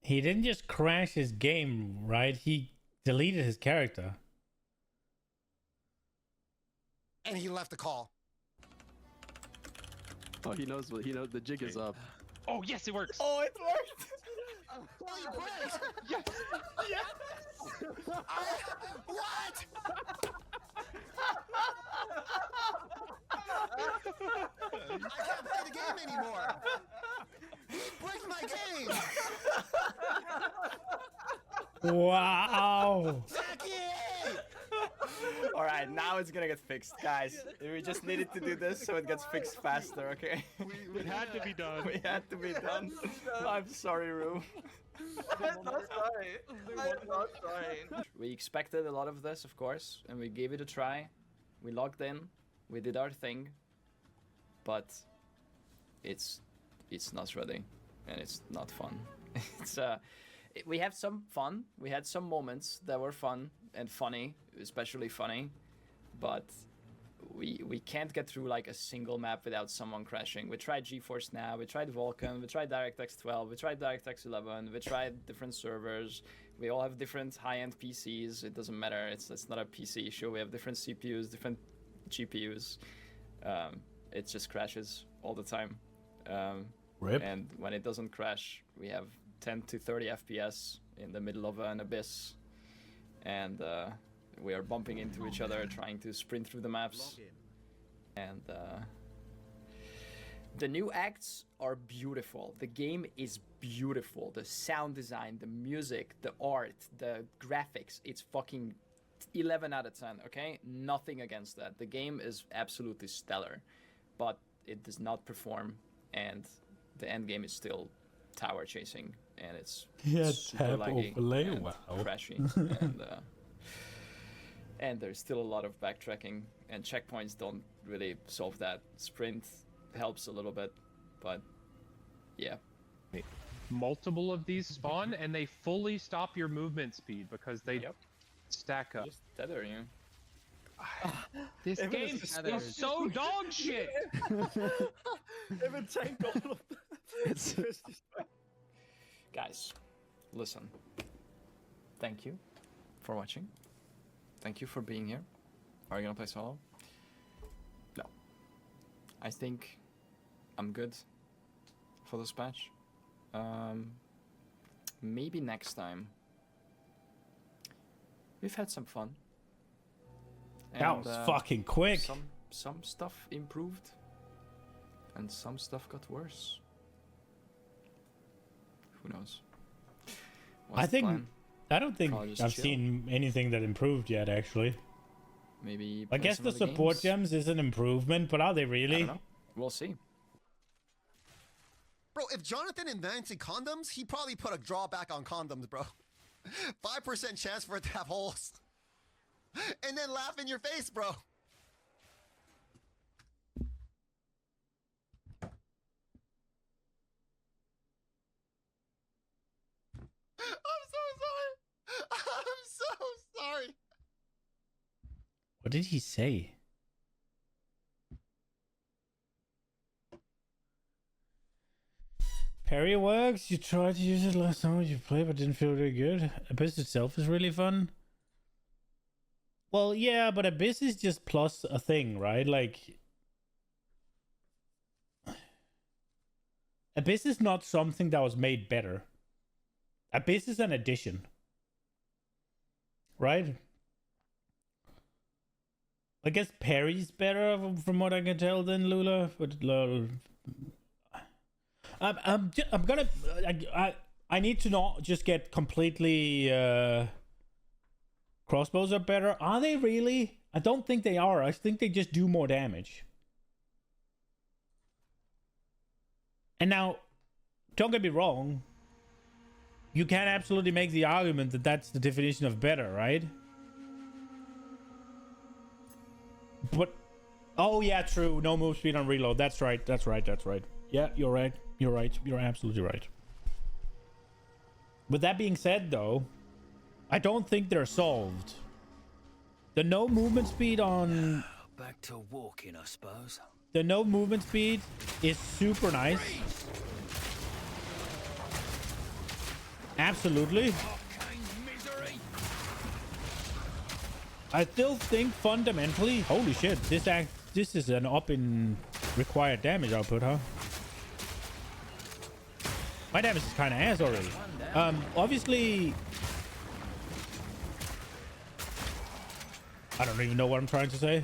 He didn't just crash his game, right? He deleted his character. And he left the call. Oh, he knows the jig is up. Oh, yes, it works. Oh, it worked. Holy breaks! Yes. Yes! What? I can't play the game anymore. He breaks my game. Wow. All right, now it's gonna get fixed, guys. We just needed to do this so it gets fixed faster, okay? It had to be done. We had to be done. I'm sorry, Rue. I'm not sorry. I'm not sorry. We expected a lot of this, of course, and we gave it a try. We logged in, we did our thing, but it's not ready, and it's not fun. We have some fun. We had some moments that were fun and funny, especially funny, but we can't get through like a single map without someone crashing. We tried GeForce Now, we tried Vulkan, we tried DirectX 12, we tried DirectX 11, we tried different servers. We all have different high-end PCs. It doesn't matter. It's not a PC issue. We have different CPUs, different GPUs. It just crashes all the time. Rip. And when it doesn't crash, we have 10 to 30 FPS in the middle of an abyss, and we are bumping into each other, trying to sprint through the maps. And the new acts are beautiful. The game is beautiful. The sound design, the music, the art, the graphics, it's fucking 11 out of 10, okay? Nothing against that. The game is absolutely stellar, but it does not perform, and the end game is still tower chasing, and it's Yeah, super tab laggy overlay. and Wow. crashy. And And there's still a lot of backtracking, and checkpoints don't really solve that. Sprint helps a little bit, but yeah. Multiple of these spawn, and they fully stop your movement speed because they stack up. Just tether you. This Even game if is so dog shit. Even tanked all of that. Guys, listen. Thank you for watching. Thank you for being here. Are you gonna play solo? No. I think I'm good for this patch. Maybe next time. We've had some fun. That was fucking quick. Some stuff improved, and some stuff got worse. Who knows? What's I the think plan? I don't think Probably just I've chill. seen anything that improved yet. Actually, Maybe. I play guess some the other support games. gems is an improvement, but are they I really? don't know. We'll see. Bro, if Jonathan invented condoms, he'd probably put a drawback on condoms, bro. 5% chance for it to have holes. And then laugh in your face, bro. I'm so sorry. I'm so sorry. What did he say? Parry works. You tried to use it last time you played, but didn't feel really good. Abyss itself is really fun. Well, yeah, but Abyss is just plus a thing, right? Like, Abyss is not something that was made better. Abyss is an addition, right? I guess Parry's better from what I can tell than Lula, but I need to not just get completely crossbows are better. Are they really? I don't think they are. I think they just do more damage. And now, don't get me wrong. You can absolutely make the argument that that's the definition of better, right? But oh yeah, true. No move speed on reload. That's right. That's right. That's right. Yeah, you're right. You're right. You're absolutely right. With that being said, though, I don't think they're solved. The no movement speed on... Back to walking, I suppose. The no movement speed is super nice. Absolutely. I still think fundamentally... Holy shit, this is an up in required damage output, huh? My damage is kind of ass already. Obviously... I don't even know what I'm trying to say.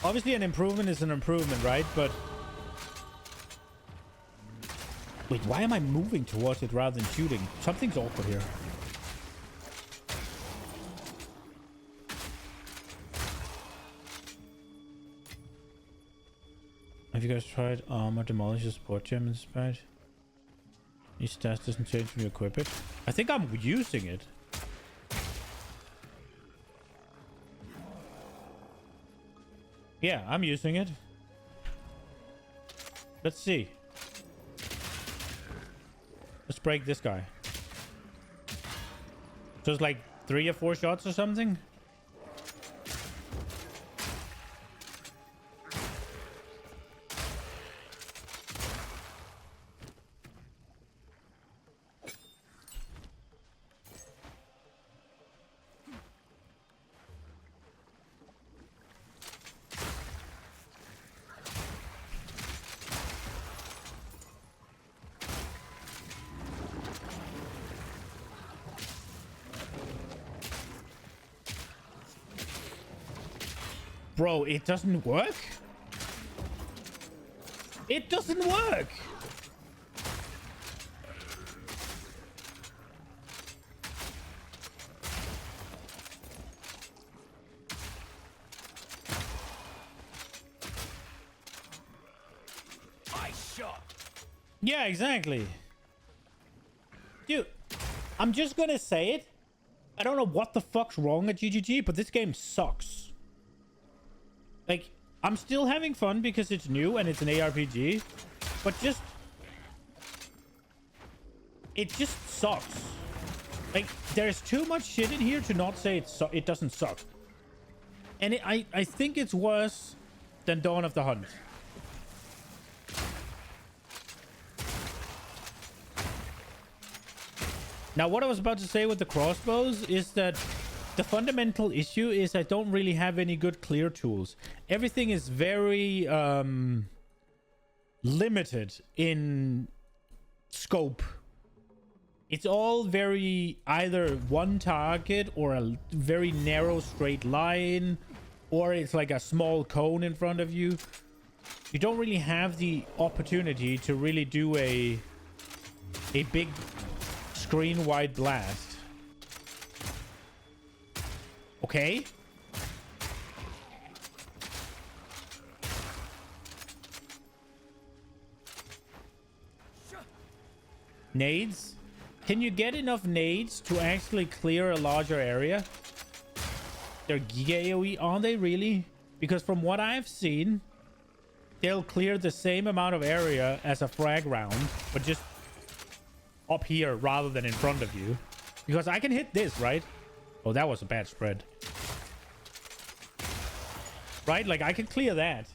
Obviously an improvement is an improvement, right? But... Wait, why am I moving towards it rather than shooting? Something's awkward here. Have you guys tried armor demolish the support gem in this patch? Your stats doesn't change when you equip it. I think I'm using it. Yeah, I'm using it. Let's see. Let's break this guy. Just like 3 or 4 shots or something. Bro, it doesn't work? It doesn't work! I shot. Yeah, exactly. Dude, I'm just gonna say it. I don't know what the fuck's wrong at GGG, but this game sucks. Like, I'm still having fun because it's new and it's an ARPG, but it just sucks. Like, there's too much shit in here to not say it doesn't suck. And I think it's worse than Dawn of the Hunt. Now, what I was about to say with the crossbows is that the fundamental issue is I don't really have any good clear tools. Everything is very limited in scope. It's all very either one target or a very narrow straight line, or it's like a small cone in front of you. You don't really have the opportunity to really do a big screen-wide blast. Okay. Nades? Can you get enough nades to actually clear a larger area? They're Giga AoE, are they really? Because from what I've seen, they'll clear the same amount of area as a frag round, but just up here rather than in front of you. Because I can hit this, right? Oh, that was a bad spread. Right? Like, I can clear that.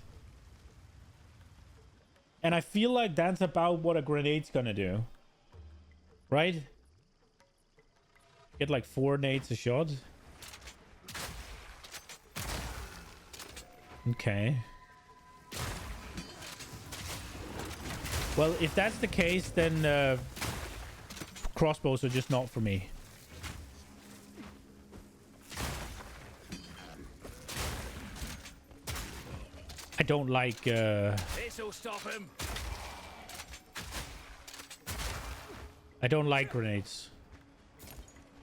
And I feel like that's about what a grenade's gonna do. Right? Get like 4 nades a shot. Okay. Well, if that's the case, then crossbows are just not for me. I don't like This'll stop him. I don't like grenades.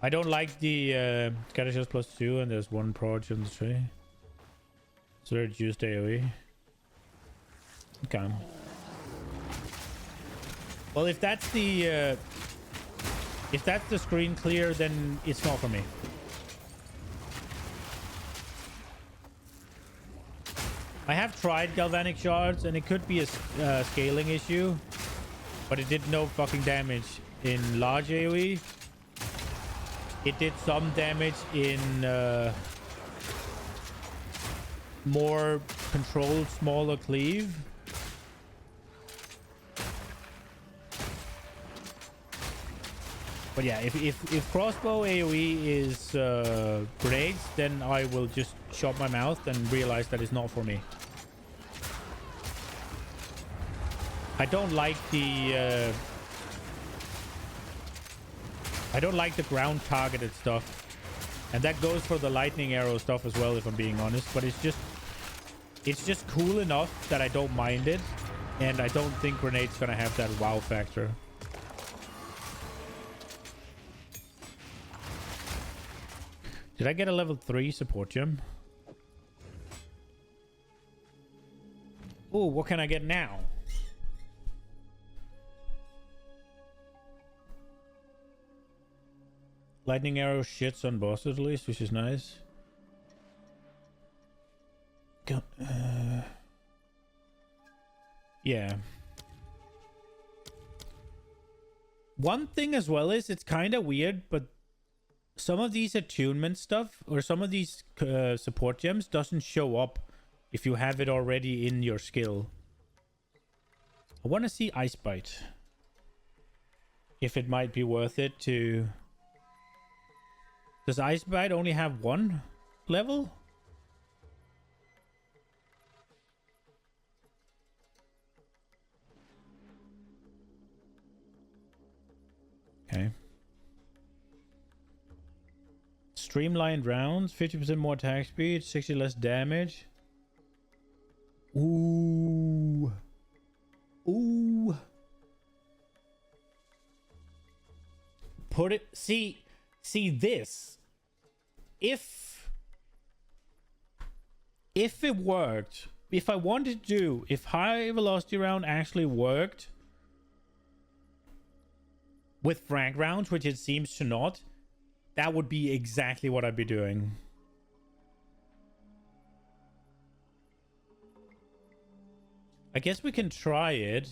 I don't like the Scattershot +2, and there's 1 proj on the tree. So reduced AoE. Okay. Well, if that's the screen clear, then it's not for me. I have tried galvanic shards, and it could be a scaling issue, but it did no fucking damage in large AoE. It did some damage in more controlled, smaller cleave. But yeah, if crossbow AoE is grenades, then I will just shut my mouth and realize that it's not for me. I don't like the ground targeted stuff. And that goes for the lightning arrow stuff as well, if I'm being honest. But it's just cool enough that I don't mind it. And I don't think grenade's gonna have that wow factor. Did I get a level 3 support gem? Oh, what can I get now? Lightning arrow shits on bosses at least, which is nice. Yeah. One thing as well is it's kind of weird, but some of these attunement stuff or some of these support gems doesn't show up if you have it already in your skill. I want to see Ice Bite. If it might be worth it to... Does Ice Bite only have 1 level? Okay. Streamlined rounds, 50% more attack speed, 60 less damage. Ooh. Ooh. Put it... See this. If it worked, if I wanted to, if high velocity round actually worked with frag rounds, which it seems to not, that would be exactly what I'd be doing. I guess we can try it.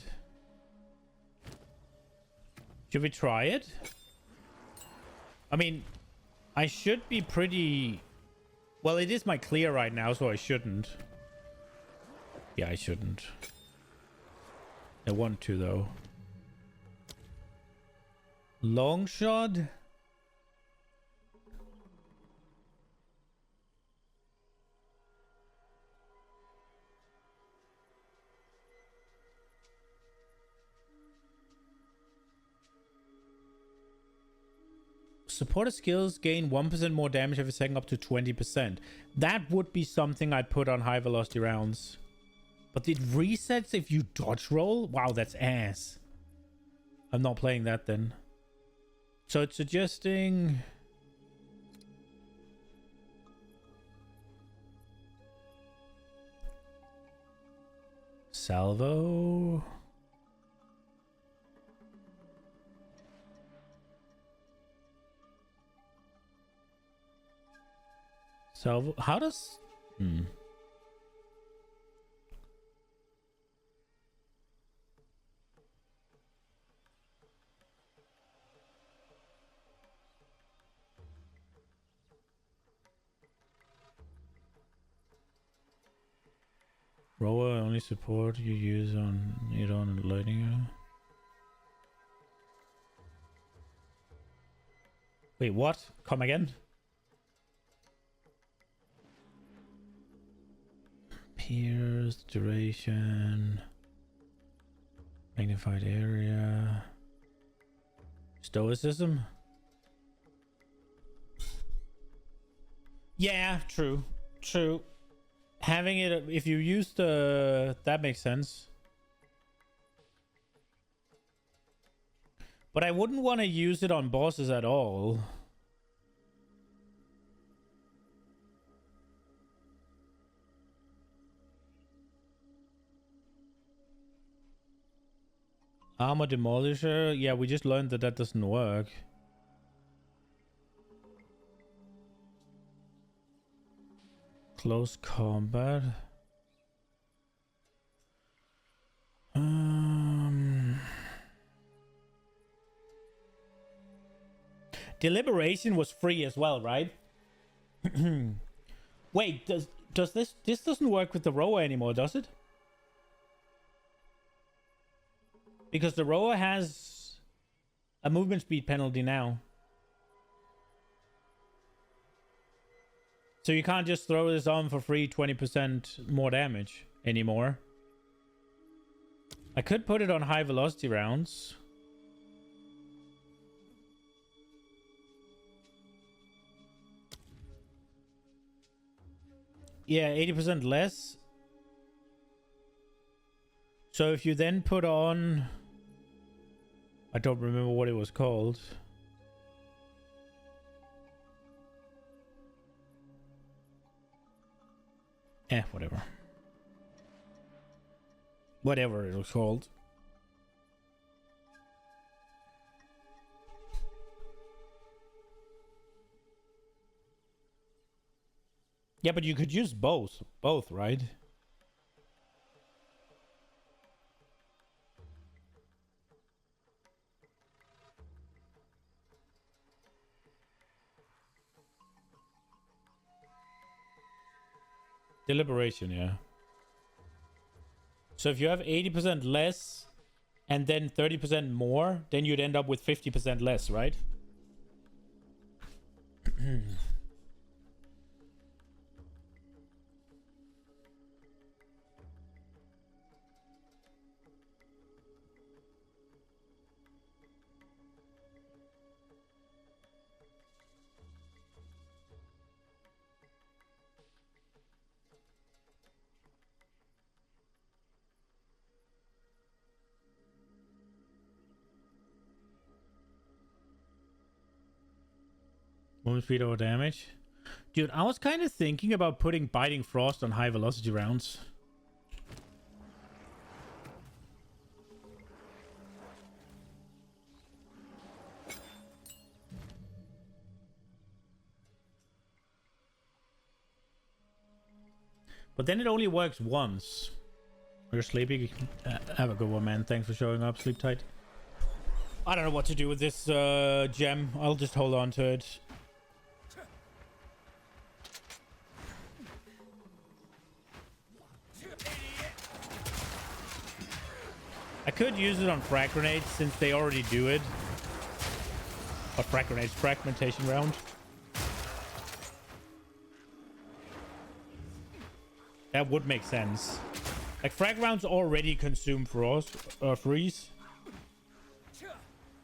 Should we try it? I mean, I should be pretty... Well, it is my clear right now, so I shouldn't. Yeah, I shouldn't. I want to, though. Long shot? Supporter skills gain 1% more damage every second up to 20%. That would be something I'd put on high velocity rounds. But it resets if you dodge roll? Wow, that's ass. I'm not playing that then. So it's suggesting... Salvo... So how does Rower only support you use on it on lightning? Wait, what? Come again? Pierce, duration, magnified area, stoicism. Yeah, true. Having it, if you use the, that makes sense. But I wouldn't want to use it on bosses at all. Armor Demolisher? Yeah, we just learned that that doesn't work. Close combat. Deliberation was free as well, right? Wait, does this doesn't work with the rower anymore, does it? Because the rower has a movement speed penalty now. So you can't just throw this on for free 20% more damage anymore. I could put it on high velocity rounds. Yeah, 80% less. So if you then put on... I don't remember what it was called. Whatever. Whatever it was called. Yeah, but you could use both, right? Deliberation, yeah. So if you have 80% less and then 30% more, then you'd end up with 50% less, right? Movement speed over damage. Dude, I was kind of thinking about putting Biting Frost on high velocity rounds. But then it only works once. You're sleepy. Have a good one, man. Thanks for showing up. Sleep tight. I don't know what to do with this gem. I'll just hold on to it. I could use it on frag grenades since they already do it. Or frag grenades, fragmentation round. That would make sense. Like frag rounds already consume frost freeze.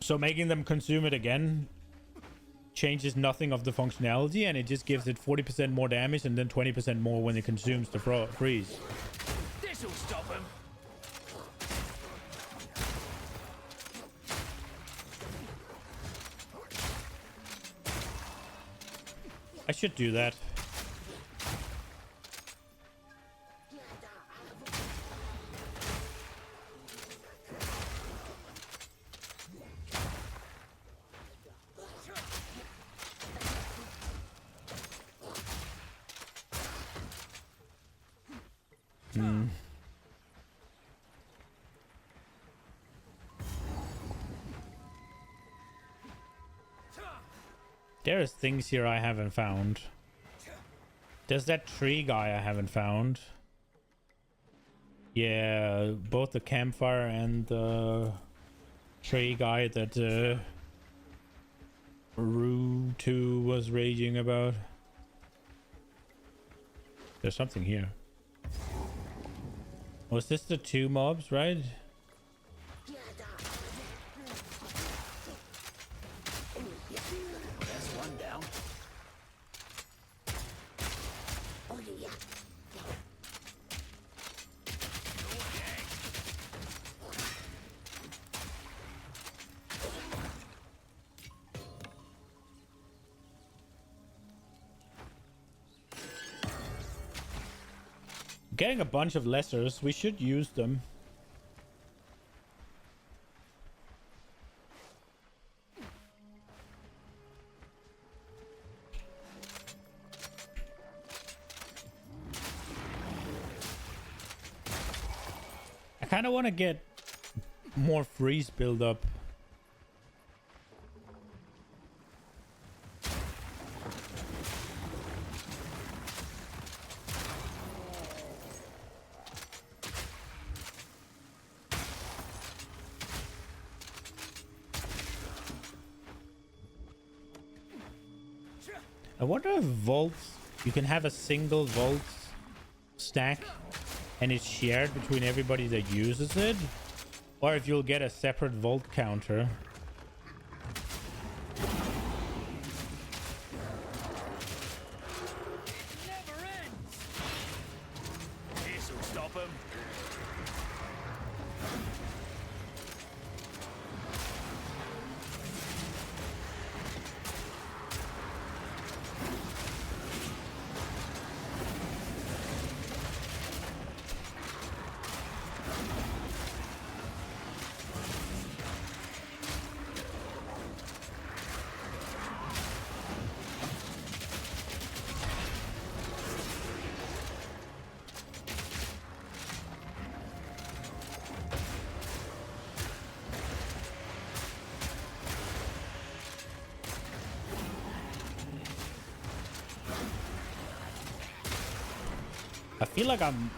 So making them consume it again changes nothing of the functionality, and it just gives it 40% more damage and then 20% more when it consumes the freeze. This'll stop him. I should do that. There's things here I haven't found. There's that tree guy I haven't found. Yeah, both the campfire and the tree guy that Rue 2 was raging about. There's something here. Was this the 2 mobs, right? That's one down. Getting a bunch of lessers. We should use them. I kind of want to get more freeze build up. I wonder if vaults, you can have a single vault stack and it's shared between everybody that uses it, or if you'll get a separate vault counter. Never ends. This'll stop him. I feel like I'm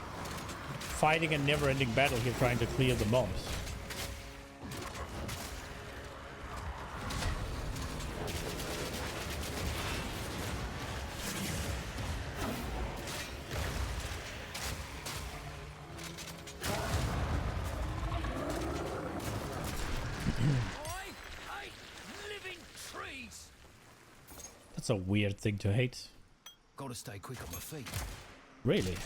fighting a never-ending battle here trying to clear the mobs. I hate living trees. That's a weird thing to hate. Gotta stay quick on my feet. Really?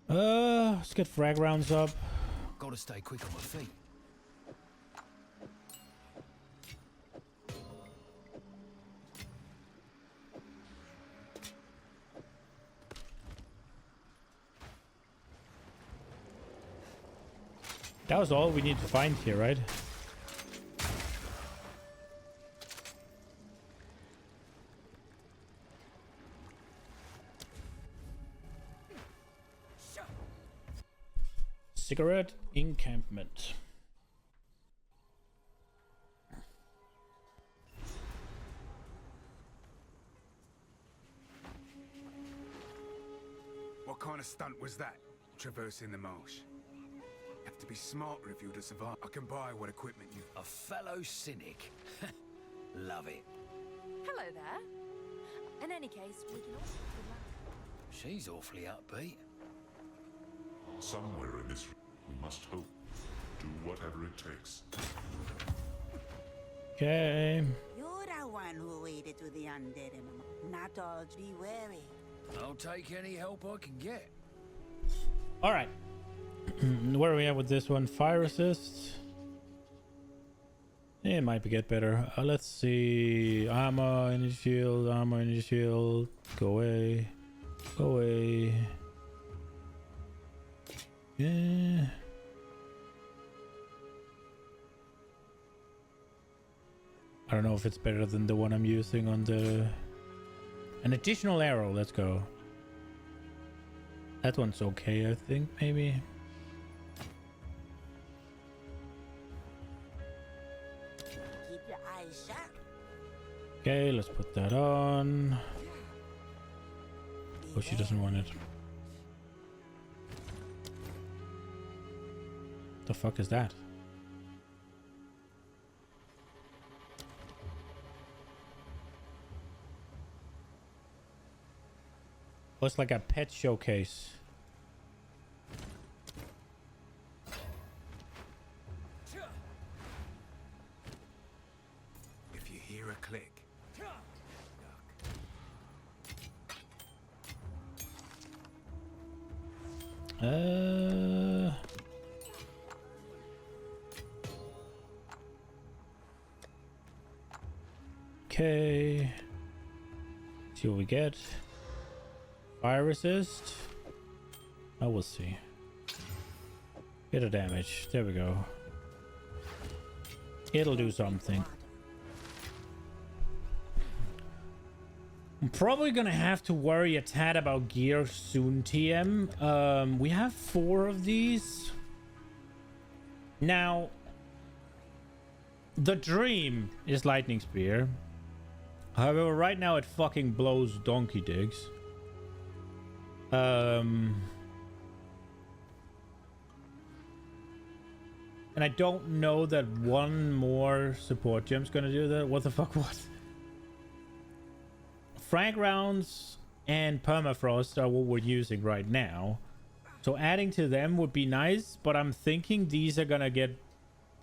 Let's get frag rounds up. Gotta stay quick on my feet. That was all we need to find here, right? Cigarette encampment. What kind of stunt was that? Traversing the marsh. Have to be smart if you to survive. I can buy what equipment you... A fellow cynic. Love it. Hello there. In any case, we can all good luck. She's awfully upbeat. Somewhere in this, we must hope. Do whatever it takes. Okay. You're the one who waded through the undead and not all be wary. I'll take any help I can get. All right. Where are we at with this one? Fire resist. It might get better. Let's see. Armor, energy shield, armor, energy shield. Go away. Go away. Yeah. I don't know if it's better than the one I'm using on the... An additional arrow, let's go. That one's okay, I think, maybe. Keep your eyes sharp. Okay, let's put that on. Oh, she doesn't want it. The fuck is that? Oh, it's like a pet showcase. If you hear a click... Okay. See what we get. Fire resist. I will see. Bit of damage. There we go. It'll do something. I'm probably gonna have to worry a tad about gear soon, TM. We have 4 of these. Now, the dream is Lightning Spear. However, right now it fucking blows donkey digs. And I don't know that one more support gem's gonna do that. What the fuck was? Frag rounds and permafrost are what we're using right now. So adding to them would be nice, but I'm thinking these are gonna get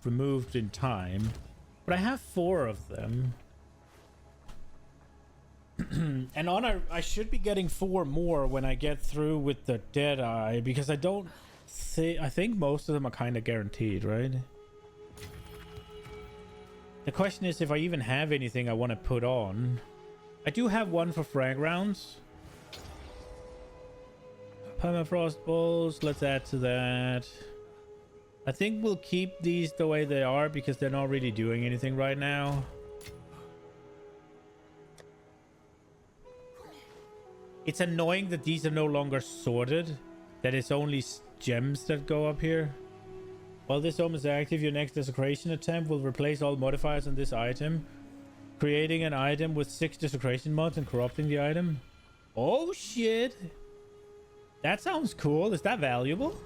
removed in time. But I have 4 of them. And I should be getting 4 more when I get through with the Deadeye, because I think most of them are kind of guaranteed, right? The question is if I even have anything I want to put on. I do have one for frag rounds. Permafrost balls, let's add to that. I think we'll keep these the way they are because they're not really doing anything right now. It's annoying that these are no longer sorted, that it's only gems that go up here. While this item is active, your next desecration attempt will replace all modifiers on this item, creating an item with 6 desecration mods and corrupting the item. Oh shit! That sounds cool. Is that valuable?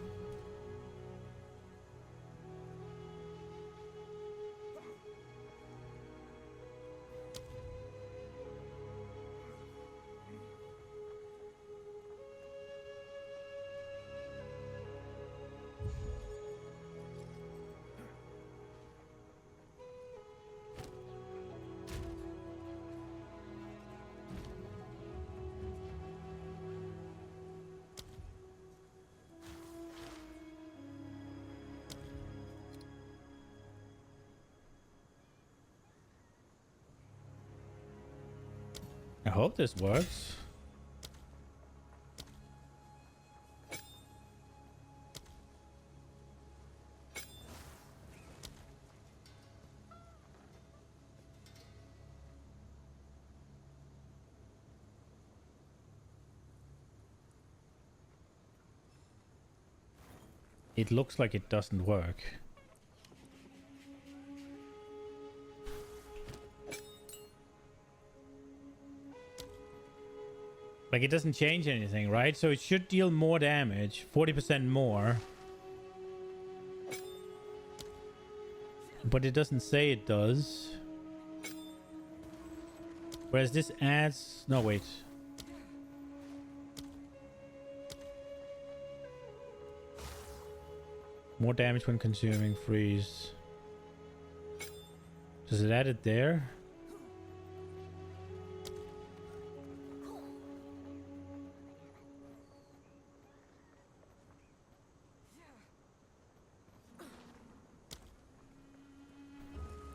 I hope this works. It looks like it doesn't work. Like, it doesn't change anything, right? So it should deal more damage, 40% more. But it doesn't say it does. Whereas this adds... No, wait. More damage when consuming freeze. Does it add it there?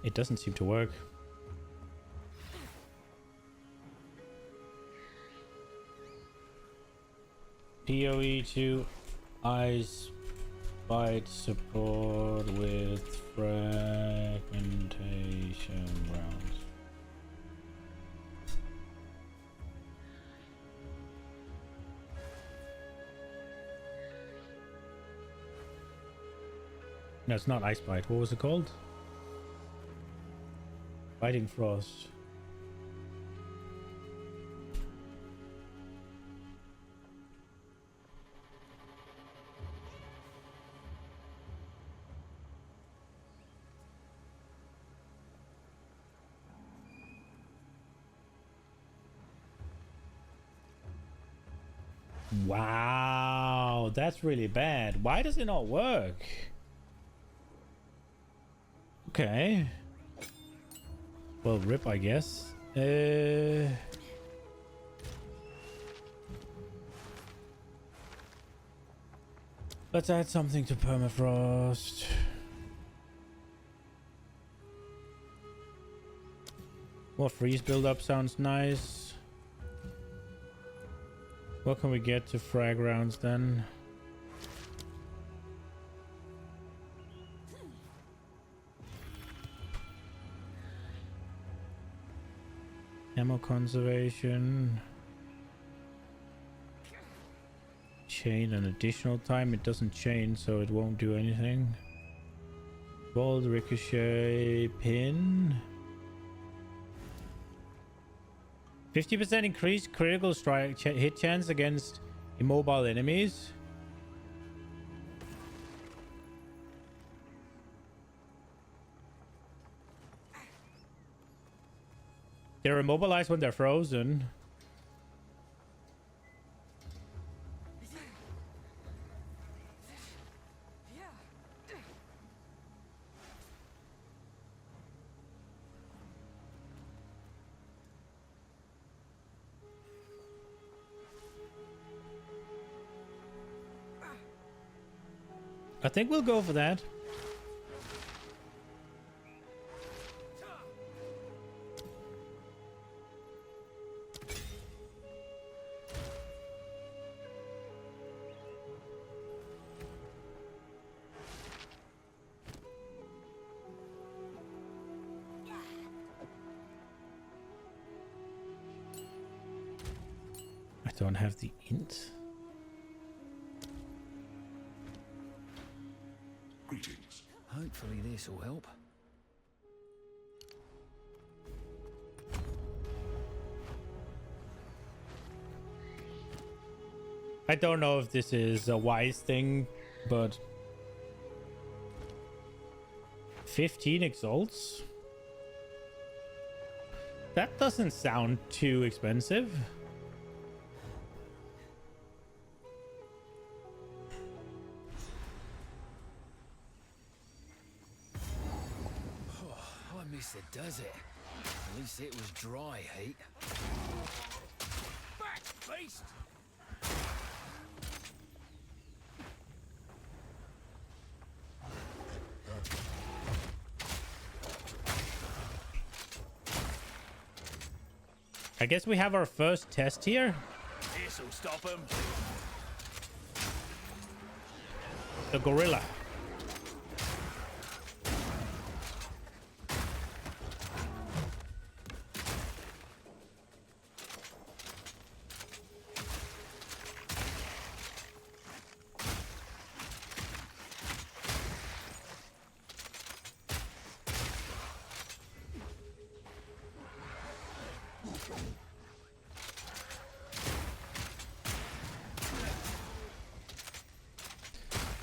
It doesn't seem to work. PoE to Ice Bite support with fragmentation rounds. No, it's not Ice Bite. What was it called? Biting Frost. Wow, that's really bad. Why does it not work? Okay. Well, rip, I guess. Let's add something to permafrost. More freeze build-up sounds nice. What can we get to frag rounds then? Ammo conservation. Chain an additional time. It doesn't chain, so it won't do anything. Bolt, ricochet, pin. 50% increased critical strike hit chance against immobile enemies. They're immobilized when they're frozen. I think we'll go for that. I don't have the int. Greetings. Hopefully this will help. I don't know if this is a wise thing, but 15 exalts? That doesn't sound too expensive. I miss the desert. At least it was dry heat. Back, beast! I guess we have our first test here. This'll stop him. The gorilla.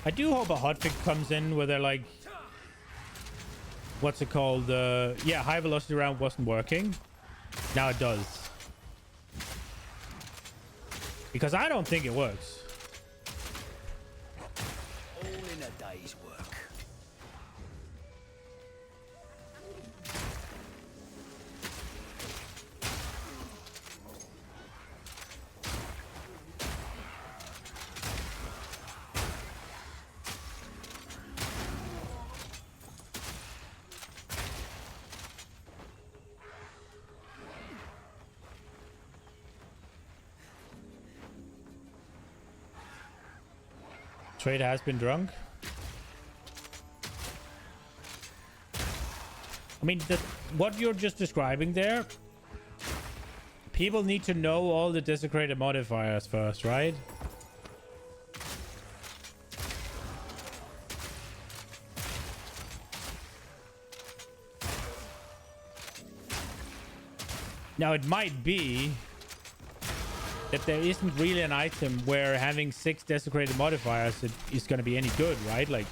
I do hope a hotfix comes in where they're like, what's it called? Yeah, high velocity round wasn't working. Now it does. Because I don't think it works. All in a day's work. Trader has been drunk. I mean, what you're just describing there, people need to know all the desecrated modifiers first, right? Now, it might be that there isn't really an item where having 6 desecrated modifiers is going to be any good, right? Like,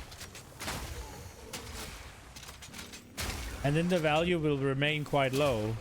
and then the value will remain quite low.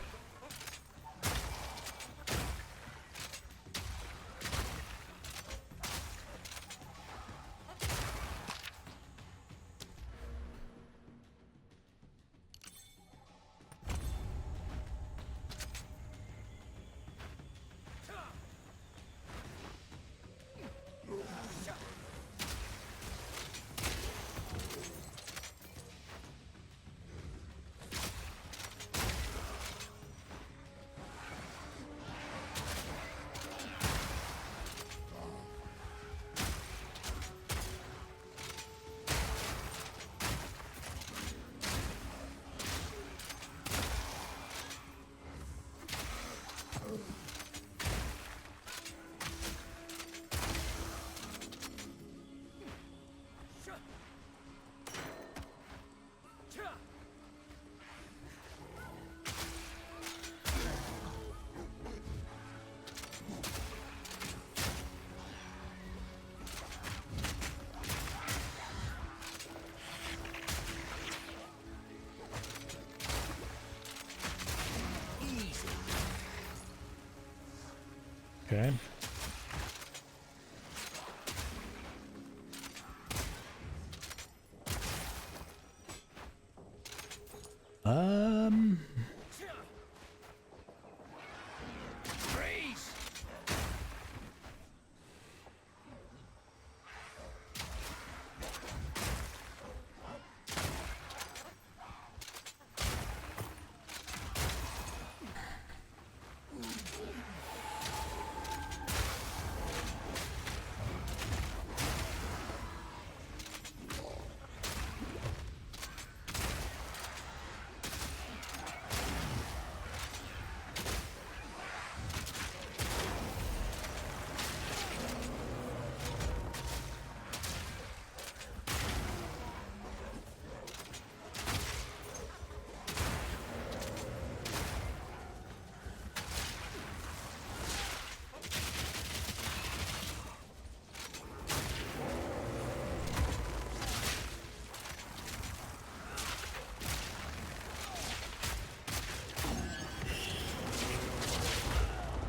Okay.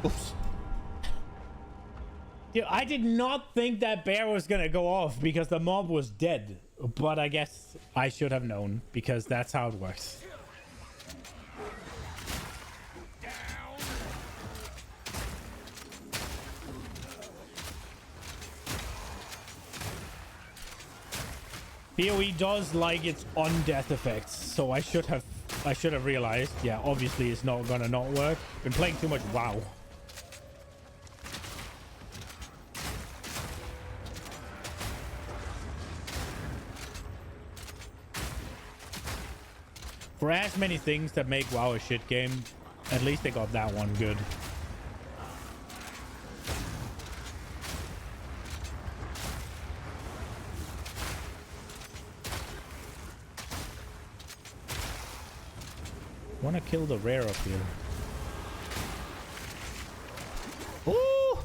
Oops. Dude, I did not think that bear was gonna go off because the mob was dead. But I guess I should have known because that's how it works. PoE does like its undeath effects, so I should have realized. Yeah, obviously it's not gonna not work. Been playing too much WoW. For as many things that make WoW a shit game, at least they got that one good. Wanna kill the rare up here. Ooh!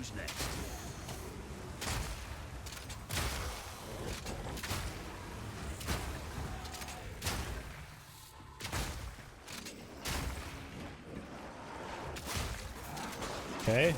Who's next? Okay.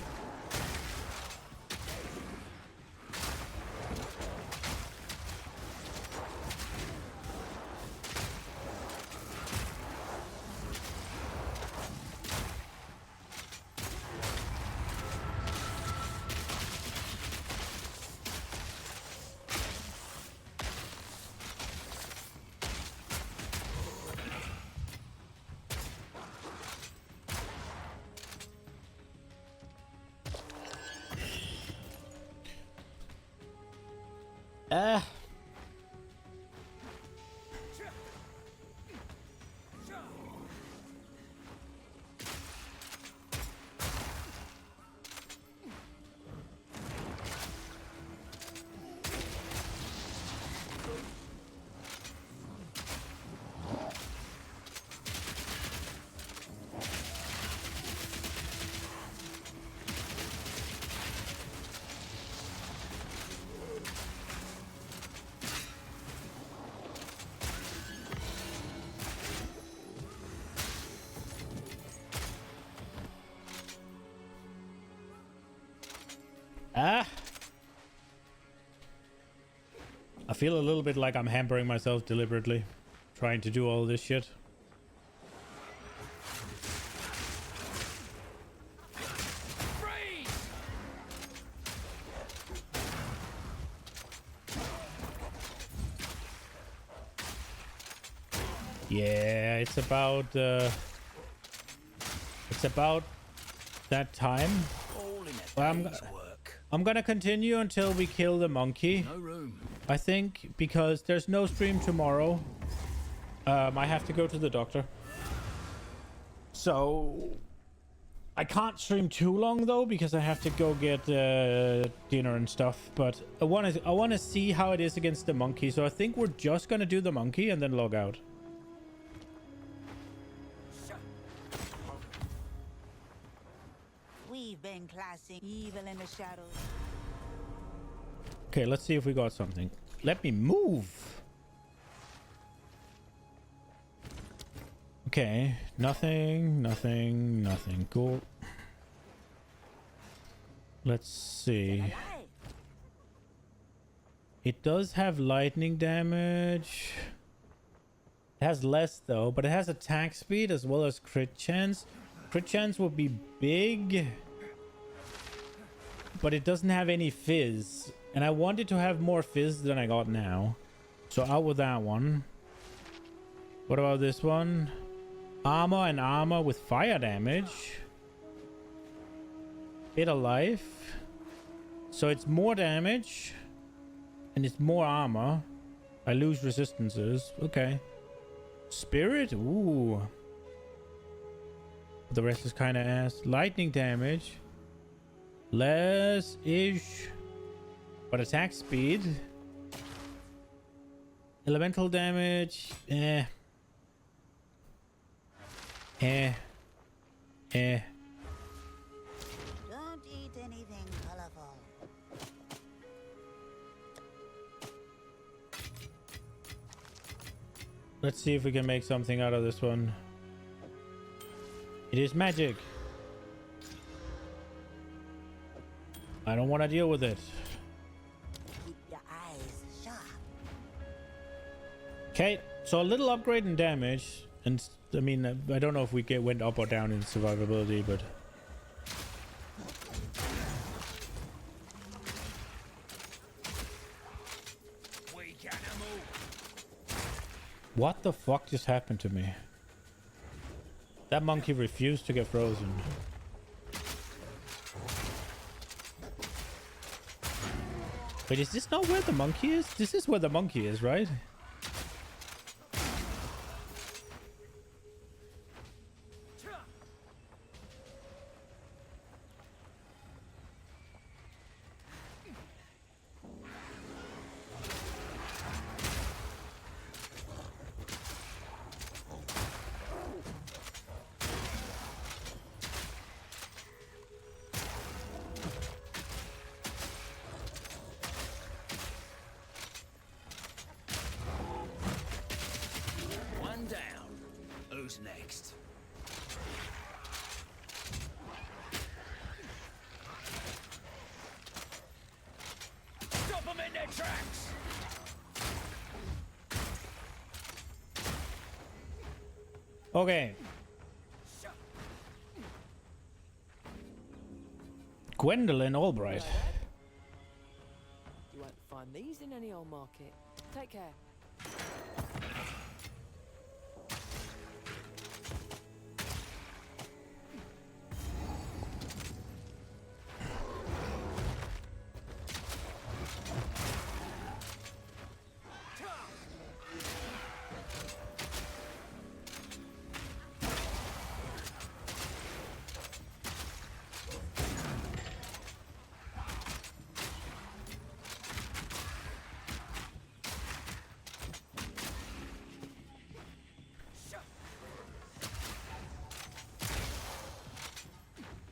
I feel a little bit like I'm hampering myself deliberately, trying to do all this shit. Yeah, it's about that time. Well, I'm gonna continue until we kill the monkey. No room. I think, because there's no stream tomorrow. I have to go to the doctor. So I can't stream too long though, because I have to go get dinner and stuff. But I want to see how it is against the monkey. So I think we're just gonna do the monkey and then log out. We've been classing evil in the shadows. Okay, let's see if we got something. Let me move. Okay, nothing. Cool. Let's see. It does have lightning damage. It has less though, but it has attack speed as well as crit chance. Crit chance will be big, but it doesn't have any fizz. And I wanted to have more fizz than I got now. So out with that one. What about this one? Armor and armor with fire damage. Bit of life. So it's more damage. And it's more armor. I lose resistances. Okay. Spirit? Ooh. The rest is kind of ass. Lightning damage. Less-ish. But attack speed. Elemental damage. Don't eat anything colorful. Let's see if we can make something out of this one. It is magic. I don't want to deal with it. Keep your eyes sharp. Okay, so a little upgrade in damage, and I mean, I don't know if we went up or down in survivability, but what the fuck just happened to me? That monkey refused to get frozen. Wait, is this not where the monkey is? This is where the monkey is, right? next? Stop them in their tracks! Okay. Gwendolyn Albright. You won't find these in any old market. Take care.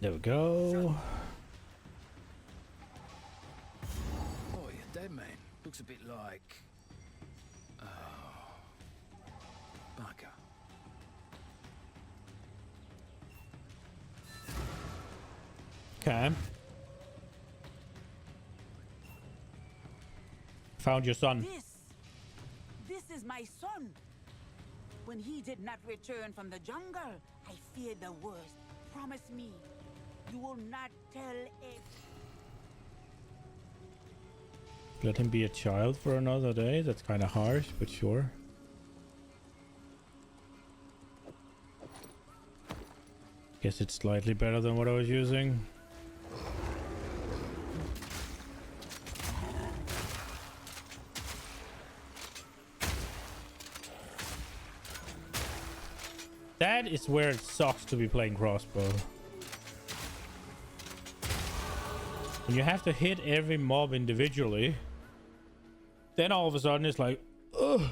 There we go. Oh, you're dead, man. Looks a bit like... Oh... Bugger. Okay. Found your son. This is my son. When he did not return from the jungle, I feared the worst. Promise me, you will not tell it. Let him be a child for another day. That's kind of harsh, but sure. Guess it's slightly better than what I was using. That is where it sucks to be playing crossbow. When you have to hit every mob individually, then all of a sudden it's like, ugh.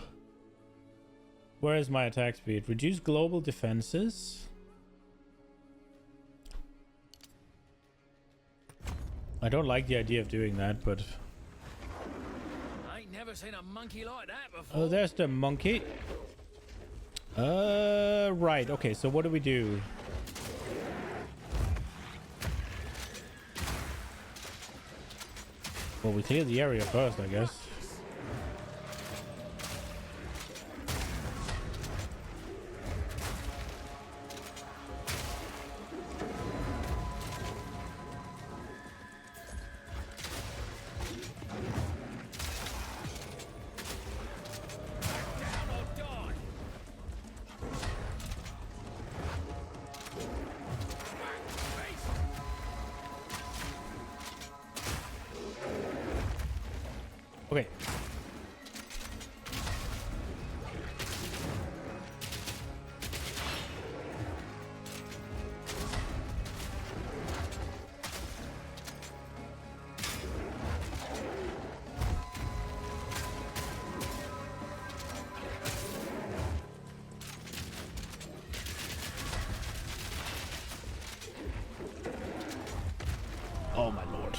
Where is my attack speed? Reduce global defenses. I don't like the idea of doing that, but... I ain't never seen a monkey like that before. Oh, there's the monkey. Right. Okay, so what do we do? Well, we clear the area first, I guess. Okay. Oh my lord.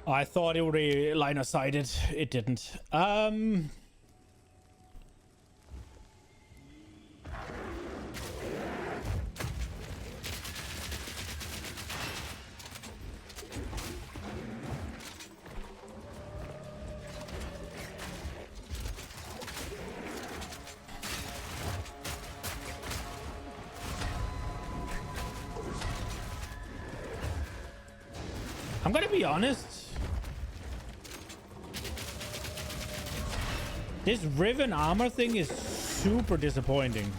I thought it would be line of sighted. It didn't. I'm gonna be honest. This Riven armor thing is super disappointing.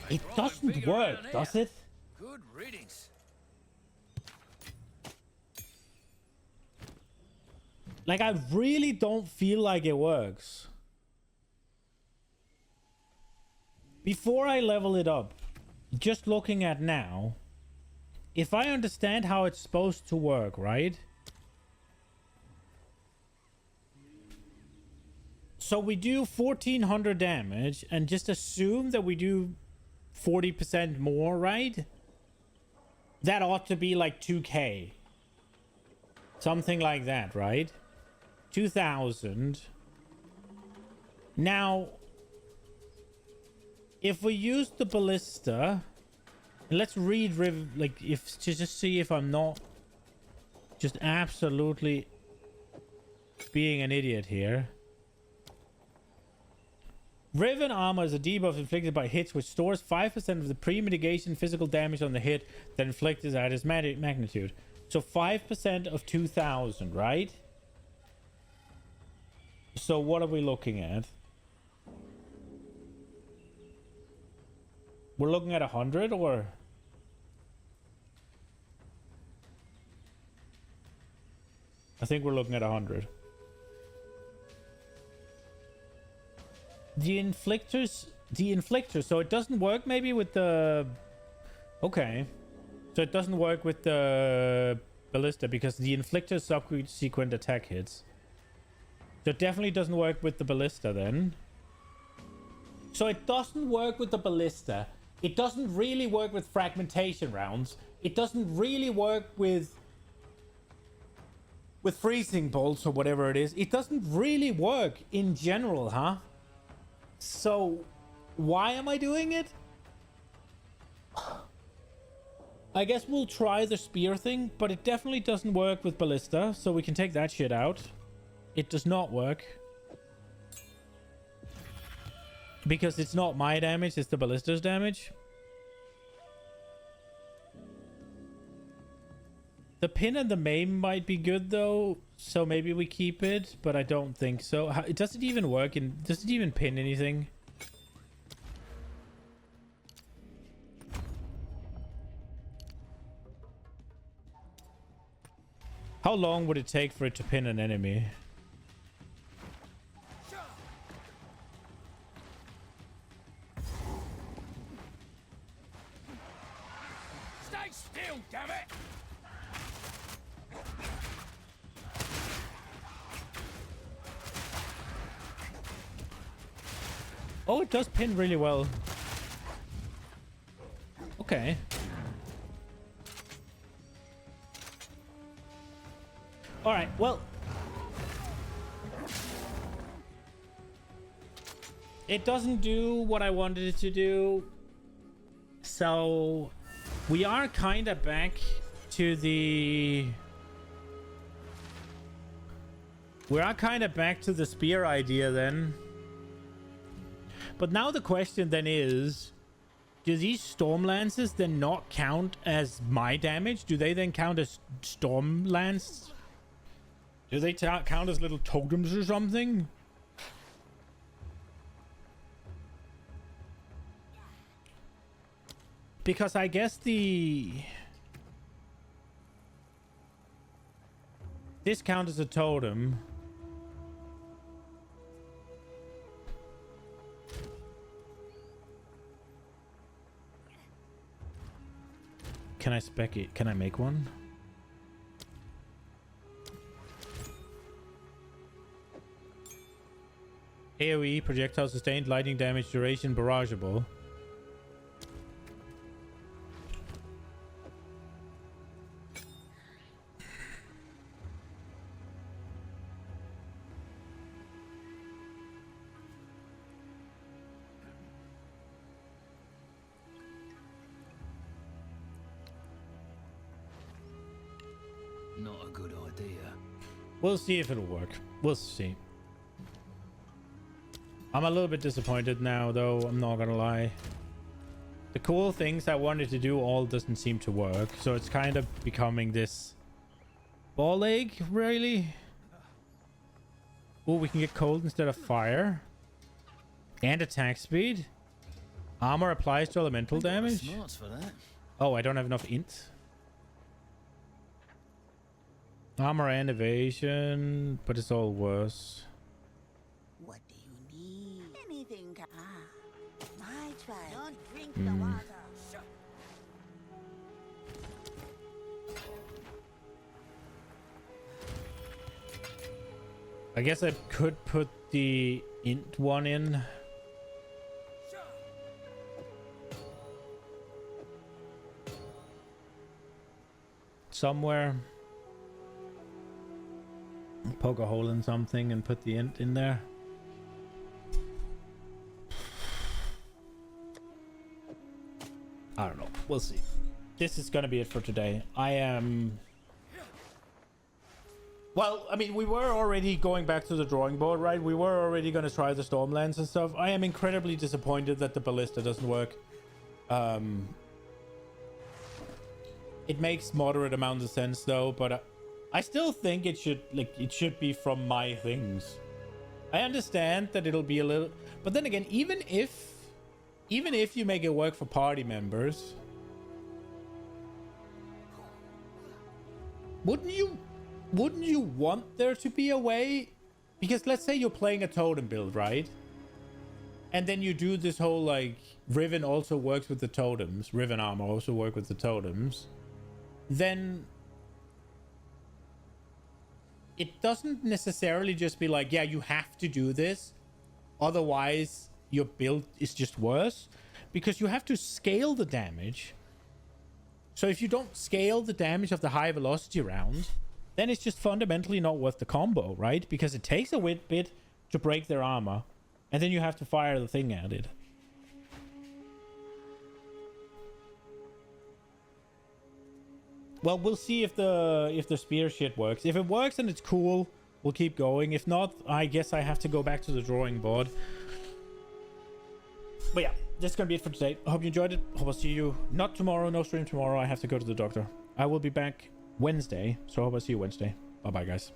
It doesn't work, does it? Good riddance. Like, I really don't feel like it works. Before I level it up, just looking at now, if I understand how it's supposed to work, right? So we do 1400 damage and just assume that we do 40% more, right? That ought to be like 2k. Something like that, right? 2000. Now, if we use the ballista, let's read like if to just see if I'm not just absolutely being an idiot here. Riven armor is a debuff inflicted by hits which stores 5% of the pre-mitigation physical damage on the hit that inflicted at its magnitude. So 5% of 2000, right? So what are we looking at? We're looking at 100 or? I think we're looking at 100. The inflictor, so it doesn't work maybe with the... Okay. So it doesn't work with the ballista because the inflictor subsequent attack hits. So it definitely doesn't work with the ballista then. So it doesn't work with the ballista. It doesn't really work with fragmentation rounds. It doesn't really work with freezing bolts or whatever it is. It doesn't really work in general, huh? So why am I doing it? I guess we'll try the spear thing, but it definitely doesn't work with ballista, so we can take that shit out. It does not work. Because it's not my damage, it's the ballista's damage. The pin and the maim might be good though, so maybe we keep it, but I don't think so. Does it even work? Does it even pin anything? How long would it take for it to pin an enemy? Stay still, damn it! Oh, it does pin really well. Okay. All right, well, it doesn't do what I wanted it to do. So we are kind of back to the... We are kind of back to the spear idea then. But now the question then is, do these storm lances then not count as my damage? Do they then count as storm lance? Do they count as little totems or something? Because I guess this counts as a totem. Can I spec it? Can I make one? AoE, projectile sustained, lightning damage, duration, barrageable. Not a good idea. We'll see if it'll work. We'll see. I'm a little bit disappointed now, though. I'm not gonna lie. The cool things I wanted to do all doesn't seem to work. So it's kind of becoming this ball egg, really. Oh, we can get cold instead of fire. And attack speed. Armor applies to elemental damage. Smarts for that. Oh, I don't have enough int. Armor and evasion, but it's all worse. What do you need? Anything. My trial. Don't drink the water. I guess I could put the int one in. Somewhere. Poke a hole in something and put the int in there. I don't know. We'll see. This is gonna be it for today. I am... Well, I mean, we were already going back to the drawing board, right? We were already gonna try the Stormlands and stuff. I am incredibly disappointed that the Ballista doesn't work. It makes moderate amounts of sense though, but I still think it should be from my things. I understand that it'll be a little, but then again, even if you make it work for party members, wouldn't you want there to be a way? Because let's say you're playing a totem build, right? And then you do this whole like Riven also works with the totems, Riven armor also work with the totems. Then it doesn't necessarily just be like, yeah, you have to do this, otherwise your build is just worse, because you have to scale the damage. So if you don't scale the damage of the high velocity round, then it's just fundamentally not worth the combo, right? Because it takes a bit to break their armor, and then you have to fire the thing at it. Well, we'll see if the spear shit works. If it works and it's cool, we'll keep going. If not, I guess I have to go back to the drawing board. But yeah, that's gonna be it for today. I hope you enjoyed it. Hope I'll see you not tomorrow, no stream tomorrow. I have to go to the doctor. I will be back Wednesday, so I hope I see you Wednesday. Bye bye, guys.